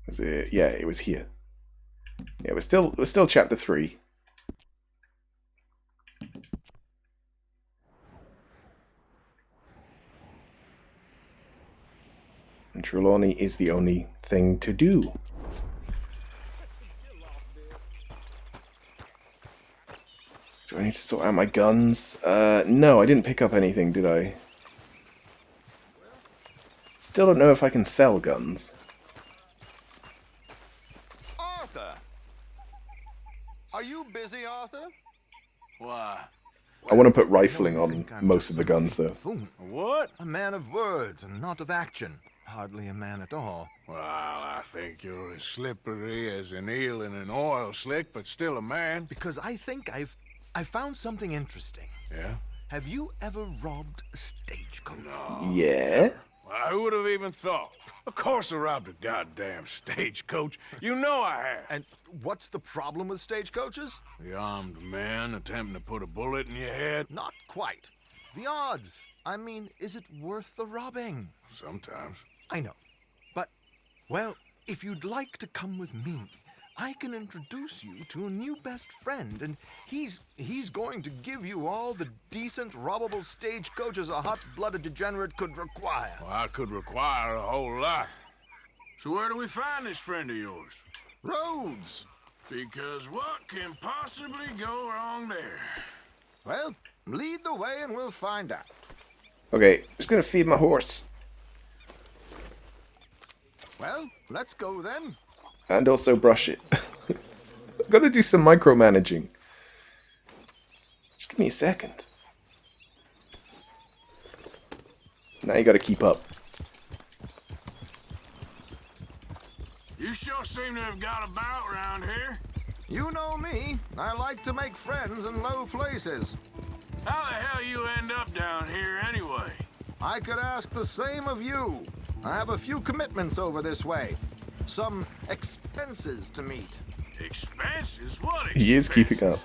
Was it? Yeah, it was here. Yeah, it was still chapter 3. And Trelawney is the only thing to do. Do I need to sort out my guns? No, I didn't pick up anything, did I? Still don't know if I can sell guns. Arthur! Are you busy, Arthur? Why? I want to put rifling on most of the guns, though. What? A man of words and not of action. Hardly a man at all. Well, I think you're as slippery as an eel in an oil slick, but still a man. Because I think I found something interesting. Yeah? Have you ever robbed a stagecoach? No. Yeah? Well, who would have even thought? Of course I robbed a goddamn stagecoach. You know I have. And what's the problem with stagecoaches? The armed man attempting to put a bullet in your head? Not quite. The odds. I mean, is it worth the robbing? Sometimes. I know. But, well, if you'd like to come with me, I can introduce you to a new best friend, and he's going to give you all the decent, robbable stagecoaches a hot-blooded degenerate could require. Well, I could require a whole lot. So where do we find this friend of yours? Rhodes. Because what can possibly go wrong there? Well, lead the way and we'll find out. Okay, just gonna feed my horse. Well, let's go then. And also brush it. Gotta do some micromanaging. Just give me a second. Now you gotta keep up. You sure seem to have got about around here. You know me. I like to make friends in low places. How the hell you end up down here anyway? I could ask the same of you. I have a few commitments over this way. Some expenses to meet. Expenses? What expenses? He is keeping up.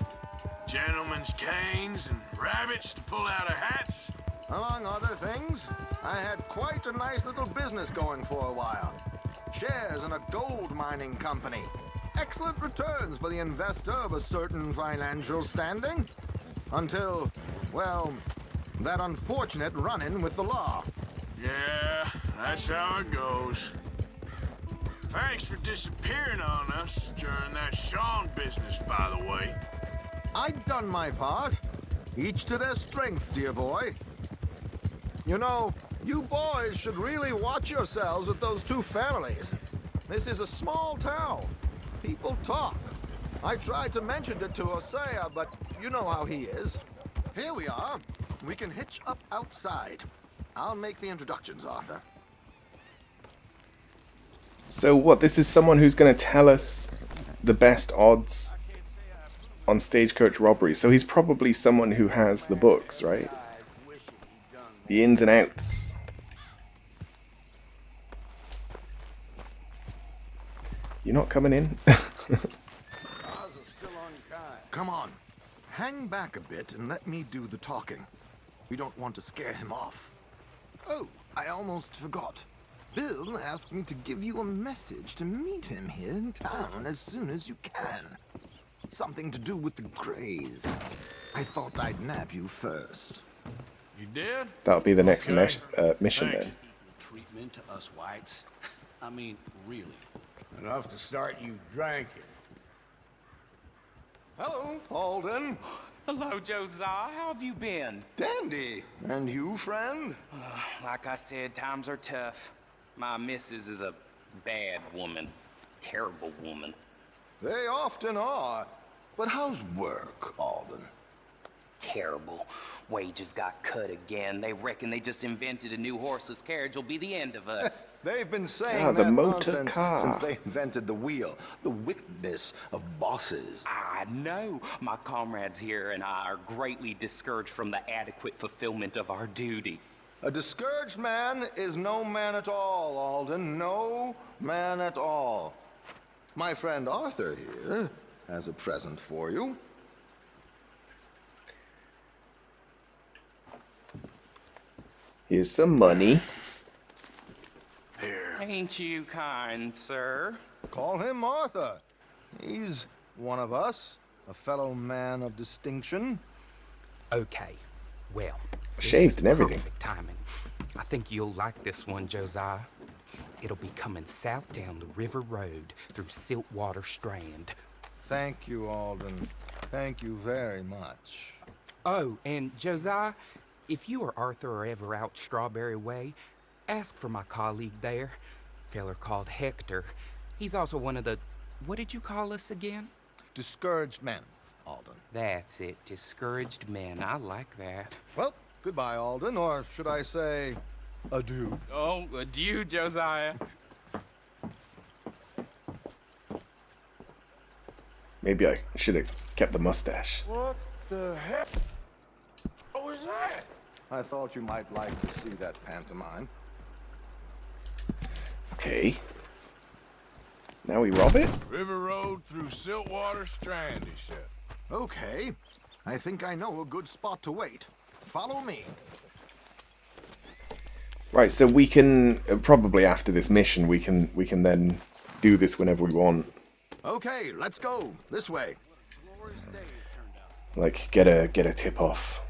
Gentlemen's canes and rabbits to pull out of hats? Among other things, I had quite a nice little business going for a while. Shares in a gold mining company. Excellent returns for the investor of a certain financial standing. Until, well, that unfortunate run-in with the law. Yeah, that's how it goes. Thanks for disappearing on us during that Sean business, by the way. I've done my part. Each to their strengths, dear boy. You know, you boys should really watch yourselves with those two families. This is a small town. People talk. I tried to mention it to Hosea, but you know how he is. Here we are. We can hitch up outside. I'll make the introductions, Arthur. So what, this is someone who's going to tell us the best odds on stagecoach robberies. So he's probably someone who has the books, right? The ins and outs. You're not coming in? Come on. Hang back a bit and let me do the talking. We don't want to scare him off. Oh, I almost forgot. Bill asked me to give you a message to meet him here in town as soon as you can. Something to do with the Greys. I thought I'd nab you first. You did? That'll be the next mission then. Treatment to us whites. I mean, really. Enough to start you drinking. Hello, Alden. Hello, Josiah. How have you been? Dandy. And you, friend? Like I said, times are tough. My missus is a bad woman. Terrible woman. They often are. But how's work, Alden? Terrible. Wages got cut again. They reckon they just invented a new horseless carriage will be the end of us. They've been saying the that motor nonsense car. since they invented the wheel. The wickedness of bosses. I know. My comrades here and I are greatly discouraged from the adequate fulfillment of our duty. A discouraged man is no man at all, Alden. No man at all. My friend Arthur here has a present for you. Here's some money. Ain't you kind, sir? Call him Arthur. He's one of us, a fellow man of distinction. Okay, well. Shaved and everything. Perfect timing. I think you'll like this one, Josiah. It'll be coming south down the river road through Siltwater Strand. Thank you, Alden. Thank you very much. Oh, and Josiah, if you or Arthur are ever out Strawberry Way, ask for my colleague there, feller called Hector. He's also one of the, what did you call us again? Discouraged men, Alden. That's it, discouraged men. I like that. Well, goodbye, Alden, or should I say, adieu? Oh, adieu, Josiah. Maybe I should have kept the mustache. What the heck? What was that? I thought you might like to see that pantomime. Okay. Now we rob it? River Road through Siltwater Strand, he said. Okay. I think I know a good spot to wait. Follow me. Right, so we can probably after this mission we can then do this whenever we want. Okay, let's go. This way. Like get a tip off.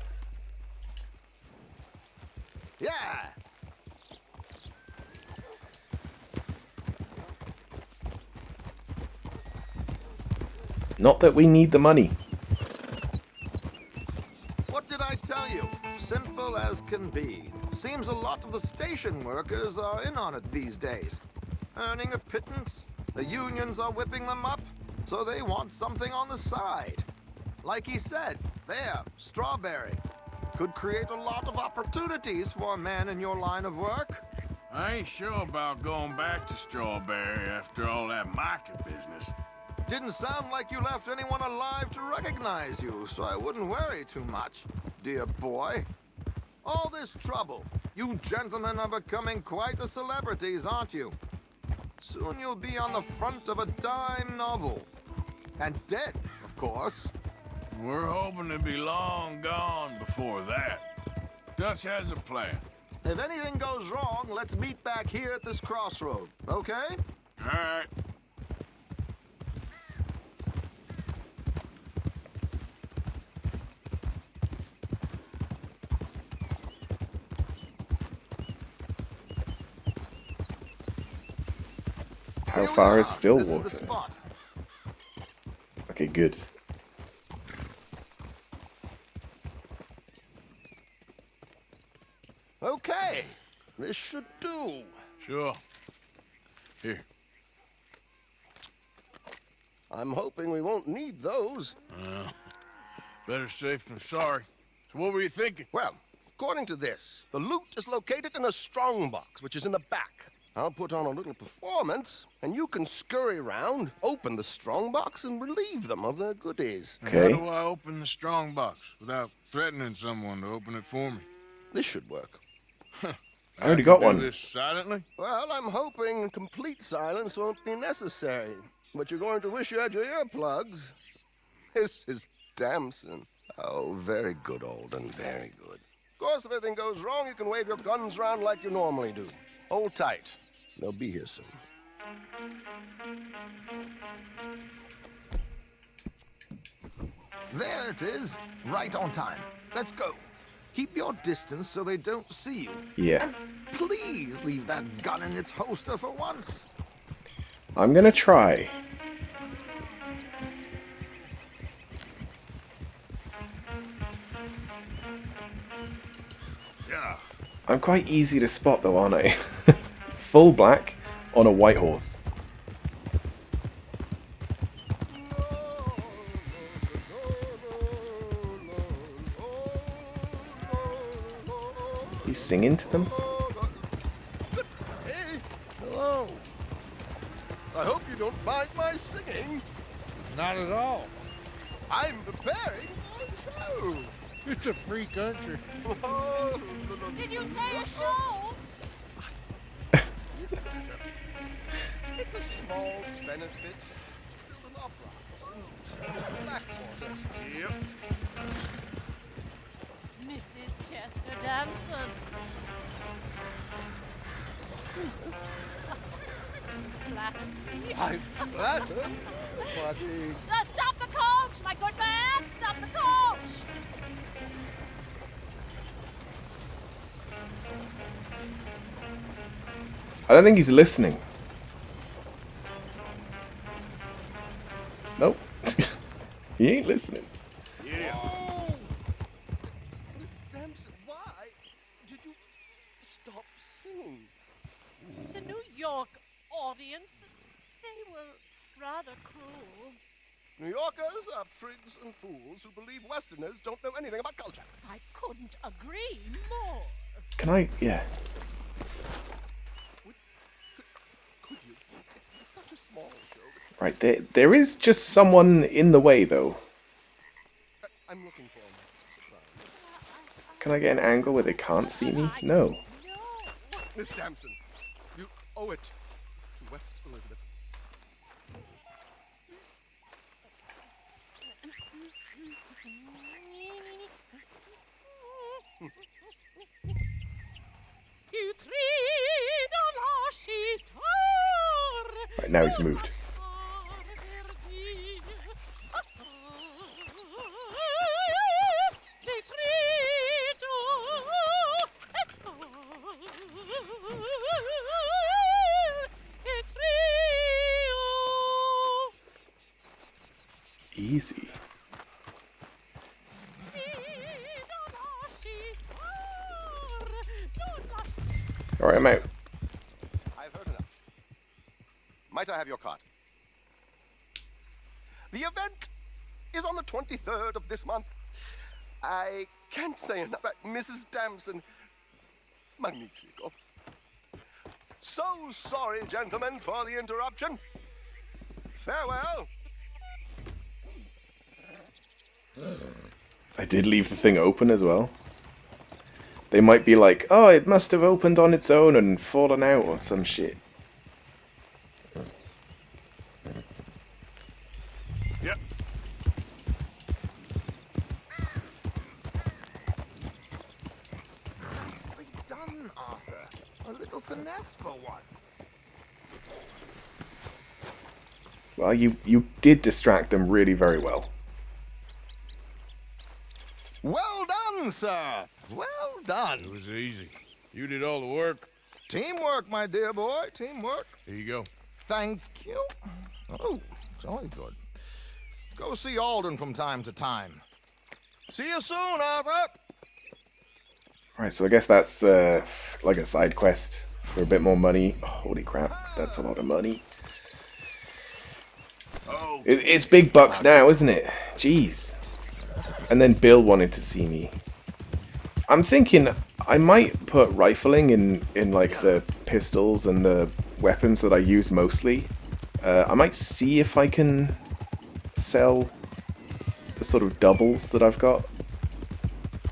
Yeah. Not that we need the money. What did I tell you? Simple as can be. Seems a lot of the station workers are in on it these days. Earning a pittance, the unions are whipping them up, so they want something on the side. Like he said, there, Strawberry. Could create a lot of opportunities for a man in your line of work. I ain't sure about going back to Strawberry after all that market business. Didn't sound like you left anyone alive to recognize you, so I wouldn't worry too much, dear boy. All this trouble. You gentlemen are becoming quite the celebrities, aren't you? Soon you'll be on the front of a dime novel. And dead, of course. We're hoping to be long gone before that. Dutch has a plan. If anything goes wrong, let's meet back here at this crossroad, okay? All right. How far is This Stillwater? is the spot. Okay, good. Okay, this should do. Sure. Here. I'm hoping we won't need those. Better safe than sorry. So what were you thinking? Well, according to this, the loot is located in a strongbox, which is in the back. I'll put on a little performance, and you can scurry around, open the strongbox, and relieve them of their goodies. Okay. How do I open the strong box without threatening someone to open it for me? This should work. I already got do one. This silently? Well, I'm hoping complete silence won't be necessary. But you're going to wish you had your earplugs. This is Damson. Oh, very good, Alden, very good. Of course, if anything goes wrong, you can wave your guns around like you normally do. Hold tight. They'll be here soon. There it is. Right on time. Let's go. Keep your distance so they don't see you. Yeah. And please leave that gun in its holster for once. I'm gonna try. Yeah. I'm quite easy to spot though, aren't I? Full black on a white horse. He's singing to them? Hey, hello. I hope you don't mind my singing. Not at all. I'm preparing for a show. It's a free country. Did you say a show? It's a small benefit. An opera. Blackwater. Yep. Mrs. Chester Damson. I flatter, buddy. Stop the coach, my good man! Stop the coach! I don't think he's listening. Nope. He ain't listening. Yeah. Oh! Miss Damson, why did you stop singing? The New York audience, they were rather cruel. New Yorkers are prigs and fools who believe Westerners don't know anything about culture. I couldn't agree more. Can I? Yeah. Could you? It's such a small show. Right, there is just someone in the way though. I'm looking for a surprise. Can I get an angle where they can't see me? No. Miss Damson, you owe it to West Elizabeth. Right, now he's moved. easy. Alright, I'm out. I've heard enough. Might I have your card? The event is on the 23rd of this month. I can't say enough about Mrs. Damson. Magnifico. So sorry, gentlemen, for the interruption. Farewell. I did leave the thing open as well. They might be like, oh, it must have opened on its own and fallen out or some shit. Yep. Nicely done, Arthur. A little finesse for once. Well, you did distract them really very well. Well done, sir. Well done. It was easy. You did all the work. Teamwork, my dear boy. Teamwork. Here you go. Thank you. Oh, jolly good. Go see Alden from time to time. See you soon, Arthur. Alright, so I guess that's like a side quest for a bit more money. Oh, holy crap, that's a lot of money. It's big bucks now, isn't it? Jeez. And then Bill wanted to see me. I'm thinking I might put rifling in like the pistols and the weapons that I use mostly. I might see if I can sell the sort of doubles that I've got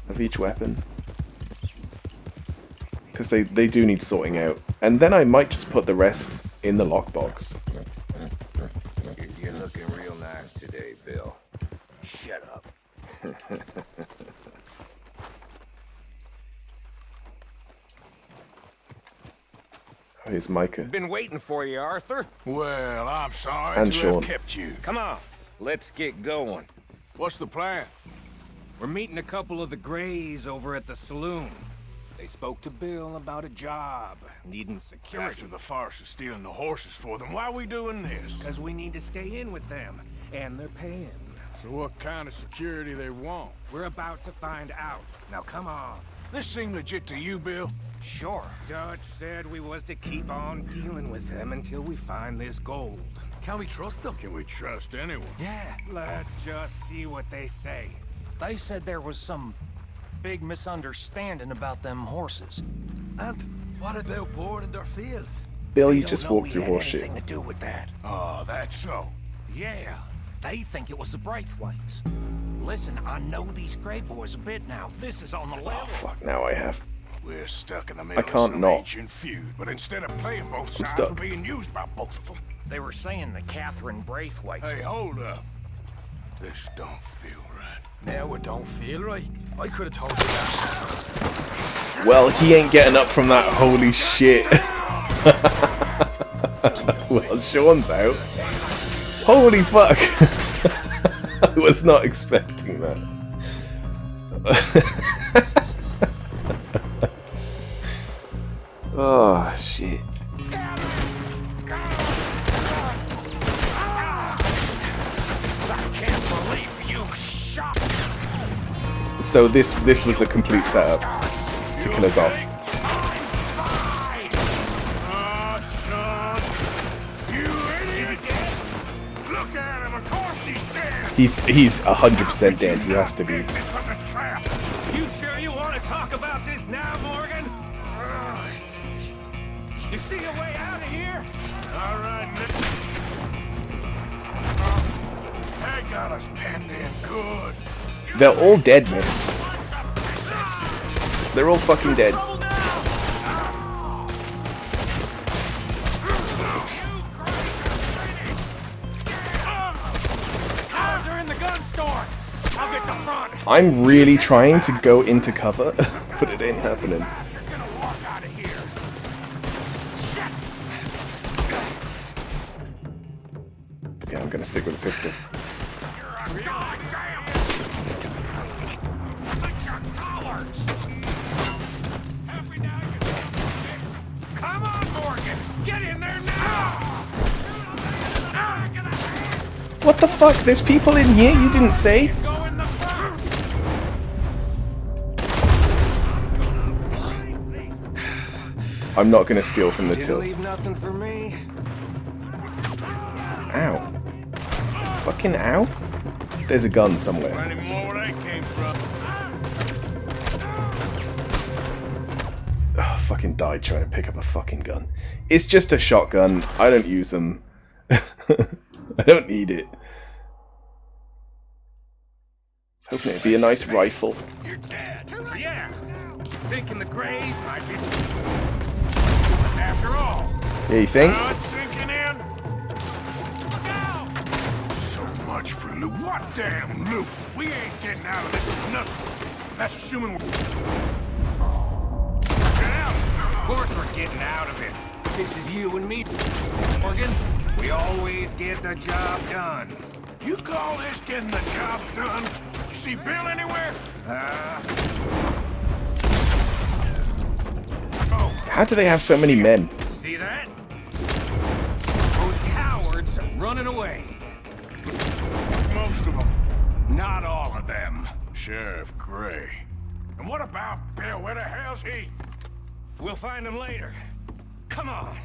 of each weapon. Because they do need sorting out. And then I might just put the rest in the lockbox. You're looking real nice today, Bill. Shut up. Here's Micah. Been waiting for you, Arthur. Well, I'm sorry And to Sean. have kept you. Come on, let's get going. What's the plan? We're meeting a couple of the Greys over at the saloon. They spoke to Bill about a job, needing security. After the farce of stealing the horses for them, why are we doing this? Because we need to stay in with them, and they're paying. So what kind of security they want? We're about to find out. Now come on. This seem legit to you, Bill? Sure. Dutch said we was to keep on dealing with them until we find this gold. Can we trust them? Can we trust anyone? Yeah. Let's just see what they say. They said there was some big misunderstanding about them horses. And what about boarding their fields? Bill, you They just don't know walked we through had horse shit. anything to do with that. Oh, that's so. Yeah, they think it was the Braithwaites. Listen, I know these Grey boys a bit now. This is on the level. Oh fuck, now I have. We're stuck in the middle can't of some not. ancient feud, but instead of playing both I'm sides, stuck. we're being used by both of them. They were saying that Catherine Braithwaite... Hey, hold up. This don't feel right. Now it don't feel right. I could have told you that. Well, he ain't getting up from that holy shit. Well, Sean's out. Holy fuck. I was not expecting that. Oh, shit. I can't believe you shot... So this was a complete setup to kill us off. Oh, son. You idiots. Look at him. Of course he's dead. He's 100% dead. He has to be. This was a trap. You sure you want to talk about this now, Morgan? You see a way out of here? All right, Nick. They got us penned in good. They're all dead, man. They're all fucking dead. They're in the gun store. I'll get the front. I'm really trying to go into cover, but it ain't happening. Yeah, I'm gonna stick with the pistol. Come on, Morgan. Get in there now. What the fuck? There's people in here you didn't say? I'm not gonna steal from the till. Leave nothing for me. Ow. Fucking ow. There's a gun somewhere. Plenty more where that came from. Oh, fucking died trying to pick up a fucking gun. It's just a shotgun. I don't use them. I don't need it. I was hoping it'd be a nice rifle. You're dead. So yeah, thinking the Greys might be. After all. Yeah, you think? Now it's sinking in. Look out! So much for loot. What damn loot? We ain't getting out of this with nothing. That's assuming we're... Get out! Of course we're getting out of it. This is you and me, Morgan. We always get the job done. You call this getting the job done? You see Bill anywhere? Oh. How do they have so many men? See that? Those cowards are running away. Most of them. Not all of them. Sheriff Gray. And what about Bill? Where the hell's he? We'll find him later. Come on.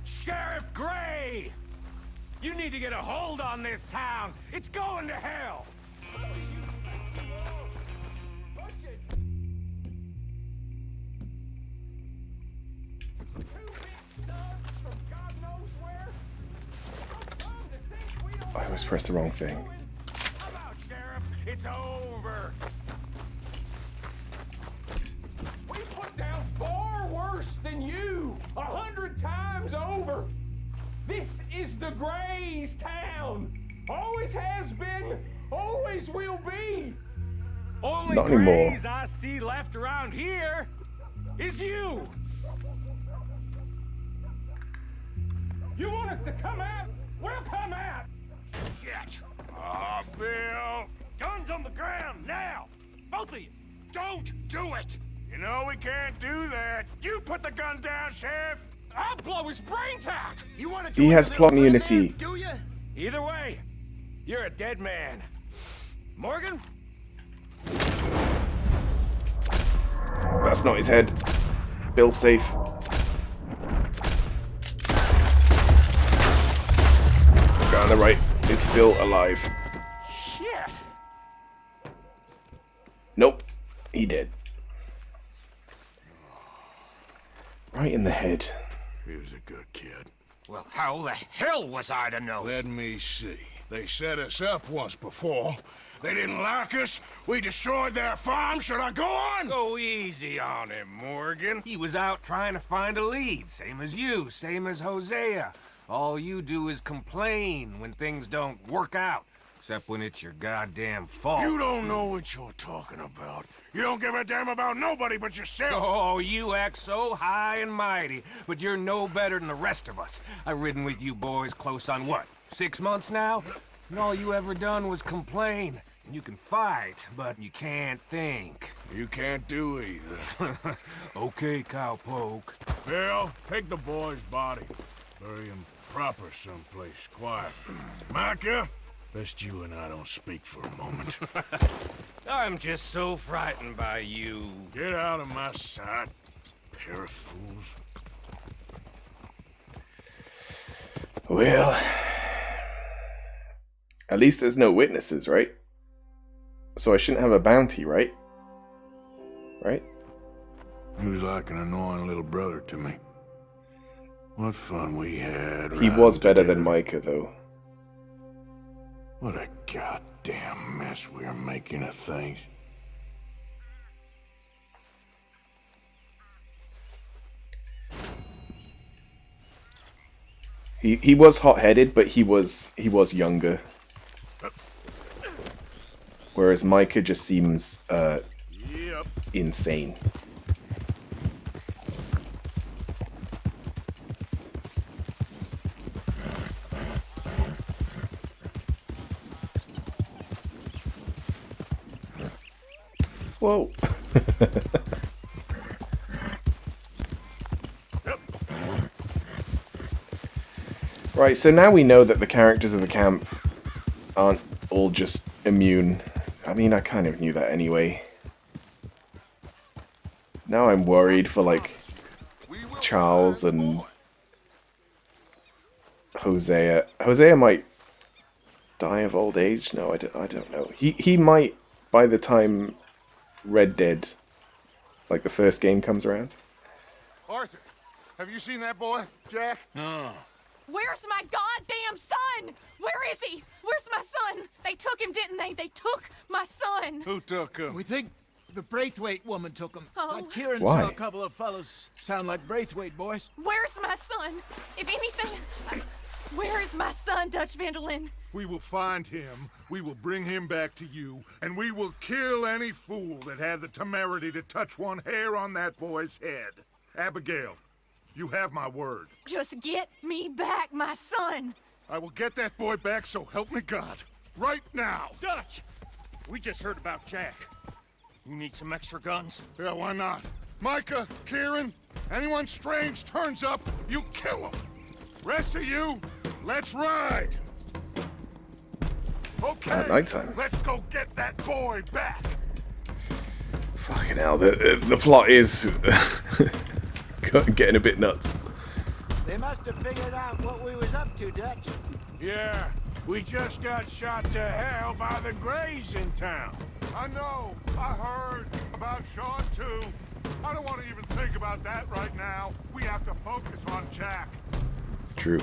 Sheriff Gray! You need to get a hold on this town. It's going to hell. I always press the wrong thing. It's over. We put down far worse than you. 100 times over. This is the Greys' town. Always has been. Always will be. Only Not anymore. Greys I see left around here is you. You want us to come out? We'll come out. Shit. Ah, Bill. Guns on the ground, now! Both of you! Don't do it! You know we can't do that. You put the gun down, Sheriff! I'll blow his brains out! You want to He has plot immunity. Do you? Either way, you're a dead man. Morgan? That's not his head. Bill's safe. The guy on the right is still alive. Shit! Nope. He did. Right in the head. He was a good kid. Well, how the hell was I to know? Let me see. They set us up once before. They didn't like us. We destroyed their farm. Should I go on? Go easy on him, Morgan. He was out trying to find a lead. Same as you, same as Hosea. All you do is complain when things don't work out. Except when it's your goddamn fault. You don't know what you're talking about. You don't give a damn about nobody but yourself. Oh, you act so high and mighty, but you're no better than the rest of us. I've ridden with you boys close on what, 6 months now? And all you ever done was complain. You can fight, but you can't think. You can't do either. Okay, cowpoke. Bill, take the boy's body. Bury him proper someplace, quiet. Micah, best you and I don't speak for a moment. I'm just so frightened by you. Get out of my sight, pair of fools. Well, at least there's no witnesses, right? So I shouldn't have a bounty, right? Right? He was like an annoying little brother to me. What fun we had. He was better than Micah, though. What a goddamn mess we are making of things. He was hot-headed, but he was younger. Whereas Micah just seems insane. Whoa. Right, so now we know that the characters of the camp aren't all just immune. I mean, I kind of knew that anyway. Now I'm worried for, like, Charles and Hosea. Hosea might die of old age? No, I don't know. He might, by the time Red Dead, like the first game, comes around. Arthur, have you seen that boy, Jack? No. Where's my goddamn son? Where is he? Where's my son? They took him, didn't they? They took my son. Who took him? We think the Braithwaite woman took him. Oh. But Kieran Why? saw a couple of fellows sound like Braithwaite boys. Where's my son? If anything, where is my son, Dutch Vanderlyn? We will find him, we will bring him back to you, and we will kill any fool that had the temerity to touch one hair on that boy's head. Abigail, you have my word. Just get me back, my son. I will get that boy back, so help me God. Right now. Dutch, we just heard about Jack. You need some extra guns? Yeah, why not? Micah, Kieran, anyone strange turns up, you kill him. Rest of you, let's ride. Okay, At nighttime. let's go get that boy back. Fucking hell, the plot is getting a bit nuts. They must have figured out what we was up to, Dutch. Yeah, we just got shot to hell by the Greys in town. I know, I heard about Sean too. I don't want to even think about that right now. We have to focus on Jack. True.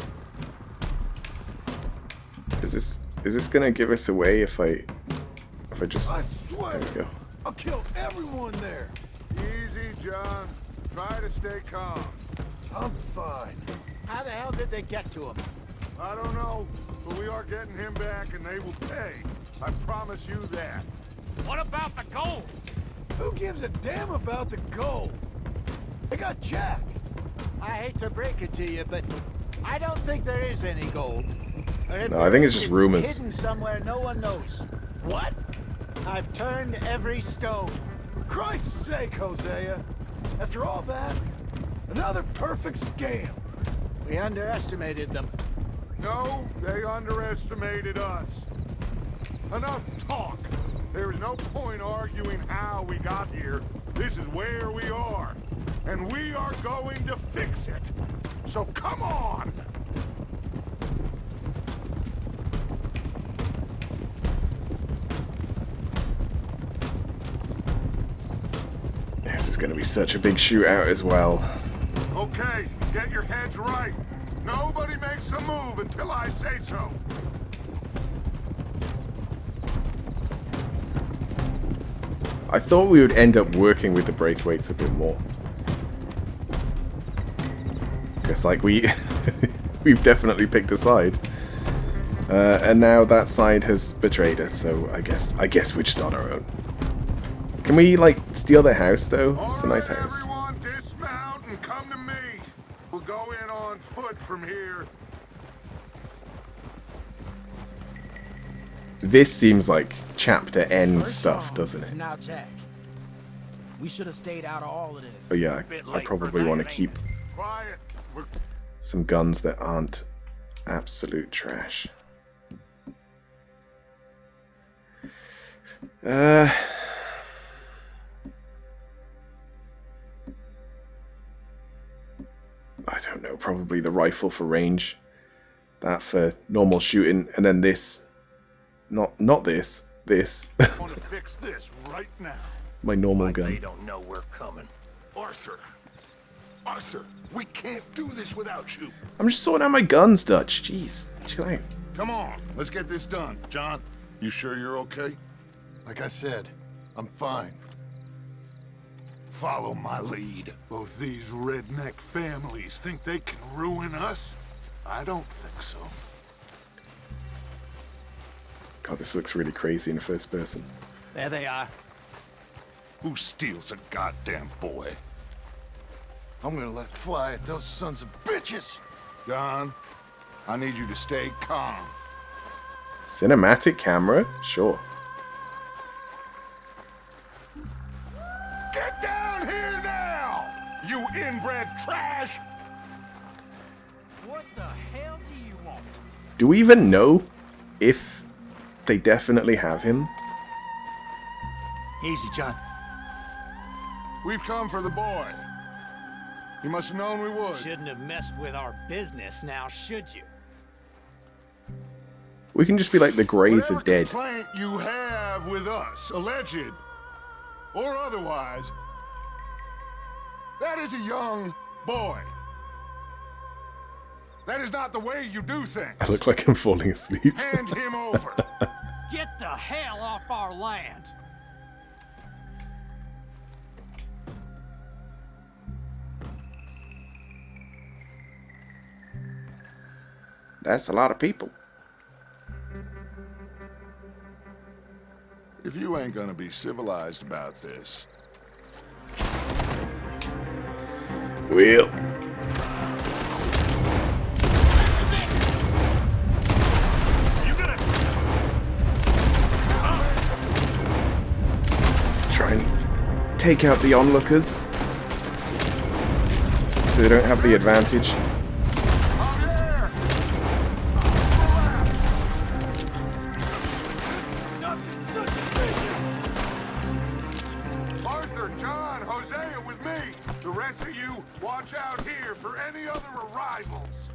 Is this gonna give us away if I just... I swear, There we go. I'll kill everyone there. Easy, John. Try to stay calm. I'm fine. How the hell did they get to him? I don't know, but we are getting him back and they will pay. I promise you that. What about the gold? Who gives a damn about the gold? They got Jack. I hate to break it to you, but I don't think there is any gold. No, I think it's just rumors. Hidden somewhere no one knows. What? I've turned every stone. For Christ's sake, Hosea. After all that, another perfect scam. We underestimated them. No, they underestimated us. Enough talk. There is no point arguing how we got here. This is where we are. And we are going to fix it. So come on! This is gonna be such a big shootout as well. Okay, get your heads right. Nobody makes a move until I say so. I thought we would end up working with the Braithwaites a bit more. Because, like, we've definitely picked a side. And now that side has betrayed us, so I guess we're just on our own. Can we, like, steal their house, though? It's a nice house. Everyone dismount and come to me. We'll go in on foot from here. This seems like chapter end stuff, doesn't it? Now, Jack. We should have stayed out of all of this. Oh yeah, I probably want to keep Quiet. some guns that aren't absolute trash. I don't know, probably the rifle for range. That for normal shooting, and then this. Not this. This. I want to fix this right now. My normal They gun. don't know we're coming. Arthur. Arthur, we can't do this without you. I'm just sorting out my guns, Dutch. Jeez, chill out. Come on, let's get this done. John, you sure you're okay? Like I said, I'm fine. Follow my lead. Both these redneck families think they can ruin us? I don't think so. God, this looks really crazy in first person. There they are. Who steals a goddamn boy? I'm gonna let fly at those sons of bitches. John, I need you to stay calm. Cinematic camera? Sure. Get down here now! You inbred trash! What the hell do you want? Do we even know if they definitely have him? Easy, John. We've come for the boy. You must have known we would. Shouldn't have messed with our business now, should you? We can just be like, the Greys are dead. Complaint you have with us, alleged or otherwise, that is a young boy. That is not the way you do things. I look like I'm falling asleep. Hand him over. Get the hell off our land! That's a lot of people. If you ain't gonna be civilized about this. Well. Try and take out the onlookers so they don't have the advantage. Arthur, John, Hosea with me. The rest of you, watch out here for any other arrivals.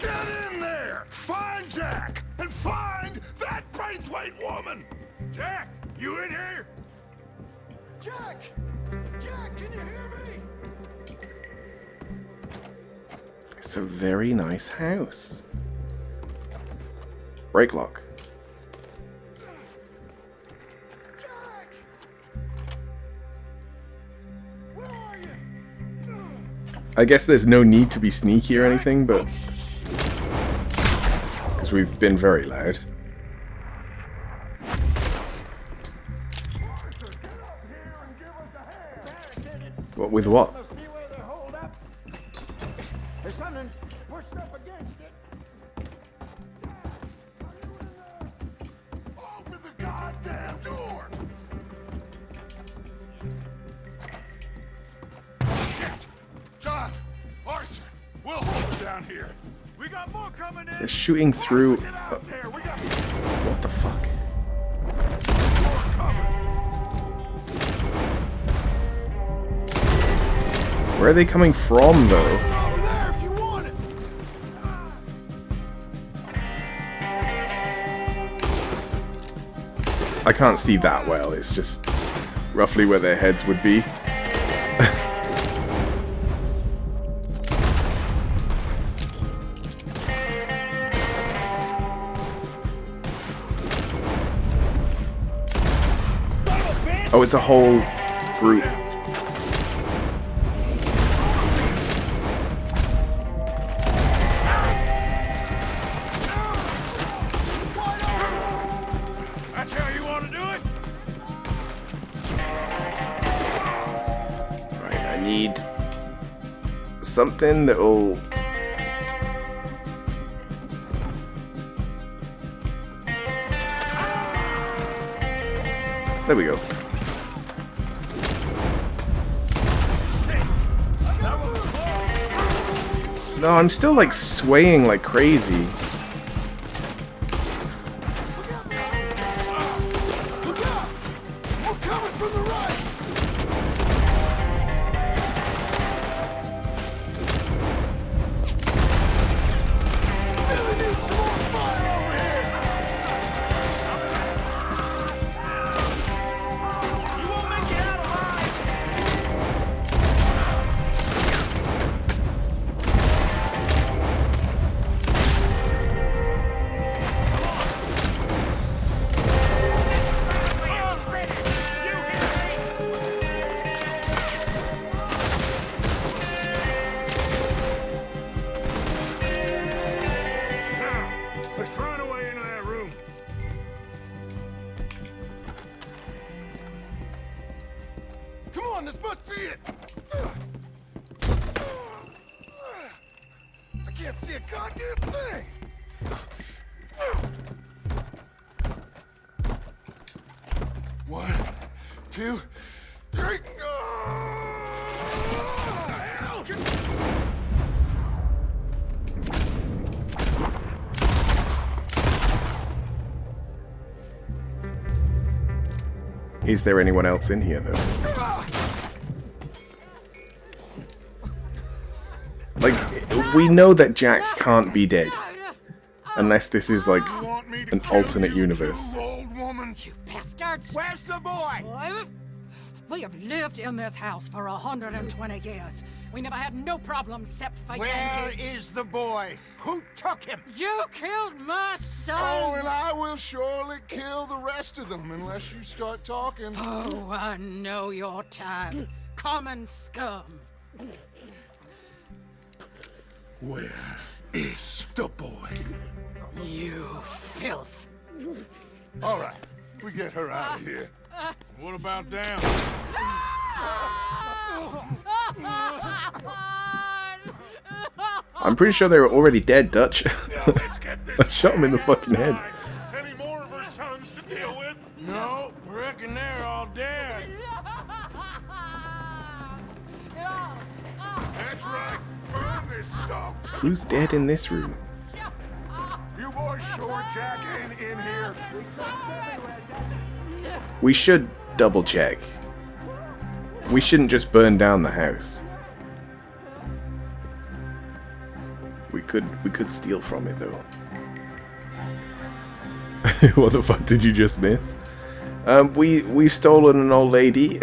Get in there! Find Jack! And find that Braithwaite woman! Jack, you in here? Jack! Jack, can you hear me? It's a very nice house. Break lock. I guess there's no need to be sneaky or anything, but because we've been very loud. What with what? There's something pushed up against it. Open the goddamn door! Shit! John! Arthur! We'll hold it down here. We got more coming in! They're shooting through. What the fuck? Where are they coming from, though? I can't see that well. It's just roughly where their heads would be. Oh, it's a whole group. That's how you want to do it? Right, I need something that will... There we go. No, I'm still like swaying like crazy. Let's run away into that room. Come on, this must be it! I can't see a goddamn thing! One, two, three. Is there anyone else in here, though? Like, we know that Jack can't be dead. Unless this is, like, an alternate universe. You bastards! Where's the boy? We have lived in this house for 120 years. We never had no problems except for Where Yankees. is the boy? Who took him? You killed my son! Oh, and I will surely kill the rest of them unless you start talking. Oh, I know your type. Common scum. Where is the boy? You filth. All right, we get her out of here. What about them? I'm pretty sure they were already dead, Dutch. I shot him in the fucking head. Any more of her sons to deal with? No, reckon they're all dead. That's right. Burn this dog. Who's dead in this room? You boys sure Jack ain't in here? We should double check. We shouldn't just burn down the house. We could steal from it though. What the fuck did you just miss? We've stolen an old lady.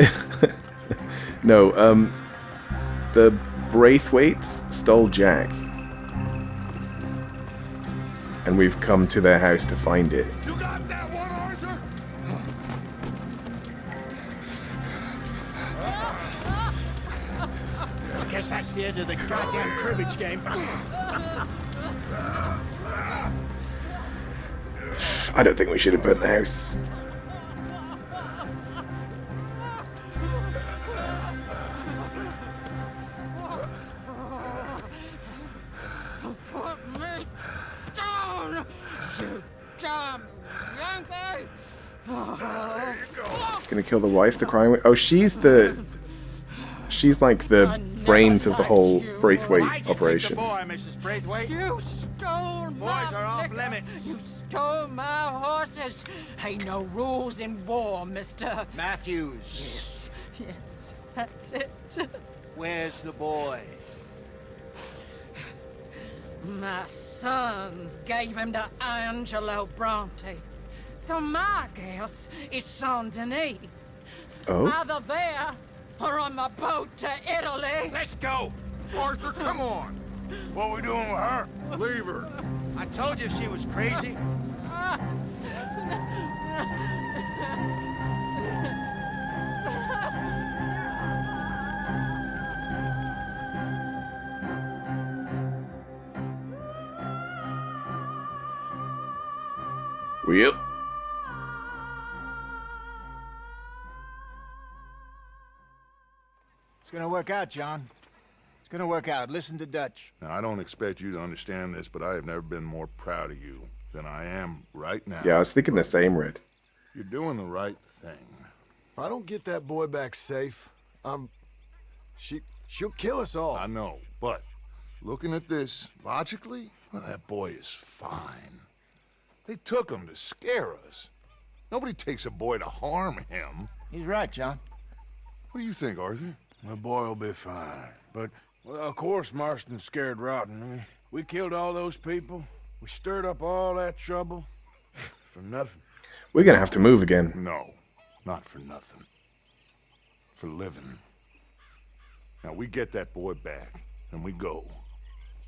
No, the Braithwaites stole Jack. And we've come to their house to find it. You got that one, Arthur? I guess that's the end of the goddamn cribbage game. I don't think we should have burnt the house. Put me down, you damn Yankee! Gonna kill the wife, the crying. Oh, she's like the brains of the whole Braithwaite operation. Boy, Mrs. Braithwaite. You stole my Boys are off liquor. limits. You stole my horses. Ain't no rules in war, Mr. Matthews. Yes, yes, that's it. Where's the boy? My sons gave him to Angelo Bronte. So my guess is Saint Denis. Oh? Either there or on the boat to Italy. Let's go. Arthur, come on. What we doing with her? Leave her. I told you she was crazy. Well. It's gonna work out, John. It's gonna work out. Listen to Dutch. Now, I don't expect you to understand this, but I have never been more proud of you than I am right now. Yeah, I was thinking the same, Red. You're doing the right thing. If I don't get that boy back safe, she'll kill us all. I know, but looking at this logically, well, that boy is fine. They took him to scare us. Nobody takes a boy to harm him. He's right, John. What do you think, Arthur? The boy will be fine. But, well, of course Marston's scared rotten. I mean, we killed all those people. We stirred up all that trouble. For nothing. We're gonna have to move again. No, not for nothing. For living. Now, we get that boy back, and we go.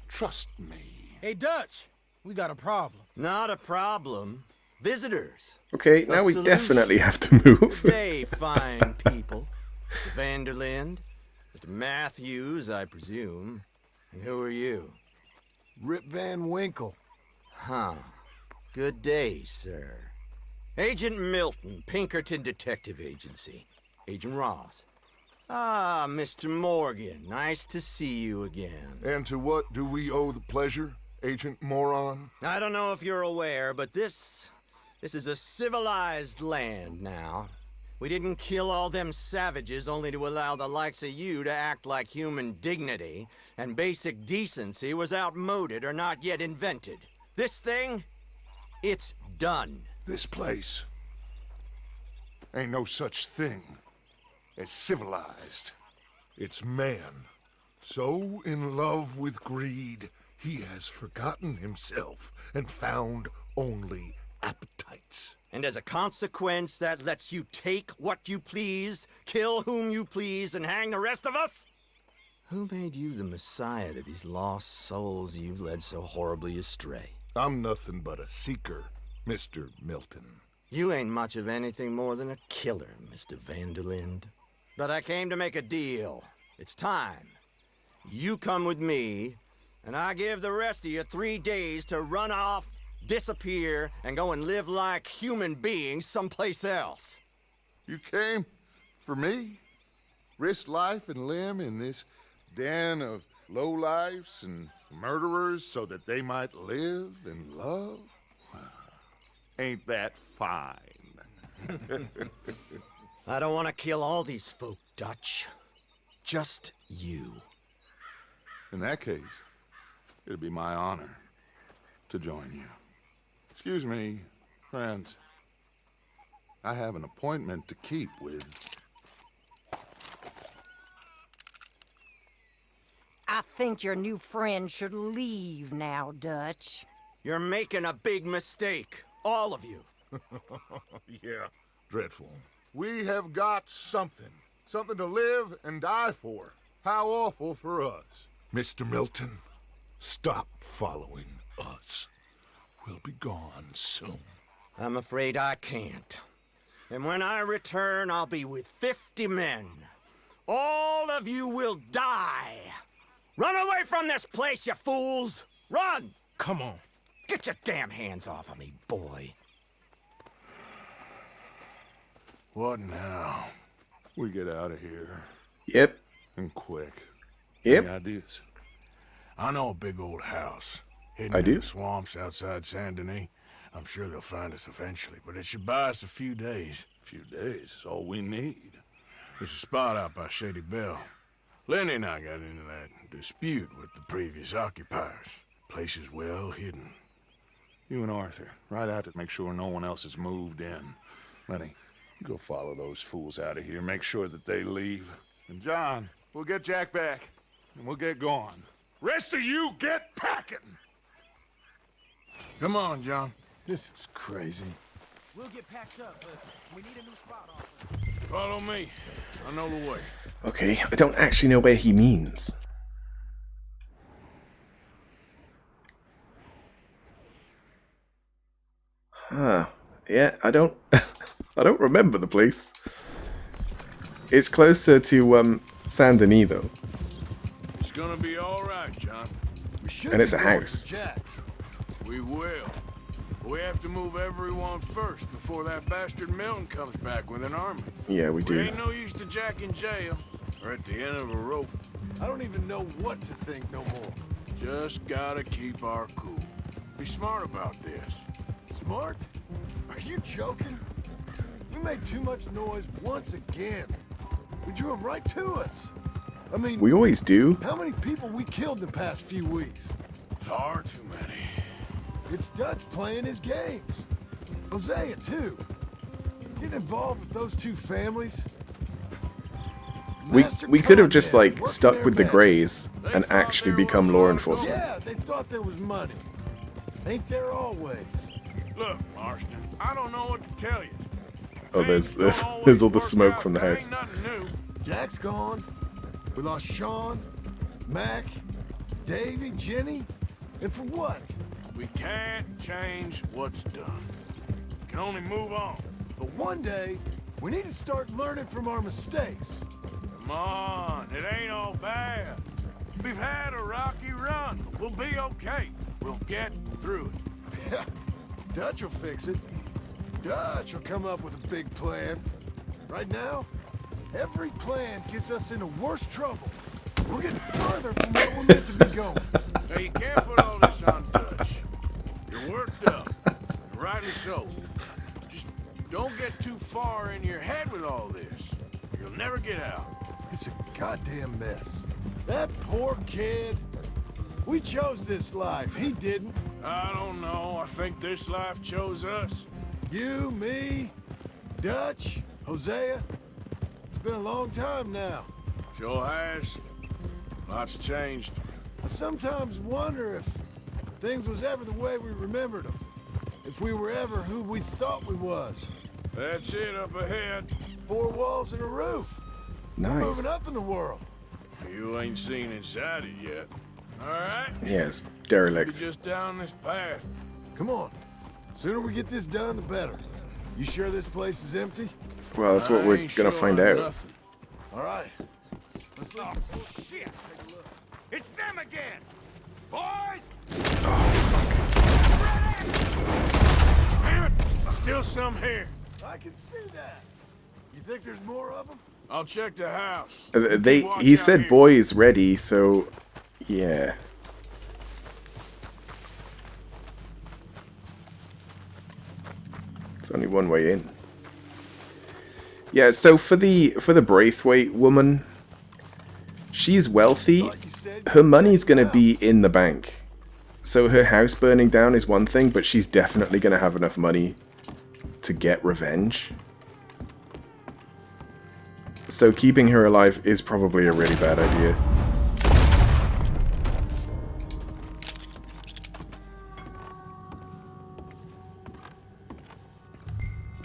Trust me. Hey, Dutch. We got a problem. Not a problem. Visitors. Okay, now we definitely have to move. They fine people. Mr. Vanderlind, Mr. Matthews, I presume. And who are you? Rip Van Winkle. Huh. Good day, sir. Agent Milton, Pinkerton Detective Agency. Agent Ross. Ah, Mr. Morgan, nice to see you again. And to what do we owe the pleasure, Agent Moron? I don't know if you're aware, but this is a civilized land now. We didn't kill all them savages only to allow the likes of you to act like human dignity, and basic decency was outmoded or not yet invented. This thing, it's done. This place. Ain't no such thing as civilized. It's man, so in love with greed, he has forgotten himself and found only appetites. And as a consequence, that lets you take what you please, kill whom you please, and hang the rest of us? Who made you the messiah to these lost souls you've led so horribly astray? I'm nothing but a seeker, Mr. Milton. You ain't much of anything more than a killer, Mr. Van der Linde. But I came to make a deal. It's time. You come with me, and I give the rest of you 3 days to run off, disappear, and go and live like human beings someplace else. You came for me? Risk life and limb in this den of lowlifes and murderers so that they might live and love? Ain't that fine? I don't want to kill all these folk, Dutch. Just you. In that case, it'd be my honor to join you. Excuse me, friends. I have an appointment to keep with... I think your new friend should leave now, Dutch. You're making a big mistake. All of you. Yeah, dreadful. We have got something. Something to live and die for. How awful for us. Mr. Milton, stop following us. We'll be gone soon. I'm afraid I can't. And when I return, I'll be with 50 men. All of you will die. Run away from this place, you fools! Run! Come on. Get your damn hands off of me, boy. What now? We get out of here. Yep. And quick. Yep. Any ideas? I know a big old house. Hidden I in do. the swamps outside Saint Denis. I'm sure they'll find us eventually, but it should buy us a few days. A few days is all we need. There's a spot out by Shady Bell. Lenny and I got into that dispute with the previous occupiers. Place is well hidden. You and Arthur, ride out to make sure no one else has moved in. Lenny, you go follow those fools out of here. Make sure that they leave. And John, we'll get Jack back, and we'll get going. Rest of you, get packing! Come on, John. This is crazy. We'll get packed up, but we need a new spot offer. Follow me. I know the way. Okay, I don't actually know where he means. Huh. Yeah, I don't I don't remember the place. It's closer to Saint Denis though. It's gonna be all right, John. And it's a house. Jack. We will. We have to move everyone first before that bastard Milton comes back with an army. Yeah, we do. Ain't no use to Jack in jail or at the end of a rope. I don't even know what to think no more. Just gotta keep our cool. Be smart about this. Smart? Are you joking? We made too much noise once again. We drew them right to us. I mean, We always do. how many people we killed in the past few weeks? Far too many. It's Dutch playing his games. Hosea, too. Getting involved with those two families. We could have just like stuck with the Greys and actually become law enforcement. Yeah, they thought there was money. Ain't there always? Look, Marston, I don't know what to tell you. Oh, there's all the smoke from the house. Nothing new. Jack's gone. We lost Sean, Mac, Davy, Jenny. And for what? We can't change what's done. We can only move on. But one day, we need to start learning from our mistakes. Come on, it ain't all bad. We've had a rocky run, but we'll be okay. We'll get through it. Yeah, Dutch will fix it. Dutch will come up with a big plan. Right now, every plan gets us into worse trouble. We're getting further from where we're meant to be going. Now, you can't put all this on Dutch. You're worked up, and rightly so. Just don't get too far in your head with all this. You'll never get out. It's a goddamn mess. That poor kid. We chose this life. He didn't. I don't know. I think this life chose us. You, me, Dutch, Hosea, it's been a long time now. Sure has. Lots changed. I sometimes wonder if things was ever the way we remembered them. If we were ever who we thought we was. That's it up ahead. 4 walls and a roof. Nice. We're moving up in the world. You ain't seen inside it yet. All right? Yeah, it's Be derelict. just down this path. Come on. Sooner we get this done, the better. You sure this place is empty? Well, that's what I we're ain't gonna sure find on out. nothing. All right. Let's look. Oh, shit! It's them again! Boys! Damn it! Still some here. I can see that. You think there's more of them? I'll check the house. He said boys ready, so yeah. There's only one way in. Yeah, so for the Braithwaite woman, she's wealthy. Her money's gonna be in the bank. So her house burning down is one thing, but she's definitely gonna have enough money to get revenge. So keeping her alive is probably a really bad idea.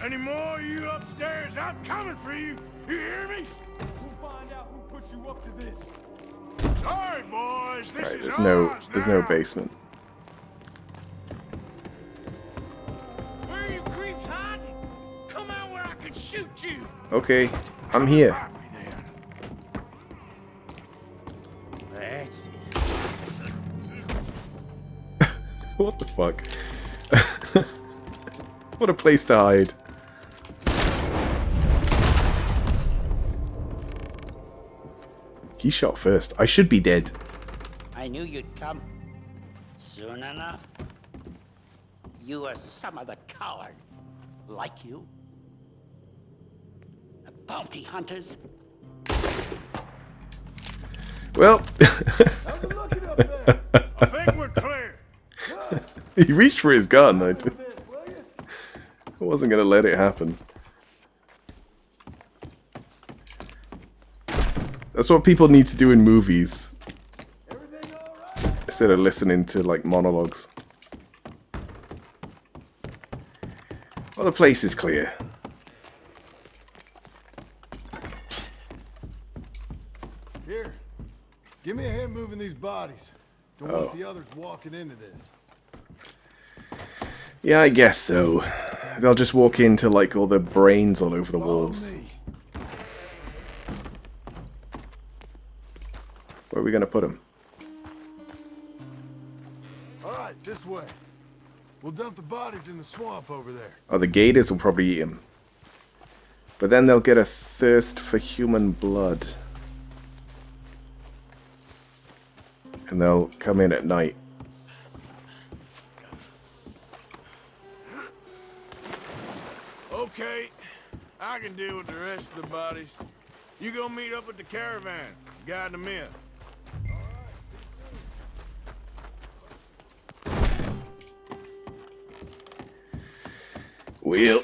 Any more of you upstairs? I'm coming for you. You hear me? We'll find out who put you up to this. Sorry, boys. This Right, is there's no basement. Where are you creeps hiding? Come out where I can shoot you. Okay, I'm here. That's What the fuck? What a place to hide. He shot first. I should be dead. I knew you'd come. Soon enough. You are some other coward. Like you. The bounty hunters. Well, I think we're clear. he reached for his gun. I wasn't gonna let it happen. That's what people need to do in movies. Instead of listening to like monologues. Well, the place is clear. Here, give me a hand moving these bodies. Don't want the others walking into this. Yeah, I guess so. They'll just walk into like all the brains all over the walls. Where are we gonna put them? All right, this way. We'll dump the bodies in the swamp over there. Oh, the gators will probably eat them. But then they'll get a thirst for human blood. And they'll come in at night. Okay, I can deal with the rest of the bodies. You go meet up with the caravan, guide them in. Wheel.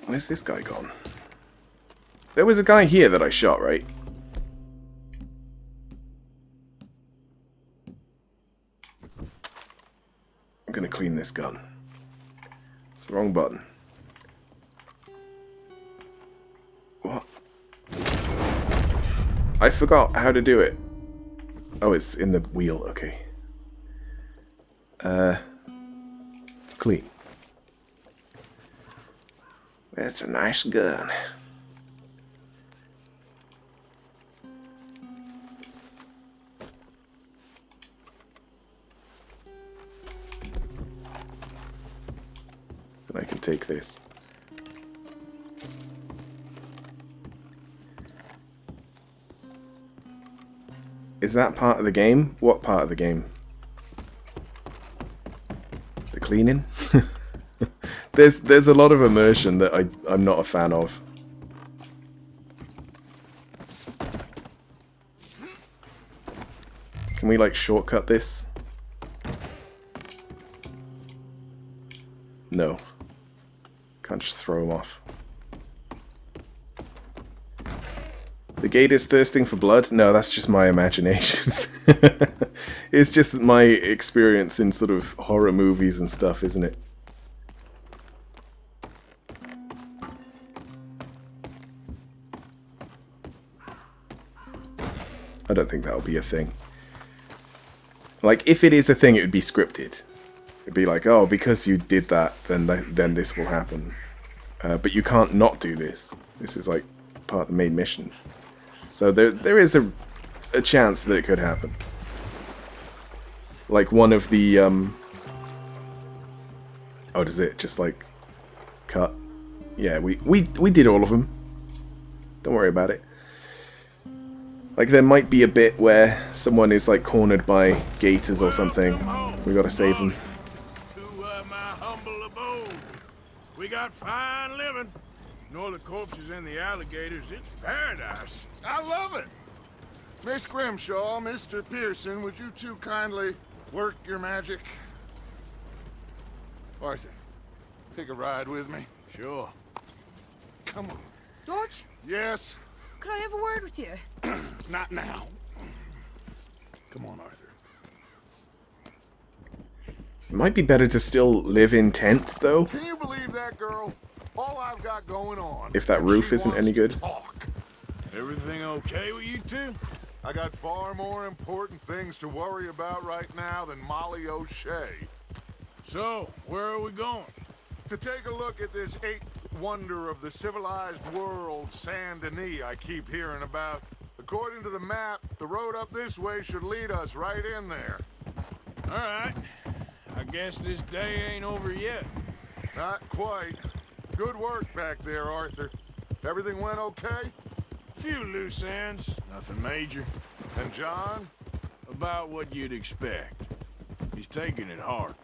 Where's this guy gone? There was a guy here that I shot, right? I'm gonna clean this gun. It's the wrong button. What? I forgot how to do it. Oh, it's in the wheel, okay. Clean. That's a nice gun. And I can take this. Is that part of the game? What part of the game? The cleaning? There's a lot of immersion that I'm not a fan of. Can we like shortcut this? No. Can't just throw him off. The gate is thirsting for blood? No, that's just my imagination. It's just my experience in sort of horror movies and stuff, isn't it? I don't think that'll be a thing. Like, if it is a thing, it would be scripted. It'd be like, oh, because you did that, then this will happen. But you can't not do this. This is like part of the main mission. So there is a chance that it could happen. Like one of the oh, does it just like cut? Yeah, we did all of them. Don't worry about it. Like there might be a bit where someone is like cornered by gators or something. We gotta save them. My humble abode. We got fine living. Ignore the corpses and the alligators. It's paradise. I love it. Miss Grimshaw, Mr. Pearson, would you two kindly work your magic? Arthur, take a ride with me. Sure. Come on. George? Yes? Could I have a word with you? Not now. Come on, Arthur. It might be better to still live in tents, though. Can you believe that, girl? All I've got going on. If that roof isn't any good. Everything okay with you two? I got far more important things to worry about right now than Molly O'Shea. So, where are we going? To take a look at this eighth wonder of the civilized world, Saint Denis, I keep hearing about. According to the map, the road up this way should lead us right in there. All right. I guess this day ain't over yet. Not quite. Good work back there, Arthur. Everything went okay? Few loose ends, nothing major. And John? About what you'd expect. He's taking it hard.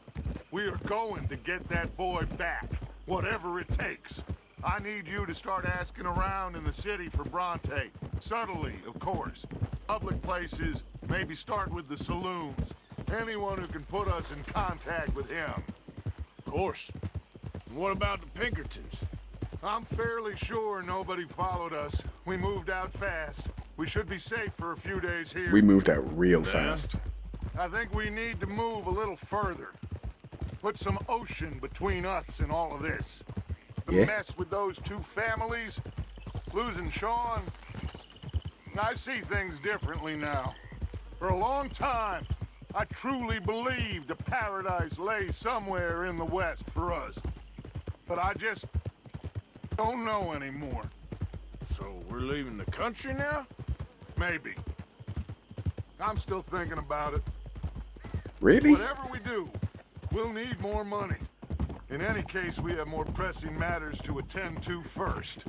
We are going to get that boy back, whatever it takes. I need you to start asking around in the city for Bronte. Subtly, of course. Public places, maybe start with the saloons. Anyone who can put us in contact with him. Of course. And what about the Pinkertons? I'm fairly sure nobody followed us. We moved out fast. We should be safe for a few days here. We moved out real fast. I think we need to move a little further. Put some ocean between us and all of this. The mess with those two families, losing Sean. I see things differently now. For a long time, I truly believed a paradise lay somewhere in the West for us. But I just don't know anymore. So we're leaving the country now? Maybe. I'm still thinking about it. Really? Whatever we do, we'll need more money. In any case, we have more pressing matters to attend to first.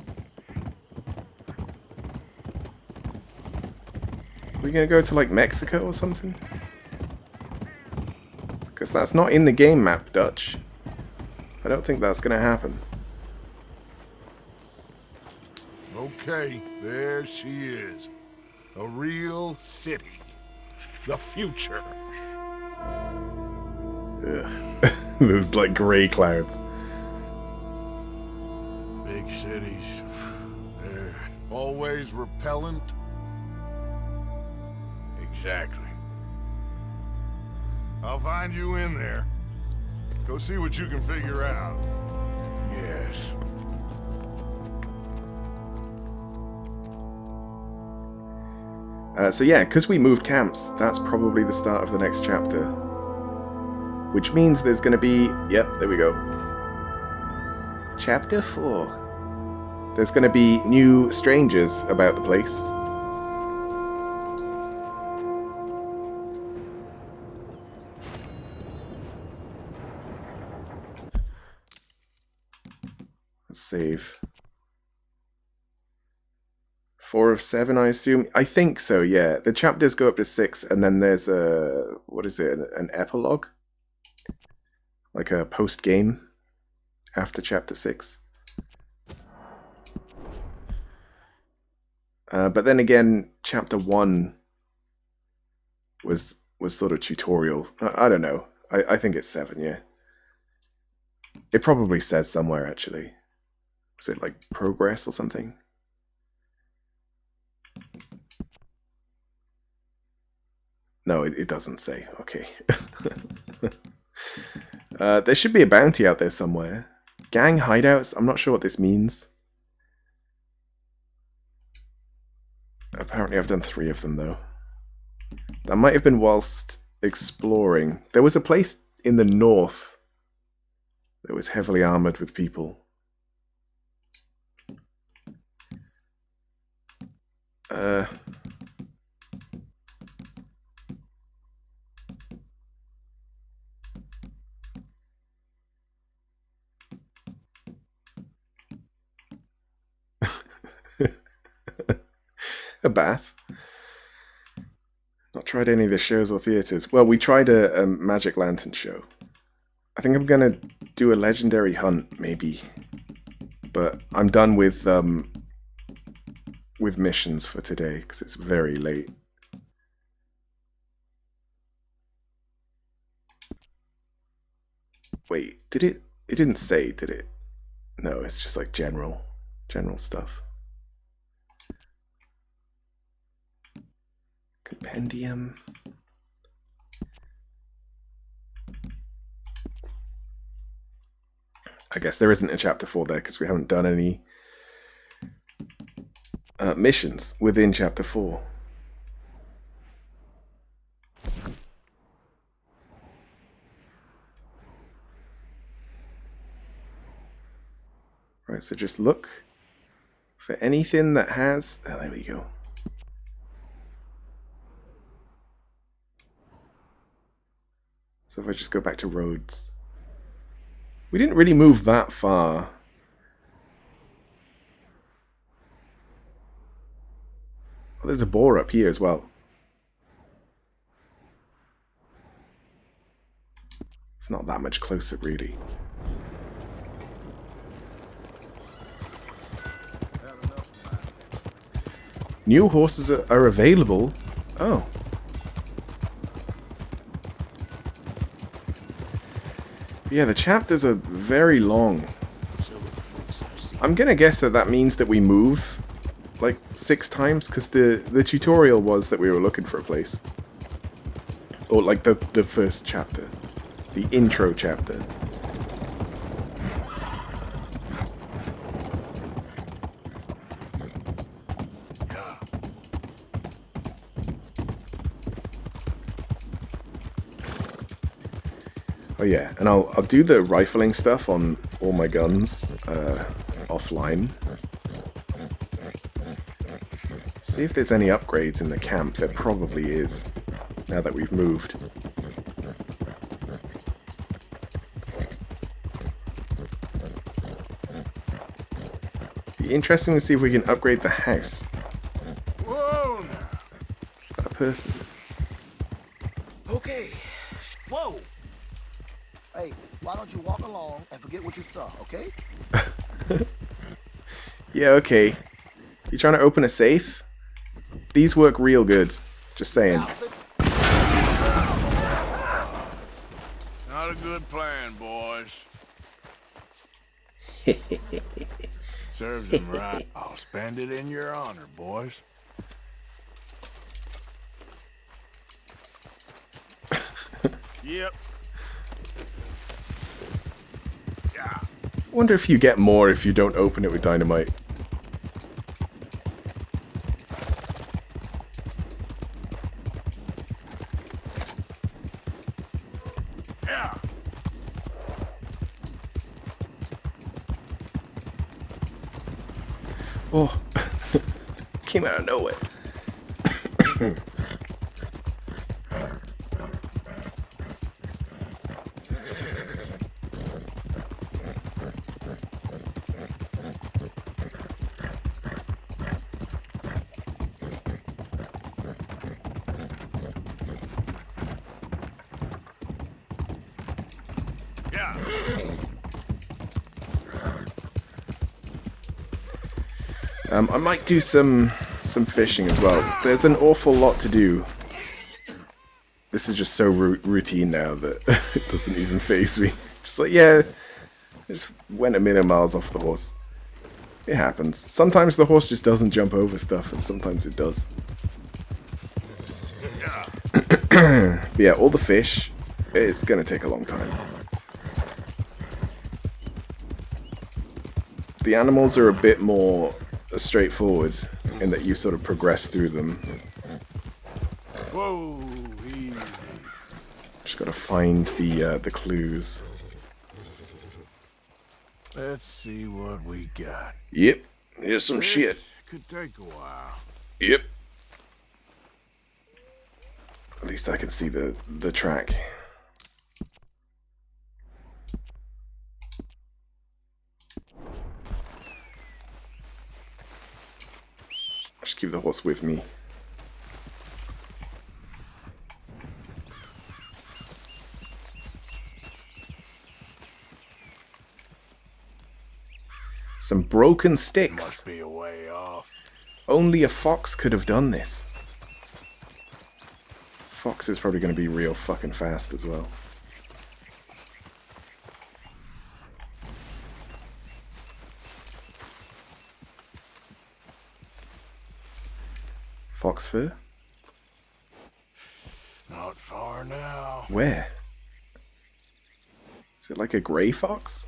Are we gonna go to like Mexico or something? Because that's not in the game map, Dutch. I don't think that's gonna happen. Okay, there she is. A real city. The future. Ugh. Those like grey clouds. Big cities. They're always repellent. Exactly. I'll find you in there. Go see what you can figure out. Yes. So yeah, because we moved camps, that's probably the start of the next chapter. Which means there's going to be... Yep, there we go. Chapter 4. There's going to be new strangers about the place. Let's save. 4 of 7, I assume? I think so, yeah. The chapters go up to 6, and then there's a... What is it? An epilogue? Like a post-game after chapter 6. But then again, chapter 1 was sort of tutorial. I don't know. I think it's 7, yeah. It probably says somewhere, actually. Was it like progress or something? No, it doesn't say. Okay. There should be a bounty out there somewhere. Gang hideouts? I'm not sure what this means. Apparently I've done 3 of them though. That might have been whilst exploring. There was a place in the north that was heavily armoured with people. A bath. Not tried any of the shows or theatres. Well, we tried a Magic Lantern show. I think I'm gonna do a legendary hunt, maybe. But I'm done with missions for today because it's very late. Wait, did it? It didn't say, did it? No, it's just like general stuff. Compendium. I guess there isn't a chapter 4 there because we haven't done any missions within chapter 4. Right, so just look for anything that has... Oh, there we go. So if I just go back to roads. We didn't really move that far. Oh, there's a boar up here as well. It's not that much closer, really. New horses are available. Oh. Yeah, the chapters are very long. I'm gonna guess that means that we move like 6 times, because the tutorial was that we were looking for a place. Or like the first chapter. The intro chapter. Oh yeah, and I'll do the rifling stuff on all my guns offline. See if there's any upgrades in the camp. There probably is, now that we've moved. Be interesting to see if we can upgrade the house. Whoa! Is that a person? Okay. Whoa! Hey, why don't you walk along and forget what you saw, okay? Yeah, okay. You trying to open a safe? These work real good. Just saying. Not a good plan, boys. Serves them right. I'll spend it in your honor, boys. Yep. Wonder if you get more if you don't open it with dynamite. Yeah. Oh, came out of nowhere. I might do some fishing as well. There's an awful lot to do. This is just so routine now that it doesn't even faze me. Just like, yeah, I just went a million miles off the horse. It happens. Sometimes the horse just doesn't jump over stuff, and sometimes it does. But yeah, all the fish, it's gonna take a long time. The animals are a bit more straightforward in that you sort of progress through them. Whoa, easy. Just gotta find the clues. Let's see what we got. Yep, here's some This shit. Could take a while. Yep. At least I can see the track. Just keep the horse with me. Some broken sticks. Must be a way off. Only a fox could have done this. Fox is probably going to be real fucking fast as well. Fox fur? Not far now. Where? Is it like a grey fox?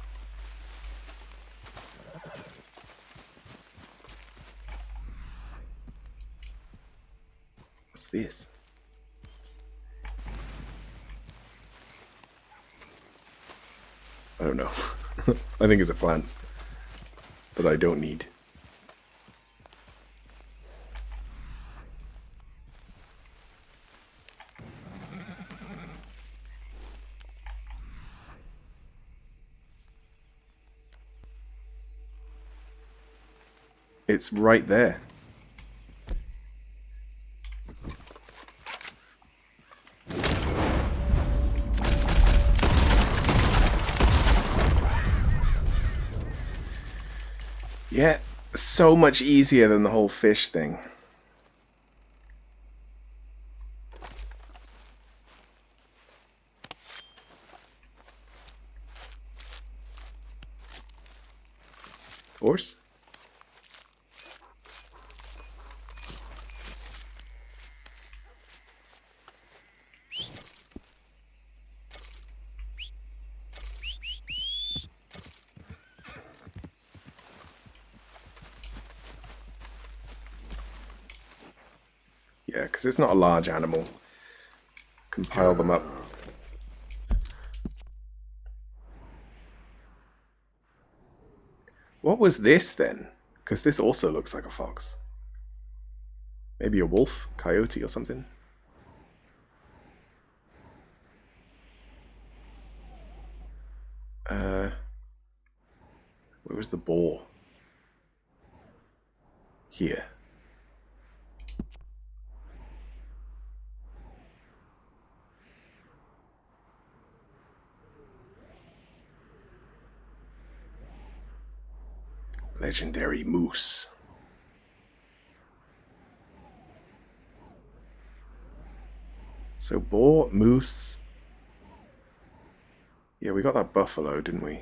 What's this? I don't know. I think it's a plant. But I don't need. It's right there. Yeah, so much easier than the whole fish thing. Horse? Yeah, because it's not a large animal. Compile them up. What was this then? Because this also looks like a fox. Maybe a wolf, coyote or something. Where was the boar? Here. Legendary moose. So boar, moose. Yeah, we got that buffalo, didn't we?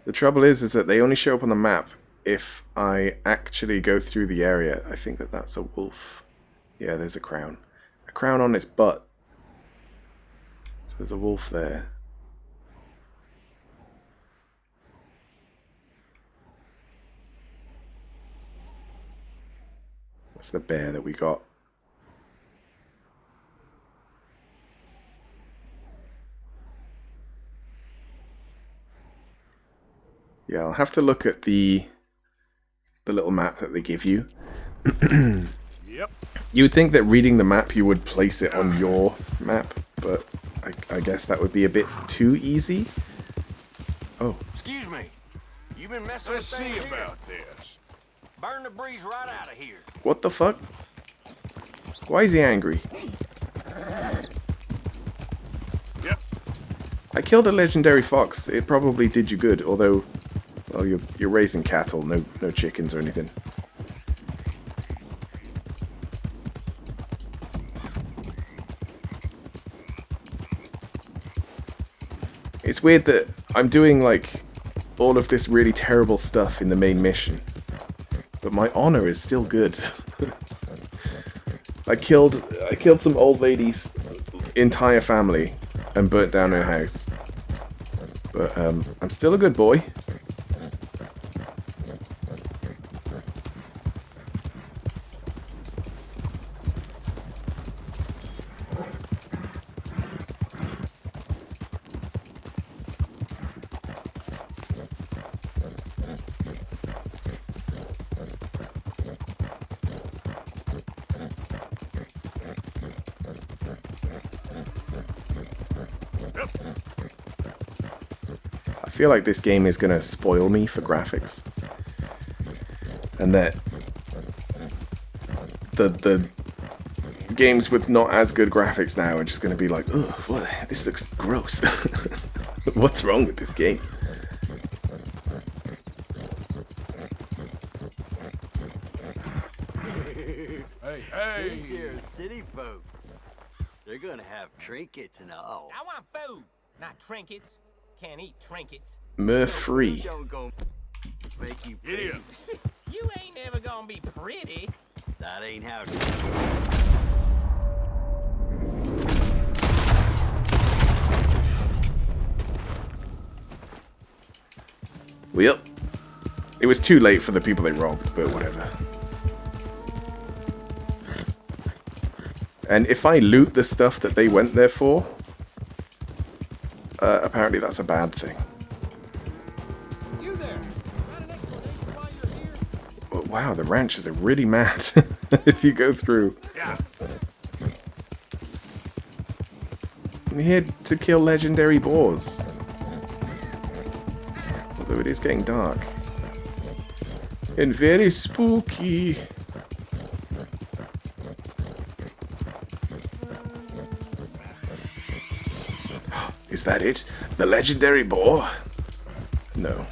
The trouble is that they only show up on the map if I actually go through the area. I think that that's a wolf. Yeah, there's a crown. A crown on its butt. So there's a wolf there. That's the bear that we got. Yeah, I'll have to look at the little map that they give you. Yep. You would think that reading the map you would place it on your map, but I guess that would be a bit too easy. Oh. Excuse me. You been messing Let's with see things here? about this. Burn the breeze right out of here. What the fuck? Why is he angry? Yep. I killed a legendary fox. It probably did you good, although, well, you're raising cattle, no chickens or anything. It's weird that I'm doing like all of this really terrible stuff in the main mission, but my honor is still good. I killed some old lady's entire family and burnt down her house, but I'm still a good boy. I feel like this game is going to spoil me for graphics, and that the games with not as good graphics now are just going to be like, ugh, what? This looks gross. What's wrong with this game? Hey! These here city folk, they're gonna have trinkets and all. I want food, not trinkets. Can't eat trinkets. Murphy. Don't go make you Idiot. You ain't ever gonna be pretty. That ain't how. Well, it was too late for the people they robbed, but whatever. And if I loot the stuff that they went there for, apparently that's a bad thing. You there? Got an explanation why you're here? Well, wow, the ranchers are really mad if you go through. Yeah. I'm here to kill legendary boars. Although it is getting dark. And very spooky. Is that it? The legendary boar? No.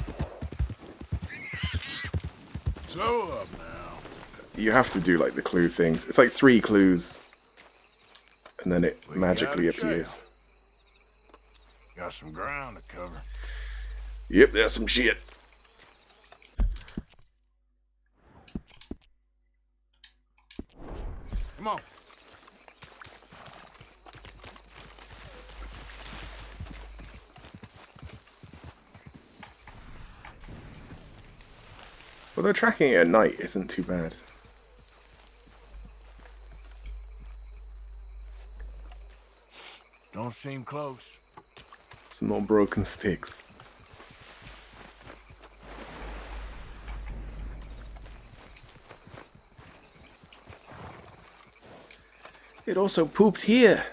So up now. You have to do like the clue things. It's like 3 clues. And then it magically appears. Got some ground to cover. Yep, there's some shit. Come on. Although tracking it at night isn't too bad. Don't seem close. Some more broken sticks. It also pooped here.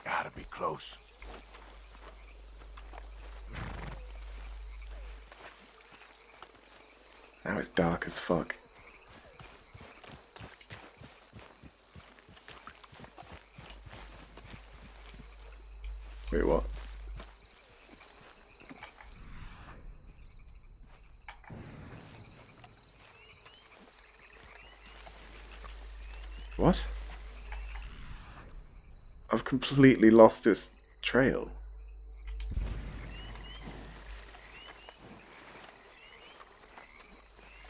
Gotta be close. Now it's dark as fuck. Wait, what? What? I've completely lost this trail.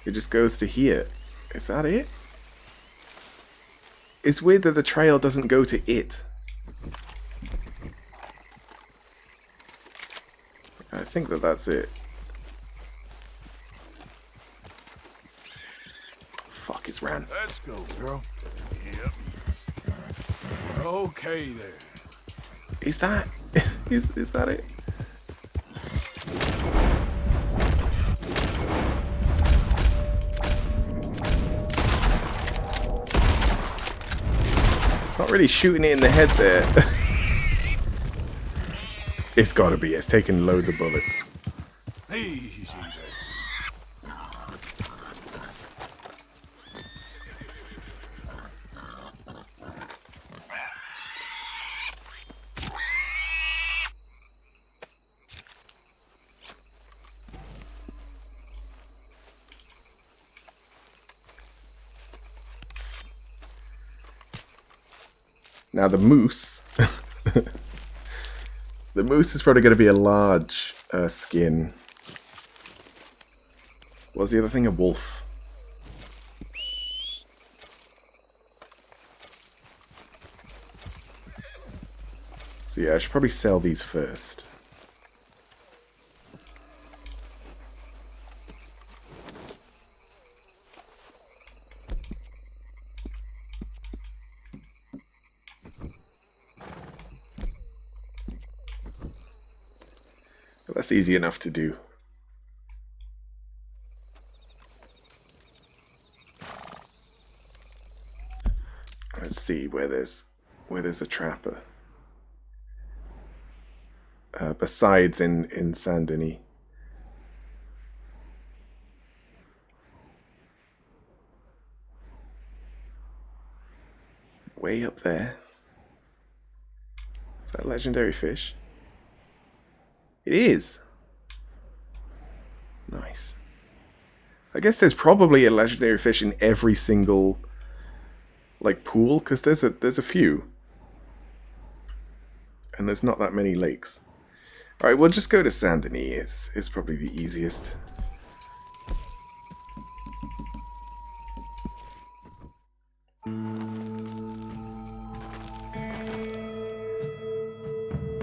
It just goes to here. Is that it? It's weird that the trail doesn't go to it. I think that that's it. Fuck, it's ran. Let's go, girl. Yep. Okay there. Is that... is that it? Not really shooting it in the head there. It's gotta be. It's taken loads of bullets. Easy there. Now the moose The moose is probably going to be a large skin. What was the other thing? A wolf. So yeah, I should probably sell these first. But that's easy enough to do. Let's see where there's a trapper. Besides in Saint Denis. Way up there. Is that a legendary fish? It is. Nice. I guess there's probably a legendary fish in every single like pool, because there's a few. And there's not that many lakes. Alright, we'll just go to Saint Denis. It's probably the easiest.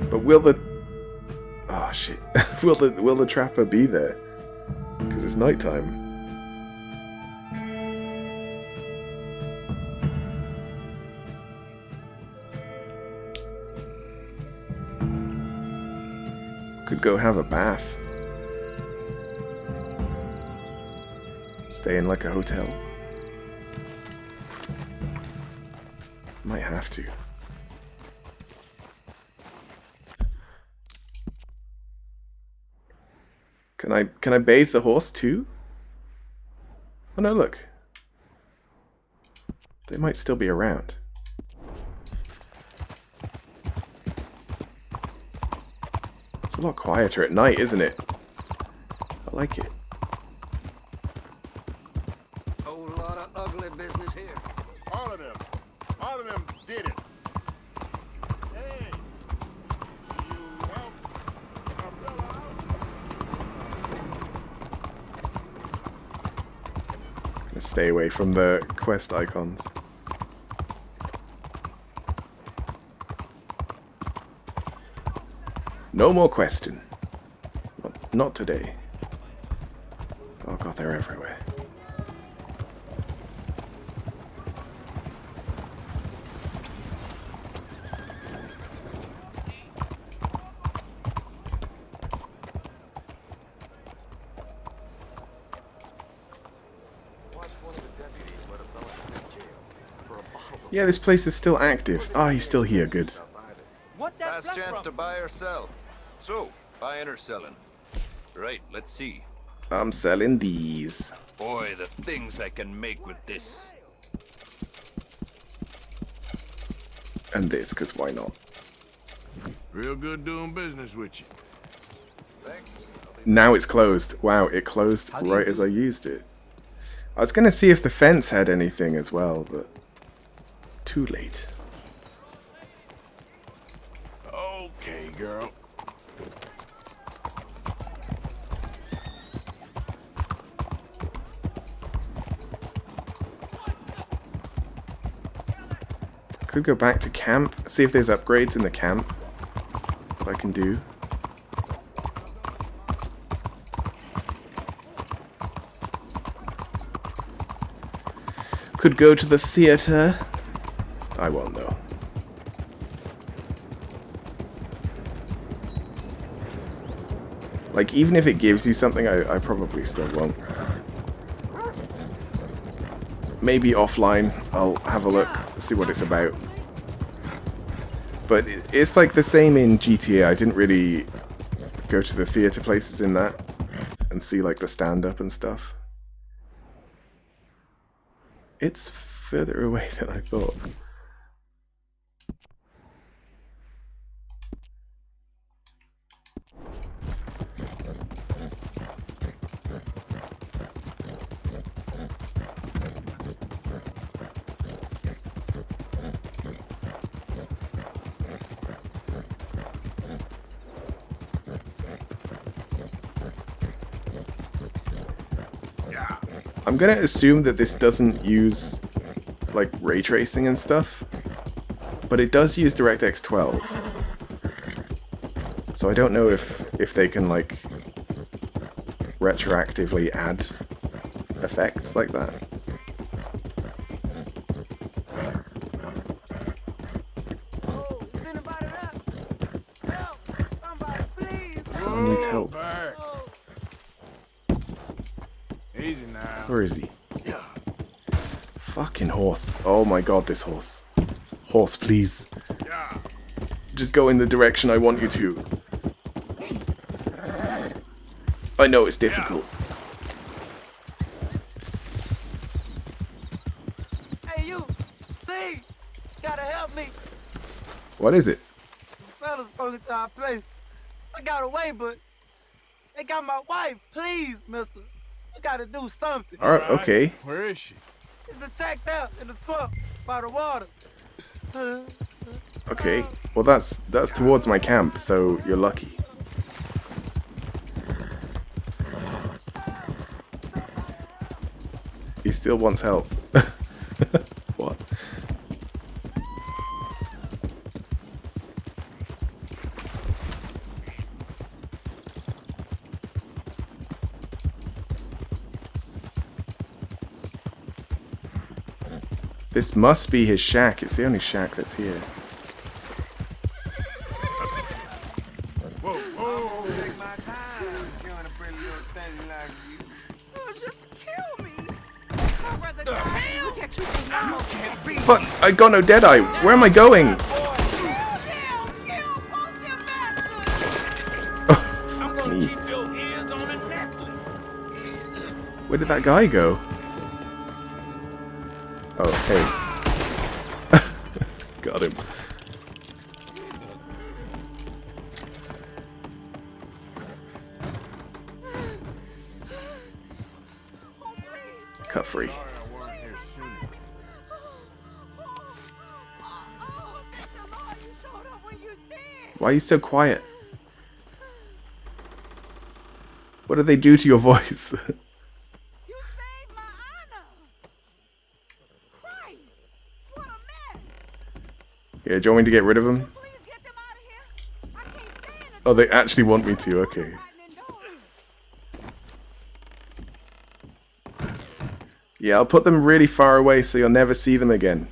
But will the... Oh shit. will the trapper be there? Because it's nighttime. Could go have a bath. Stay in like a hotel. Might have to. Can I bathe the horse too? Oh no, look. They might still be around. It's a lot quieter at night, isn't it? I like it. Whole lot of ugly business here. All of them did it. Hey, you help a fella out? Gonna stay away from the quest icons. No more questing. Not today. Oh god, they're everywhere. Yeah, this place is still active. Ah, he's still here. Good. Last chance to buy or sell. So, buying or selling? Right, let's see. I'm selling these. Boy, the things I can make with this. And this, because why not? Real good doing business with you. Now it's closed. Wow, it closed right as I used it. I was going to see if the fence had anything as well, but too late. Okay, girl. Could go back to camp, see if there's upgrades in the camp that I can do. Could go to the theater. I won't though. Like, even if it gives you something, I probably still won't. Maybe offline, I'll have a look, see what it's about. But it's like the same in GTA. I didn't really go to the theater places in that and see like the stand-up and stuff. It's further away than I thought. I'm gonna assume that this doesn't use like ray tracing and stuff, but it does use DirectX 12. So I don't know if they can like retroactively add effects like that. Someone needs help. Easy now. Where is he? Fucking horse. Oh my god, this horse. Horse, please. Just go in the direction I want you to. I know it's difficult. Hey, you! See? Gotta help me! What is it? Some fellas broke into our place. I got away, but they got my wife. Please, mister. You gotta do something. Alright, okay. Where is she? It's sacked out in the swamp by the water. Okay. Well, that's towards my camp, so you're lucky. He still wants help. What? This must be his shack. It's the only shack that's here. Fuck, I got no Deadeye. Where am I going? Fuck me. Where did that guy go? Oh, hey. Got him. Cut free. Why are you so quiet? What do they do to your voice? Yeah, do you want me to get rid of them? Oh, they actually want me to, okay. Yeah, I'll put them really far away so you'll never see them again.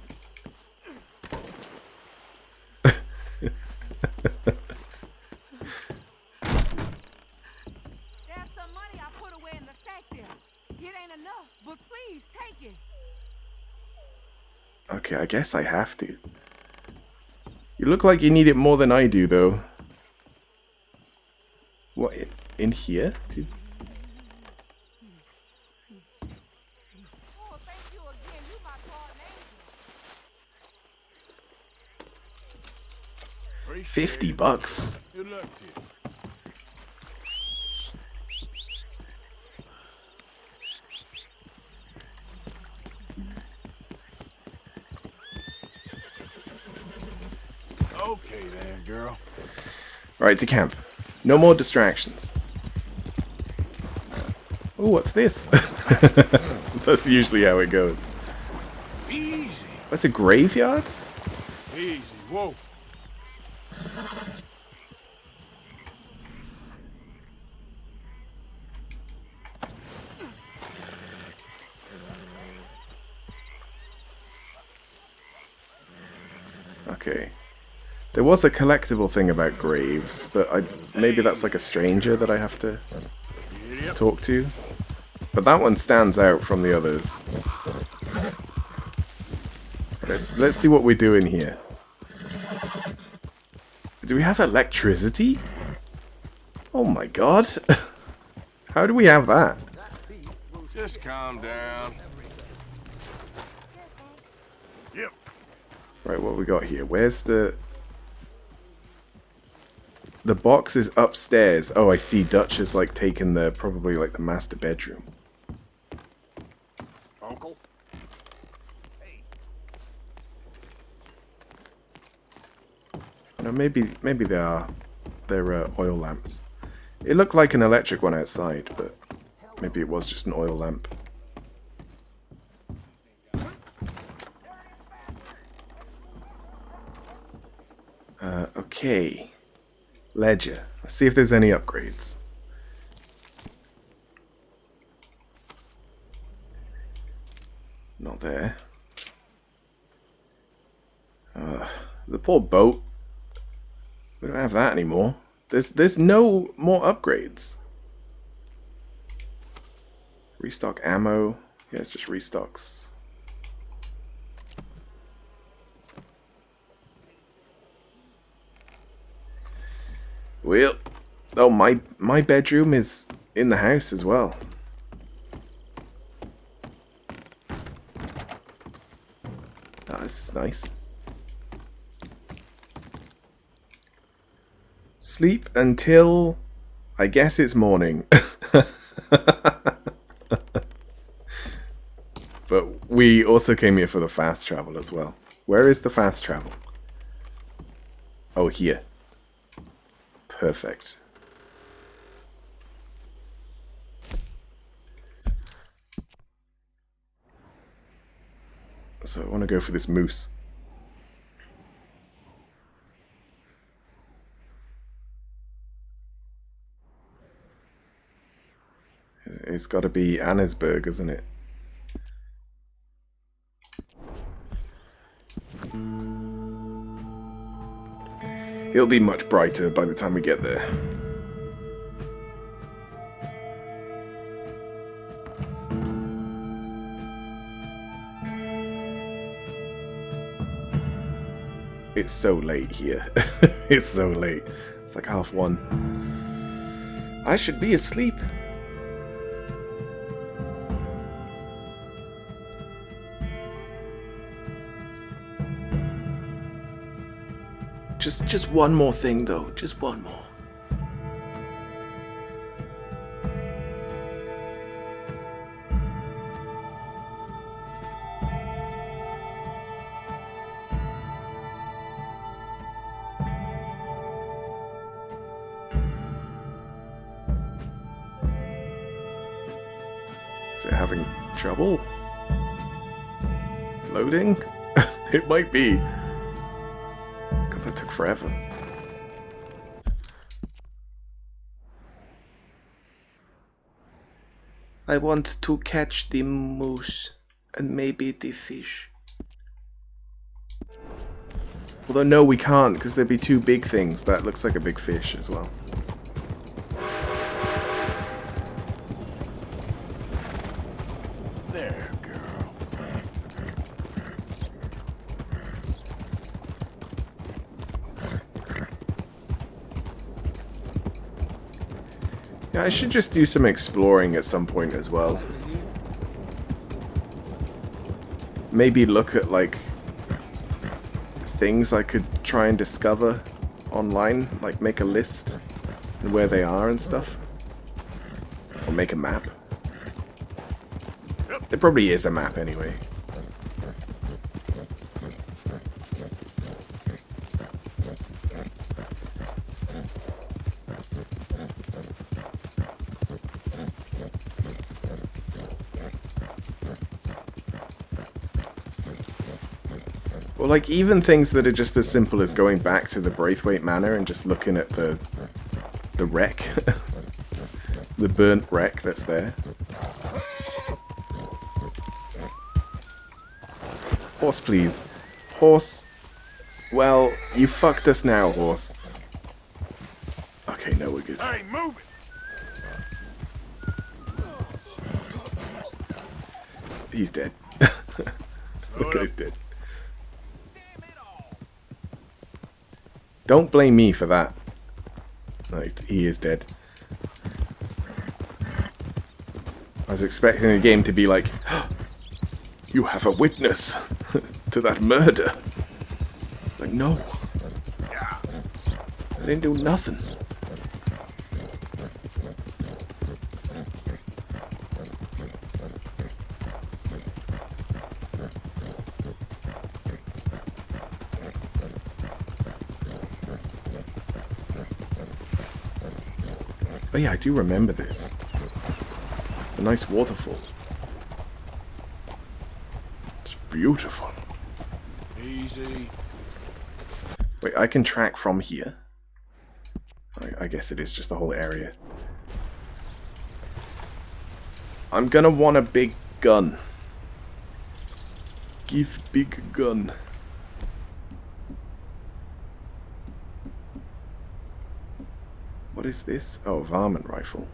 Okay, I guess I have to. You look like you need it more than I do, though. What, in here? Dude. $50. Good luck to you. Okay then, girl. Right, to camp. No more distractions. Oh, what's this? That's usually how it goes. Easy. That's a graveyard? Easy. Whoa. Okay. There was a collectible thing about graves, but maybe that's like a stranger that I have to talk to. But that one stands out from the others. Let's see what we're doing here. Do we have electricity? Oh my god. How do we have that? Just calm down. Yep. Right, what we got here? Where's the box is upstairs. Oh, I see. Dutch has like taken the probably like the master bedroom. Uncle? No, maybe they're oil lamps. It looked like an electric one outside, but maybe it was just an oil lamp. Okay. Ledger. Let's see if there's any upgrades. Not there. The poor boat. We don't have that anymore. There's no more upgrades. Restock ammo. Yeah, it's just restocks. Well, oh, my bedroom is in the house as well. Oh, this is nice. Sleep until, I guess it's morning. But we also came here for the fast travel as well. Where is the fast travel? Oh, here. Perfect. So I want to go for this moose. It's got to be Annesburg, isn't it? It'll be much brighter by the time we get there. It's so late here. It's so late. It's like 1:30. I should be asleep. Just one more thing though, just one more. Is it having trouble loading? It might be. God, that took forever. I want to catch the moose and maybe the fish. Although no, we can't because there'd be two big things. That looks like a big fish as well. There, girl. Yeah, I should just do some exploring at some point as well. Maybe look at like things I could try and discover online, like make a list and where they are and stuff. Or make a map. There probably is a map anyway. Or like even things that are just as simple as going back to the Braithwaite Manor and just looking at the wreck. The burnt wreck that's there. Horse, please. Horse. Well, you fucked us now, horse. Okay, no, we're good. Hey, move it! He's dead. The guy's dead. Don't blame me for that. No, he is dead. I was expecting the game to be like, you have a witness to that murder. Like, no. I didn't do nothing. Oh yeah, I do remember this. A nice waterfall. It's beautiful. Easy. Wait, I can track from here. I guess it is just the whole area. I'm gonna want a big gun. Give big gun. What is this? Oh, varmint rifle.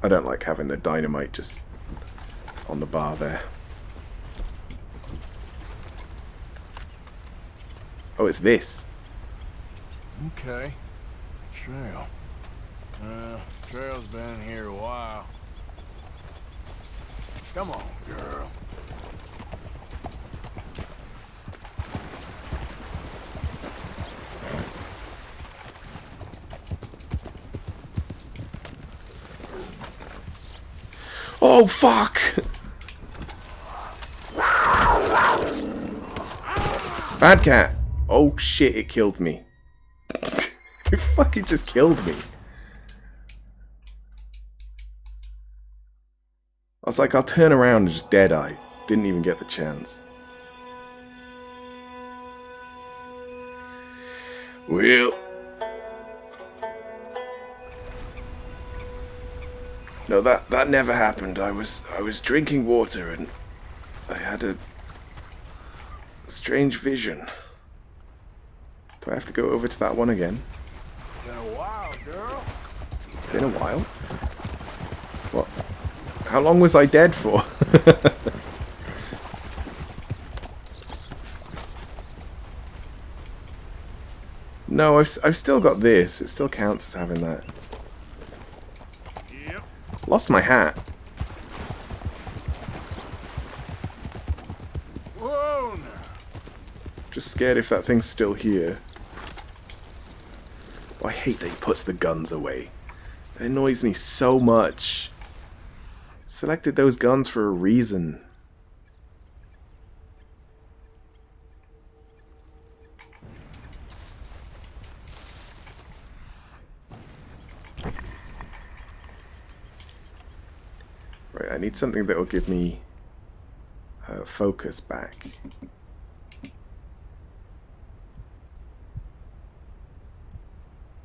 I don't like having the dynamite just on the bar there. Oh, it's this. Okay. Trail. Trail's been here a while. Come on, girl. Oh, fuck! Bad cat. Oh shit, it killed me. It fucking just killed me. I was like, I'll turn around and just dead-eye. Didn't even get the chance. Well. No, that never happened. I was drinking water and I had a strange vision. Do I have to go over to that one again? Been a while, girl. It's been a while. What? How long was I dead for? No, I've still got this. It still counts as having that. Yep. Lost my hat. Whoa! Just scared if that thing's still here. Oh, I hate that he puts the guns away. It annoys me so much. Selected those guns for a reason. Right, I need something that will give me focus back.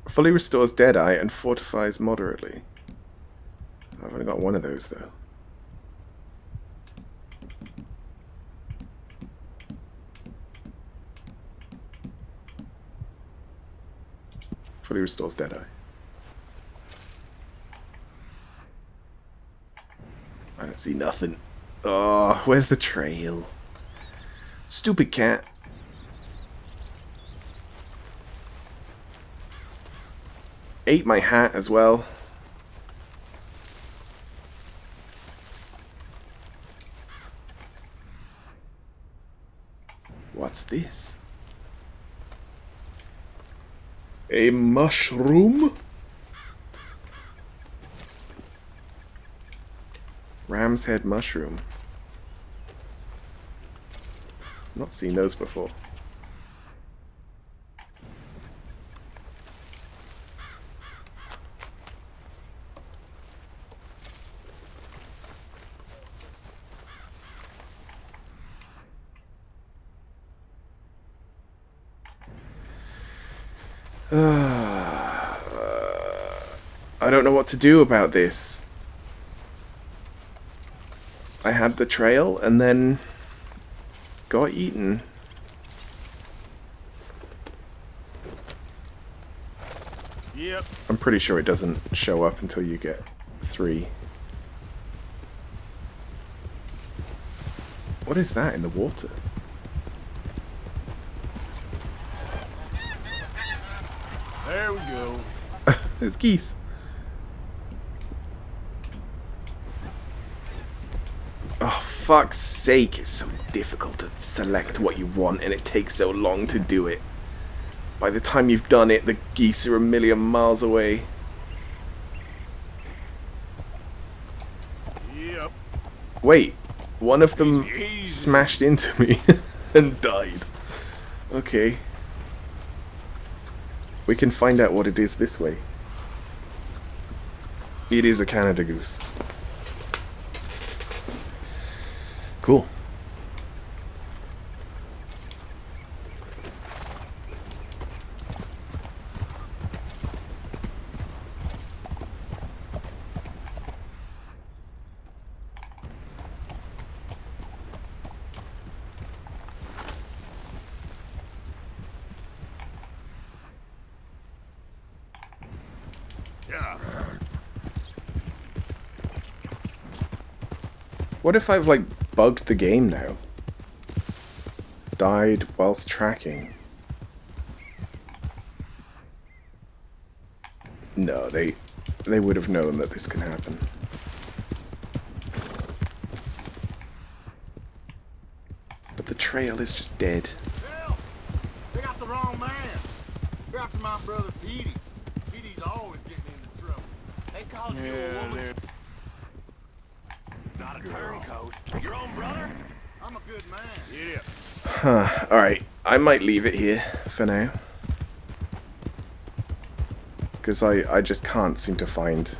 Fully restores Deadeye and fortifies moderately. I've only got one of those though. Fully restores Deadeye. I don't see nothing. Oh, where's the trail? Stupid cat. Ate my hat as well. What's this? A mushroom? Ram's head mushroom. Not seen those before. I don't know what to do about this. I had the trail and then got eaten. Yep. I'm pretty sure it doesn't show up until you get 3. What is that in the water? There we go. There's geese. Oh, fuck's sake, it's so difficult to select what you want and it takes so long to do it. By the time you've done it, the geese are a million miles away. Yep. Wait, one of them smashed into me and died. Okay. We can find out what it is this way. It is a Canada goose. Cool. What if I've, like, bugged the game now? Died whilst tracking. No, they would have known that this can happen. But the trail is just dead. They got the wrong man. They're after my brother Petey. Petey's always getting into trouble. They called you a woman. Not a turncoat. Your own brother? I'm a good man. Yeah. Huh. Alright, I might leave it here for now. Because I just can't seem to find...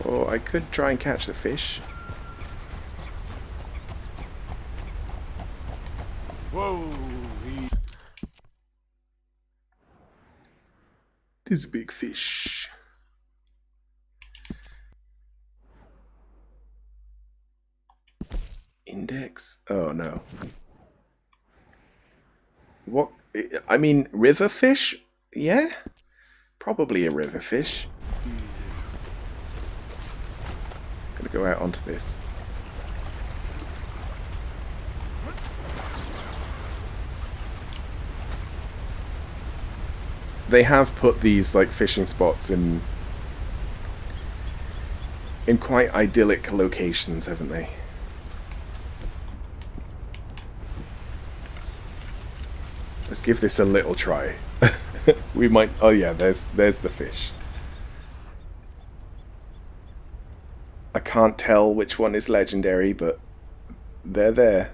Oh, I could try and catch the fish. Whoa. This big fish. Index? Oh no. What? I mean, river fish? Yeah? Probably a river fish. Gonna go out onto this. They have put these like fishing spots in quite idyllic locations, haven't they? Let's give this a little try. We might... Oh yeah, there's the fish. I can't tell which one is legendary, but they're there.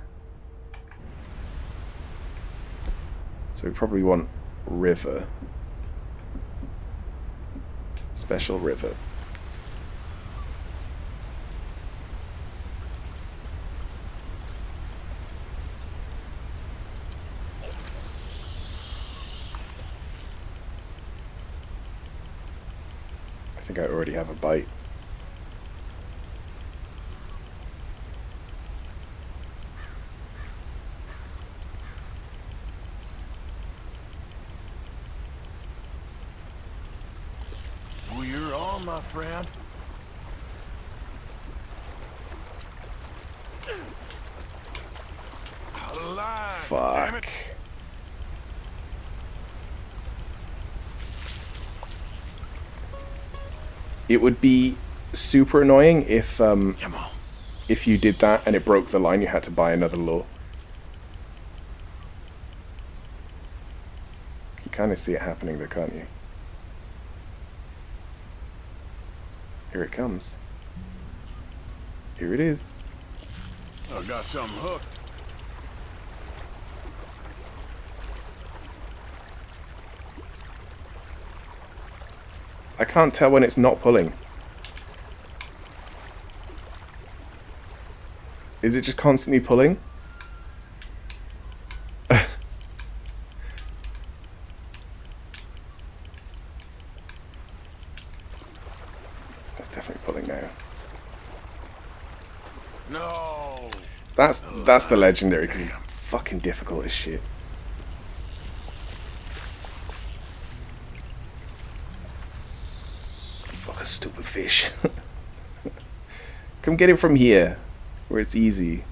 So we probably want river. Special river. I think I already have a bite. Well, you're on, my friend. Alive, damn it. Fuck. It would be super annoying if you did that and it broke the line, you had to buy another lure. You can kind of see it happening though, can't you? Here it comes. Here it is. I got something hooked. I can't tell when it's not pulling. Is it just constantly pulling? That's definitely pulling now. No. That's the legendary because it's fucking difficult as shit. Fuck a stupid fish. Come get it from here, where it's easy.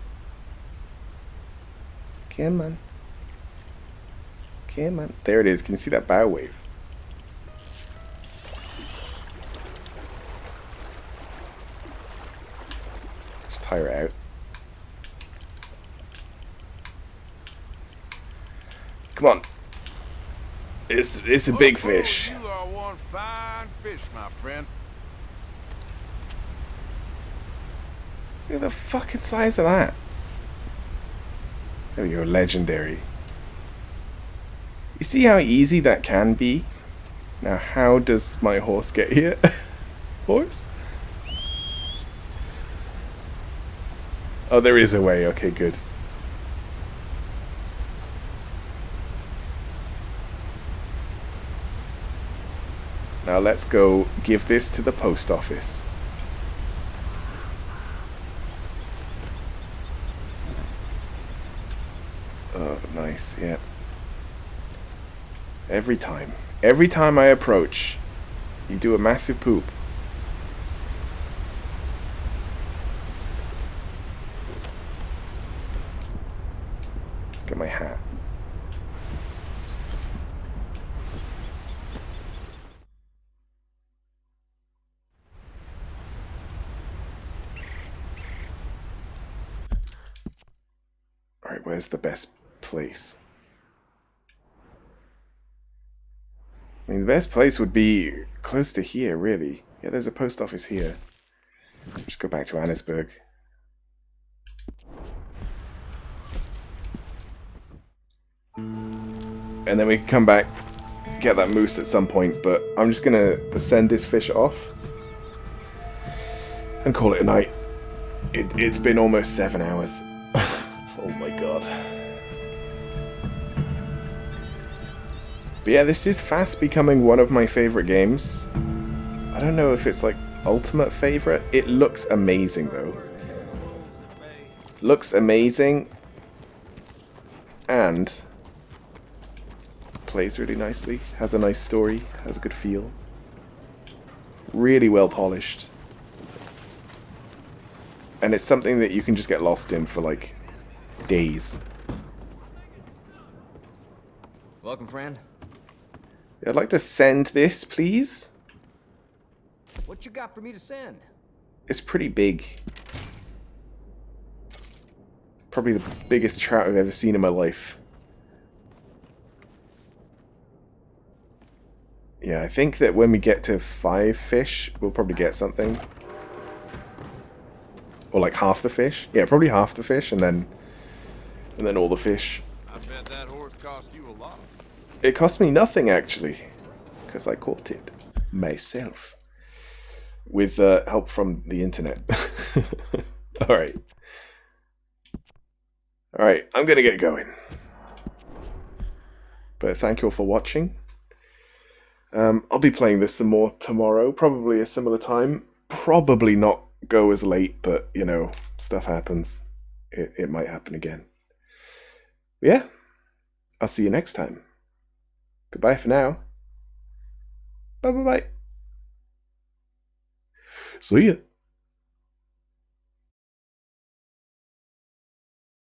Come on. Come on. There it is. Can you see that bow wave? Just tire it out. Come on. It's a big fish. You are one fine fish, my friend. Look at the fucking size of that. There we go, legendary. You see how easy that can be? Now, how does my horse get here? Horse? Oh, there is a way. Okay, good. Now let's go give this to the post office. Oh, nice, yeah. Every time I approach, you do a massive poop. Let's get my hat. Alright, where's the best place? I mean, the best place would be close to here, really. Yeah, there's a post office here. Just go back to Annesburg. And then we can come back, get that moose at some point, but I'm just gonna send this fish off and call it a night. It's been almost 7 hours. Oh my god. But yeah, this is fast becoming one of my favorite games. I don't know if it's like ultimate favorite. It looks amazing though. Looks amazing. And plays really nicely. Has a nice story. Has a good feel. Really well polished. And it's something that you can just get lost in for like days. Welcome, friend. I'd like to send this, please. What you got for me to send? It's pretty big. Probably the biggest trout I've ever seen in my life. Yeah, I think that when we get to 5 fish, we'll probably get something. Or like half the fish. Yeah, probably half the fish and then all the fish. I bet that horse cost you a lot. It cost me nothing, actually, because I caught it myself with help from the internet. Alright. Alright, I'm going to get going. But thank you all for watching. I'll be playing this some more tomorrow, probably a similar time. Probably not go as late, but, you know, stuff happens. It might happen again. But yeah, I'll see you next time. Goodbye for now. Bye bye bye. See ya.